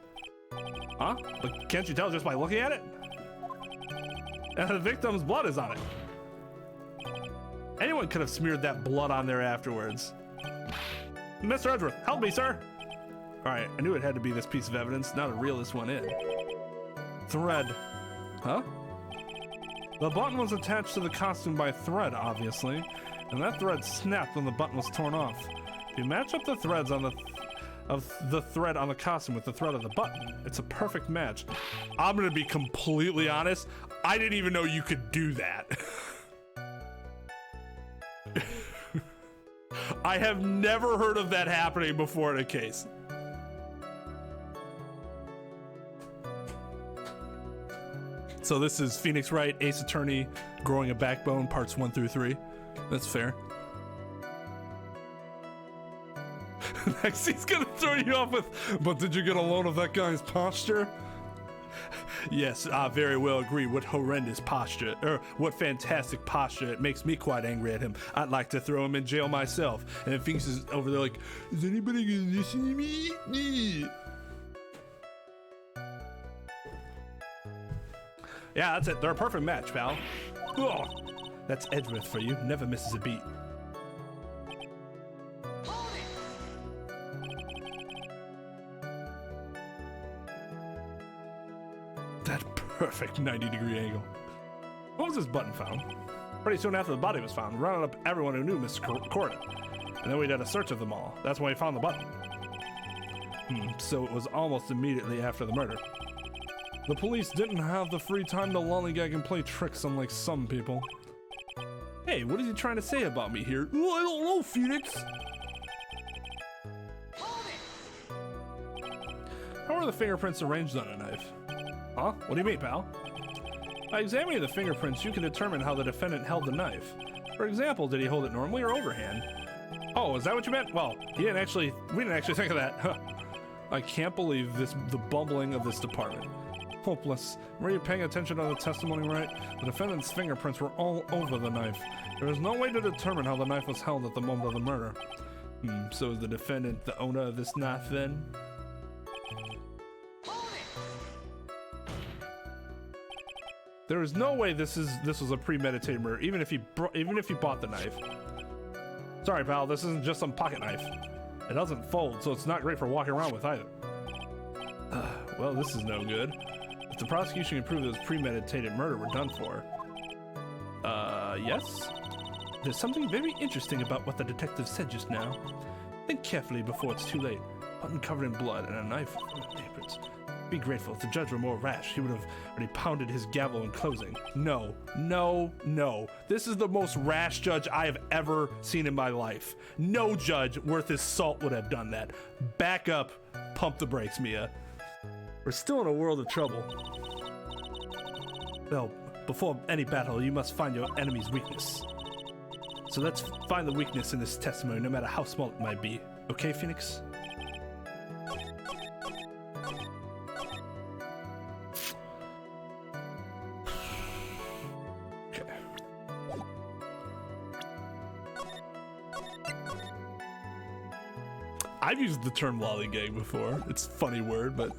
S1: Huh? But can't you tell just by looking at it? And the victim's blood is on it. Anyone could have smeared that blood on there afterwards. Mr. Edgeworth, help me, sir! Alright, I knew it had to be this piece of evidence. Now to reel this one in. Thread. Huh? The button was attached to the costume by thread, obviously, and that thread snapped when the button was torn off. If you match up the threads on the thread on the costume with the thread of the button, it's a perfect match. I'm gonna be completely honest, I didn't even know you could do that. I have never heard of that happening before in a case. So this is Phoenix Wright, Ace Attorney, Growing a Backbone, parts 1 through 3. That's fair. Next, he's gonna throw you off with, but did you get a load of that guy's posture? Yes, I very well agree. What horrendous posture, or what fantastic posture. It makes me quite angry at him. I'd like to throw him in jail myself. And then Phoenix is over there like, is anybody gonna listen to me? Yeah, that's it. They're a perfect match, pal. Ugh. That's Edgeworth for you. Never misses a beat. That perfect 90-degree angle. What was this button found? Pretty soon after the body was found, we rounded up everyone who knew Mr. Corda. And then we did a search of them all. That's when we found the button. So it was almost immediately after the murder. The police didn't have the free time to lollygag and play tricks unlike some people. Hey, what is he trying to say about me here? Oh, I don't know, Phoenix!
S4: Hold it!
S1: How are the fingerprints arranged on a knife? Huh? What do you mean, pal? By examining the fingerprints, you can determine how the defendant held the knife. For example, did he hold it normally or overhand? Oh, is that what you meant? Well, we didn't actually think of that. I can't believe the bumbling of this department. Hopeless. Were you paying attention to the testimony, right? The defendant's fingerprints were all over the knife. There is no way to determine how the knife was held at the moment of the murder. So is the defendant the owner of this knife then?
S4: Hold it!
S1: There is no way this was a premeditated murder, even if he bought the knife. Sorry, pal, this isn't just some pocket knife. It doesn't fold, so it's not great for walking around with either. Well, this is no good. If the prosecution can prove it was premeditated murder, we're done for. Yes? There's something very interesting about what the detective said just now. Think carefully before it's too late. Button covered in blood and a knife with fingerprints. Be grateful. If the judge were more rash, he would have already pounded his gavel in closing. No, no, no. This is the most rash judge I have ever seen in my life. No judge worth his salt would have done that. Back up. Pump the brakes, Mia. We're still in a world of trouble. Well, before any battle, you must find your enemy's weakness. So let's find the weakness in this testimony, no matter how small it might be. Okay, Phoenix? Okay. I've used the term lollygag before. It's a funny word, but...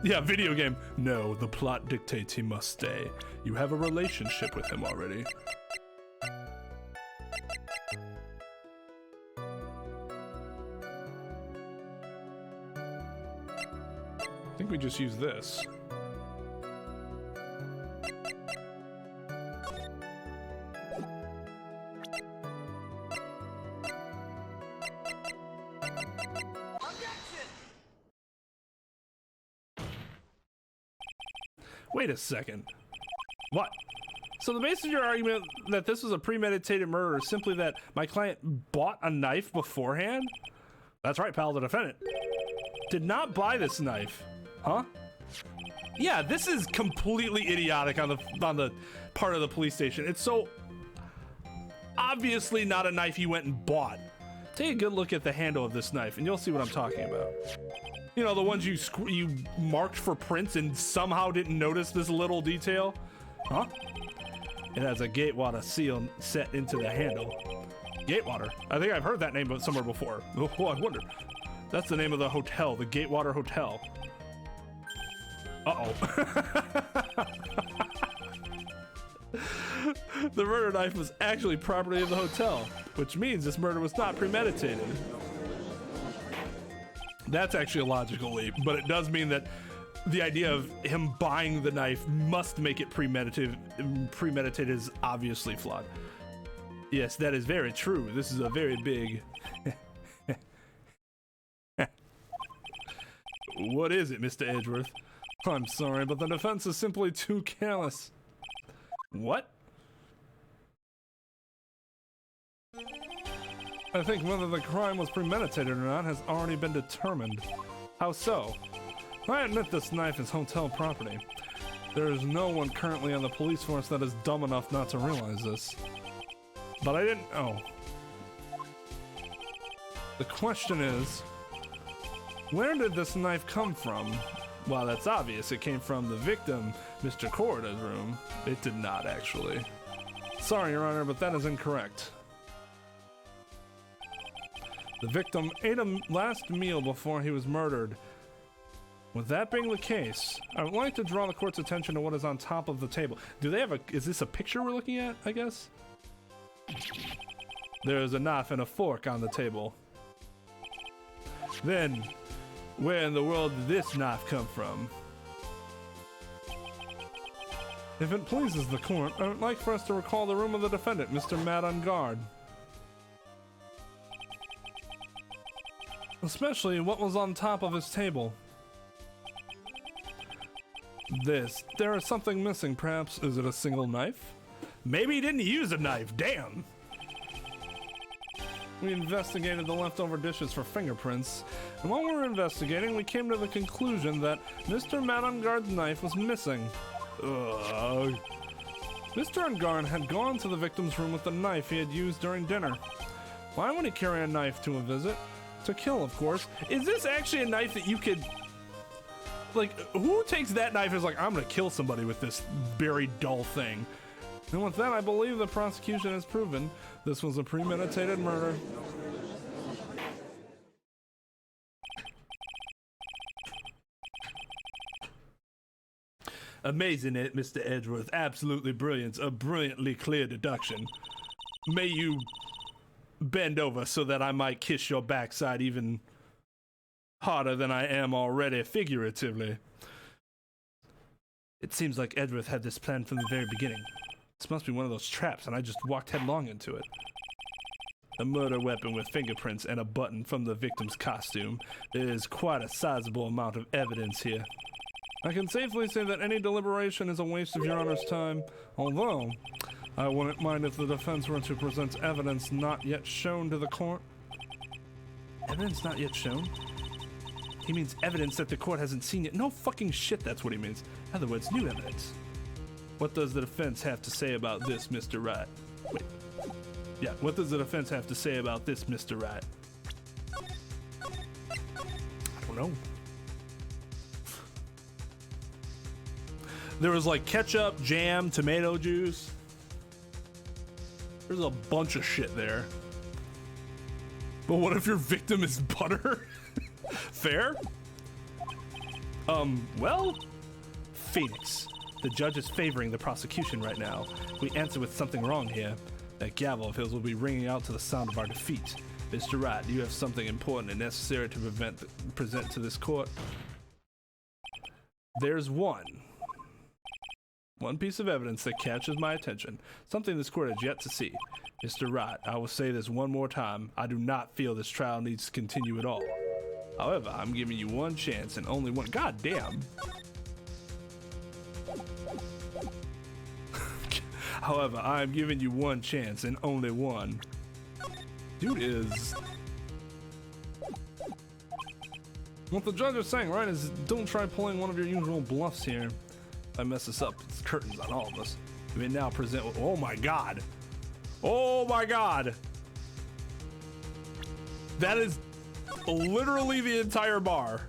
S1: Yeah, video game. No, the plot dictates he must stay. You have a relationship with him already. I think we just use this. Wait a second. What? So the basis of your argument that this was a premeditated murder is simply that my client bought a knife beforehand? That's right, pal, the defendant did not buy this knife. Huh? Yeah, this is completely idiotic on the part of the police station. It's so obviously not a knife he went and bought. Take a good look at the handle of this knife and you'll see what I'm talking about. You know, the ones you marked for prints and somehow didn't notice this little detail? Huh? It has a Gatewater seal set into the handle. Gatewater? I think I've heard that name somewhere before. Oh, I wonder. That's the name of the hotel, the Gatewater Hotel. Uh-oh. The murder knife was actually property of the hotel, which means this murder was not premeditated. That's actually a logical leap, but it does mean that the idea of him buying the knife must make it premeditated is obviously flawed. Yes, that is very true. This is a very big... What is it, Mr. Edgeworth? I'm sorry, but the defense is simply too careless. What? I think whether the crime was premeditated or not has already been determined. How so? I admit this knife is hotel property. There is no one currently on the police force that is dumb enough not to realize this. But I didn't... Oh. The question is, where did this knife come from? Well, that's obvious. It came from the victim, Mr. Corrida's room. It did not, actually. Sorry, Your Honor, but that is incorrect. The victim ate a last meal before he was murdered. With that being the case, I would like to draw the court's attention to what is on top of the table. Do they have a... Is this a picture we're looking at, I guess? There is a knife and a fork on the table. Then, where in the world did this knife come from? If it pleases the court, I would like for us to recall the room of the defendant, Mr. Matt on guard. Especially what was on top of his table. There is something missing, perhaps. Is it a single knife? Maybe he didn't use a knife, damn! We investigated the leftover dishes for fingerprints, and while we were investigating, we came to the conclusion that Mr. Madangard's knife was missing. Ugh. Mr. Ungard had gone to the victim's room with the knife he had used during dinner. Why would he carry a knife to a visit? To kill, of course. Is this actually a knife that you could... Like, who takes that knife and is like, I'm gonna kill somebody with this very dull thing? And with that, I believe the prosecution has proven this was a premeditated murder. Amazing it, Mr. Edgeworth. Absolutely brilliant. A brilliantly clear deduction. May you bend over so that I might kiss your backside even harder than I am already, figuratively. It seems like Edgeworth had this plan from the very beginning. This must be one of those traps, and I just walked headlong into it. A murder weapon with fingerprints and a button from the victim's costume. There is quite a sizable amount of evidence here. I can safely say that any deliberation is a waste of your Honor's time, although I wouldn't mind if the defense were to present evidence not yet shown to the court. Evidence not yet shown? He means evidence that the court hasn't seen yet. No fucking shit, that's what he means. In other words, new evidence. What does the defense have to say about this, Mr. Wright? Wait. Yeah, what does the defense have to say about this, Mr. Wright? I don't know. There was like ketchup, jam, tomato juice. There's a bunch of shit there. But what if your victim is butter? Fair? Well, Phoenix. The judge is favoring the prosecution right now. If we answer with something wrong here, that gavel of his will be ringing out to the sound of our defeat. Mr. Wright, do you have something important and necessary to present to this court? There's one piece of evidence that catches my attention. Something this court has yet to see. Mr. Wright, I will say this one more time. I do not feel this trial needs to continue at all. However, I'm giving you one chance and only one. God damn. However, I am giving you one chance and only one. Dude is... What the judge is saying, right, is don't try pulling one of your usual bluffs here. If I mess this up, it's curtains on all of us. We may now present... Oh my god. Oh my god. That is literally the entire bar.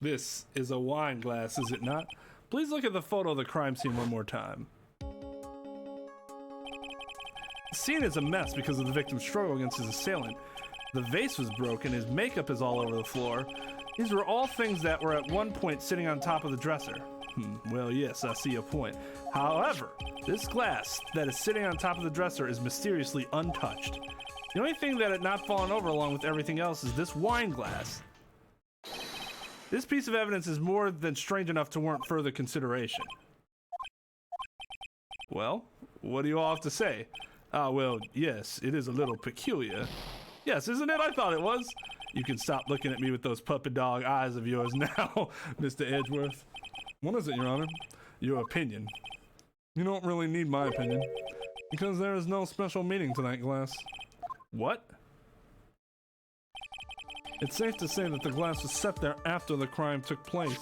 S1: This is a wine glass, is it not? Please look at the photo of the crime scene one more time. The scene is a mess because of the victim's struggle against his assailant. The vase was broken, his makeup is all over the floor. These were all things that were at one point sitting on top of the dresser. Well, yes, I see your point. However, this glass that is sitting on top of the dresser is mysteriously untouched. The only thing that had not fallen over along with everything else is this wine glass. This piece of evidence is more than strange enough to warrant further consideration. Well, what do you all have to say? Well, yes, it is a little peculiar. Yes, isn't it? I thought it was. You can stop looking at me with those puppy dog eyes of yours now, Mr. Edgeworth. What is it, Your Honor? Your opinion. You don't really need my opinion, because there is no special meaning to that glass. What? It's safe to say that the glass was set there after the crime took place.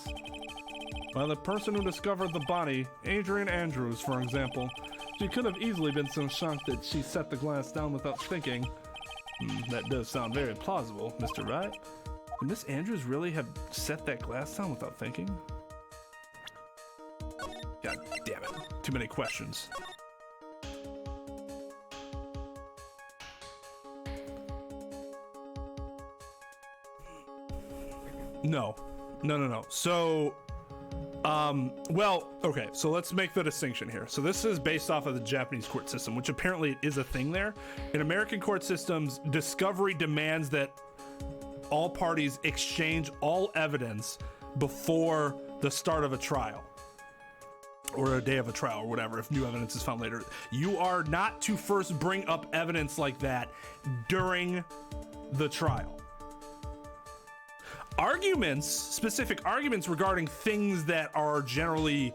S1: By the person who discovered the body, Adrian Andrews, for example. She could have easily been so shocked that she set the glass down without thinking. That does sound very plausible, Mr. Wright. Could Miss Andrews really have set that glass down without thinking? God damn it. Too many questions. No. So, Well, okay, so let's make the distinction here. So this is based off of the Japanese court system, which apparently is a thing there. In American court systems, discovery demands that all parties exchange all evidence before the start of a trial or a day of a trial or whatever, if new evidence is found later. You are not to first bring up evidence like that during the trial. Arguments, specific arguments regarding things that are generally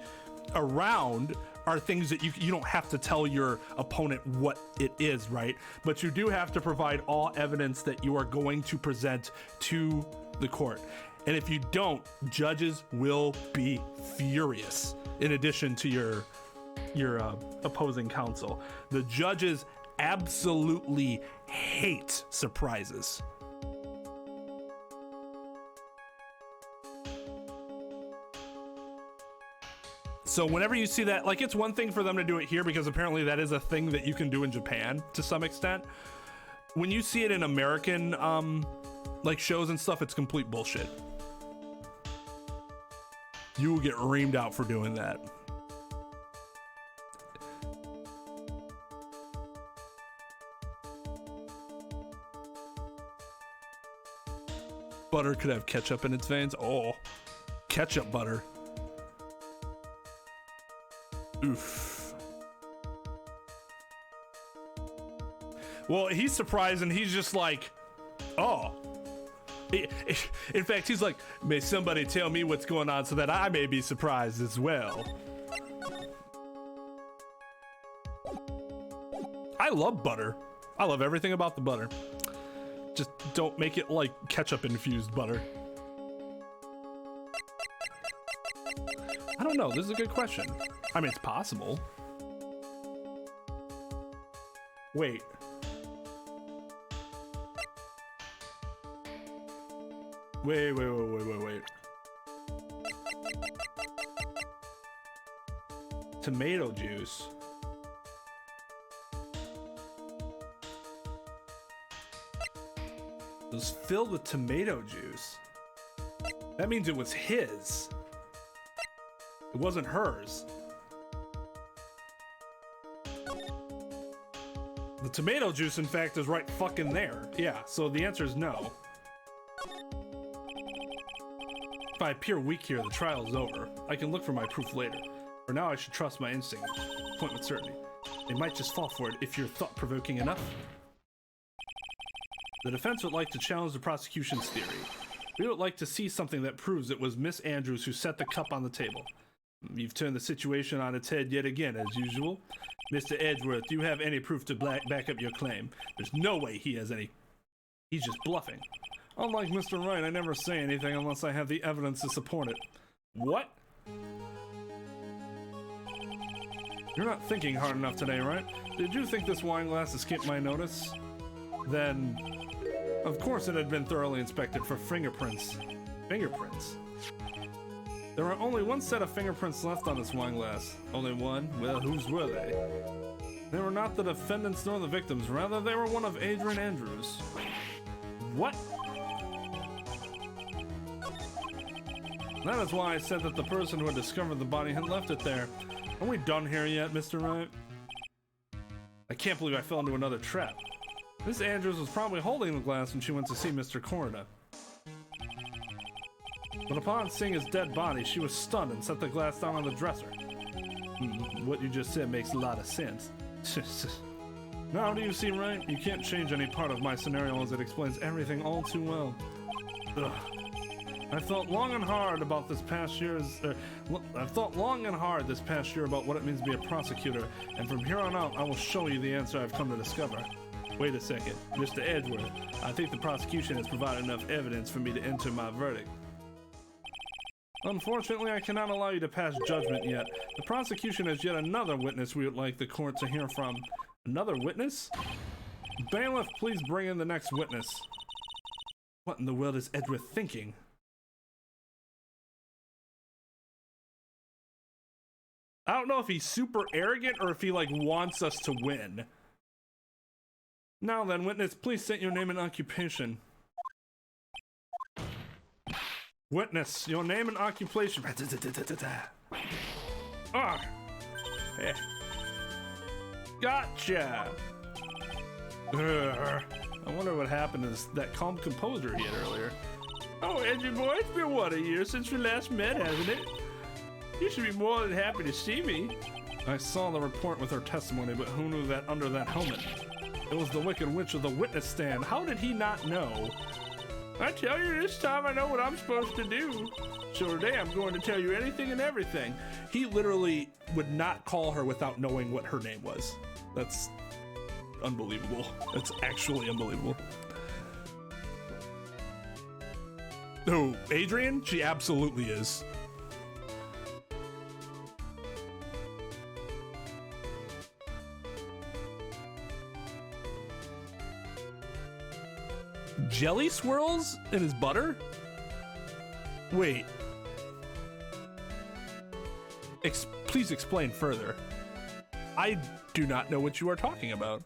S1: around are things that you don't have to tell your opponent what it is, right? But you do have to provide all evidence that you are going to present to the court. And if you don't, judges will be furious, in addition to your opposing counsel. The judges absolutely hate surprises. So whenever you see that, like, it's one thing for them to do it here because apparently that is a thing that you can do in Japan to some extent. When you see it in American like shows and stuff, it's complete bullshit. You will get reamed out for doing that. Butter could have ketchup in its veins. Oh, ketchup butter. Oof. Well, he's surprised and he's just like, oh. In fact, he's like, may somebody tell me what's going on so that I may be surprised as well. I love butter. I love everything about the butter. Just don't make it like ketchup infused butter. I don't know. This is a good question. I mean, it's possible. Wait. Wait. Tomato juice. It was filled with tomato juice. That means it was his. It wasn't hers. The tomato juice, in fact, is right fucking there. Yeah, so the answer is no. If I appear weak here, the trial is over. I can look for my proof later. For now, I should trust my instinct. Point with certainty. They might just fall for it if you're thought-provoking enough. The defense would like to challenge the prosecution's theory. We would like to see something that proves it was Miss Andrews who set the cup on the table. You've turned the situation on its head yet again, as usual. Mr. Edgeworth, do you have any proof to back up your claim? There's no way he has any. He's just bluffing. Unlike Mr. Wright, I never say anything unless I have the evidence to support it. What? You're not thinking hard enough today, right? Did you think this wine glass escaped my notice? Then, of course it had been thoroughly inspected for fingerprints. Fingerprints? There are only one set of fingerprints left on this wine glass. Only one? Well, whose were they? They were not the defendants nor the victims. Rather, they were one of Adrian Andrews. What? That is why I said that the person who had discovered the body had left it there. Are we done here yet, Mr. Wright? I can't believe I fell into another trap. Miss Andrews was probably holding the glass when she went to see Mr. Coroner. But upon seeing his dead body, she was stunned and set the glass down on the dresser. What you just said makes a lot of sense. Now do you see, Wright? You can't change any part of my scenario as it explains everything all too well. Ugh. I've thought long and hard this past year about what it means to be a prosecutor, and from here on out, I will show you the answer I've come to discover. Wait a second, Mr. Edgeworth. I think the prosecution has provided enough evidence for me to enter my verdict. Unfortunately, I cannot allow you to pass judgment yet. The prosecution has yet another witness we would like the court to hear from. Another witness? Bailiff, please bring in the next witness. What in the world is Edgeworth thinking? I don't know if he's super arrogant or if he, like, wants us to win. Now then, witness, please state your name and occupation. Witness, your name and occupation. Ah. Hey. Gotcha. I wonder what happened to that calm composure he had earlier. Oh, Edgy boy, it's been what, a year since we last met, hasn't it? You should be more than happy to see me. I saw the report with her testimony, but who knew that under that helmet? It was the Wicked Witch of the witness stand. How did he not know? I tell you, this time I know what I'm supposed to do. So today I'm going to tell you anything and everything. He literally would not call her without knowing what her name was. That's unbelievable. That's actually unbelievable. Oh, Adrian? She absolutely is. Jelly swirls in his butter? Wait. Please explain further. I do not know what you are talking about.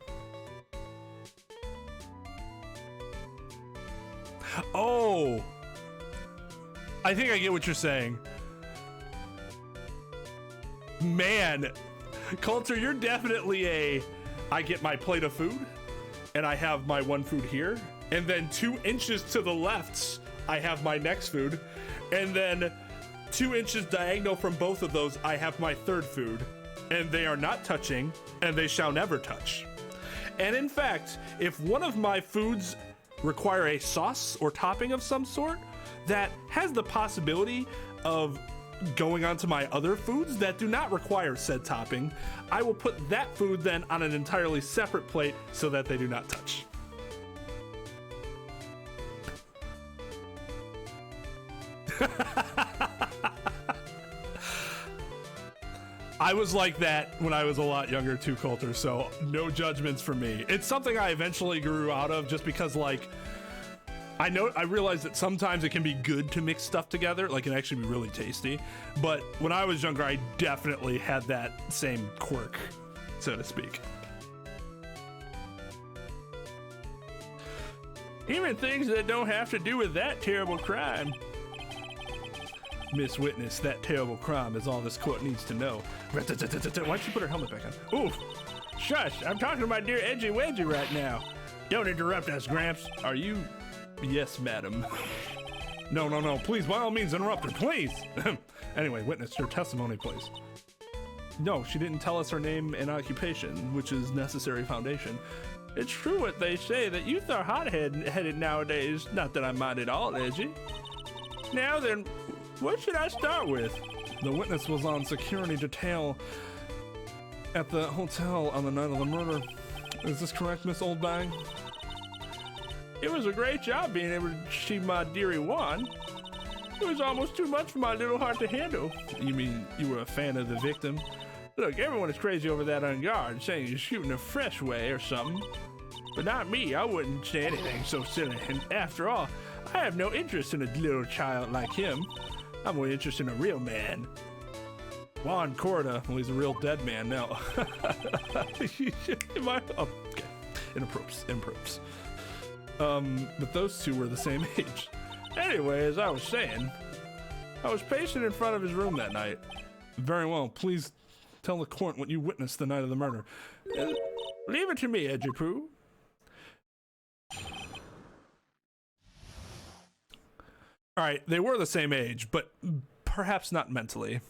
S1: Oh! I think I get what you're saying. Man, Coulter, you're definitely I get my plate of food, and I have my one food here, and then 2 inches to the left, I have my next food, and then 2 inches diagonal from both of those, I have my third food, and they are not touching, and they shall never touch. And in fact, if one of my foods require a sauce or topping of some sort that has the possibility of going onto my other foods that do not require said topping, I will put that food then on an entirely separate plate so that they do not touch. I was like that when I was a lot younger too, Coulter, so no judgments for me. It's something I eventually grew out of just because, like, I realized that sometimes it can be good to mix stuff together, like it can actually be really tasty. But when I was younger, I definitely had that same quirk, so to speak. Even things that don't have to do with that terrible crime. Miss Witness, that terrible crime is all this court needs to know. Why'd she put her helmet back on? Ooh, shush, I'm talking to my dear Edgy Wedgy right now. Don't interrupt us, Gramps. Are you? Yes, madam. No, please, by all means, interrupt her, please. Anyway, Witness, your testimony, please. No, she didn't tell us her name and occupation, which is necessary foundation. It's true what they say, that youth are hot-headed nowadays. Not that I mind at all, Edgy. Now then, what should I start with? The witness was on security detail at the hotel on the night of the murder. Is this correct, Miss Oldbang? It was a great job being able to achieve my dearie Juan. It was almost too much for my little heart to handle. You mean you were a fan of the victim? Look, everyone is crazy over that on guard, saying he's shooting a fresh way or something. But not me, I wouldn't say anything so silly. And after all, I have no interest in a little child like him. I'm more interested in a real man. Juan Corda, well, he's a real dead man now. Okay, improves. But those two were the same age. Anyway, as I was saying, I was pacing in front of his room that night. Very well, please tell the court what you witnessed the night of the murder. Leave it to me, Edgy Poo. All right, they were the same age, but perhaps not mentally.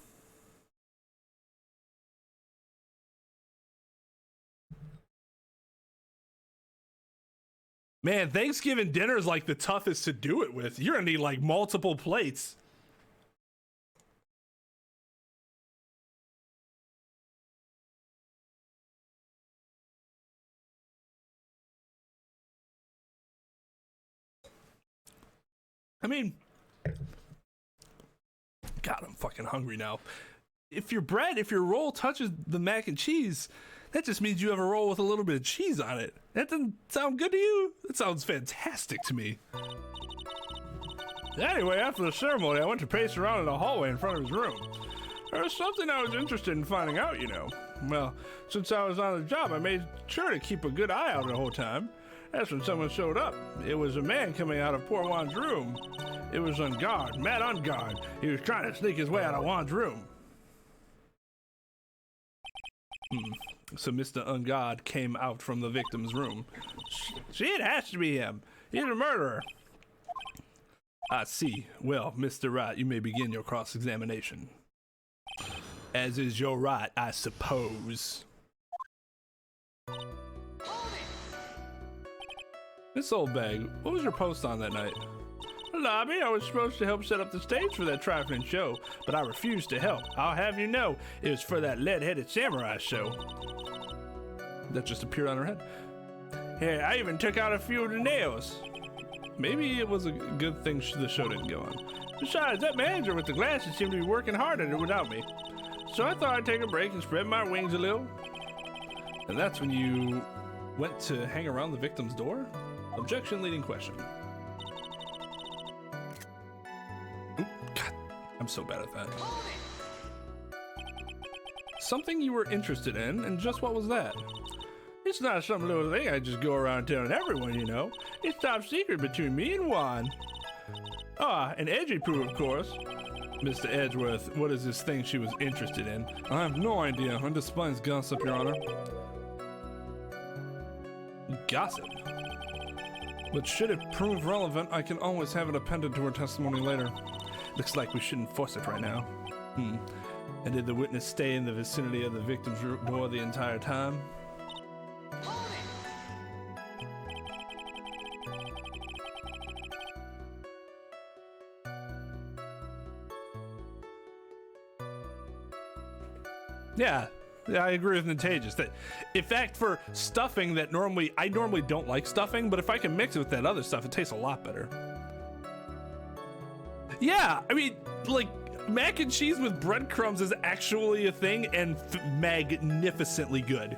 S1: Man, Thanksgiving dinner is like the toughest to do it with. You're gonna need like multiple plates. I mean, God, I'm fucking hungry now. If your roll touches the mac and cheese, that just means you have a roll with a little bit of cheese on it. That doesn't sound good to you? That sounds fantastic to me. Anyway, after the ceremony, I went to pace around in the hallway in front of his room. There was something I was interested in finding out, you know. Well, since I was on the job, I made sure to keep a good eye out the whole time. That's when someone showed up. It was a man coming out of poor Juan's room. It was on guard, Matt on guard. He was trying to sneak his way out of Juan's room. So Mr. Ungod came out from the victim's room. See, it has to be him. He's a murderer. I see. Well, Mr. Wright, you may begin your cross-examination. As is your right, I suppose. Miss Oldbag, what was your post on that night? Lobby, I was supposed to help set up the stage for that trifling show, but I refused to help. I'll have you know, it was for that lead-headed samurai show. That just appeared on her head. Hey, I even took out a few of the nails. Maybe it was a good thing the show didn't go on. Besides, that manager with the glasses seemed to be working hard at it without me. So I thought I'd take a break and spread my wings a little. And that's when you went to hang around the victim's door? Objection leading question. Oop, God, I'm so bad at that. Something you were interested in, and just what was that? It's not some little thing I just go around telling everyone, you know. It's top secret between me and Juan. Ah, an edgy poo, of course. Mr. Edgeworth, what is this thing she was interested in? I have no idea. Undisciplined gossip, Your Honor. Gossip? But should it prove relevant, I can always have it appended to her testimony later. Looks like we shouldn't force it right now. And did the witness stay in the vicinity of the victim's door the entire time? Yeah, I agree with Natages that, in fact, for stuffing that I normally don't like stuffing, but if I can mix it with that other stuff, it tastes a lot better. Yeah, I mean, like, mac and cheese with breadcrumbs is actually a thing and magnificently good.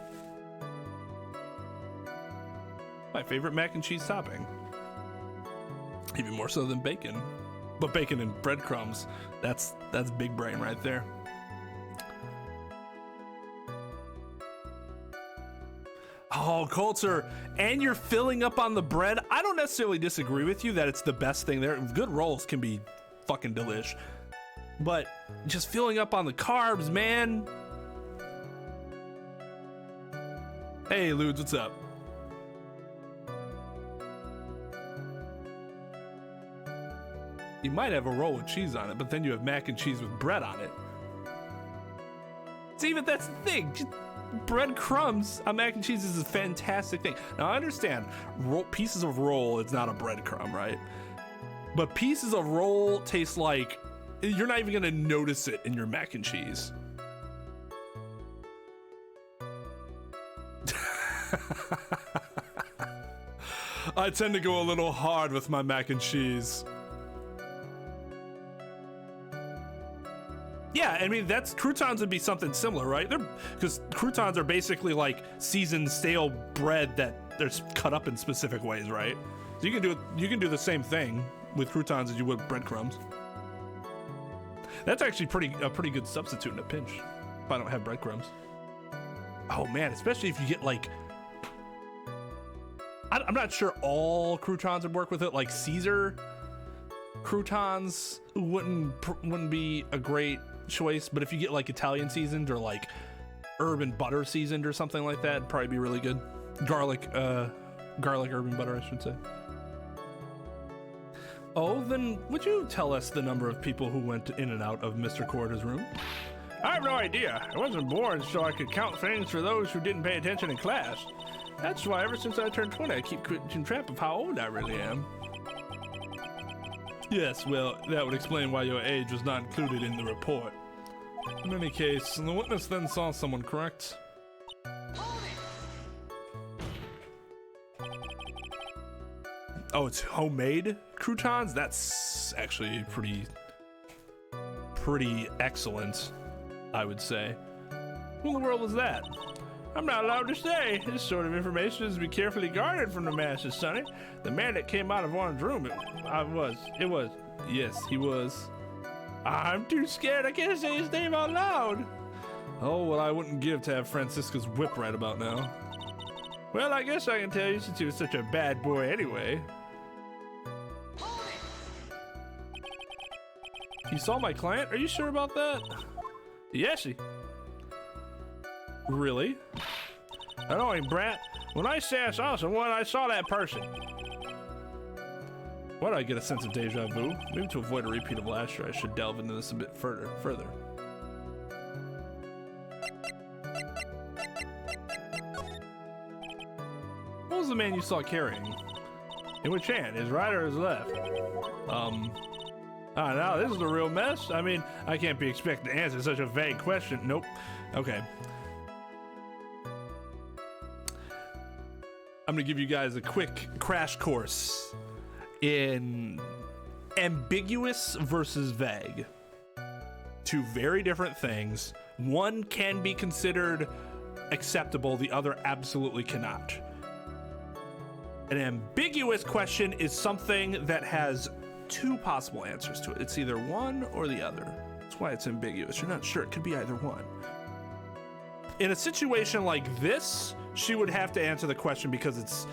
S1: My favorite mac and cheese topping. Even more so than bacon. But bacon and breadcrumbs, that's big brain right there. Oh, Coulter, and you're filling up on the bread. I don't necessarily disagree with you that it's the best thing there. Good rolls can be fucking delish. But just filling up on the carbs, man. Hey, Ludes, what's up? You might have a roll with cheese on it, but then you have mac and cheese with bread on it. See, but that's the thing. Just breadcrumbs on mac and cheese is a fantastic thing. Now, I understand pieces of roll, it's not a breadcrumb, right? But pieces of roll taste like you're not even gonna notice it in your mac and cheese. I tend to go a little hard with my mac and cheese. Yeah, I mean, croutons would be something similar, right? Because croutons are basically like seasoned stale bread that they're cut up in specific ways, right? So you can do the same thing with croutons as you would breadcrumbs. That's actually a pretty good substitute in a pinch if I don't have breadcrumbs. Oh man, especially if you get like, I'm not sure all croutons would work with it. Like Caesar croutons wouldn't be a great choice, but if you get like Italian seasoned or like herb and butter seasoned or something like that, it'd probably be really good. Garlic herb and butter, I should say. Oh, then would you tell us the number of people who went in and out of Mr. Corder's room? I have no idea. I wasn't born so I could count things for those who didn't pay attention in class. That's why ever since I turned 20, I keep keeping track of how old I really am. Yes, well, that would explain why your age was not included in the report. In any case, the witness then saw someone, correct? Oh, it's homemade croutons? That's actually pretty excellent, I would say. Who in the world was that? I'm not allowed to say. This sort of information is to be carefully guarded from the masses, Sonny. The man that came out of Juan's room, yes, he was. I'm too scared I can't say his name out loud. Oh, well, I wouldn't give to have Francisca's whip right about now. Well, I guess I can tell you since he was such a bad boy anyway. You saw my client? Are you sure about that? Yeshi. Really? I know him, Brat. When I say I saw someone, I saw that person. Why do I get a sense of deja vu? Maybe to avoid a repeat of last year, I should delve into this a bit further. What was the man you saw carrying? In which hand? His right or his left? Now this is a real mess. I mean, I can't be expected to answer such a vague question. Nope. Okay. I'm gonna give you guys a quick crash course in ambiguous versus vague. Two very different things. One can be considered acceptable, the other absolutely cannot. An ambiguous question is something that has two possible answers to it. It's either one or the other. That's why it's ambiguous. You're not sure. It could be either one. In a situation like this, she would have to answer the question because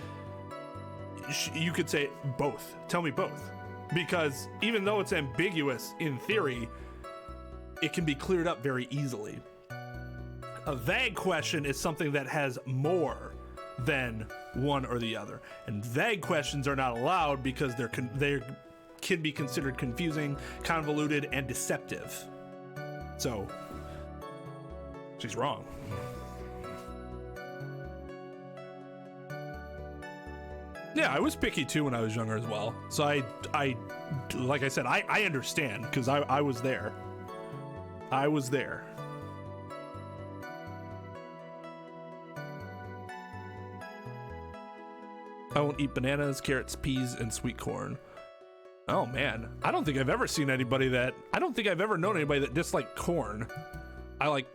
S1: you could say both. Tell me both. Because even though it's ambiguous in theory, it can be cleared up very easily. A vague question is something that has more than one or the other. And vague questions are not allowed because they can be considered confusing, convoluted, and deceptive. So, she's wrong. Yeah, I was picky too when I was younger as well. So I like I said, I understand because I was there. I was there. I won't eat bananas, carrots, peas, and sweet corn. Oh man, I don't think I've ever known anybody that disliked corn. I like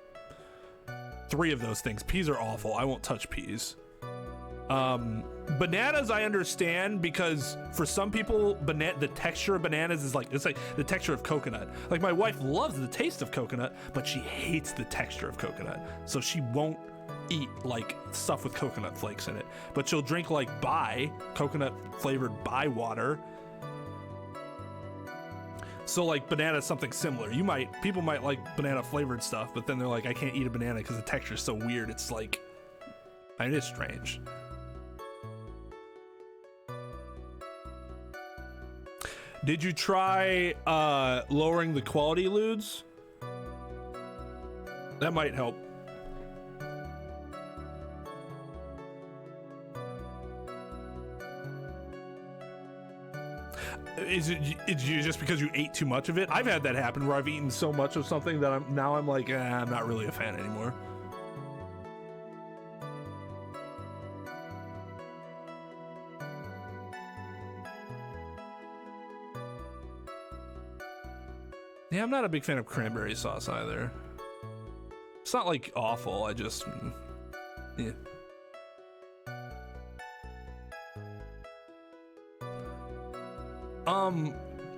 S1: 3 of those things. Peas are awful. I won't touch peas. Bananas I understand because for some people, the texture of bananas is it's like the texture of coconut. Like my wife loves the taste of coconut, but she hates the texture of coconut. So she won't eat like stuff with coconut flakes in it, but she'll drink like coconut flavored water. So like banana is something similar. People might like banana flavored stuff, but then they're like, I can't eat a banana because the texture is so weird. It's like, it is strange. Did you try lowering the quality ludes? That might help. Is it just because you ate too much of it? I've had that happen where I've eaten so much of something that I'm like, I'm not really a fan anymore. Yeah, I'm not a big fan of cranberry sauce either. It's not like awful, I just, yeah.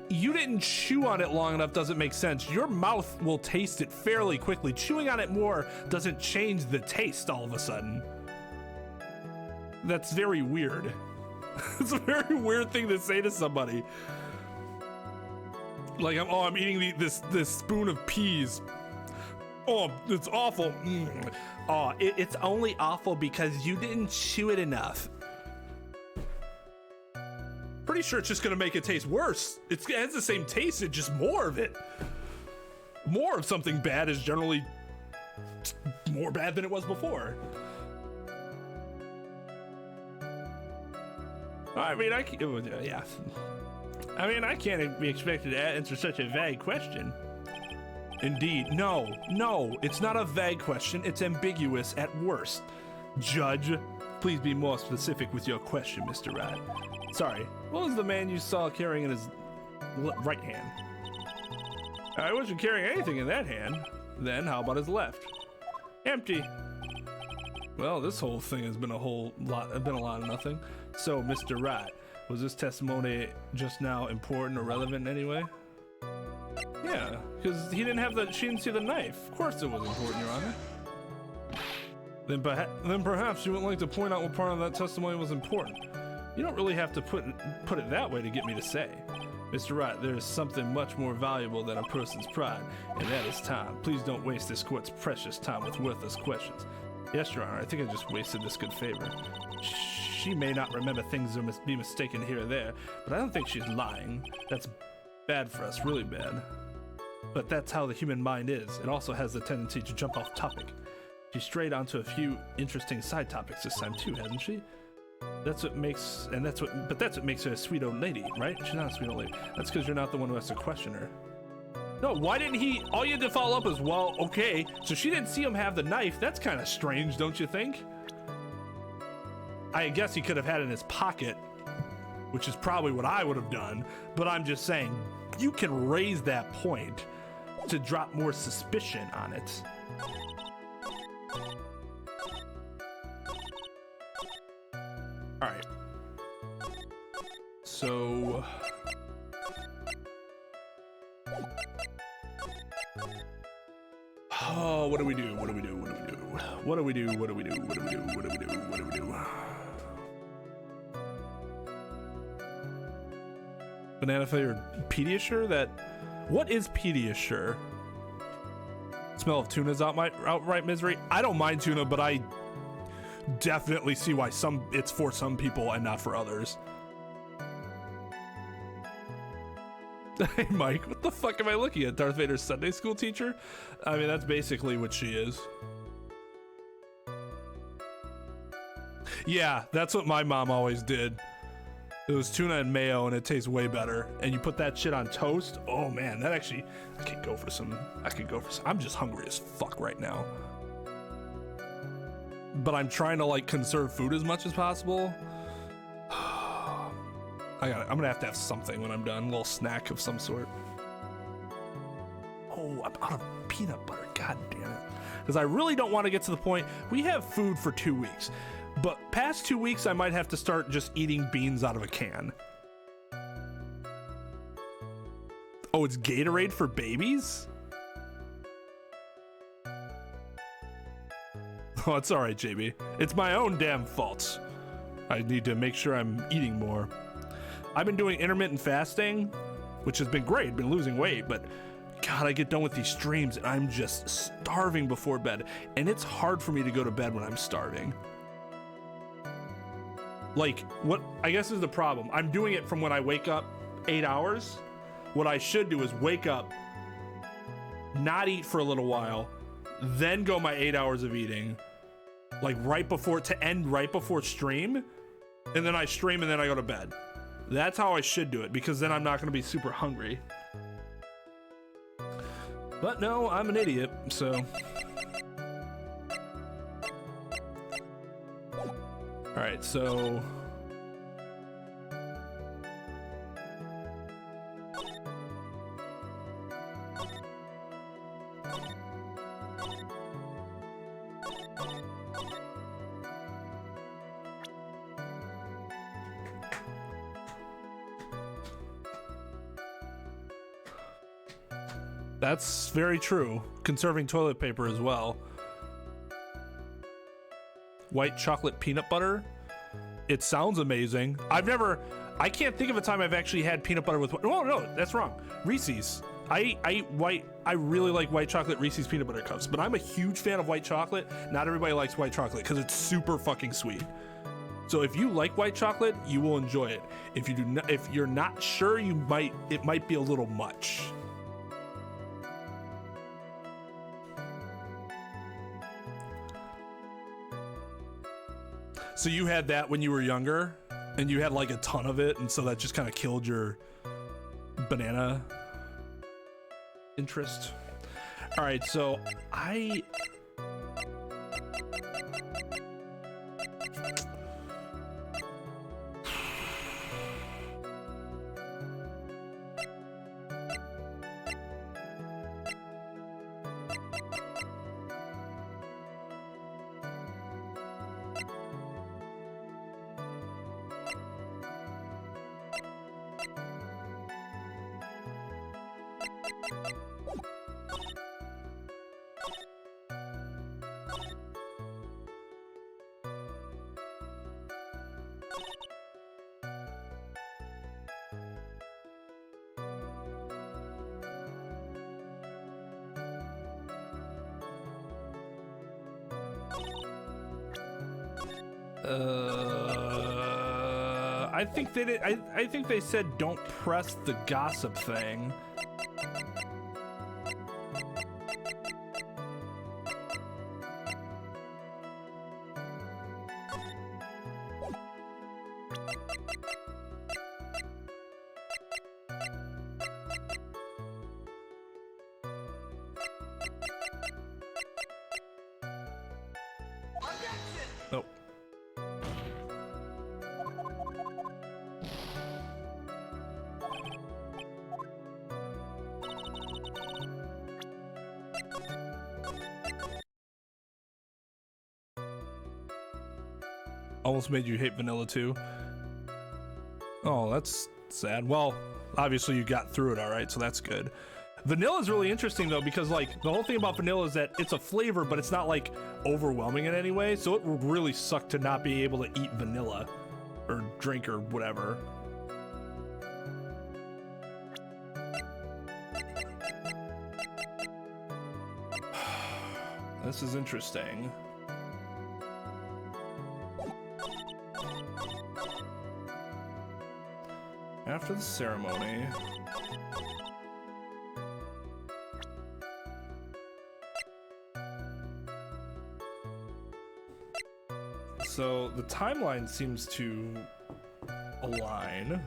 S1: You didn't chew on it long enough doesn't make sense. Your mouth will taste it fairly quickly. Chewing on it more doesn't change the taste all of a sudden. That's very weird. It's a very weird thing to say to somebody. Like, I'm eating this spoon of peas. Oh, it's awful. Oh, it's only awful because you didn't chew it enough. Pretty sure it's just gonna make it taste worse. It has the same taste, it's just more of it. More of something bad is generally more bad than it was before. I mean, yeah. I mean, I can't be expected to answer such a vague question. Indeed, no, it's not a vague question, it's ambiguous at worst. Judge, please be more specific with your question, Mr. Wright. Sorry, what was the man you saw carrying in his right hand? I wasn't carrying anything in that hand. Then how about his left? Empty. Well, this whole thing has been a lot of nothing. So, Mr. Wright, was this testimony just now important or relevant in any way? Yeah, because she didn't see the knife. Of course it was important, Your Honor. Then perhaps you would like to point out what part of that testimony was important. You don't really have to put it that way to get me to say. Mr. Wright, there is something much more valuable than a person's pride, and that is time. Please don't waste this court's precious time with worthless questions. Yes, Your Honor, I think I just wasted this good favor. She may not remember things or be mistaken here or there, but I don't think she's lying. That's bad for us, really bad. But that's how the human mind is. It also has the tendency to jump off topic. She strayed onto a few interesting side topics this time too, hasn't she? That's what makes her a sweet old lady, right? She's not a sweet old lady. That's because you're not the one who has to question her. No, why didn't he? All you had to follow up is, well, okay, so she didn't see him have the knife. That's kind of strange, don't you think? I guess he could have had it in his pocket, which is probably what I would have done, but I'm just saying, you can raise that point to drop more suspicion on it. All right. So... oh, what do we do? What do we do? What do we do? What do we do? What do we do? What do we do? What do we do? What do we do? Banana flavored Pediasure? That... what is Pediasure? Smell of tuna's outright misery? I don't mind tuna, but I definitely see why it's for some people and not for others. Hey Mike, what the fuck am I looking at? Darth Vader's Sunday school teacher? I mean, that's basically what she is. Yeah, that's what my mom always did. It was tuna and mayo, and it tastes way better. And you put that shit on toast. Oh man, that actually, I could go for some. I'm just hungry as fuck right now. But I'm trying to like conserve food as much as possible. I'm gonna have to have something when I'm done. A little snack of some sort. Oh, I'm out of peanut butter. God damn it. Because I really don't want to get to the point. We have food for 2 weeks. But past 2 weeks, I might have to start just eating beans out of a can. Oh, it's Gatorade for babies? Oh, it's all right, JB. It's my own damn fault. I need to make sure I'm eating more. I've been doing intermittent fasting, which has been great. Been losing weight, but God, I get done with these streams and I'm just starving before bed. And it's hard for me to go to bed when I'm starving. Like, what I guess is the problem. I'm doing it from when I wake up 8 hours. What I should do is wake up, not eat for a little while, then go my 8 hours of eating, like right before stream, and then I stream and then I go to bed. That's how I should do it, because then I'm not going to be super hungry. But no, I'm an idiot, so. All right, so. That's very true. Conserving toilet paper as well. White chocolate peanut butter. It sounds amazing. I can't think of a time I've actually had peanut butter with, oh no, that's wrong. Reese's. I really like white chocolate Reese's peanut butter cups, but I'm a huge fan of white chocolate. Not everybody likes white chocolate because it's super fucking sweet. So if you like white chocolate, you will enjoy it. If you do not, if you're not sure, it might be a little much. So you had that when you were younger, and you had like a ton of it, and so that just kind of killed your banana interest. All right, so I think they did. I think they said don't press the gossip thing. Nope. Almost made you hate vanilla too. Oh, that's sad. Well, obviously you got through it all right, so that's good. Vanilla is really interesting though, because like the whole thing about vanilla is that it's a flavor, but it's not like overwhelming in any way. So it would really suck to not be able to eat vanilla or drink or whatever. This is interesting. After the ceremony. So the timeline seems to align.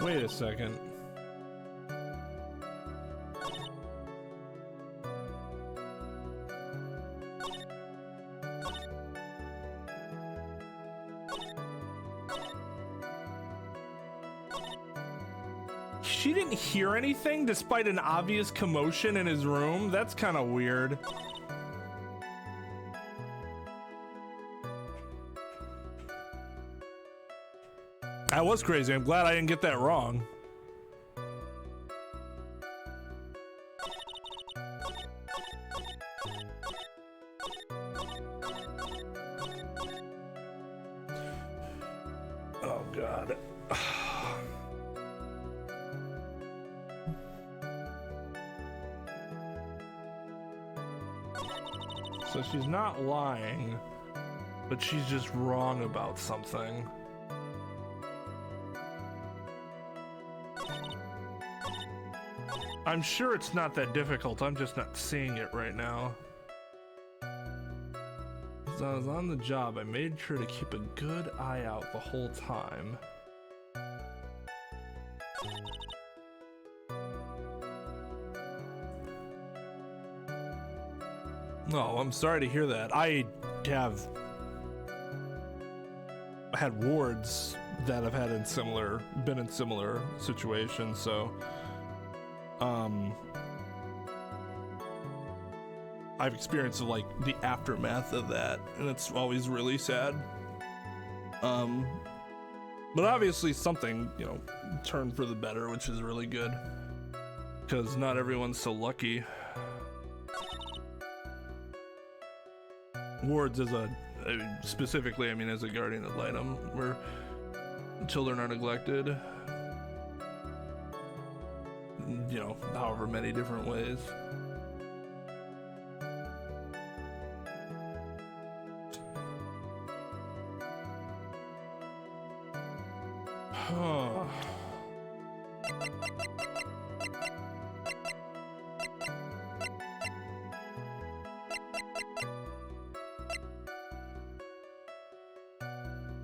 S1: Wait a second. She didn't hear anything despite an obvious commotion in his room? That's kind of weird. That was crazy. I'm glad I didn't get that wrong. Oh, God. So she's not lying, but she's just wrong about something. I'm sure it's not that difficult, I'm just not seeing it right now. As I was on the job, I made sure to keep a good eye out the whole time. Oh, I'm sorry to hear that. I have had wards that have had been in similar situations, so I've experienced like the aftermath of that, and it's always really sad. But obviously something, you know, turned for the better, which is really good, because not everyone's so lucky. Wards as specifically, I mean, as a guardian ad litem, where children are neglected, you know, however many different ways. Huh.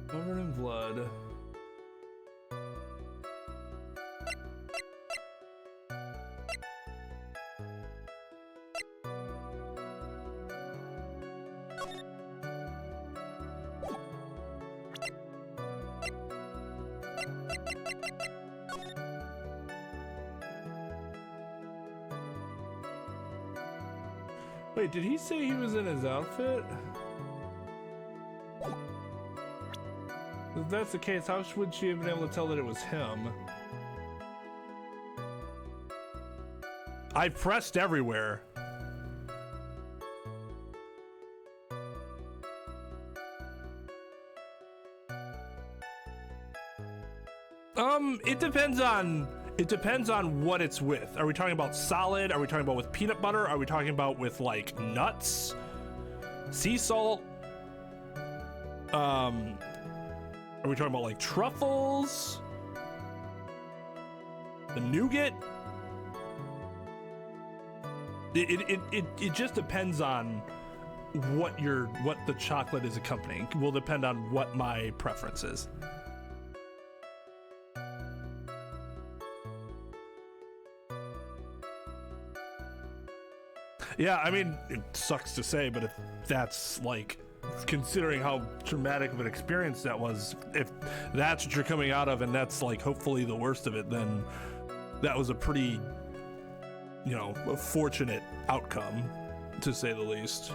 S1: Covered in blood. Wait, did he say he was in his outfit? If that's the case, how would she have been able to tell that it was him? I pressed everywhere. It depends on what it's with. Are we talking about solid? Are we talking about with peanut butter? Are we talking about with like nuts? Sea salt? Are we talking about like truffles? The nougat? It just depends on what the chocolate is accompanying. Will depend on what my preference is. Yeah, I mean, it sucks to say, but if that's like, considering how traumatic of an experience that was, if that's what you're coming out of and that's like hopefully the worst of it, then that was a pretty, you know, a fortunate outcome, to say the least.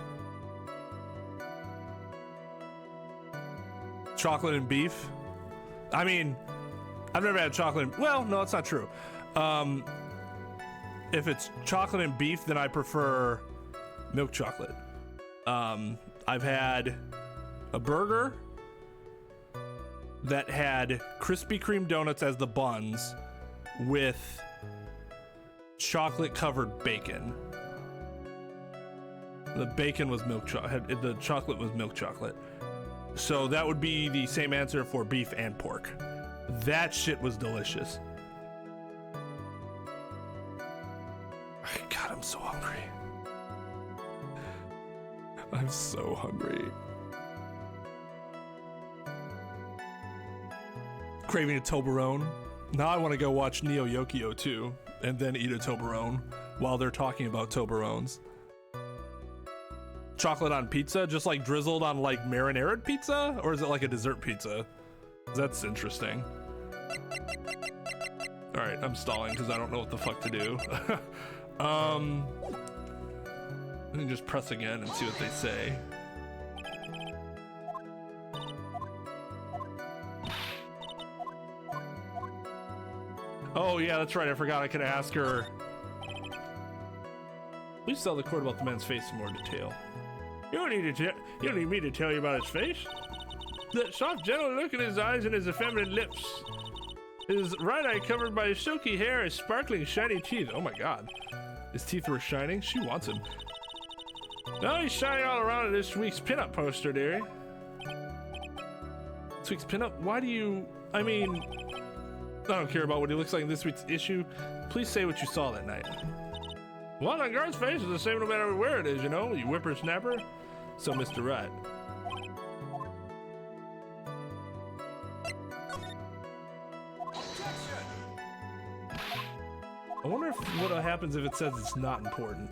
S1: Chocolate and beef? I mean, I've never had chocolate. Well, no, that's not true. If it's chocolate and beef, then I prefer milk chocolate. I've had a burger that had Krispy Kreme donuts as the buns with chocolate covered bacon. The bacon was milk chocolate. The chocolate was milk chocolate. So that would be the same answer for beef and pork. That shit was delicious. God, I'm so hungry. I'm so hungry. Craving a Toblerone. Now I want to go watch Neo Yokio too, and then eat a Toblerone while they're talking about Toblerones. Chocolate on pizza, just like drizzled on like marinara pizza, or is it like a dessert pizza? That's interesting. All right, I'm stalling because I don't know what the fuck to do. Let me just press again and see what they say. Oh yeah, that's right. I forgot I could ask her. Please tell the court about the man's face in more detail. You don't need me to tell you about his face. That soft, gentle look in his eyes and his effeminate lips. His right eye covered by his silky hair, his sparkling, shiny teeth. Oh my god. His teeth were shining? She wants him. Now he's shining all around in this week's pinup poster, dearie. This week's pinup? Why do you... I mean... I don't care about what he looks like in this week's issue. Please say what you saw that night. Well, a girl's face is the same no matter where it is, you know, you whippersnapper. So, Mr. Wright. I wonder what happens if it says it's not important.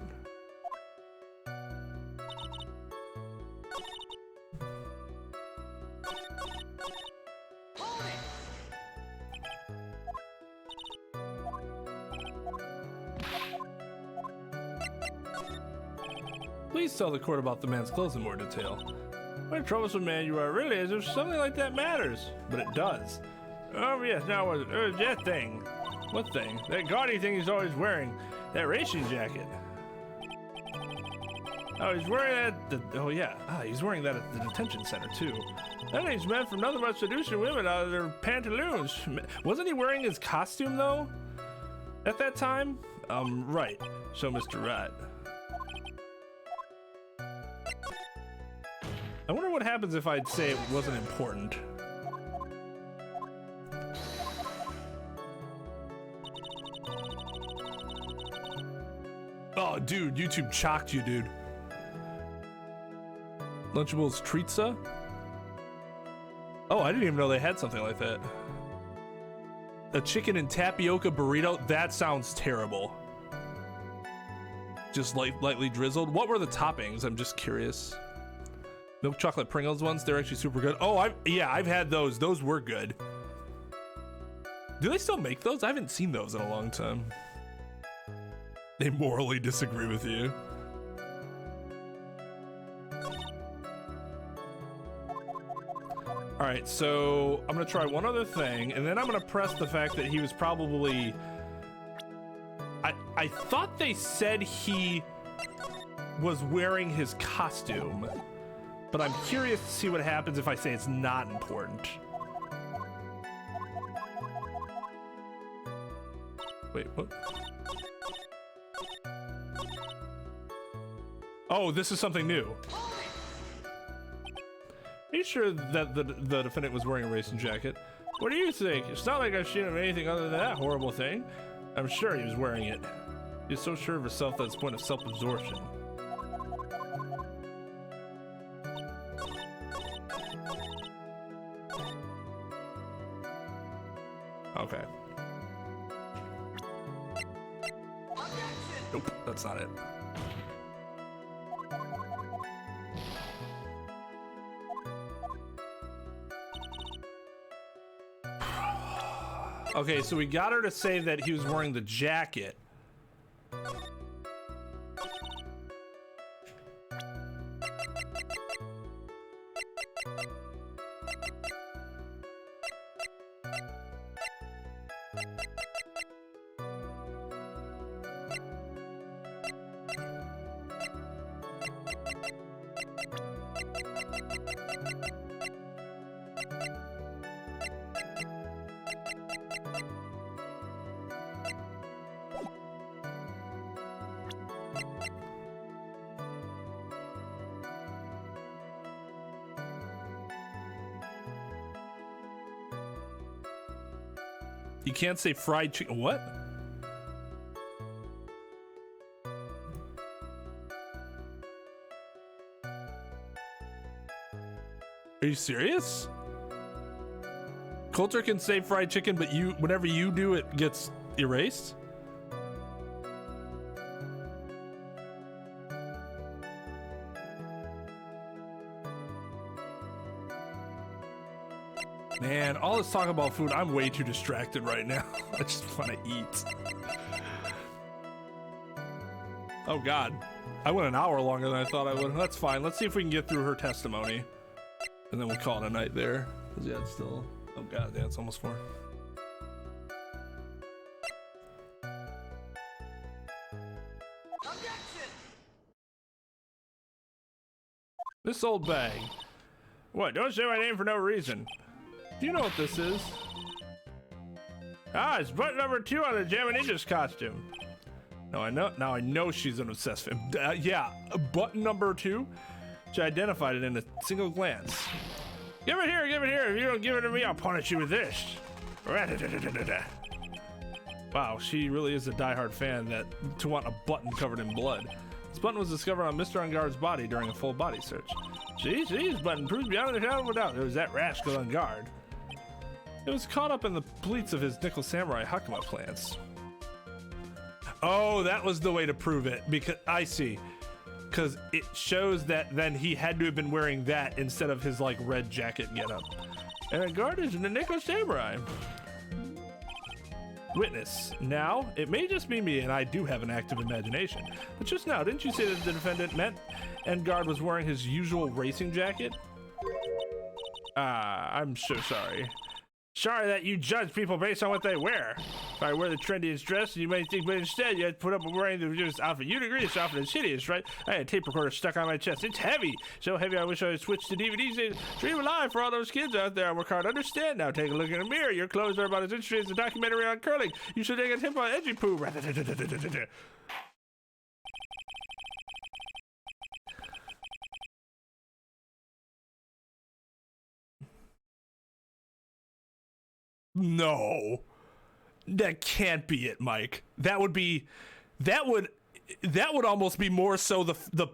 S1: Please tell the court about the man's clothes in more detail. What a troublesome man you are, really, as if something like that matters. But it does. Oh yes, now that thing. What thing? That gaudy thing he's always wearing. That racing jacket. Oh, he's wearing that oh yeah. He's wearing that at the detention center too. That thing's meant for nothing but seducing women out of their pantaloons. Wasn't he wearing his costume though? At that time? Right. So Mr. Wright. I wonder what happens if I'd say it wasn't important. dude, YouTube chalked you, dude. Lunchables Treatza? Oh, I didn't even know they had something like that. A chicken and tapioca burrito? That sounds terrible. Just lightly drizzled. What were the toppings? I'm just curious. Milk chocolate Pringles ones, they're actually super good. Oh, I've had those. Those were good. Do they still make those? I haven't seen those in a long time. They morally disagree with you. All right, so I'm gonna try one other thing, and then I'm gonna press the fact that he was probably... I thought they said he was wearing his costume, but I'm curious to see what happens if I say it's not important. Wait, what? Oh, this is something new. Are you sure that the defendant was wearing a racing jacket? What do you think? It's not like I've seen him anything other than that horrible thing. I'm sure he was wearing it. He's so sure of himself that's point of self-absorption. Okay. Nope, that's not it. Okay, so we got her to say that he was wearing the jacket. You can't say fried chicken. What? Are you serious? Coulter can say fried chicken, but whenever you do, it gets erased? Man, all this talk about food, I'm way too distracted right now. I just want to eat. Oh God, I went an hour longer than I thought I would. That's fine. Let's see if we can get through her testimony, and then we'll call it a night there. Cause yeah, it's still. Oh God, yeah, it's almost 4. This old bag. What? Don't say my name for no reason. Do you know what this is? Ah, it's button number 2 on the Jammin' Ninja's costume. No, I know. Now I know she's an obsessed fan. Yeah, button number 2. She identified it in a single glance. Give it here, give it here. If you don't give it to me, I'll punish you with this. Wow, she really is a diehard fan to want a button covered in blood. This button was discovered on Mr. Unguard's body during a full body search. See, this button proves beyond a shadow of a doubt there was that rascal on guard. It was caught up in the pleats of his Nickel Samurai Hakama plants. Oh, that was the way to prove it, because I see. Because it shows that then he had to have been wearing that instead of his like red jacket getup. And a guard is in the Nickel Samurai. Witness. Now, it may just be me and I do have an active imagination. But just now, didn't you say that the defendant meant Enguard was wearing his usual racing jacket? I'm so sorry. Sorry that you judge people based on what they wear. If I wear the trendiest dress, you may think, but instead you had to put up with wearing the newest outfit. You'd agree this outfit is hideous, right? I had a tape recorder stuck on my chest. It's heavy. So heavy I wish I would switch to DVDs and stream live for all those kids out there. I work hard to understand now. Take a look in the mirror. Your clothes are about as interesting as a documentary on curling. You should take a tip on edgy poo. No, that can't be it, Mike. That would that would almost be more so the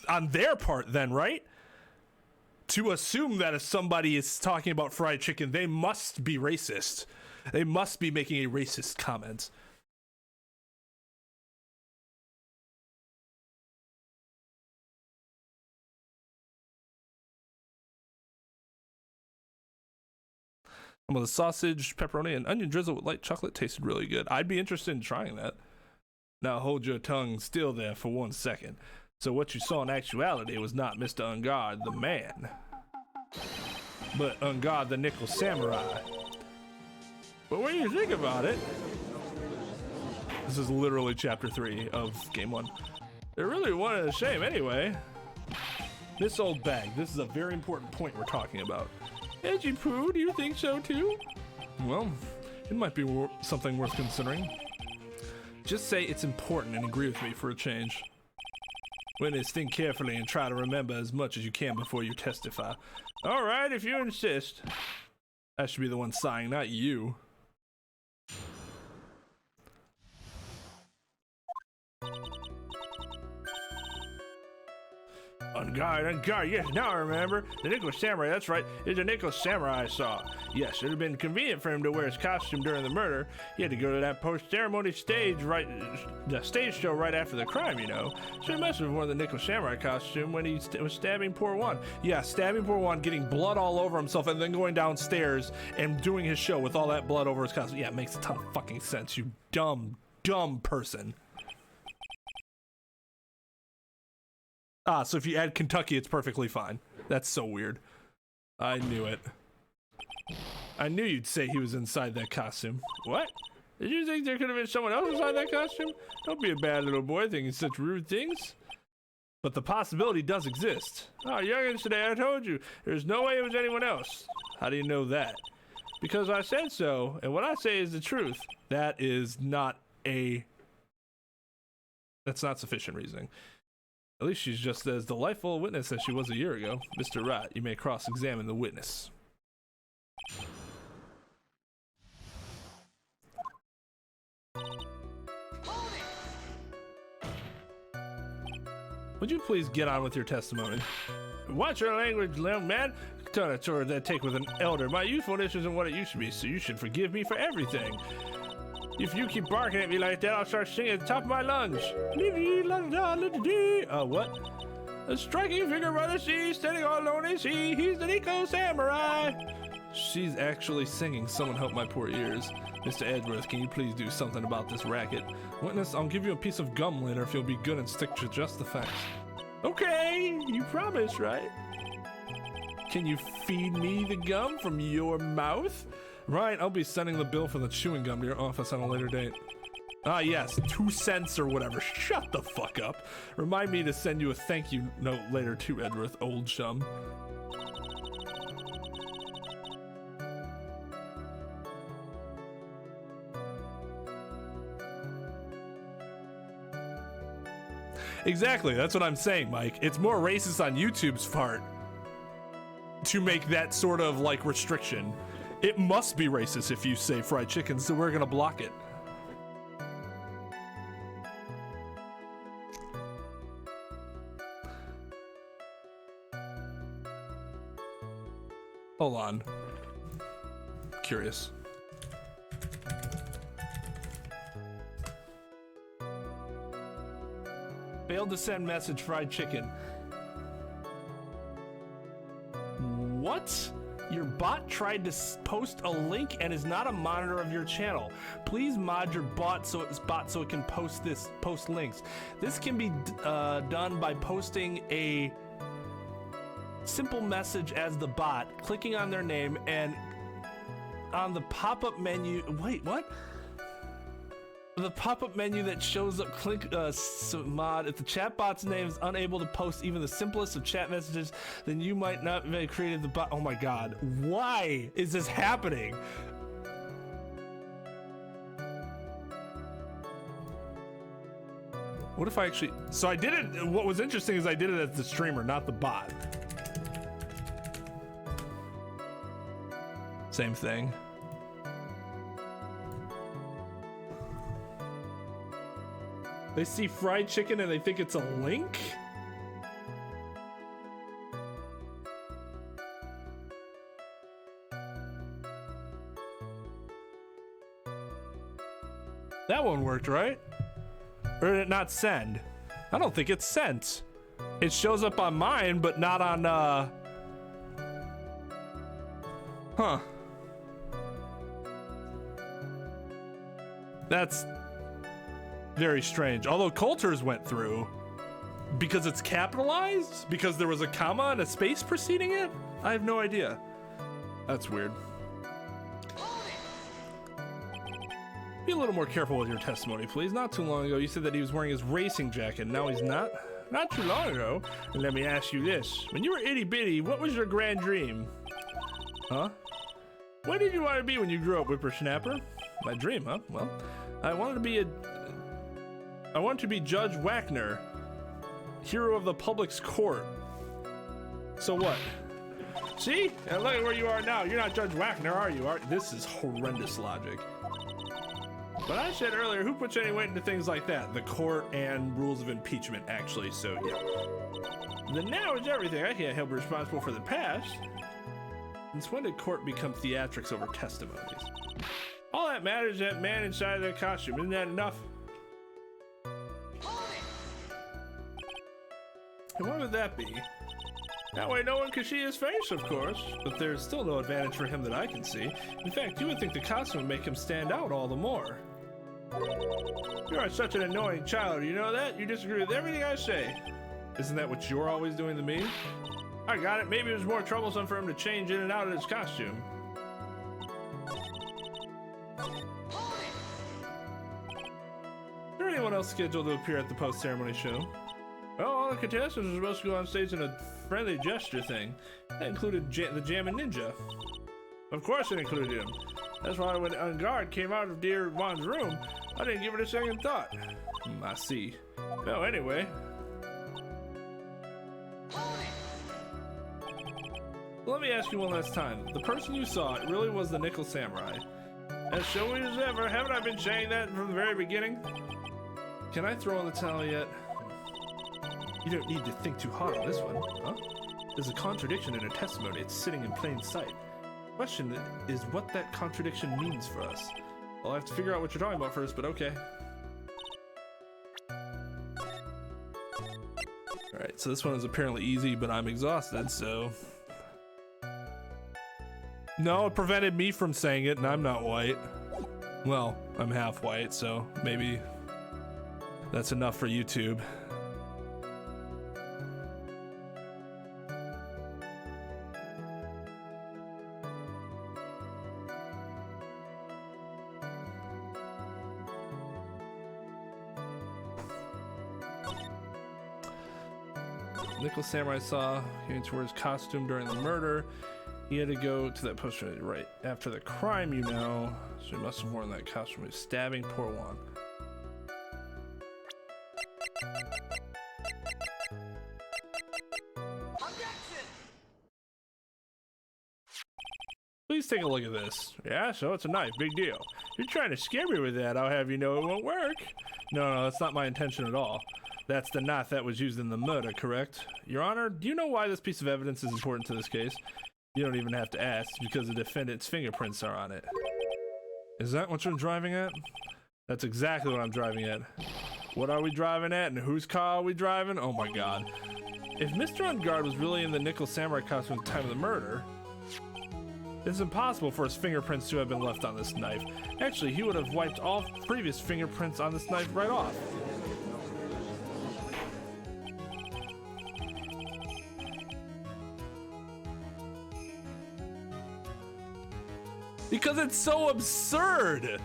S1: on their part then, right? To assume that if somebody is talking about fried chicken, they must be racist. They must be making a racist comment. Well, the sausage, pepperoni, and onion drizzle with light chocolate tasted really good. I'd be interested in trying that. Now hold your tongue still there for 1 second. So what you saw in actuality was not Mr. Ungard, the man, but Ungard, the Nickel Samurai. But when you think about it, this is literally chapter 3 of game 1. It really wasn't a shame anyway. This old bag, this is a very important point we're talking about. Edgy Poo, do you think so too? Well, it might be something worth considering. Just say it's important and agree with me for a change. Witness, think carefully and try to remember as much as you can before you testify. All right, if you insist. I should be the one sighing, not you. Ungard, yes, now I remember. The Nickel Samurai, that's right. It's a Nickel Samurai I saw. Yes, it would have been convenient for him to wear his costume during the murder. He had to go to that post-ceremony stage show right after the crime, you know. So he must have worn the Nickel Samurai costume when he was stabbing poor Juan. Yeah, stabbing poor Juan, getting blood all over himself, and then going downstairs and doing his show with all that blood over his costume. Yeah, it makes a ton of fucking sense, you dumb person. Ah, so if you add Kentucky, it's perfectly fine. That's so weird. I knew it. I knew you'd say he was inside that costume. What? Did you think there could have been someone else inside that costume? Don't be a bad little boy thinking such rude things. But the possibility does exist. Oh, youngins today, I told you. There's no way it was anyone else. How do you know that? Because I said so, and what I say is the truth. That's not sufficient reasoning. At least she's just as delightful a witness as she was a year ago. Mr. Wright, you may cross-examine the witness. Would you please get on with your testimony? Watch your language, young man. Turn a tour that take with an elder. My youthfulness isn't what it used to be, so you should forgive me for everything. If you keep barking at me like that, I'll start singing at the top of my lungs. What? A striking figure by the sea, standing all alone is he. He's the Nickel Samurai. She's actually singing. Someone help my poor ears. Mr. Edgeworth, can you please do something about this racket? Witness, I'll give you a piece of gum later if you'll be good and stick to just the facts. Okay, you promise, right? Can you feed me the gum from your mouth? Right, I'll be sending the bill for the chewing gum to your office on a later date. Ah, yes, 2 cents or whatever. Shut the fuck up. Remind me to send you a thank you note later too, Edgeworth, old chum. Exactly, that's what I'm saying, Mike. It's more racist on YouTube's part to make that sort of like restriction. It must be racist if you say fried chicken, so we're gonna block it. Hold on. Curious. Failed to send message fried chicken. What? Your bot tried to post a link and is not a monitor of your channel. Please mod your bot so it can post links. This can be done by posting a simple message as the bot, clicking on their name, and on the pop-up menu. Wait, what? The pop-up menu that shows up, click mod. If the chatbot's name is unable to post even the simplest of chat messages, then you might not have created the bot. Oh my god, why is this happening? What if I actually, so I did it, what was interesting is I did it as the streamer, not the bot. Same thing. They see fried chicken and they think it's a link? That one worked, right? Or did it not send? I don't think it's sent. It shows up on mine, but not on, Huh. That's very strange. Although Coulter's went through. Because it's capitalized? Because there was a comma and a space preceding it? I have no idea. That's weird. Be a little more careful with your testimony, please. Not too long ago, you said that he was wearing his racing jacket. Now he's not? Not too long ago. And let me ask you this. When you were itty-bitty, what was your grand dream? Huh? What did you want to be when you grew up, whippersnapper? My dream, huh? Well, I wanted to be Judge Wagner, hero of the public's court. So what? See? And look at where you are now. You're not Judge Wagner, are you? This is horrendous logic. But I said earlier, who puts any weight into things like that? The court and rules of impeachment, actually, so yeah. The now is everything. I can't help responsible for the past. Since when did court become theatrics over testimonies? All that matters is that man inside of that costume. Isn't that enough? And what would that be? That way no one can see his face, of course. But there's still no advantage for him that I can see. In fact, you would think the costume would make him stand out all the more. You are such an annoying child, you know that? You disagree with everything I say. Isn't that what you're always doing to me? I got it. Maybe it was more troublesome for him to change in and out of his costume. Is there anyone else scheduled to appear at the post-ceremony show? Well, all the contestants were supposed to go on stage in a friendly gesture thing. That included the Jammin' Ninja. Of course it included him. That's why when On Guard came out of dear Juan's room, I didn't give it a second thought. I see. Well, anyway. Let me ask you one last time. The person you saw, it really was the Nickel Samurai. As showy as ever, haven't I been saying that from the very beginning? Can I throw in the towel yet? You don't need to think too hard on this one, huh? There's a contradiction in her testimony. It's sitting in plain sight. The question is what that contradiction means for us. Well, I have to figure out what you're talking about first, but okay. Alright, so this one is apparently easy, but I'm exhausted, so... No, it prevented me from saying it, and I'm not white. Well, I'm half white, so maybe that's enough for YouTube. Nickel Samurai saw he went to wear his costume during the murder. He had to go to that poster right after the crime, you know. So he must have worn that costume when he was stabbing poor Juan. Please take a look at this. Yeah, so it's a knife, big deal. You're trying to scare me with that, I'll have you know it won't work. No, that's not my intention at all. That's the knife that was used in the murder, correct? Your Honor, do you know why this piece of evidence is important to this case? You don't even have to ask, because the defendant's fingerprints are on it. Is that what you're driving at? That's exactly what I'm driving at. What are we driving at, and whose car are we driving? Oh my god. If Mr. On Guard was really in the Nickel Samurai costume at the time of the murder, it's impossible for his fingerprints to have been left on this knife. Actually, he would have wiped all previous fingerprints on this knife right off. Because it's so absurd.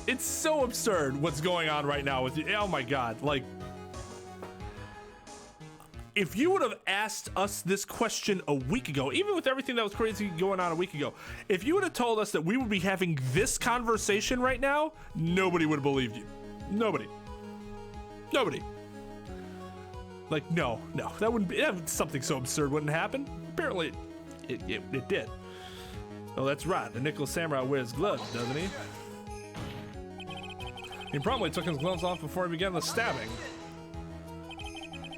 S1: It's so absurd what's going on right now with you. Oh my god, like, if you would have asked us this question a week ago, even with everything that was crazy going on a week ago, if you would have told us that we would be having this conversation right now, nobody would have believed you. Nobody. Like, no, that wouldn't be, something so absurd wouldn't happen. Apparently, it did. Oh, that's right. The Nickel Samurai wears gloves, doesn't he? He probably took his gloves off before he began the stabbing.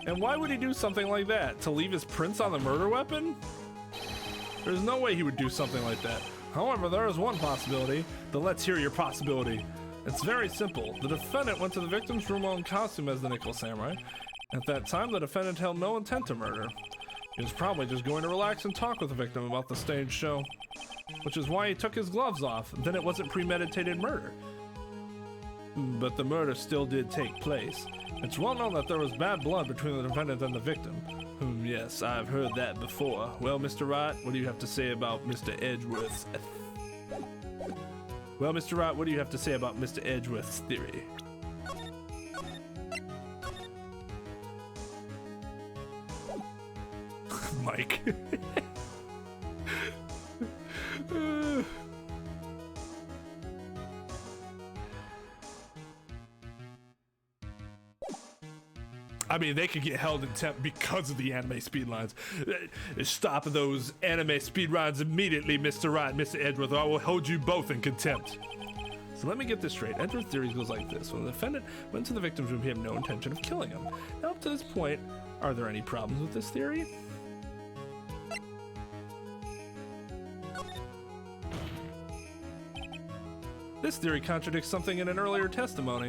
S1: And why would he do something like that? To leave his prints on the murder weapon? There's no way he would do something like that. However, there is one possibility, but let's hear your possibility. It's very simple. The defendant went to the victim's room in costume as the Nickel Samurai. At that time, the defendant held no intent to murder. He was probably just going to relax and talk with the victim about the stage show, which is why he took his gloves off. Then it wasn't premeditated murder. But the murder still did take place. It's well known that there was bad blood between the defendant and the victim. Yes, I've heard that before. Well, Mr. Wright, what do you have to say about Mr. Edgeworth's... Well, Mr. Wright, what do you have to say about Mr. Edgeworth's theory? Mike. I mean, they could get held in contempt because of the anime speedlines. Stop those anime speedlines immediately, Mr. Wright and Mr. Edgeworth, or I will hold you both in contempt. So let me get this straight. Edgeworth's theory goes like this. When the defendant went to the victim's room, he had no intention of killing him. Now, up to this point, are there any problems with this theory? This theory contradicts something in an earlier testimony.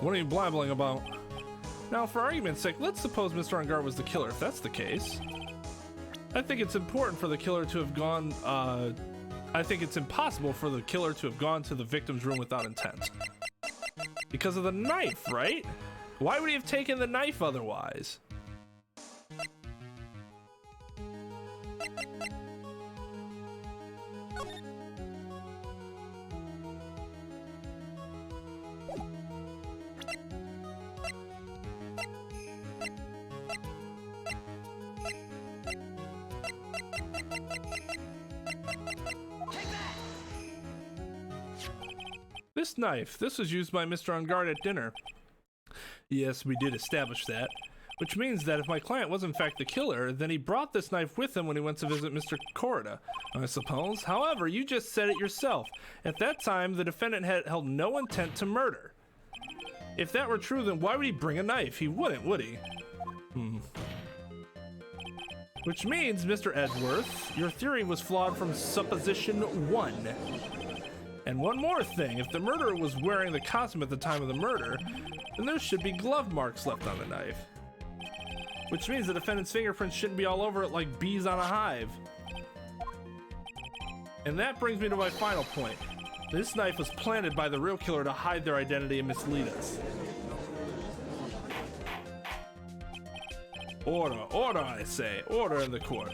S1: What are you blabbling about? Now, for argument's sake, let's suppose Mr. Angard was the killer. If that's the case, I think it's important for the killer to have gone, I think it's impossible for the killer to have gone to the victim's room without intent. Because of the knife, right? Why would he have taken the knife otherwise? This knife, this was used by Mr. Angard at dinner. Yes, we did establish that. Which means that if my client was in fact the killer, then he brought this knife with him when he went to visit Mr. Corida, I suppose. However, you just said it yourself. At that time, the defendant had held no intent to murder. If that were true, then why would he bring a knife? He wouldn't, would he? Which means, Mr. Edgeworth, your theory was flawed from supposition 1. And one more thing, if the murderer was wearing the costume at the time of the murder, then there should be glove marks left on the knife. Which means the defendant's fingerprints shouldn't be all over it like bees on a hive. And that brings me to my final point. This knife was planted by the real killer to hide their identity and mislead us. Order, order, I say, order in the court.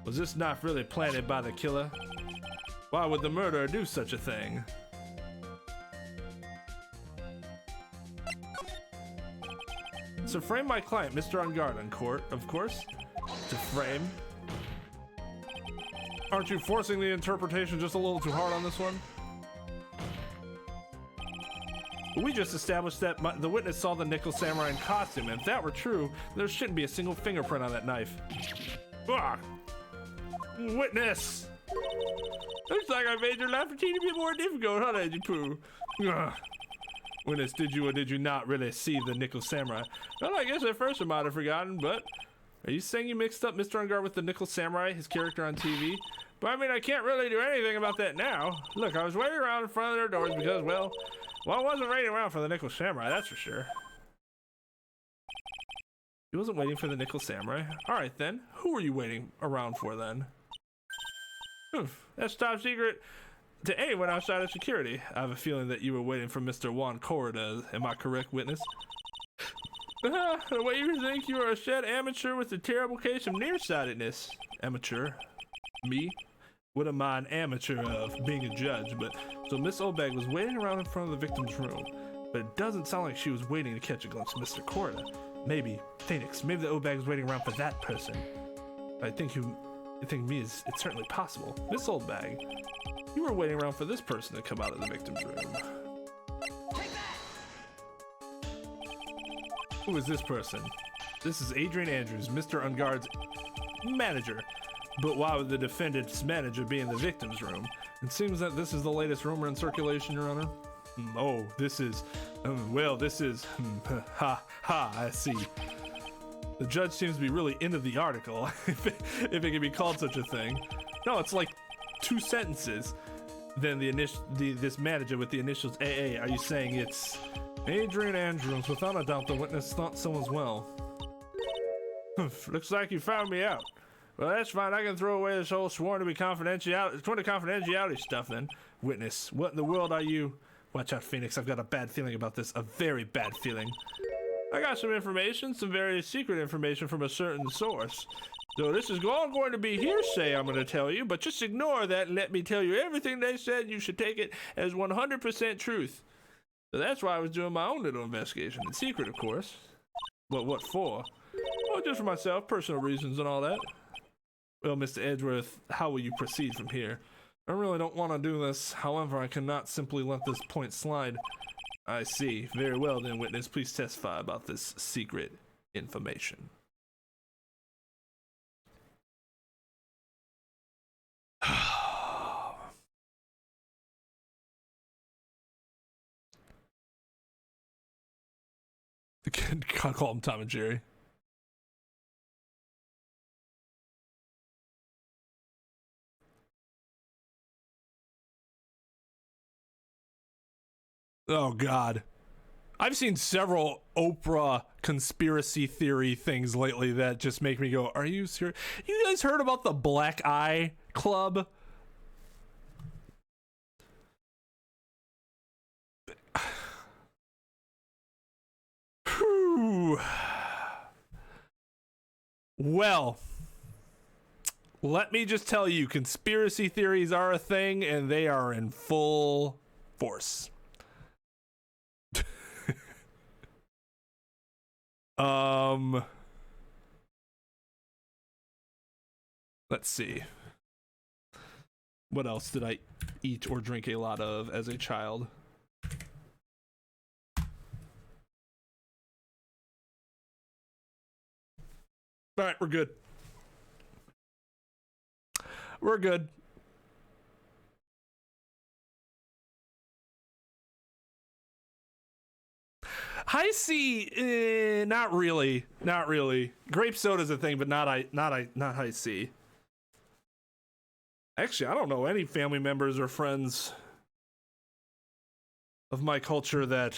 S1: Was this knife really planted by the killer? Why would the murderer do such a thing? To frame my client, Mr. Angard, in court, of course. To frame. Aren't you forcing the interpretation just a little too hard on this one? We just established that the witness saw the Nickel Samurai in costume, and if that were true, there shouldn't be a single fingerprint on that knife. Ah! Witness! Looks like I made your life a teeny bit more difficult, huh, Edgy Poo? Witness, did you or did you not really see the Nickel Samurai? Well, I guess at first I might have forgotten, but are you saying you mixed up Mr. Angard with the Nickel Samurai, his character on TV? But I mean, I can't really do anything about that now. Look, I was waiting around in front of their doors because, well, I wasn't waiting around for the Nickel Samurai, that's for sure. He wasn't waiting for the Nickel Samurai. All right, then. Who were you waiting around for, then? That's top secret to anyone outside of security. I have a feeling that you were waiting for Mr. Juan Corida. Am I correct, witness? The way you think you are a shed amateur with a terrible case of nearsightedness. Amateur? Me? What am I an amateur of? Being a judge, but... So Miss Obag was waiting around in front of the victim's room, but it doesn't sound like she was waiting to catch a glimpse of Mr. Corida. Maybe, Phoenix, maybe the Obag was waiting around for that person. I think me is, it's certainly possible. Miss Oldbag, you were waiting around for this person to come out of the victim's room. Who is this person? This is Adrian Andrews, Mr. Angard's manager. But why would the defendant's manager be in the victim's room? It seems that this is the latest rumor in circulation, Your Honor. Oh, this is, well, this is, I see. The judge seems to be really into the article, if it can be called such a thing. No, it's like 2 sentences. Then this manager with the initials AA, are you saying it's Adrian Andrews? Without a doubt, the witness thought so as well. Looks like you found me out. Well, that's fine. I can throw away this whole sworn to confidentiality stuff then. Witness, what in the world are you? Watch out, Phoenix. I've got a bad feeling about this. A very bad feeling. I got some information, some very secret information from a certain source. So this is all going to be hearsay, I'm going to tell you, but just ignore that and let me tell you everything they said. You should take it as 100% truth. So that's why I was doing my own little investigation. In secret, of course. But what for? Well, just for myself, personal reasons and all that. Well, Mr. Edgeworth, how will you proceed from here? I really don't want to do this. However, I cannot simply let this point slide. I see. Very well then, witness. Please testify about this secret information. Can't call him Tom and Jerry. Oh God. I've seen several Oprah conspiracy theory things lately that just make me go, are you serious? You guys heard about the Black Eye Club? Whew. Well, let me just tell you, conspiracy theories are a thing and they are in full force. Let's see. What else did I eat or drink a lot of as a child? All right, we're good. We're good. High C, not really, not really. Grape soda's a thing, but not high C. Actually, I don't know any family members or friends of my culture that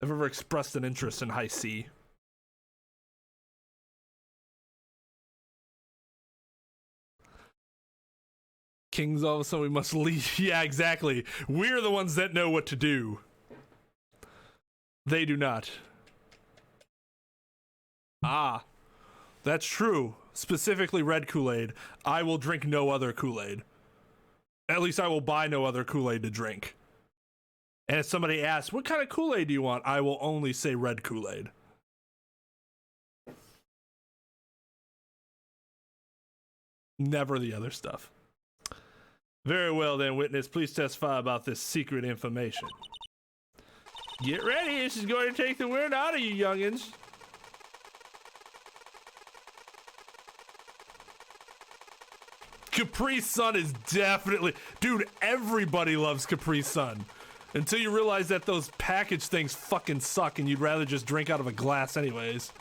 S1: have ever expressed an interest in high C. Kings, all of a sudden we must leave. Yeah, exactly. We're the ones that know what to do. They do not. Ah, that's true. Specifically red Kool-Aid. I will drink no other Kool-Aid. At least I will buy no other Kool-Aid to drink. And if somebody asks, what kind of Kool-Aid do you want? I will only say red Kool-Aid. Never the other stuff. Very well then, witness. Please testify about this secret information. Get ready, this is going to take the wind out of you youngins. Capri Sun is definitely... Dude, everybody loves Capri Sun. Until you realize that those package things fucking suck and you'd rather just drink out of a glass anyways.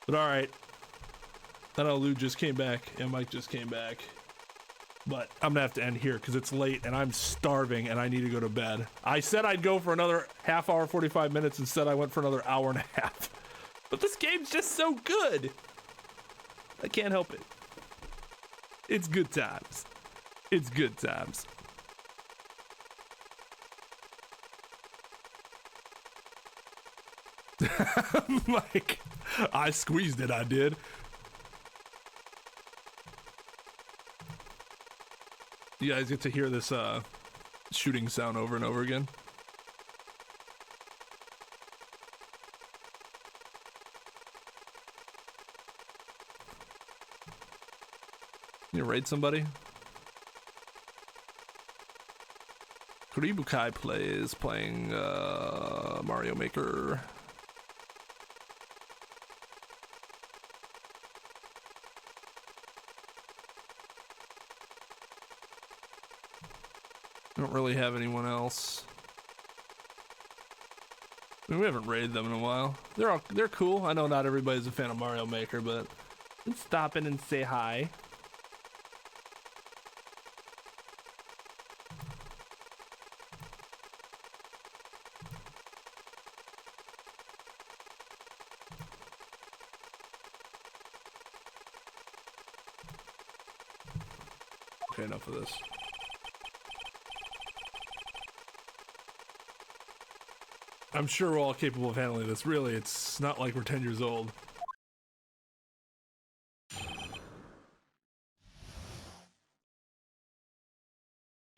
S1: But alright. I know Lou just came back and Mike just came back. But I'm gonna have to end here because it's late and I'm starving and I need to go to bed. I said I'd go for another half hour, 45 minutes. Instead, I went for another hour and a half. But this game's just so good. I can't help it. It's good times. It's good times. Mike, I squeezed it, I did. You guys get to hear this shooting sound over and over again. You raid somebody? Kuribukai plays playing Mario Maker. I don't really have anyone else. I mean, we haven't raided them in a while. They're cool. I know not everybody's a fan of Mario Maker, but let's stop in and say hi. Okay, enough of this. I'm sure we're all capable of handling this. Really, it's not like we're 10 years old.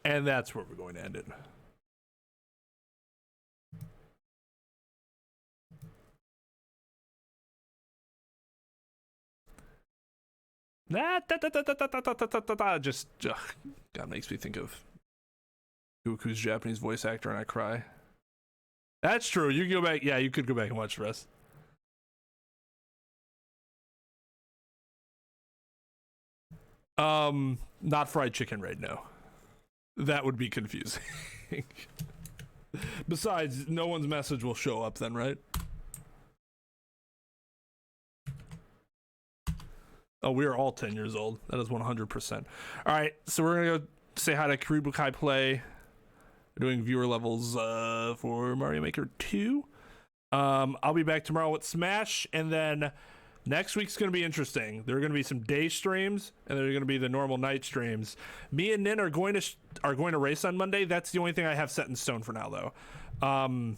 S1: And that's where we're going to end it. Just, God, makes me think of Goku's Japanese voice actor and I cry. That's true. You can go back. Yeah, you could go back and watch the rest. Not fried chicken right now. That would be confusing. Besides, no one's message will show up then, right? Oh, we are all 10 years old. That is 100%. All right, so we're gonna go say hi to Karibukai Play. We're doing viewer levels for Mario Maker 2. I'll be back tomorrow with Smash, and then next week's gonna be interesting. There are gonna be some day streams, and there are gonna be the normal night streams. Me and Nin are going to race on Monday. That's the only thing I have set in stone for now, though. I'm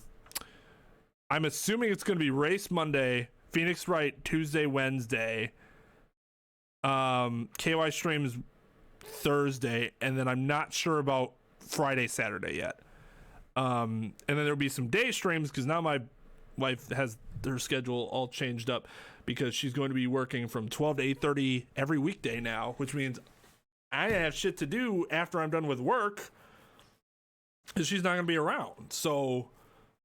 S1: assuming it's gonna be race Monday, Phoenix Wright Tuesday, Wednesday. KY streams Thursday, and then I'm not sure about Friday, Saturday yet. And then there'll be some day streams because now my wife has her schedule all changed up because she's going to be working from 12 to 8:30 every weekday now, which means I have shit to do after I'm done with work because she's not going to be around. So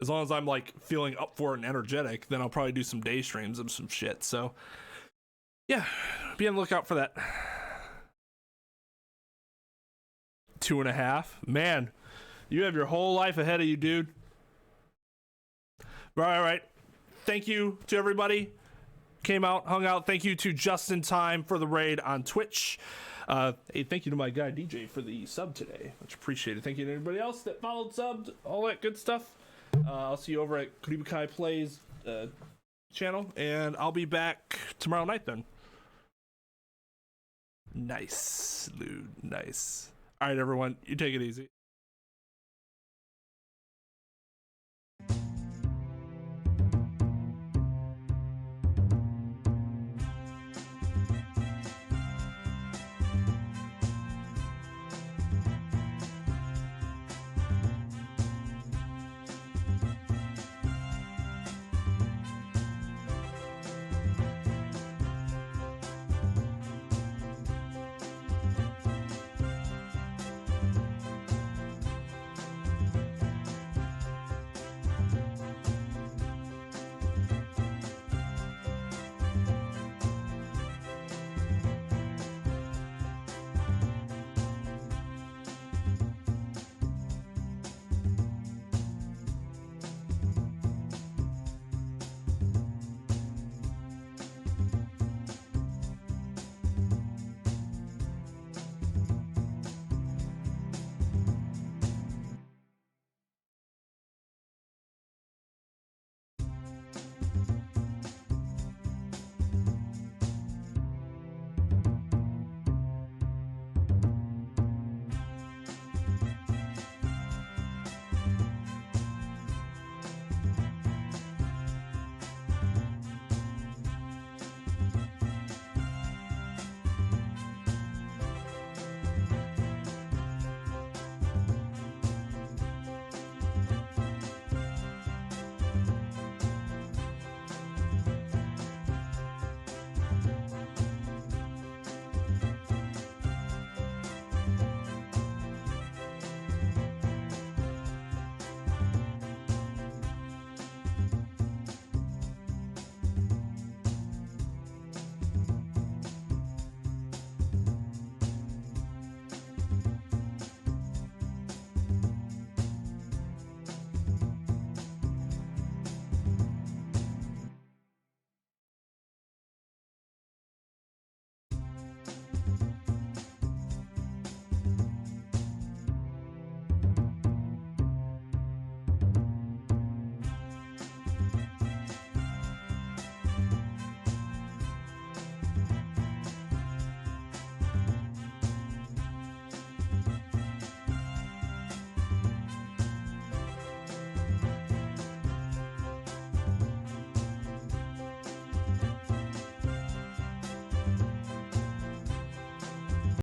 S1: as long as I'm like feeling up for it and energetic, then I'll probably do some day streams of some shit. So yeah, be on the lookout for that. 2.5. Man, you have your whole life ahead of you, dude. All right. Thank you to everybody. Came out, hung out. Thank you to Just in Time for the raid on Twitch. Hey, thank you to my guy DJ for the sub today. Much appreciated. Thank you to everybody else that followed, subbed, all that good stuff. I'll see you over at Karibukai Plays channel, and I'll be back tomorrow night then. Nice, Lude. Nice. All right, everyone, you take it easy.